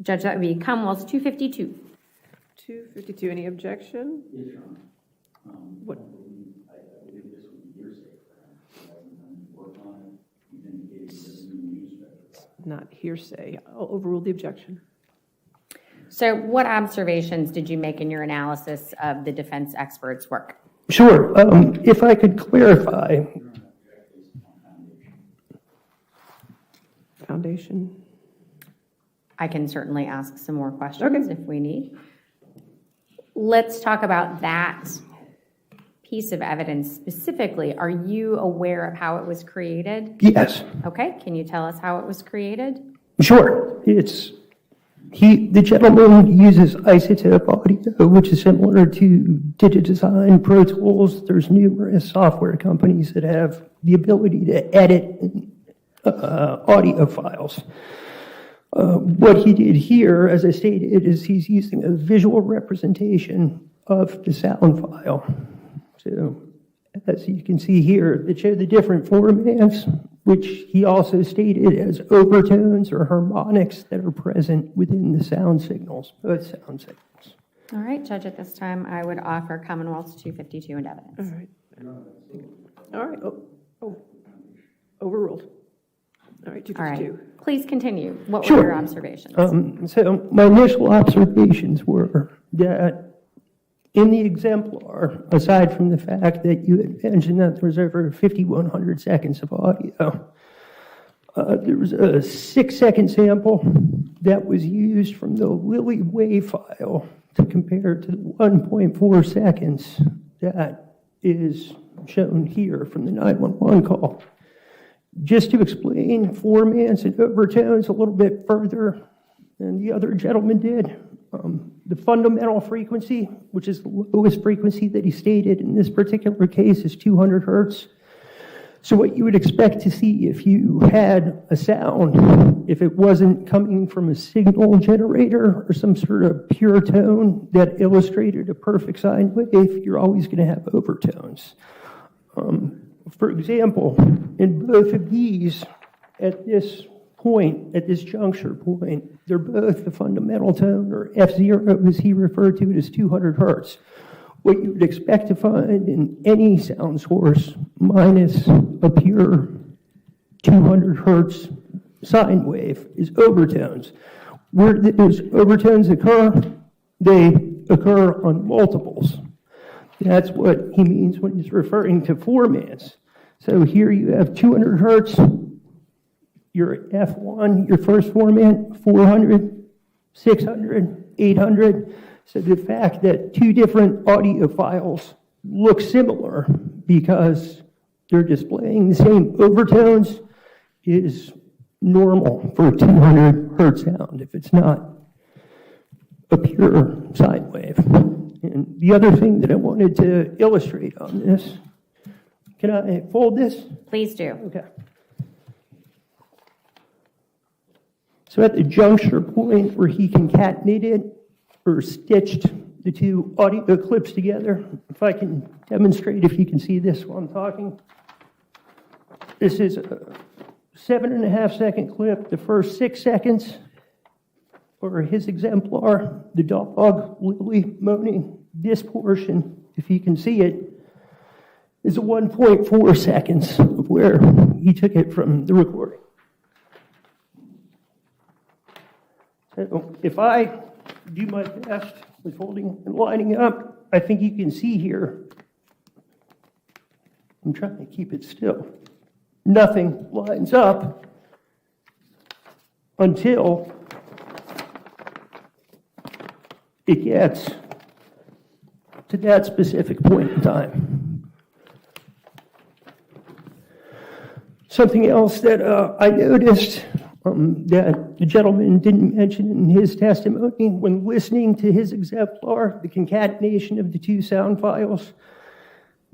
Judge, that would be Commonwealth's 252. 252, any objection? Yes, Your Honor. What? I believe this would be hearsay for him. He hasn't done any work on it. He's indicating he doesn't even use spectrograph. not hearsay. I'll overrule the objection. So what observations did you make in your analysis of the defense expert's work? Sure. If I could clarify, Foundation. I can certainly ask some more questions if we need. Let's talk about that piece of evidence specifically. Are you aware of how it was created? yes. Okay, can you tell us how it was created? Sure. The gentleman uses isotope audio, which is similar to Digidesign, Pro Tools. There's numerous software companies that have the ability to edit audio files. What he did here, as I stated, is he's using a visual representation of the sound file. So, as you can see here, they show the different formats, which he also stated as overtones or harmonics that are present within the sound signals, both sound signals. All right, Judge, at this time, I would offer Commonwealth's 252 into evidence. All right. All right. Overruled. All right, All right, 252. please continue. What were Sure. your observations? So my initial observations were that in the exemplar, aside from the fact that you had mentioned that there was over 5,100 seconds of audio, there was a 6-second sample that was used from the Lilly WAV file to compare to the 1.4 seconds that is shown here from the 911 call. Just to explain formats and overtones a little bit further than the other gentleman did, the fundamental frequency, which is the lowest frequency that he stated in this particular case, is 200 hertz. So what you would expect to see if you had a sound, if it wasn't coming from a signal generator or some sort of pure tone that illustrated a perfect sine wave, you're always going to have overtones. For example, in both of these, at this point, at this juncture point, they're both the fundamental tone, or F0 as he referred to it, as 200 hertz. What you would expect to find in any sound source minus a pure 200 hertz sine wave is overtones. Where those overtones occur, they occur on multiples. That's what he means when he's referring to formats. So here you have 200 hertz, your F1, your first format, 400, 600, 800. So the fact that two different audio files look similar because they're displaying the same overtones is normal for a 200 hertz sound if it's not a pure sine wave. And the other thing that I wanted to illustrate on this, can I fold this? Please do. Okay. So at the juncture point where he concatenated or stitched the two audio clips together, if I can demonstrate, if you can see this while I'm talking. This is a 7.5 second clip. The first 6 seconds for his exemplar, the dog Lily moaning. This portion, if you can see it, is a 1.4 seconds of where he took it from the recording. So if I do my best with holding and lining up, I think you can see here, I'm trying to keep it still. Nothing lines up until it gets to that specific point in time. Something else that I noticed that the gentleman didn't mention in his testimony when listening to his exemplar, the concatenation of the two sound files,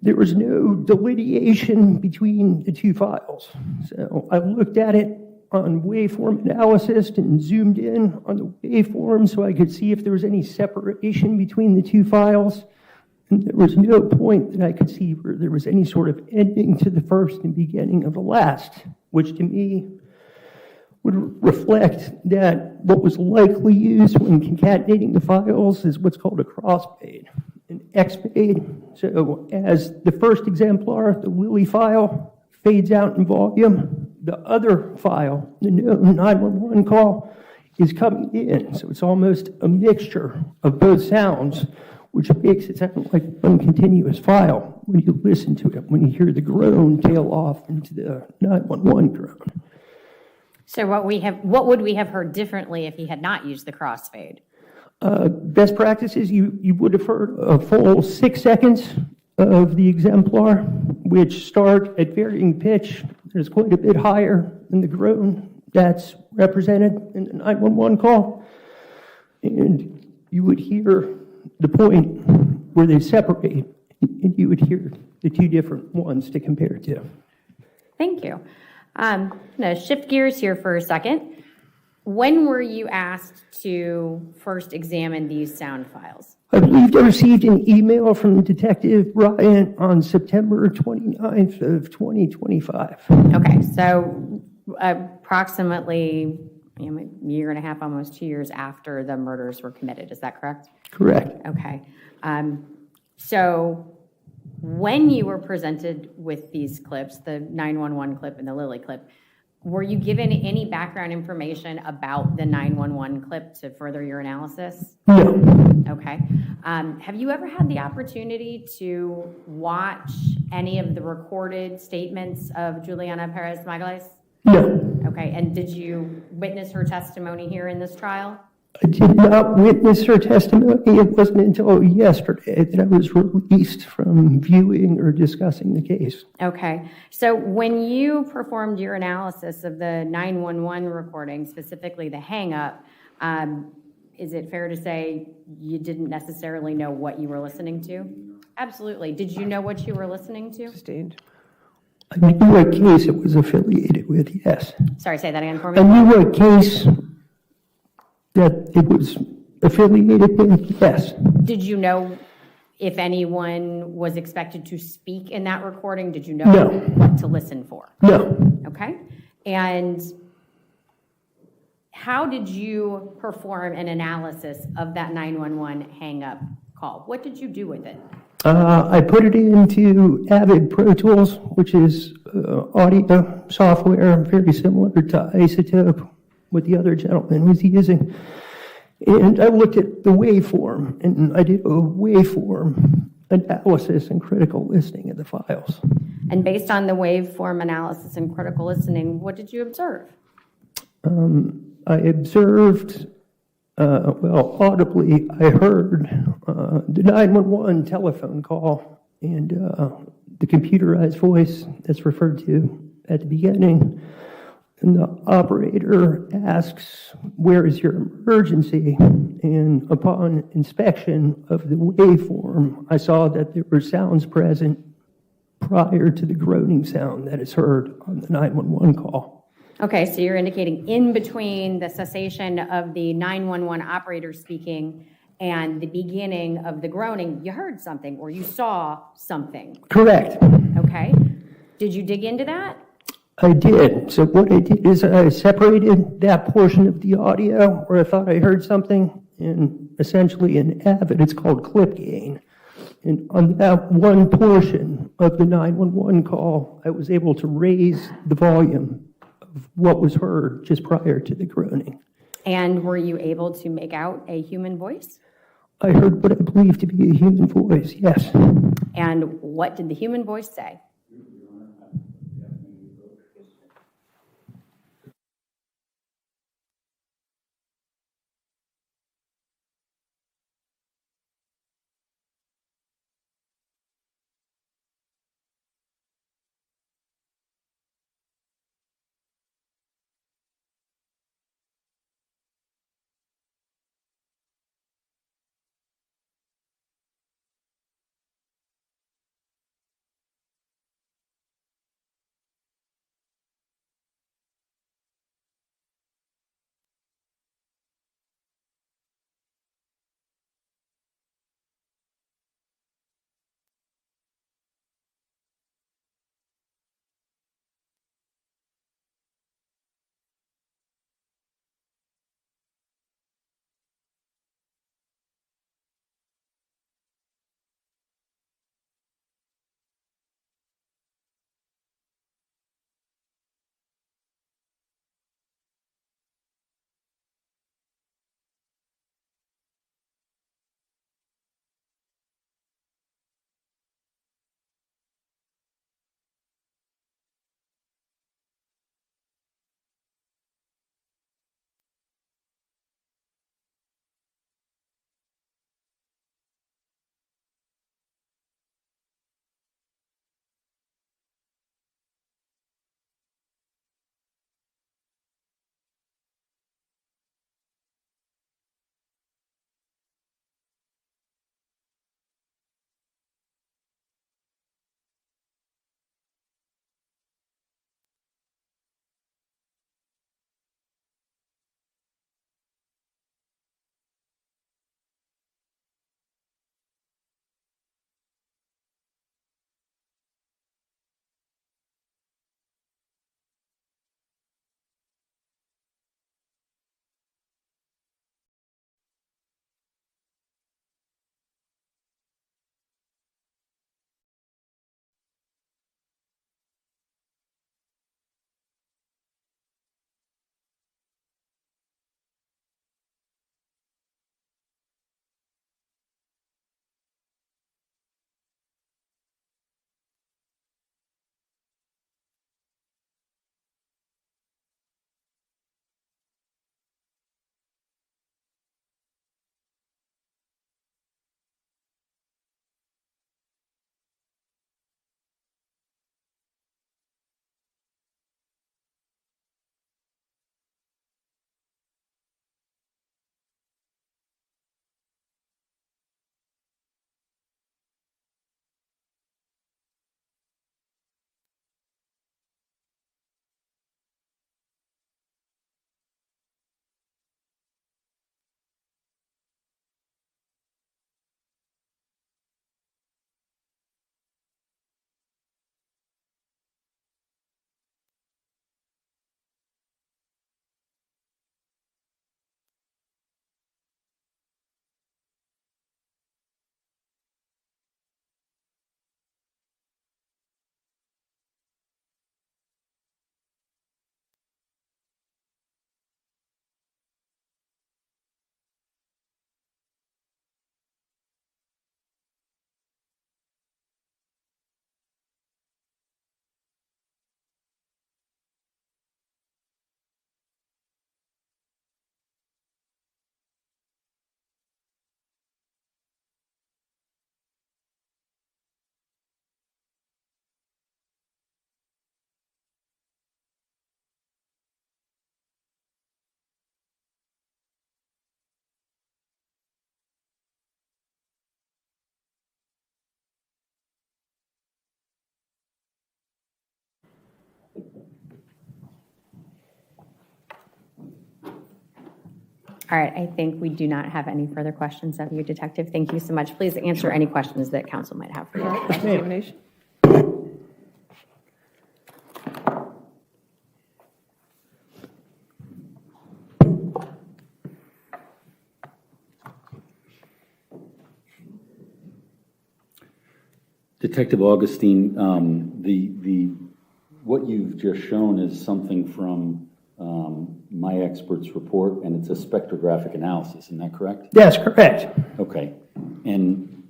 there was no delineation between the two files. So I looked at it on waveform analysis and zoomed in on the waveform so I could see if there was any separation between the two files. And there was no point that I could see where there was any sort of ending to the first and beginning of the last, which to me would reflect that what was likely used when concatenating the files is what's called a crossfade, an X-fade. So as the first exemplar, the Lily file, fades out in volume, the other file, the 911 call, is coming in. So it's almost a mixture of both sounds, which makes it sound like one continuous file when you listen to it, when you hear the groan tail off into the 911 groan. So what would we have heard differently if he had not used the crossfade? Best practices, you would have heard a full 6 seconds of the exemplar, which start at varying pitch. There's quite a bit higher than the groan that's represented in the 911 call. And you would hear the point where they separate, and you would hear the two different ones to compare to. Thank you. I'm going to shift gears here for a second. When were you asked to first examine these sound files? I believe I received an email from Detective Bryant on September 29th of 2025. Okay, so approximately a year and a half, almost 2 years after the murders were committed. Is that correct? Correct. Okay. So when you were presented with these clips, the 911 clip and the Lily clip, were you given any background information about the 911 clip to further your analysis? No. Okay. Have you ever had the opportunity to watch any of the recorded statements of Juliana Perez Magalhaes? No. Okay. And did you witness her testimony here in this trial? I did not witness her testimony. It wasn't until yesterday that I was released from viewing or discussing the case. Okay. So when you performed your analysis of the 911 recording, specifically the hang-up, is it fair to say you didn't necessarily know what you were listening to? Absolutely. Did you know what you were listening to? Sustained. I knew what case it was affiliated with, yes. Sorry, say that again for I me. knew what case that it was affiliated with, yes. Did you know if anyone was expected to speak in that recording? Did you know No. what to listen for? No. Okay. And how did you perform an analysis of that 911 hang-up call? What did you do with it? I put it into Avid Pro Tools, which is audio software very similar to Isotope, what the other gentleman was using. And I looked at the waveform, and I did a waveform analysis and critical listening of the files. And based on the waveform analysis and critical listening, what did you observe? I observed, audibly, I heard the 911 telephone call and the computerized voice that's referred to at the beginning. And the operator asks, "Where is your emergency?" And upon inspection of the waveform, I saw that there were sounds present prior to the groaning sound that is heard on the 911 call. Okay, so you're indicating in between the cessation of the 911 operator speaking and the beginning of the groaning, you heard something or you saw something. Correct. Okay. Did you dig into that? I did. So what I did is I separated that portion of the audio where I thought I heard something, and essentially in Avid, it's called clip gain. And on that one portion of the 911 call, I was able to raise the volume of what was heard just prior to the groaning. And were you able to make out a human voice? I heard what I believe to be a human voice, yes. And what did the human voice say? All right, I think we do not have any further questions of you, Detective. Thank you so much. Please answer any questions that council might have for you. All right, cross-examination. Detective Augustine, what you've just shown is something from my expert's report, and it's a spectrographic analysis, isn't that correct? That's correct. Okay. And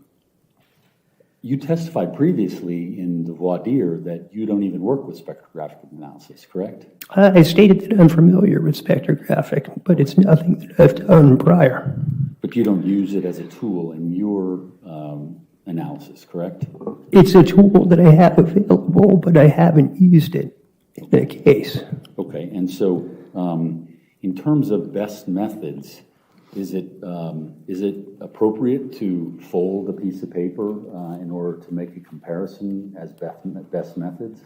you testified previously in the voir dire that you don't even work with spectrographic analysis, correct? I stated that I'm familiar with spectrographic, but it's nothing that I've done prior. But you don't use it as a tool in your analysis, correct? It's a tool that I have available, but I haven't used it in a case. Okay, and so in terms of best methods, is it appropriate to fold a piece of paper in order to make a comparison as best methods?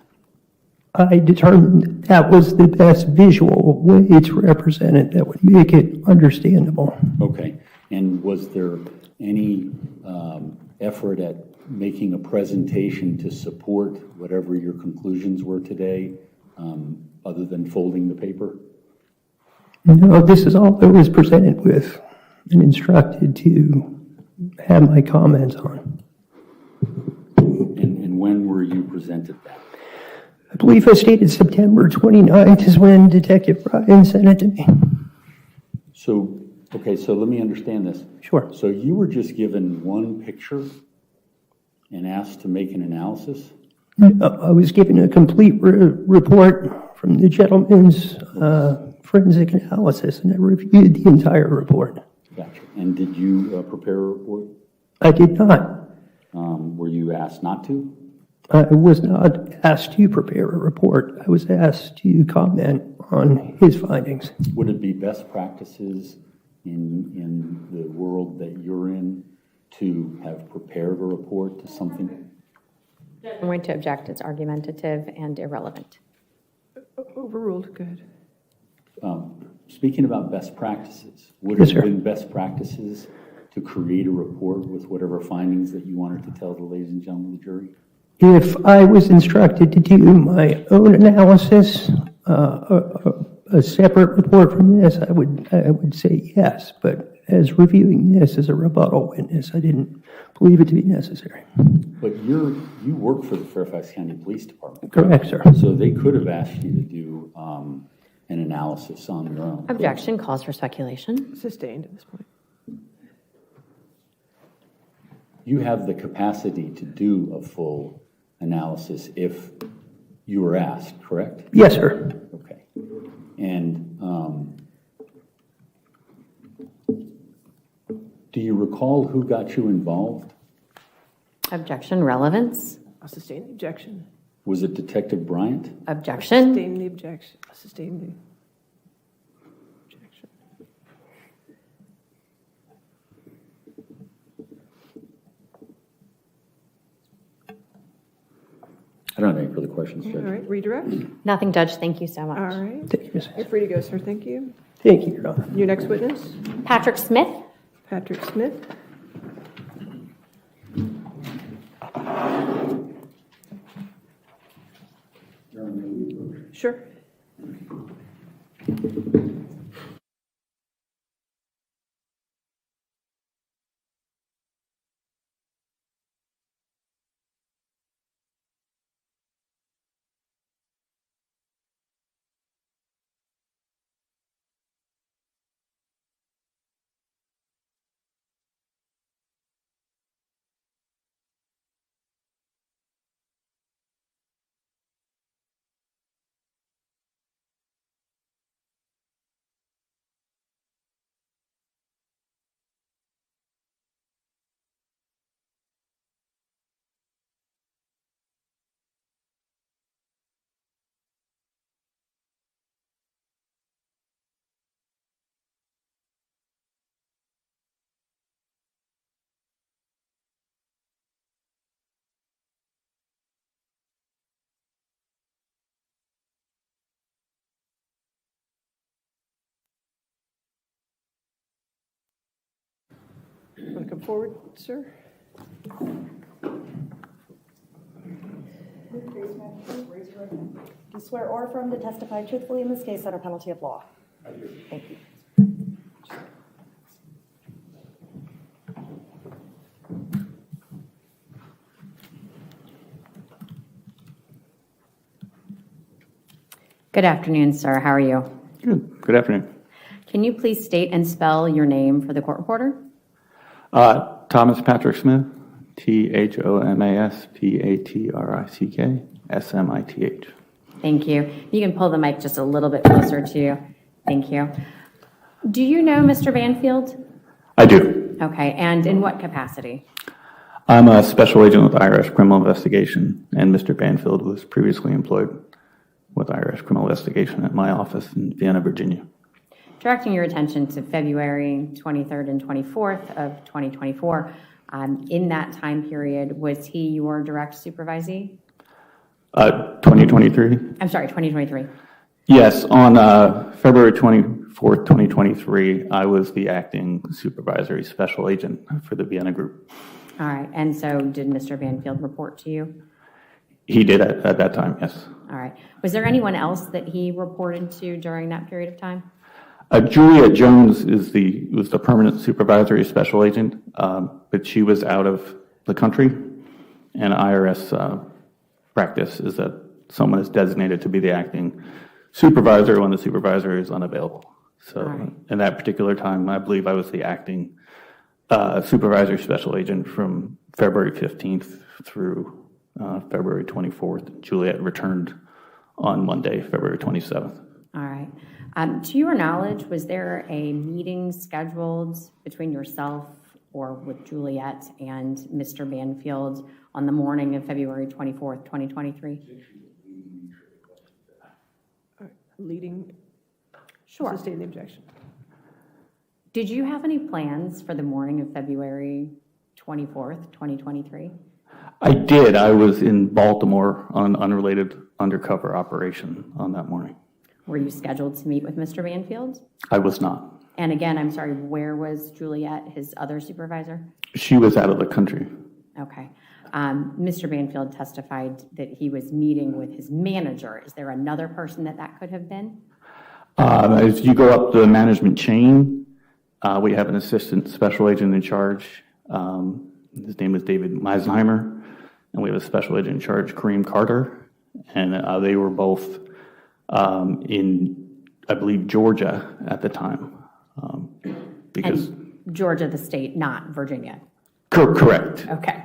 I determined that was the best visual way to represent it that would make it understandable. Okay, and was there any effort at making a presentation to support whatever your conclusions were today, other than folding the paper? No, this is all I was presented with and instructed to have my comments on. And when were you presented that? I believe I stated September 29th is when Detective Bryan sent it to me. So, okay, so let me understand this. Sure. So you were just given one picture and asked to make an analysis? No, I was given a complete report from the gentleman's forensic analysis, and I reviewed the entire report. Gotcha. And did you prepare a report? I did not. Were you asked not to? I was not asked to prepare a report. I was asked to comment on his findings. Would it be best practices in the world that you're in to have prepared a report to something? I'm going to object. It's argumentative and irrelevant. Overruled, go ahead. Speaking about best practices, would Yes, it sir. have been best practices to create a report with whatever findings that you wanted to tell the ladies and gentlemen of the jury? If I was instructed to do my own analysis, a separate report from this, I would say yes. But as reviewing this as a rebuttal witness, I didn't believe it to be necessary. But you work for the Fairfax County Police Department. Correct, sir. So they could have asked you to do an analysis on your own. Objection calls for speculation. Sustained at this point. You have the capacity to do a full analysis if you were asked, correct? Yes, sir. Okay. And do you recall who got you involved? Objection, relevance. I'll sustain the objection. Was it Detective Bryant? Objection. Sustain the objection. I'll sustain the objection. I don't have any further questions, All Judge. right, redirect. Nothing, Judge. Thank you so much. All right. Thank you, Ms. You're free to go, sir. Thank you. Thank you, Your Honor. Your next witness, Patrick Smith. Patrick Smith. Sure. Want to come forward, sir? Raise your right hand. Do you swear or affirm to testify truthfully in this case under penalty of law? I do. Thank you. Good afternoon, sir. How are you? Good. Good afternoon. Can you please state and spell your name for the court reporter? Thomas Patrick Smith, ThomasPatrick Thank you. You can pull the mic just a little bit closer to you. Thank you. Do you know Mr. Banfield? I do. Okay, and in what capacity? I'm a special agent with IRS Criminal Investigation, and Mr. Banfield was previously employed with IRS Criminal Investigation at my office in Vienna, Virginia. Directing your attention to February 23rd and 24th of 2024, in that time period, was he your direct supervisee? 2023? I'm sorry, 2023. Yes, on February 24th, 2023, I was the acting supervisory special agent for the Vienna group. All right, and so did Mr. Banfield report to you? He did at that time, yes. All right. Was there anyone else that he reported to during that period of time? Julia Jones was the permanent supervisory special agent, but she was out of the country, and IRS practice is that someone is designated to be the acting supervisor when the supervisor is unavailable. So right. In that particular time, I believe I was the acting supervisory special agent from February 15th through February 24th. Juliet returned on Monday, February 27th. All right. To your knowledge, was there a meeting scheduled between yourself or with Juliet and Mr. Banfield on the morning of February 24th, 2023? Leading, Sure. sustain the objection. Did you have any plans for the morning of February 24th, 2023? I did. I was in Baltimore on an unrelated undercover operation on that morning. Were you scheduled to meet with Mr. Banfield? I was not. And again, I'm sorry, where was Juliet, his other supervisor? She was out of the country. Okay. Mr. Banfield testified that he was meeting with his manager. Is there another person that could have been? As you go up the management chain, we have an assistant special agent in charge. His name is David Meisenheimer, and we have a special agent in charge, Kareem Carter, and they were both in, I believe, Georgia at the time. Because And Georgia, the state, not Virginia. Correct. Okay.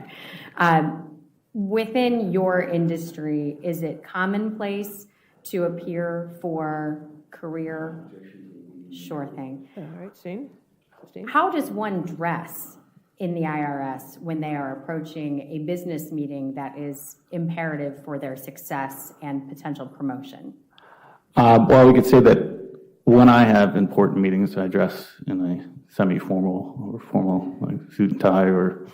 Within your industry, is it commonplace to appear for career? Sure thing. All right, Stain? Sustain? How does one dress in the IRS when they are approaching a business meeting that is imperative for their success and potential promotion? Well, we could say that when I have important meetings, I dress in a semi-formal or formal, like suit and tie, or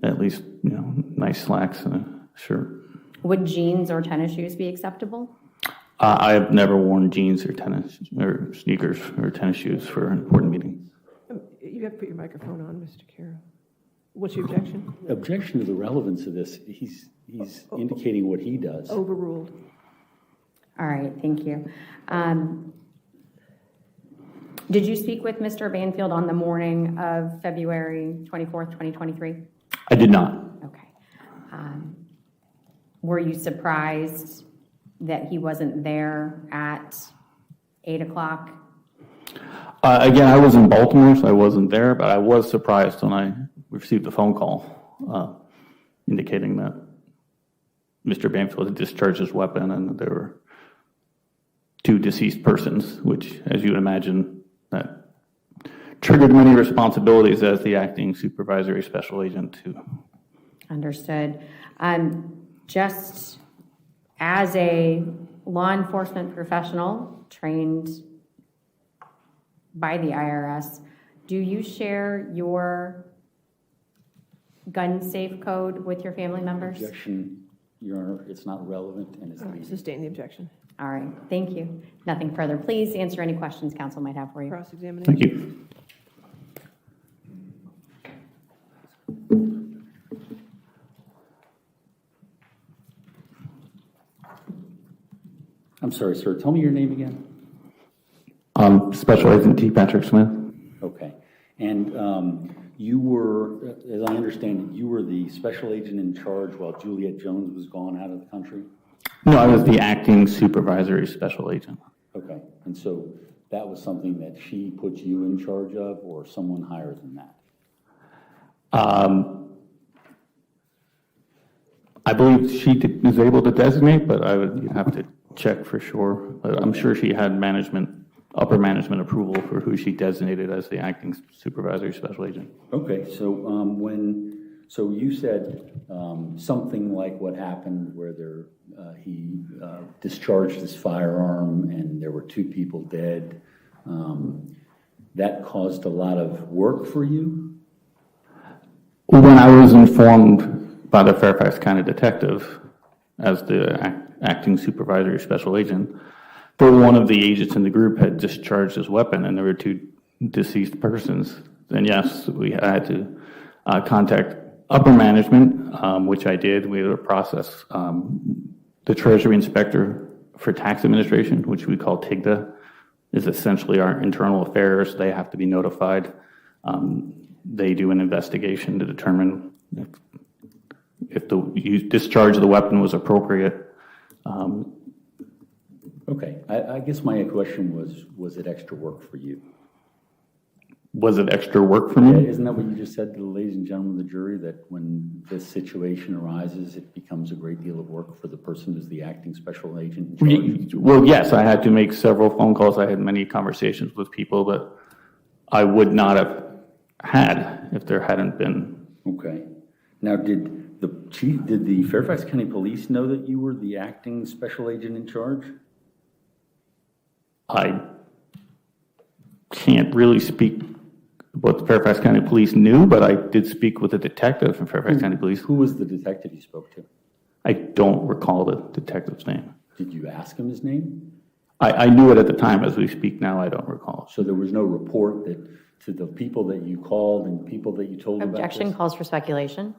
at least, nice slacks and a shirt. Would jeans or tennis shoes be acceptable? I have never worn jeans or tennis or sneakers or tennis shoes for an important meeting. You have to put your microphone on, Mr. Carroll. What's your objection? Objection to the relevance of this. He's indicating what he does. Overruled. All right, thank you. Did you speak with Mr. Banfield on the morning of February 24th, 2023? I did not. Okay. Were you surprised that he wasn't there at 8 o'clock? Again, I was in Baltimore, so I wasn't there, but I was surprised when I received a phone call indicating that Mr. Banfield had discharged his weapon and there were two deceased persons, which, as you would imagine, that triggered many responsibilities as the acting supervisory special agent too. Understood. Just as a law enforcement professional trained by the IRS, do you share your gun safe code with your family members? Objection, Your Honor, it's not relevant and it's All right, sustain the objection. All right, thank you. Nothing further. Please answer any questions council might have for you. Cross-examination. Thank you. I'm sorry, sir, tell me your name again. Special Agent T. Patrick Smith. Okay. And you were, as I understand it, you were the special agent in charge while Juliet Jones was gone out of the country? No, I was the acting supervisory special agent. Okay. And so that was something that she put you in charge of, or someone higher than that? I believe she was able to designate, but you'd have to check for sure. But I'm sure she had upper management approval for who she designated as the acting supervisory special agent. Okay. So so you said something like what happened where he discharged his firearm and there were 2 people dead. That caused a lot of work for you? When I was informed by the Fairfax County detective as the acting supervisory special agent that one of the agents in the group had discharged his weapon and there were 2 deceased persons, then yes, I had to contact upper management, which I did. We had to process the Treasury Inspector for Tax Administration, which we call TIGTA, is essentially our internal affairs. They have to be notified. They do an investigation to determine if the discharge of the weapon was appropriate. Okay. I guess my question was it extra work for you? Was it extra work for me? Yeah, isn't that what you just said to the ladies and gentlemen of the jury, that when this situation arises, it becomes a great deal of work for the person who's the acting special agent in charge? Well, yes, I had to make several phone calls. I had many conversations with people that I would not have had if there hadn't been. Okay. Now, did the Fairfax County Police know that you were the acting special agent in charge? I can't really speak what the Fairfax County Police knew, but I did speak with a detective from Fairfax County Police. Who was the detective you spoke to? I don't recall the detective's name. Did you ask him his name? I knew it at the time. As we speak now, I don't recall. So there was no report that to the people that you called and people that you told about Objection this? calls for speculation.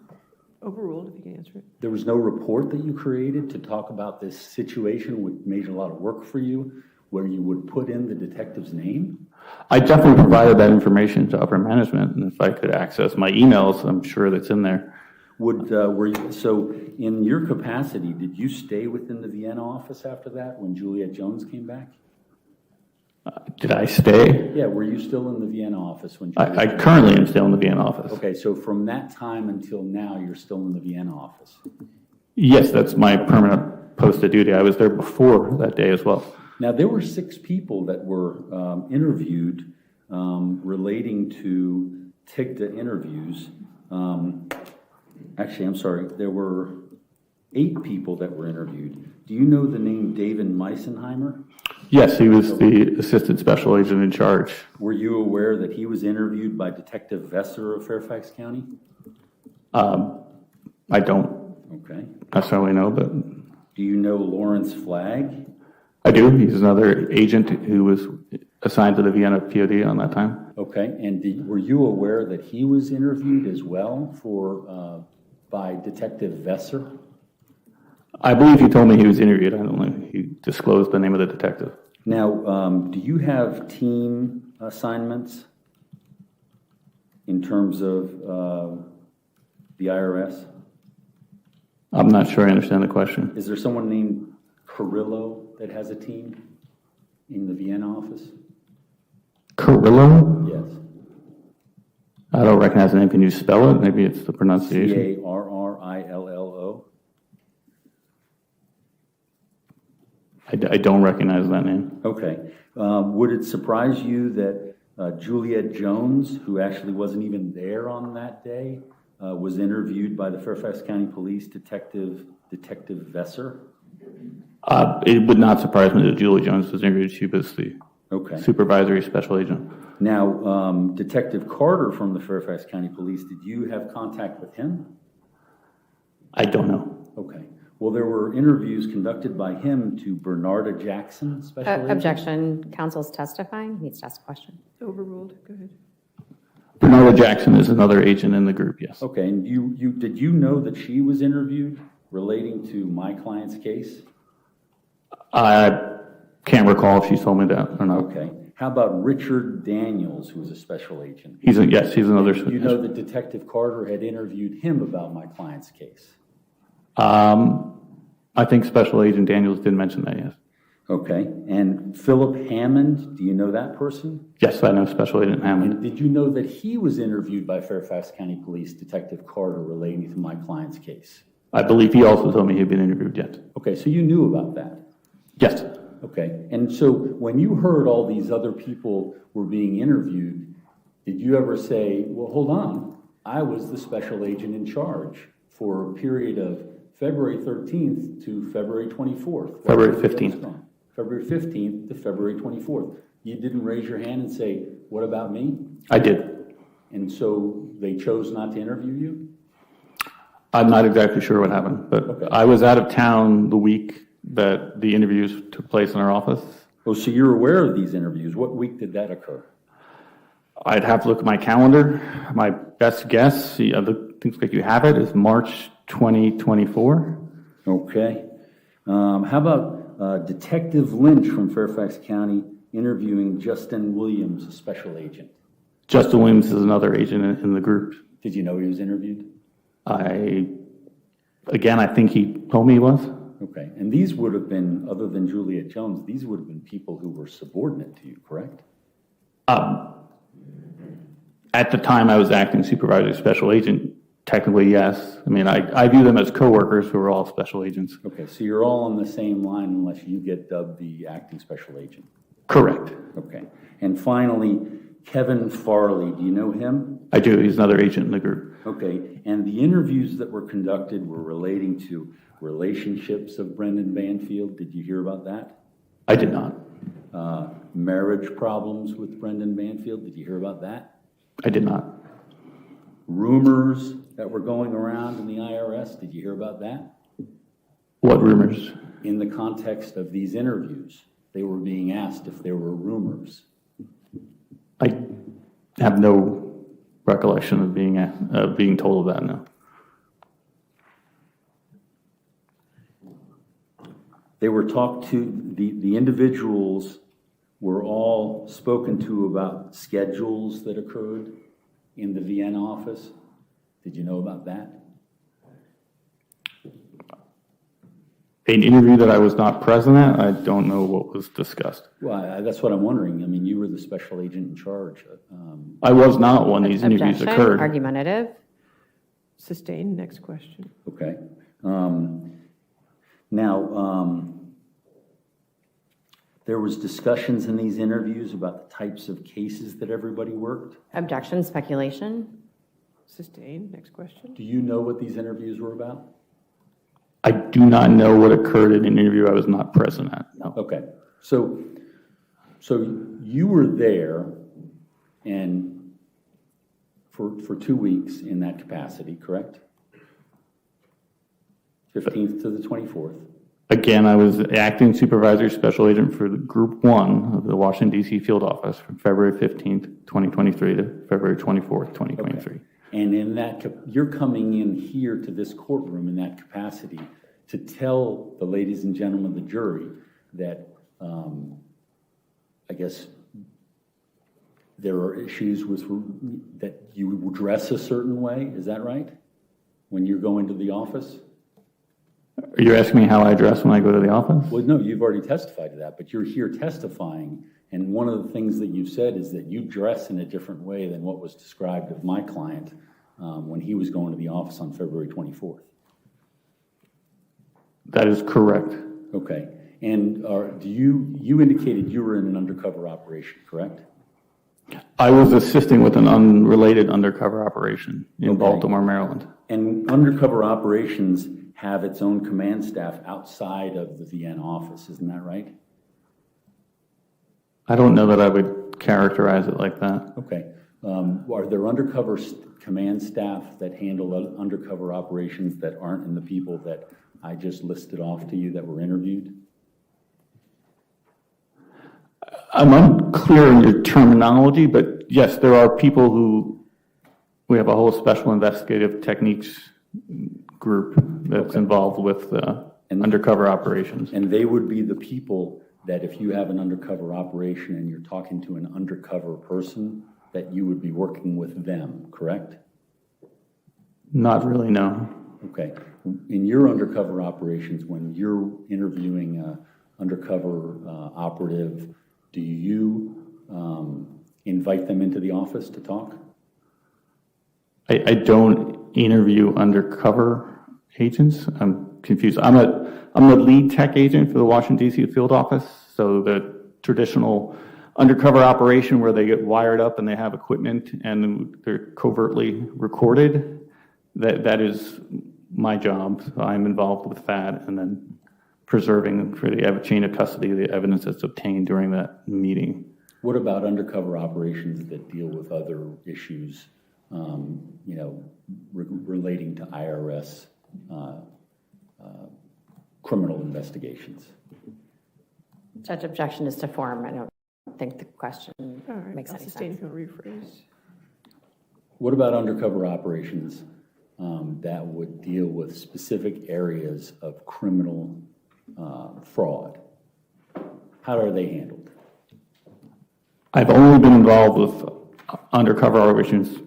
Overruled, if you can answer it. There was no report that you created to talk about this situation, which made a lot of work for you, where you would put in the detective's name? I definitely provided that information to upper management, and if I could access my emails, I'm sure that's in there. So in your capacity, did you stay within the Vienna office after that when Juliet Jones came back? Did I stay? Yeah, were you still in the Vienna office when I Jones currently am still in the Vienna office. Okay, so from that time until now, you're still in the Vienna office? Yes, that's my permanent post of duty. I was there before that day as well. Now, there were 6 people that were interviewed relating to TIGTA interviews. Actually, I'm sorry, there were 8 people that were interviewed. Do you know the name David Meisenheimer? Yes, he was the assistant special agent in charge. Were you aware that he was interviewed by Detective Vesser of Fairfax County? I don't Okay. necessarily know, but Do you know Lawrence Flagg? I do. He's another agent who was assigned to the Vienna POD on that time. Okay, and were you aware that he was interviewed as well by Detective Vesser? I believe he told me he was interviewed. I don't know. He disclosed the name of the detective. Now, do you have team assignments in terms of the IRS? I'm not sure I understand the question. Is there someone named Carrillo that has a team in the Vienna office? Carrillo? Yes. I don't recognize the name. Can you spell it? Maybe it's the pronunciation. Carrillo? I don't recognize that name. Okay. Would it surprise you that Juliet Jones, who actually wasn't even there on that day, was interviewed by the Fairfax County Police Detective Vesser? It would not surprise me that Julie Jones was interviewed. She was the Okay. supervisory special agent. Now, Detective Carter from the Fairfax County Police, did you have contact with him? I don't know. Okay. Well, there were interviews conducted by him to Bernarda Jackson, special agent. Objection. Counsel's testifying. He needs to ask a question. Overruled, go ahead. Bernardo Loretta Jackson is another agent in the group, yes. Okay, and did you know that she was interviewed relating to my client's case? I can't recall if she told me that or not. Okay. How about Richard Daniels, who was a special agent? Yes, he's another. You know that Detective Carter had interviewed him about my client's case? I think Special Agent Daniels did mention that, yes. Okay, and Philip Hammond, do you know that person? Yes, I know Special Agent Hammond. And did you know that he was interviewed by Fairfax County Police Detective Carter relating to my client's case? I believe he also told me he'd been interviewed, yes. Okay, so you knew about that? Yes. Okay, and so when you heard all these other people were being interviewed, did you ever say, well, hold on, I was the special agent in charge for a period of February 13th to February 24th? February 15th. February 15th to February 24th. You didn't raise your hand and say, what about me? I did. And so they chose not to interview you? I'm not exactly sure what happened, but Okay. I was out of town the week that the interviews took place in our office. Oh, so you're aware of these interviews. What week did that occur? I'd have to look at my calendar. My best guess, things like you have it, is March 2024. Okay. How about Detective Lynch from Fairfax County interviewing Justin Williams, a special agent? Justin Williams is another agent in the group. Did you know he was interviewed? I think he told me he was. Okay. And these would have been, other than Juliet Jones, these would have been people who were subordinate to you, correct? At the time I was acting supervisor special agent, technically yes. I mean, I view them as coworkers who are all special agents. Okay. So you're all on the same line unless you get dubbed the acting special agent. Correct. Okay. And finally, Kevin Farley, do you know him? I do. He's another agent in the group. Okay. And the interviews that were conducted were relating to relationships of Brendan Banfield. Did you hear about that? I did not. Marriage problems with Brendan Banfield. Did you hear about that? I did not. Rumors that were going around in the IRS. Did you hear about that? What rumors? In the context of these interviews, they were being asked if there were rumors. I have no recollection of being told of that, no. They were talked to, the individuals were all spoken to about schedules that occurred in the Vienna office. Did you know about that? An interview that I was not present at, I don't know what was discussed. Well, that's what I'm wondering. I mean, you were the special agent in charge. I was not when these interviews Objection, occurred. argumentative. Sustained, next question. Okay. Now, there was discussions in these interviews about the types of cases that everybody worked. Objection, speculation. Sustained, next question. Do you know what these interviews were about? I do not know what occurred in an interview I was not present at, no. Okay. So you were there and for 2 weeks in that capacity, correct? 15th to the 24th. Again, I was acting supervisor special agent for the Group 1 of the Washington, D.C. field office from February 15th, 2023 to February 24th, 2023. Okay. And in that, you're coming in here to this courtroom in that capacity to tell the ladies and gentlemen of the jury that, I guess, there are issues with that you would dress a certain way. Is that right? When you're going to the office? Are you asking me how I dress when I go to the office? Well, no, you've already testified to that, but you're here testifying, and one of the things that you've said is that you dress in a different way than what was described of my client when he was going to the office on February 24th. That is correct. Okay, and you indicated you were in an undercover operation, correct? I was assisting with an unrelated undercover operation in Okay. Baltimore, Maryland. And undercover operations have its own command staff outside of the Vienna office, isn't that right? I don't know that I would characterize it like that. Okay. Are there undercover command staff that handle undercover operations that aren't in the people that I just listed off to you that were interviewed? I'm unclear in your terminology, but yes, there are people who We have a whole special investigative techniques group that's involved with undercover operations. And they would be the people that if you have an undercover operation and you're talking to an undercover person, that you would be working with them, correct? Not really, no. Okay. In your undercover operations, when you're interviewing an undercover operative, do you invite them into the office to talk? I don't interview undercover agents. I'm confused. I'm the lead tech agent for the Washington DC field office. So the traditional undercover operation where they get wired up and they have equipment and they're covertly recorded, that is my job. So I'm involved with that and then preserving for the chain of custody the evidence that's obtained during that meeting. What about undercover operations that deal with other issues, relating to IRS criminal investigations? Judge, objection is to form. I don't think the question All right, makes I'll any sustain sense. if you'll rephrase. What about undercover operations that would deal with specific areas of criminal fraud? How are they handled? I've only been involved with undercover operations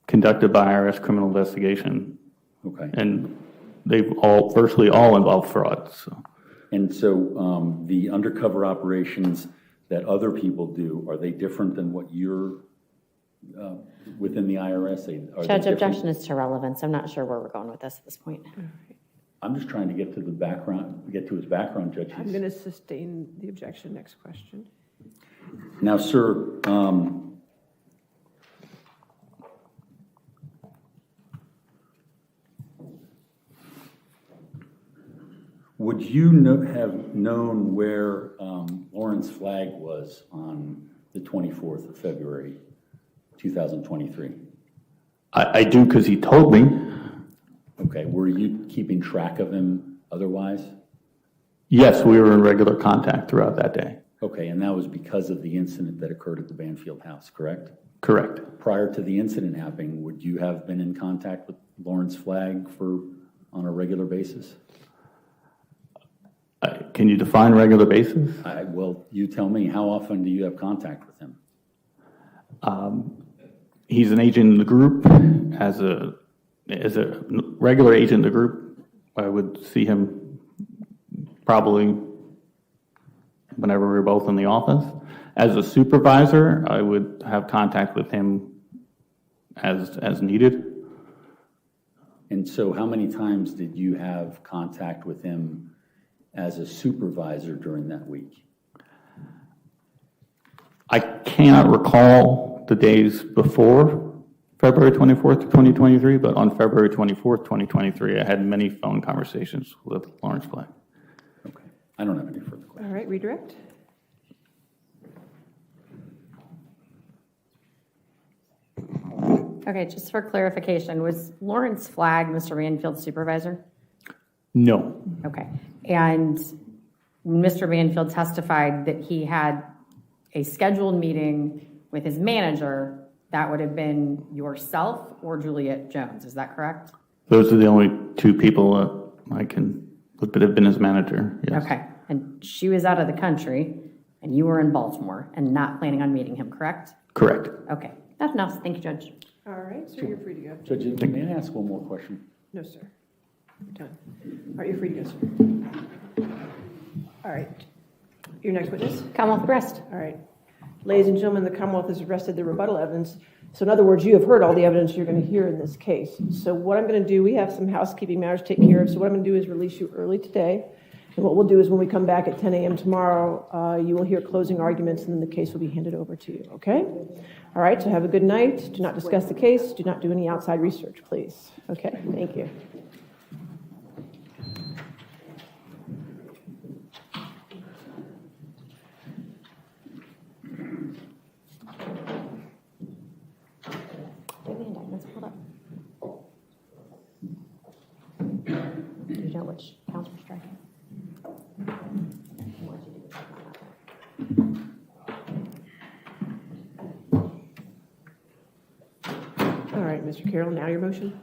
conducted by IRS criminal investigation, Okay. and they've virtually all involved fraud. So. And so the undercover operations that other people do, are they different than what you're within the IRS? Are they Judge, different? objection is to relevance. I'm not sure where we're going with this at this point. I'm just trying to get to the background, get to his background, Judge. I'm going to sustain the objection. Next question. Now, sir, would you have known where Lawrence Flagg was on the 24th of February, 2023? I do because he told me. Okay, were you keeping track of him otherwise? Yes, we were in regular contact throughout that day. Okay, and that was because of the incident that occurred at the Banfield house, correct? Correct. Prior to the incident happening, would you have been in contact with Lawrence Flagg on a regular basis? Can you define regular basis? Well, you tell me, how often do you have contact with him? He's an agent in the group. As a regular agent in the group, I would see him probably whenever we were both in the office. As a supervisor, I would have contact with him as needed. And so how many times did you have contact with him as a supervisor during that week? I cannot recall the days before February 24th, 2023, but on February 24th, 2023, I had many phone conversations with Lawrence Flagg. Okay, I don't have any further questions. All right, redirect. Okay, just for clarification, was Lawrence Flagg Mr. Banfield's supervisor? No. Okay. And Mr. Banfield testified that he had a scheduled meeting with his manager. That would have been yourself or Juliet Jones. Is that correct? Those are the only two people that have been his manager. Yes. Okay. And she was out of the country and you were in Baltimore and not planning on meeting him, correct? Correct. Okay. That's enough. Thank you, Judge. All right, so you're free to go. Judge, may I ask one more question? No, sir. We're done. All right, you're free to go, sir. All right. Your next witness? Commonwealth Breast. All right. Ladies and gentlemen, the Commonwealth has arrested the rebuttal evidence. So in other words, you have heard all the evidence you're going to hear in this case. So what I'm going to do, we have some housekeeping matters to take care of. So what I'm going to do is release you early today. And what we'll do is when we come back at 10 a.m. tomorrow, you will hear closing arguments and then the case will be handed over to you, okay? All right, so have a good night. Do not discuss the case. Do not do any outside research, please. Okay, thank you. Do the indictments pulled up? Do you know which counts were striking? What did you do with that? All right, Mr. Carroll, now your motion.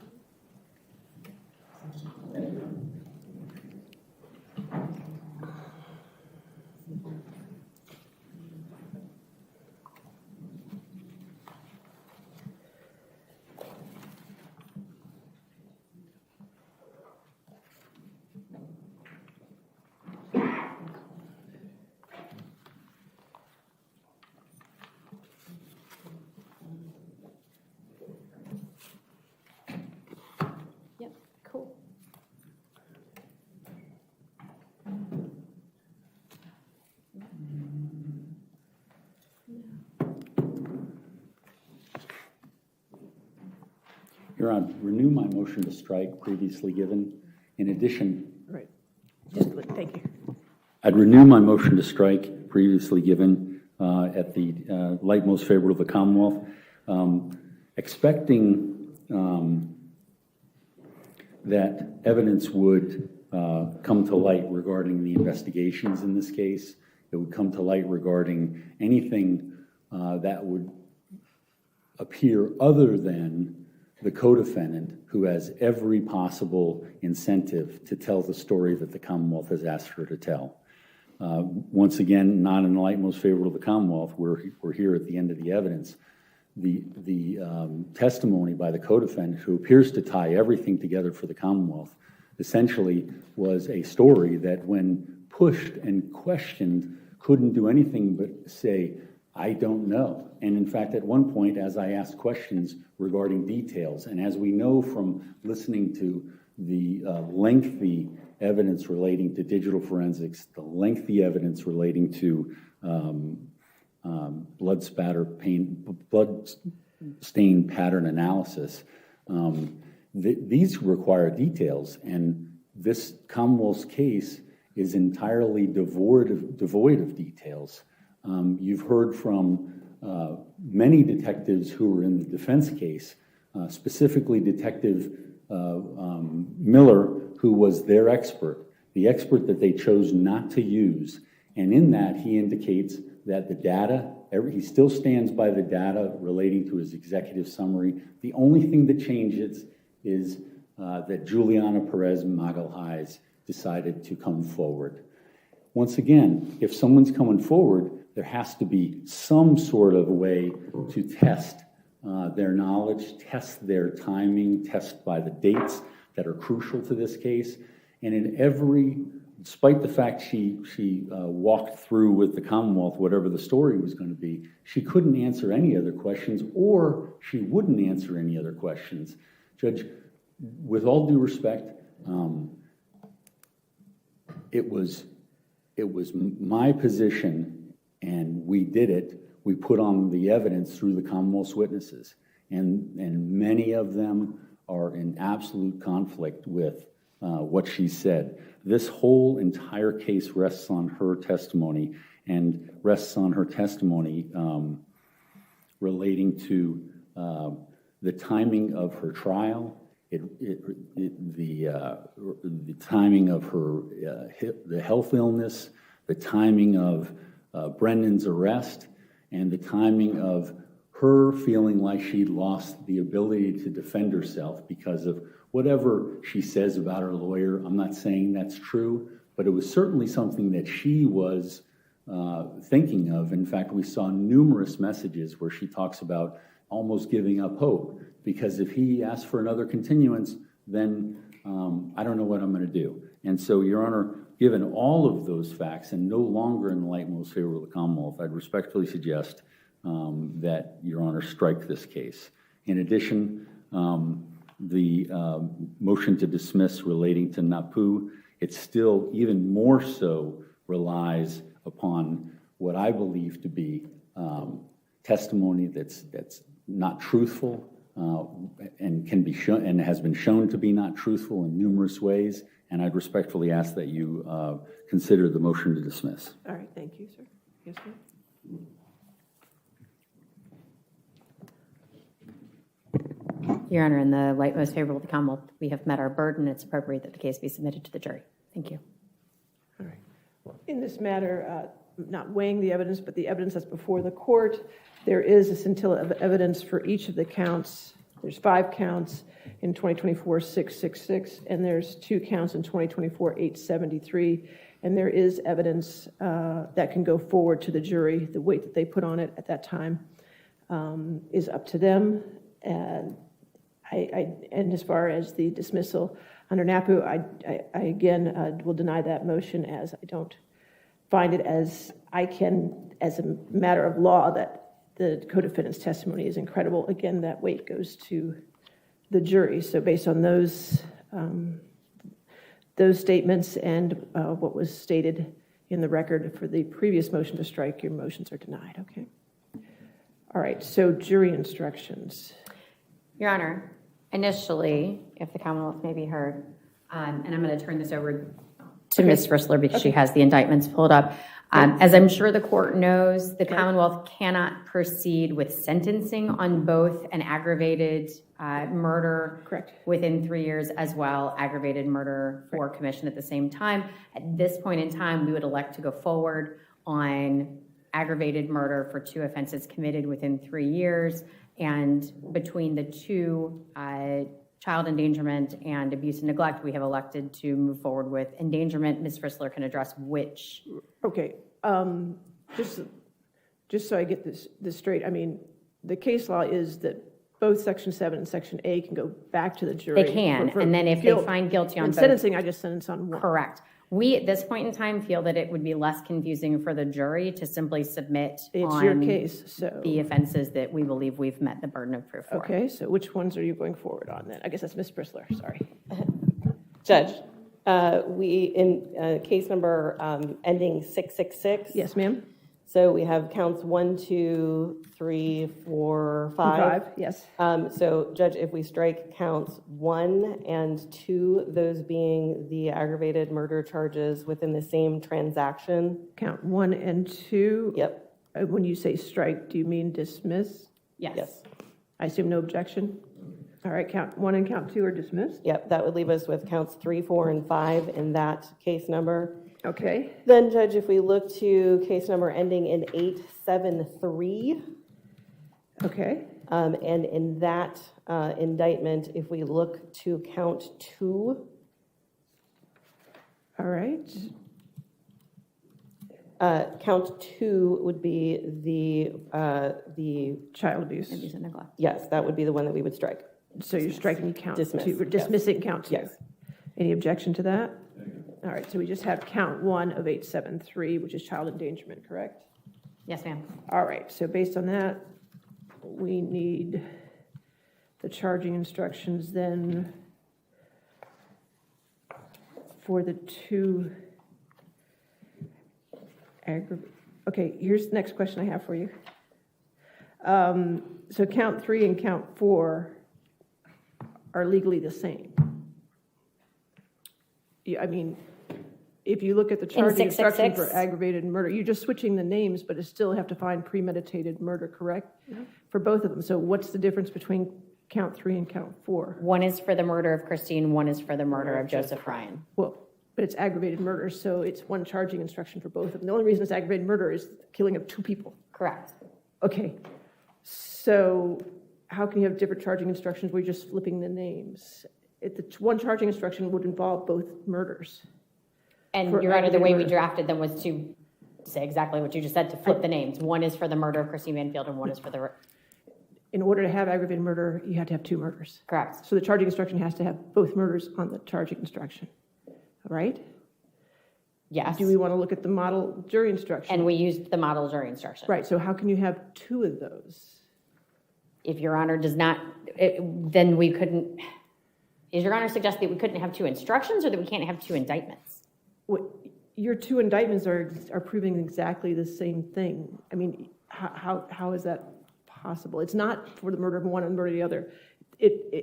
Yep, cool. Your Honor, renew my motion to strike previously given. In addition, All right. Just, thank you. I'd renew my motion to strike previously given at the light most favorable of the Commonwealth, expecting that evidence would come to light regarding the investigations in this case. It would come to light regarding anything that would appear other than the co-defendant, who has every possible incentive to tell the story that the Commonwealth has asked her to tell. Once again, not in the light most favorable of the Commonwealth, we're here at the end of the evidence. The testimony by the co-defendant, who appears to tie everything together for the Commonwealth, essentially was a story that, when pushed and questioned, couldn't do anything but say, I don't know. And in fact, at one point, as I asked questions regarding details, and as we know from listening to the lengthy evidence relating to digital forensics, the lengthy evidence relating to blood stain pattern analysis, these require details, and this Commonwealth's case is entirely devoid of details. You've heard from many detectives who were in the defense case, specifically Detective Miller, who was their expert, the expert that they chose not to use. And in that, he indicates that the data, he still stands by the data relating to his executive summary. The only thing that changes is that Juliana Perez Magalhaes decided to come forward. Once again, if someone's coming forward, there has to be some sort of way to test their knowledge, test their timing, test by the dates that are crucial to this case. And in every, despite the fact she walked through with the Commonwealth whatever the story was going to be, she couldn't answer any other questions, or she wouldn't answer any other questions. Judge, with all due respect, it was my position, and we did it. We put on the evidence through the Commonwealth's witnesses, and many of them are in absolute conflict with what she said. This whole entire case rests on her testimony, and rests on her testimony relating to the timing of her trial, the timing of her the health illness, the timing of Brendan's arrest, and the timing of her feeling like she'd lost the ability to defend herself because of whatever she says about her lawyer. I'm not saying that's true, but it was certainly something that she was thinking of. In fact, we saw numerous messages where she talks about almost giving up hope, because if he asks for another continuance, then I don't know what I'm going to do. And so, Your Honor, given all of those facts, and no longer in the light most favorable of the Commonwealth, I'd respectfully suggest that Your Honor strike this case. In addition, the motion to dismiss relating to NAPU, it still even more so relies upon what I believe to be testimony that's not truthful, and can be shown, and has been shown to be not truthful in numerous ways. And I'd respectfully ask that you consider the motion to dismiss. All right, thank you, sir. Yes, ma'am. Your Honor, in the light most favorable of the Commonwealth, we have met our burden. It's appropriate that the case be submitted to the jury. Thank you. All right. In this matter, not weighing the evidence, but the evidence that's before the court, there is a scintilla of evidence for each of the counts There's 5 counts in 2024, 666, and there's 2 counts in 2024, 873. And there is evidence that can go forward to the jury. The weight that they put on it at that time is up to them. And and as far as the dismissal under NAPU, I again will deny that motion, as I don't find it as a matter of law that the co-defendant's testimony is incredible. Again, that weight goes to the jury. So based on those statements and what was stated in the record for the previous motion to strike, your motions are denied. Okay. All right. So jury instructions. Your Honor, initially, if the Commonwealth may be heard, and I'm going to turn this over to Ms. Rissler because she has the indictments pulled up. As I'm sure the court knows, the Commonwealth cannot proceed with sentencing on both an aggravated murder within 3 years as well aggravated murder for commission at the same time. At this point in time, we would elect to go forward on aggravated murder for 2 offenses committed within 3 years. And between the 2, child endangerment and abuse and neglect, we have elected to move forward with endangerment. Ms. Rissler can address which. Okay. Just so I get this straight, I mean, the case law is that both Section 7 and Section A can go back to the jury. They can, and then if they find guilty on both. Sentencing, I just sentence on one. Correct. We, at this point in time, feel that it would be less confusing for the jury to simply submit It's on your case, so. the offenses that we believe we've met the burden of proof for. Okay, so which ones are you going forward on then? I guess that's Ms. Bristler, sorry. Judge, we, in case number ending 666. Yes, ma'am? So we have counts 1, 2, 3, 4, 5. Yes. So, Judge, if we strike counts 1 and 2, those being the aggravated murder charges within the same transaction. Count 1 and 2? Yep. When you say strike, do you mean dismiss? Yes. I assume no objection? All right, count 1 and count 2 are dismissed? Yep, that would leave us with counts 3, 4, and 5 in that case number. Okay. Then, Judge, if we look to case number ending in 873. Okay. And in that indictment, if we look to count 2. All right. Count 2 would be the Child abuse. Abuse and neglect. yes, that would be the one that we would strike. So you're striking count 2, Dismiss, or dismissing count 2? Yes. Any objection to that? All right, so we just have count 1 of 873, which is child endangerment, correct? Yes, ma'am. All right, so based on that, we need the charging instructions then for the 2 okay, here's the next question I have for you. So count 3 and count 4 are legally the same. Yeah, I mean, if you look at the charging instruction for 666? aggravated murder, you're just switching the names, but it still have to find premeditated murder, correct? For both of them. So what's the difference between count 3 and count 4? One is for the murder of Christine, one is for the murder of Joseph Ryan. Well, but it's aggravated murder, so it's one charging instruction for both of them. The only reason it's aggravated murder is the killing of 2 people. Correct. Okay, so how can you have different charging instructions where you're just flipping the names? The one charging instruction would involve both murders. And For Your Honor, the way we aggravated drafted them was to say exactly what you just said, to flip the names. One is for the murder of Christine Banfield and one is for the, In order to have aggravated murder, you have to have 2 murders. correct. So the charging instruction has to have both murders on the charging instruction, right? Yes. Do we want to look at the model jury instruction? And we used the model jury instruction. Right, so how can you have 2 of those? If Your Honor does not, then we couldn't, is Your Honor suggest that we couldn't have 2 instructions or that we can't have 2 indictments? Your 2 indictments are proving exactly the same thing. I mean, how is that possible? It's not for the murder of one and murder of the other.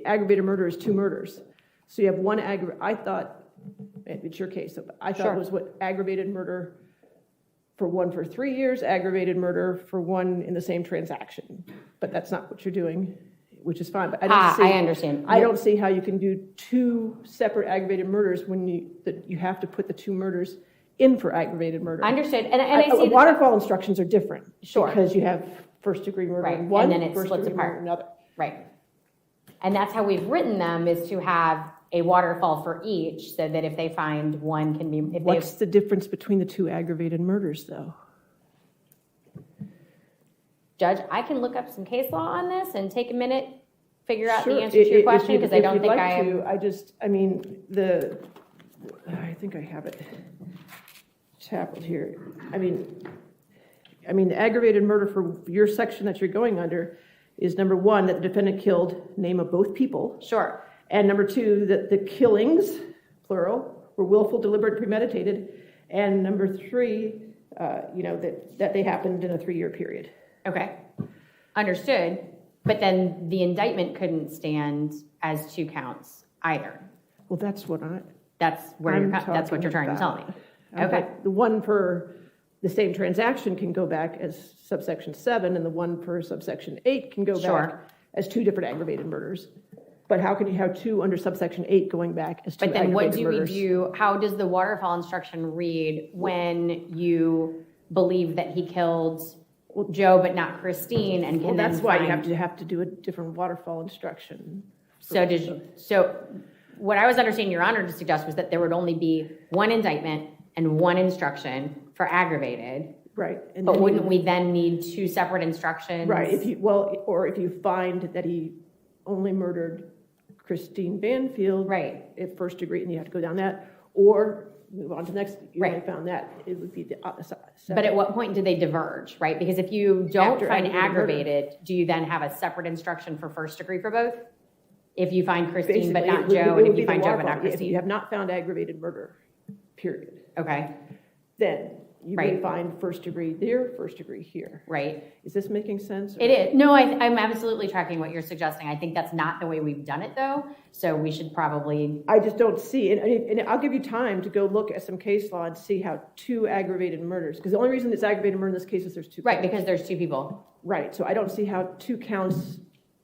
Aggravated murder is 2 murders. So you have one I thought, it's your case, I thought Sure. it was what aggravated murder for 1 for 3 years, aggravated murder for 1 in the same transaction. But that's not what you're doing, which is fine. But I don't see, I understand. I don't see how you can do 2 separate aggravated murders when you have to put the 2 murders in for aggravated murder. Understood. And I see that- waterfall instructions are different. Sure. Because you have first degree murder Right, in one, and then it first splits degree murder apart. in another. Right. And that's how we've written them, is to have a waterfall for each, so that if they find one can be, if What's they, the difference between the two aggravated murders, though? Judge, I can look up some case law on this and take a minute, figure out the Sure, answer to your if question, you'd- because I if don't you'd think like I am. to, I think I have it tackled here. I mean, the aggravated murder for your section that you're going under is number one, that the defendant killed, name of both people. Sure. And number two, that the killings, plural, were willful, deliberate, premeditated. And number three, that they happened in a 3-year period. Okay, understood. But then the indictment couldn't stand as 2 counts either. Well, that's what That's where that's what you're trying to tell me. Okay. The one for the same transaction can go back as subsection 7, and the one for subsection 8 can go Sure. back as 2 different aggravated murders. But how can you have 2 under subsection 8 going back as 2 But then what aggravated do we murders? do, how does the waterfall instruction read when you believe that he killed Joe but not Christine, and Well, can then that's why you find- have to do a different waterfall instruction. So what I was understanding Your Honor to suggest was that there would only be 1 indictment and 1 instruction for aggravated. Right. And But then wouldn't we then need 2 separate instructions? Right, or if you find that he only murdered Christine Banfield. Right. At first degree, and you have to go down that, or move on to the next, you only Right. found that, it would be the opposite. But at what point do they diverge, right? Because if you don't After find aggravated murder. aggravated, do you then have a separate instruction for first degree for both? If you find Christine but Basically, not it would- Joe, it and would if be you the find Joe but waterfall. not If you Christine? have not found aggravated murder, period, Okay, then you may Right. find first degree there, first degree here. right. Is this making sense? It is. No, I'm absolutely tracking what you're suggesting. I think that's not the way we've done it, though. So we should probably, I just don't see, and I'll give you time to go look at some case law and see how 2 aggravated murders, because the only reason it's aggravated murder in this case is there's 2. right, counts. because there's 2 people. Right, so I don't see how 2 counts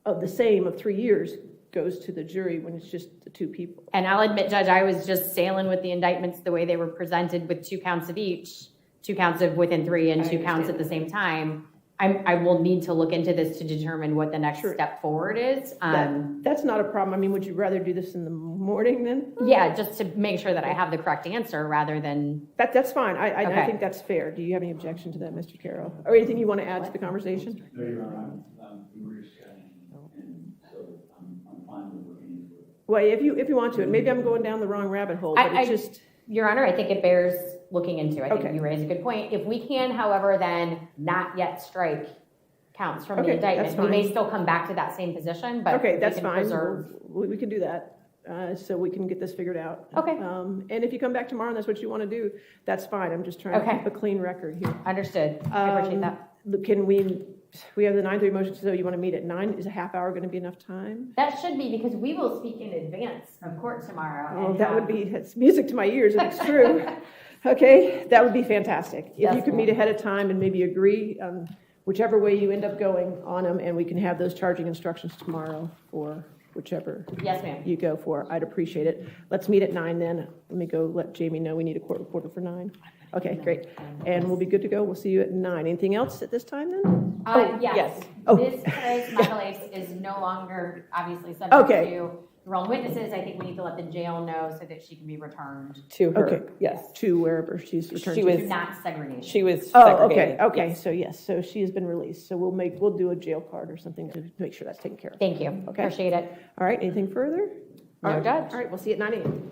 of the same of 3 years goes to the jury when it's just the 2 people. And I'll admit, Judge, I was just sailing with the indictments the way they were presented, with 2 counts of each, 2 counts of within 3 and 2 counts at the same time. I will need to look into this to determine what the next Sure. step forward is. That's not a problem. I mean, would you rather do this in the morning then? Yeah, just to make sure that I have the correct answer rather than, That's fine. I Okay. think that's fair. Do you have any objection to that, Mr. Carroll? Or anything you want to add to the conversation? No, Your Honor, we were discussing, and so I'm fine with looking into it. Well, if you want to, and maybe I'm going down the wrong rabbit hole, but I- it's just, Your Honor, I think it bears looking into. I think Okay. you raise a good point. If we can, however, then not yet strike counts from the Okay, indictment, that's we may fine. still come back to that same position, but okay, we that's can fine. preserve. We can do that. So we can get this figured out. Okay. And if you come back tomorrow and that's what you want to do, that's fine. I'm just trying to Okay. keep a clean record here. Understood. I appreciate that. Can we have the 9:30 motion, so you want to meet at 9? Is a half hour going to be enough time? That should be, because we will speak in advance of court tomorrow. Oh, and that would have- be, it's music to my ears if it's true. Okay, that would be fantastic. If you Yes, could meet ma'am. ahead of time and maybe agree on whichever way you end up going on them, and we can have those charging instructions tomorrow for whichever Yes, ma'am. you go for, I'd appreciate it. Let's meet at 9 then. Let me go let Jamie know we need a court reporter for 9. Okay, great. And we'll be good to go. We'll see you at 9. Anything else at this time then? Yes. Oh. Ms. Perez Macalese is no longer obviously subject Okay. to enrolled witnesses. I think we need to let the jail know so that she can be returned To her. Okay, yes, to wherever she's returned She to. was- to not segregation. She was Oh, segregated. okay, Yes. so yes, so she has been released. So we'll do a jail card or something to make sure that's taken care of. Thank you. Okay. Appreciate it. All right, anything further? No, All right, Judge. All right, we'll see you at 9 a.m.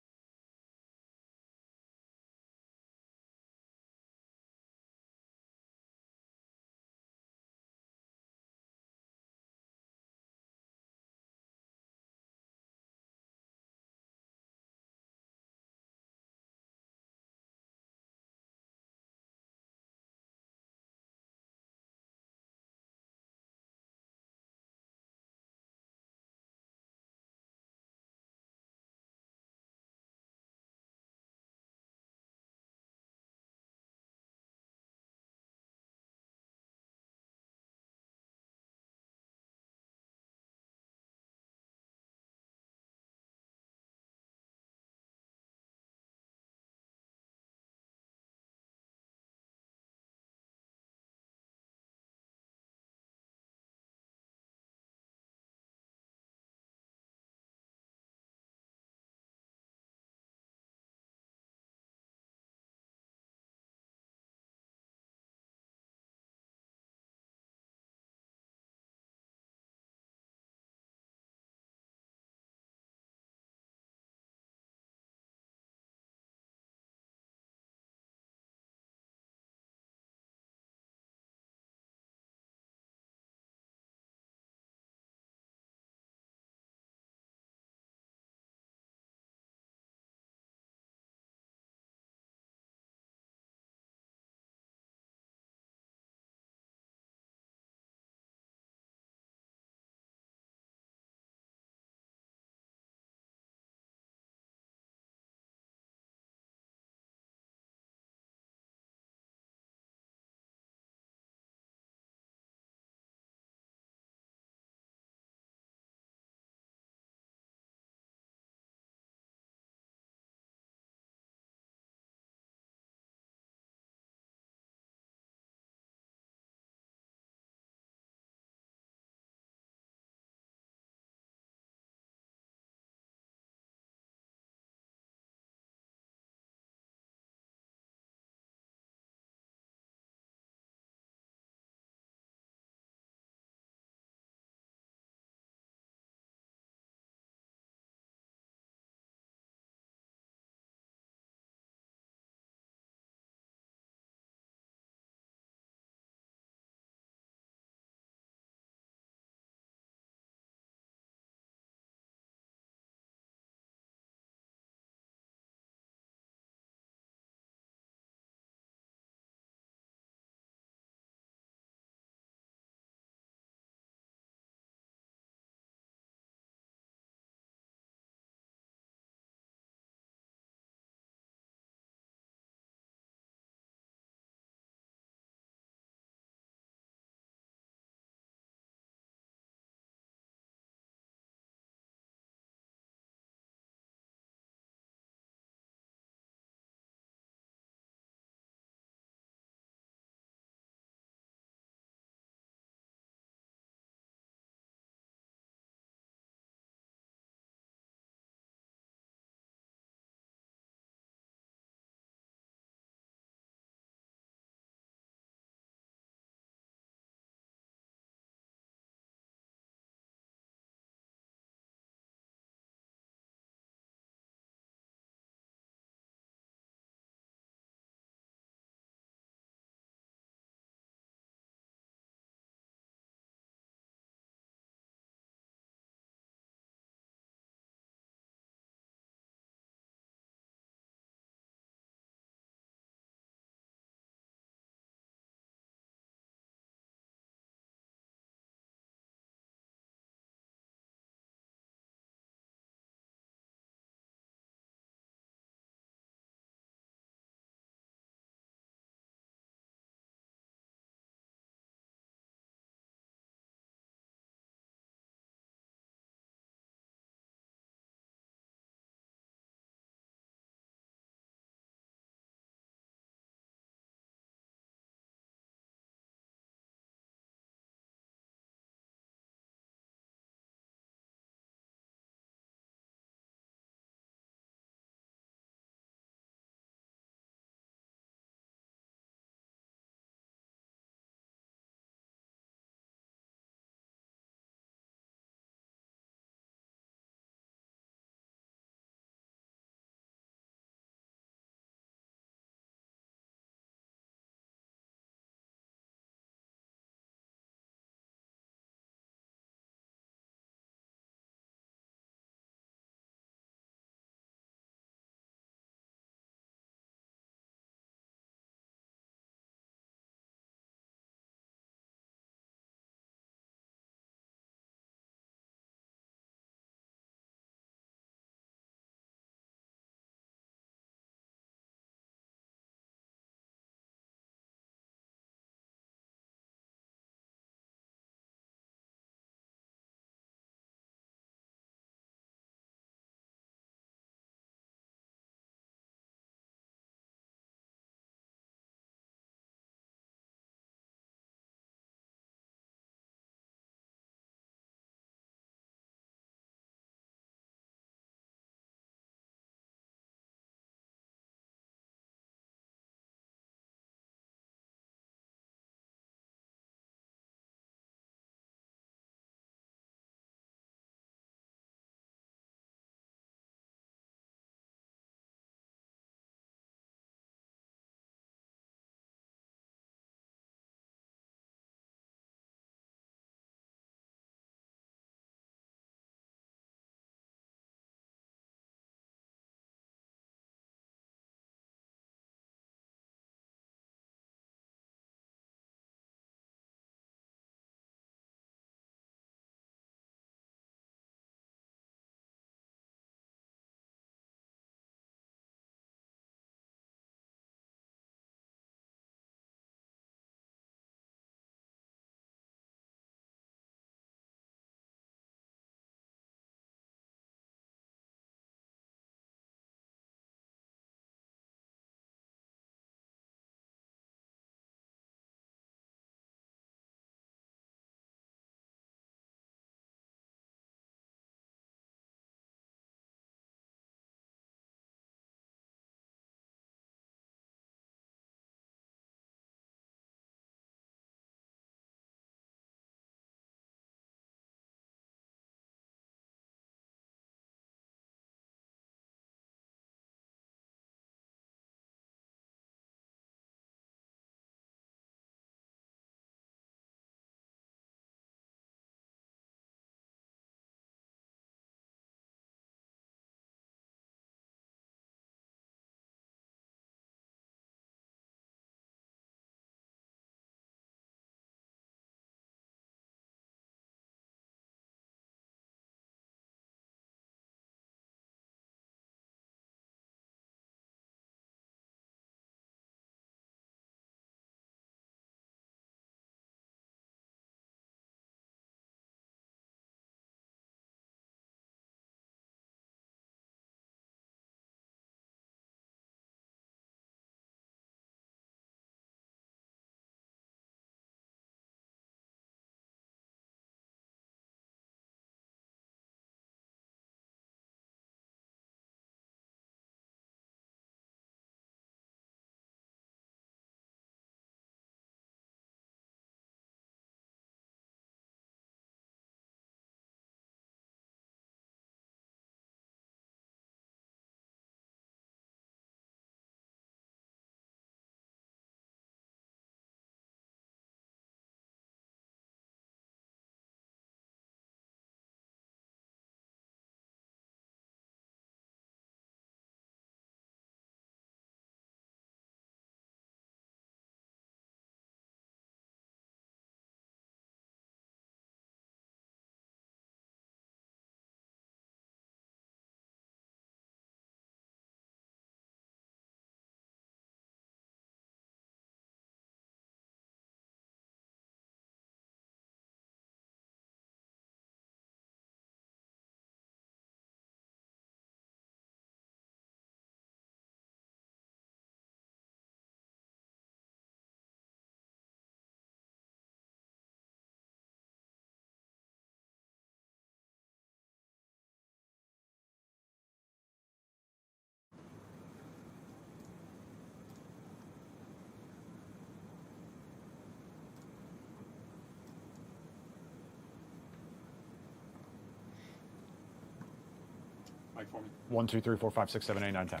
1, 2, 3, 4, 5, 6, 7, 8, 9, 10.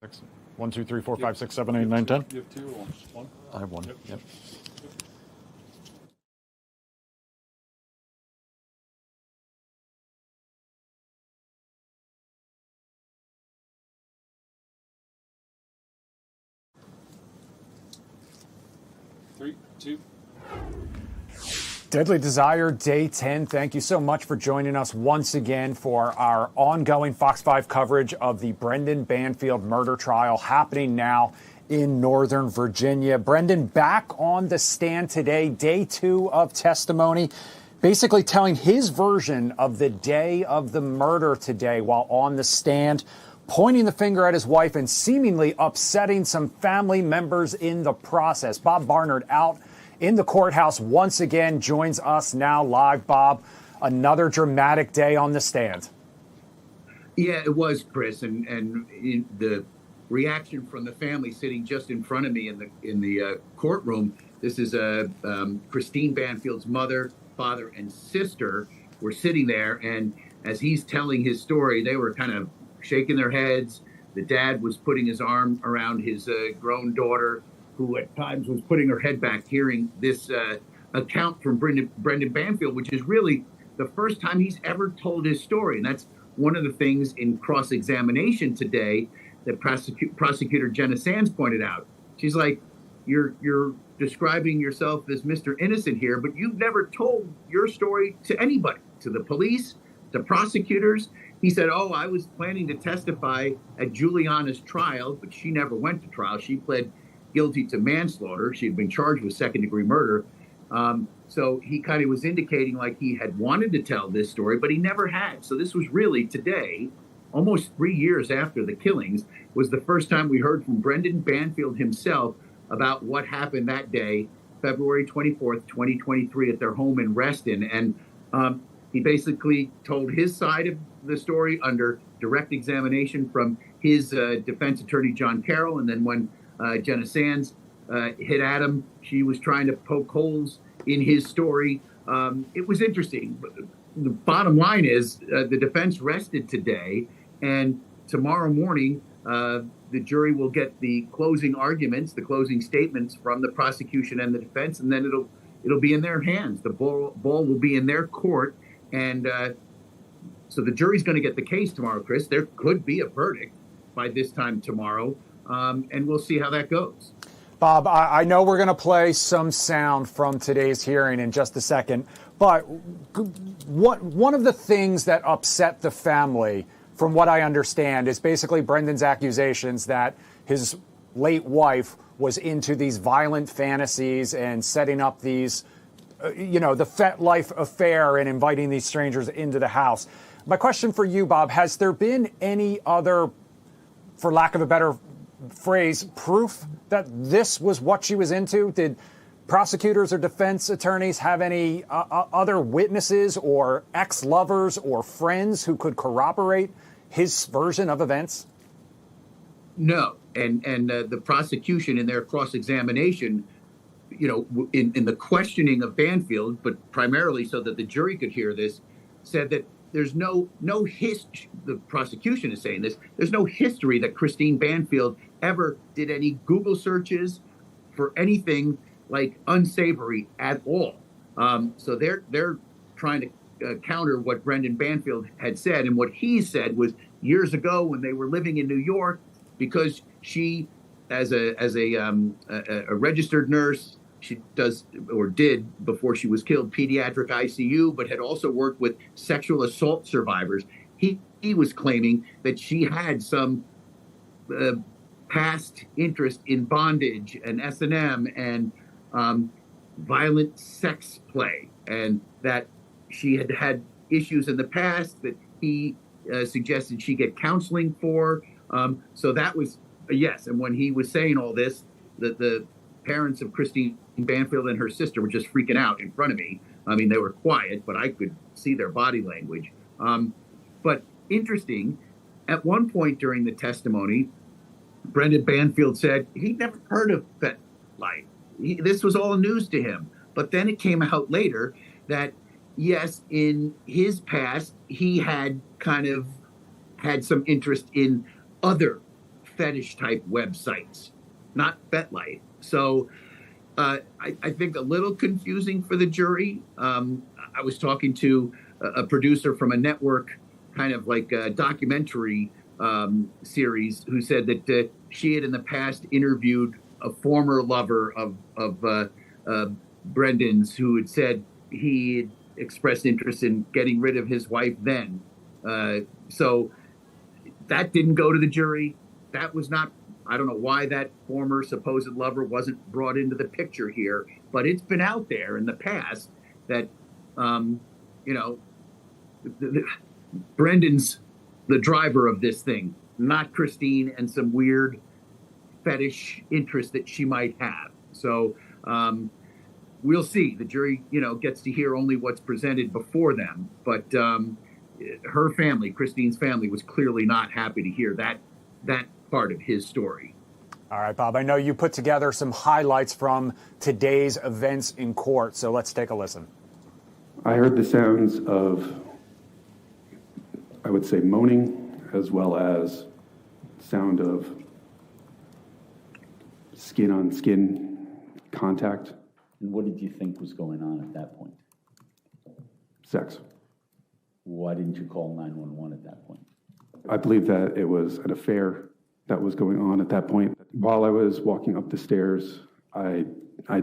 Six. 1, 2, 3, 4, 5, 6, 7, 8, 9, 10. You have two or one? I have one. Yep. 3, 2. Deadly Desire, Day 10. Thank you so much for joining us once again for our ongoing Fox 5 coverage of the Brendan Banfield murder trial happening now in Northern Virginia. Brendan back on the stand today, day 2 of testimony, basically telling his version of the day of the murder today while on the stand, pointing the finger at his wife and seemingly upsetting some family members in the process. Bob Barnard out in the courthouse once again joins us now live. Bob, another dramatic day on the stand. Yeah, it was, Chris, and the reaction from the family sitting just in front of me in the courtroom. This is Christine Banfield's mother, father, and sister were sitting there, and as he's telling his story, they were kind of shaking their heads. The dad was putting his arm around his grown daughter, who at times was putting her head back, hearing this account from Brendan Banfield, which is really the first time he's ever told his story. And that's one of the things in cross-examination today that prosecutor Jenna Sands pointed out. She's like, you're describing yourself as Mr. Innocent here, but you've never told your story to anybody, to the police, to prosecutors. He said, I was planning to testify at Juliana's trial, but she never went to trial. She pled guilty to manslaughter. She had been charged with second-degree murder. So he kind of was indicating like he had wanted to tell this story, but he never had. So this was really today, almost 3 years after the killings, was the first time we heard from Brendan Banfield himself about what happened that day, February 24th, 2023, at their home in Reston. And he basically told his side of the story under direct examination from his defense attorney, John Carroll. And then when Jenna Sands hit at him, she was trying to poke holes in his story. It was interesting. The bottom line is the defense rested today, and tomorrow morning the jury will get the closing arguments, the closing statements from the prosecution and the defense, and then it'll be in their hands. The ball will be in their court, and so the jury's going to get the case tomorrow, Chris. There could be a verdict by this time tomorrow, and we'll see how that goes. Bob, I know we're going to play some sound from today's hearing in just a second, but one of the things that upset the family, from what I understand, is basically Brendan's accusations that his late wife was into these violent fantasies and setting up these, the FetLife affair and inviting these strangers into the house. My question for you, Bob, has there been any other, for lack of a better phrase, proof that this was what she was into? Did prosecutors or defense attorneys have any other witnesses or ex-lovers or friends who could corroborate his version of events? No, and the prosecution in their cross-examination, in the questioning of Banfield, but primarily so that the jury could hear this, said that there's no history. The prosecution is saying this. There's no history that Christine Banfield ever did any Google searches for anything like unsavory at all. So they're trying to counter what Brendan Banfield had said, and what he said was years ago when they were living in New York, because she, as a registered nurse, she does or did before she was killed pediatric ICU, but had also worked with sexual assault survivors. He was claiming that she had some past interest in bondage and S&M and violent sex play, and that she had had issues in the past that he suggested she get counseling for. So that was a yes. And when he was saying all this, the parents of Christine Banfield and her sister were just freaking out in front of me. I mean, they were quiet, but I could see their body language. But interesting, at one point during the testimony, Brendan Banfield said he'd never heard of FetLife. this was all news to him. But then it came out later that, yes, in his past, he had kind of had some interest in other fetish type websites, not FetLife. So I think a little confusing for the jury. I was talking to a producer from a network, kind of like a documentary series, who said that she had in the past interviewed a former lover of Brendan's, who had said he had expressed interest in getting rid of his wife then. So that didn't go to the jury. That was not, I don't know why that former supposed lover wasn't brought into the picture here, but it's been out there in the past that, Brendan's the driver of this thing, not Christine, and some weird fetish interest that she might have. So we'll see. The jury, gets to hear only what's presented before them. But her family, Christine's family, was clearly not happy to hear that part of his story. All right, Bob, I know you put together some highlights from today's events in court, so let's take a listen. I heard the sounds of, I would say, moaning, as well as sound of skin-on-skin contact. And what did you think was going on at that point? Sex. Why didn't you call 911 at that point? I believe that it was an affair that was going on at that point. While I was walking up the stairs, I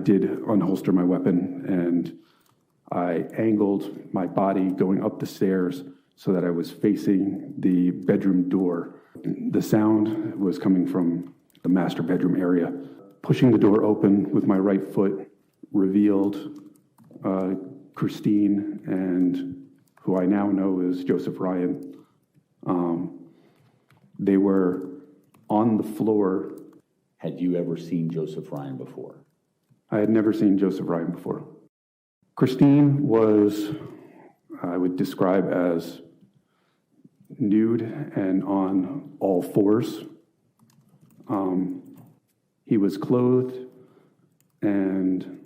did unholster my weapon, and I angled my body going up the stairs so that I was facing the bedroom door. The sound was coming from the master bedroom area. Pushing the door open with my right foot revealed Christine, and who I now know is Joseph Ryan. They were on the floor. Had you ever seen Joseph Ryan before? I had never seen Joseph Ryan before. Christine was, I would describe as nude and on all fours. He was clothed, and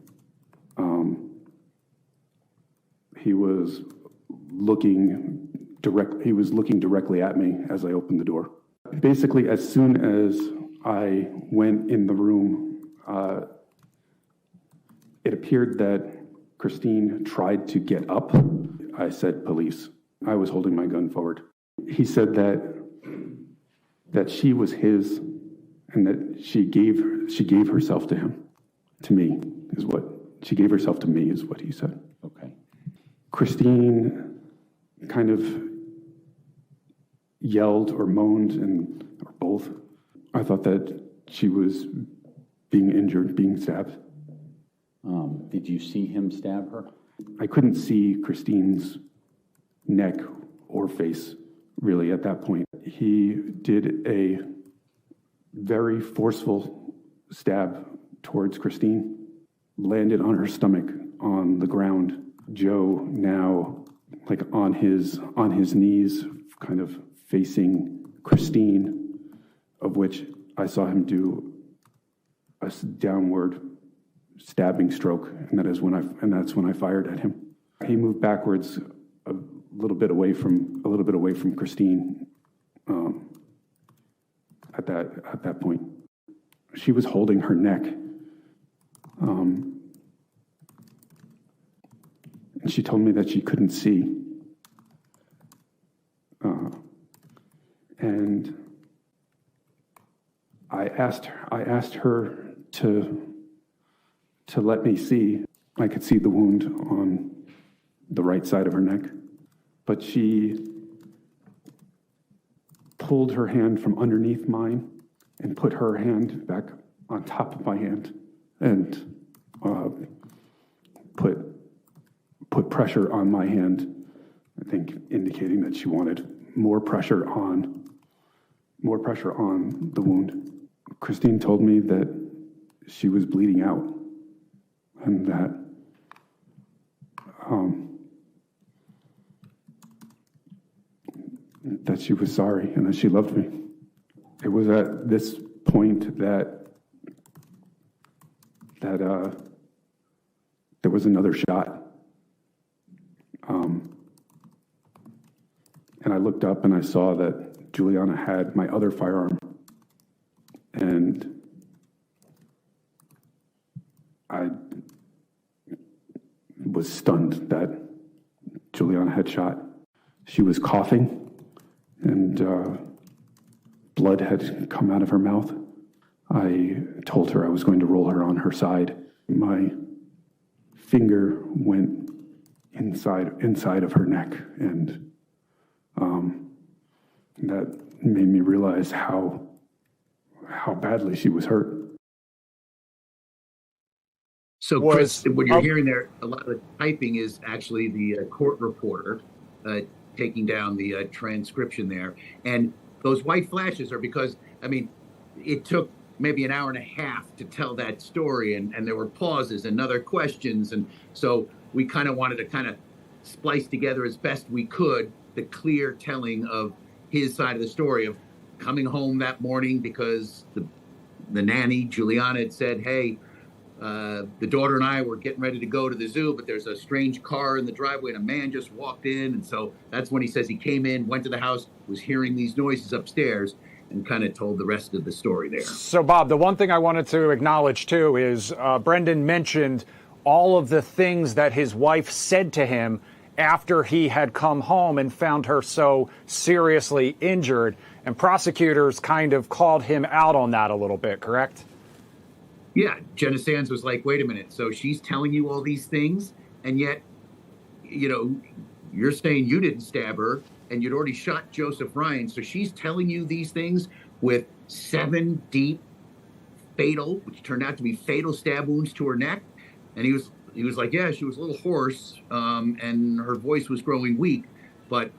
he was looking directly at me as I opened the door. Basically, as soon as I went in the room, it appeared that Christine tried to get up. I said, "Police." I was holding my gun forward. He said that she was his, and that she gave herself to him, to me, is what she gave herself to me, is what he said. Okay. Christine kind of yelled or moaned, or both. I thought that she was being injured, being stabbed. Did you see him stab her? I couldn't see Christine's neck or face, really, at that point. He did a very forceful stab towards Christine, landed on her stomach on the ground. Joe, now like on his knees, kind of facing Christine, of which I saw him do a downward stabbing stroke, and that's when I fired at him. He moved backwards a little bit away from Christine. At that point, she was holding her neck, and she told me that she couldn't see. And I asked her to let me see. I could see the wound on the right side of her neck, but she pulled her hand from underneath mine and put her hand back on top of my hand, and put pressure on my hand, I think indicating that she wanted more pressure on the wound. Christine told me that she was bleeding out, and that she was sorry and that she loved me. It was at this point that that there was another shot. And I looked up and I saw that Juliana had my other firearm. And I was stunned that Juliana had shot. She was coughing and blood had come out of her mouth. I told her I was going to roll her on her side. My finger went inside of her neck, and that made me realize how badly she was hurt. So, Chris, what you're hearing there, a lot of the typing is actually the court reporter taking down the transcription there. And those white flashes are because, I mean, it took maybe an hour and a half to tell that story, and there were pauses and other questions. And so we kind of wanted to kind of splice together as best we could the clear telling of his side of the story of coming home that morning because the nanny, Juliana, had said, hey, the daughter and I were getting ready to go to the zoo, but there's a strange car in the driveway and a man just walked in. And so that's when he says he came in, went to the house, was hearing these noises upstairs, and kind of told the rest of the story there. So, Bob, the one thing I wanted to acknowledge, too, is Brendan mentioned all of the things that his wife said to him after he had come home and found her so seriously injured. And prosecutors kind of called him out on that a little bit, correct? Yeah, Jenna Sands was like, wait a minute. So she's telling you all these things, and yet, you know, you're saying you didn't stab her, and you'd already shot Joseph Ryan. So she's telling you these things with 7 deep, fatal, which turned out to be fatal stab wounds to her neck. And he was like, yeah, she was a little hoarse, and her voice was growing weak. But,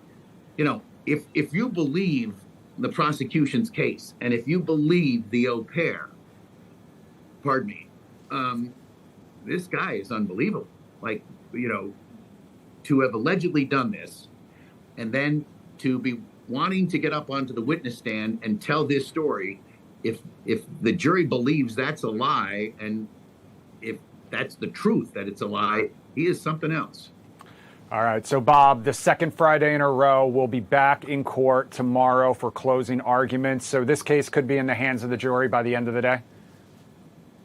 you know, if you believe the prosecution's case, and if you believe the au pair, pardon me, this guy is unbelievable. Like, you know, to have allegedly done this and then to be wanting to get up onto the witness stand and tell this story, if the jury believes that's a lie, and if that's the truth that it's a lie, he is something else. All right. So, Bob, the second Friday in a row, we'll be back in court tomorrow for closing arguments. So this case could be in the hands of the jury by the end of the day?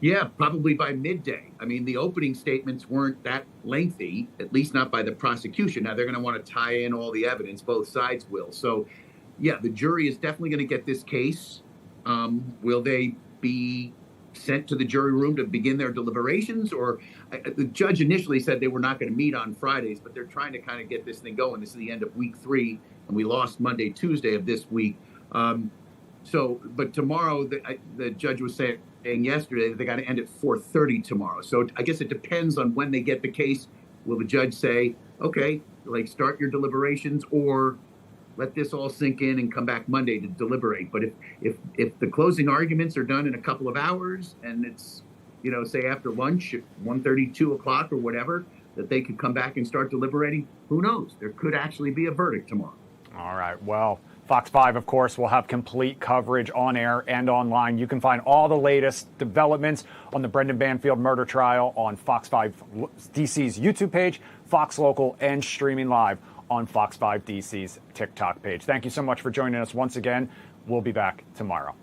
Yeah, probably by midday. I mean, the opening statements weren't that lengthy, at least not by the prosecution. Now, they're going to want to tie in all the evidence. Both sides will. So, yeah, the jury is definitely going to get this case. Will they be sent to the jury room to begin their deliberations? Or the judge initially said they were not going to meet on Fridays, but they're trying to kind of get this thing going. This is the end of week 3, and we lost Monday, Tuesday of this week. But tomorrow, the judge was saying yesterday that they got to end at 4:30 tomorrow. So I guess it depends on when they get the case. Will the judge say, okay, like start your deliberations, or let this all sink in and come back Monday to deliberate? But if the closing arguments are done in a couple of hours and it's, you know, say after lunch at 1:30, 2 o'clock or whatever, that they could come back and start deliberating, who knows? There could actually be a verdict tomorrow. All right. Well, Fox 5, of course, will have complete coverage on air and online. You can find all the latest developments on the Brendan Banfield murder trial on Fox 5 DC's YouTube page, Fox Local, and streaming live on Fox 5 DC's TikTok page. Thank you so much for joining us once again. We'll be back tomorrow.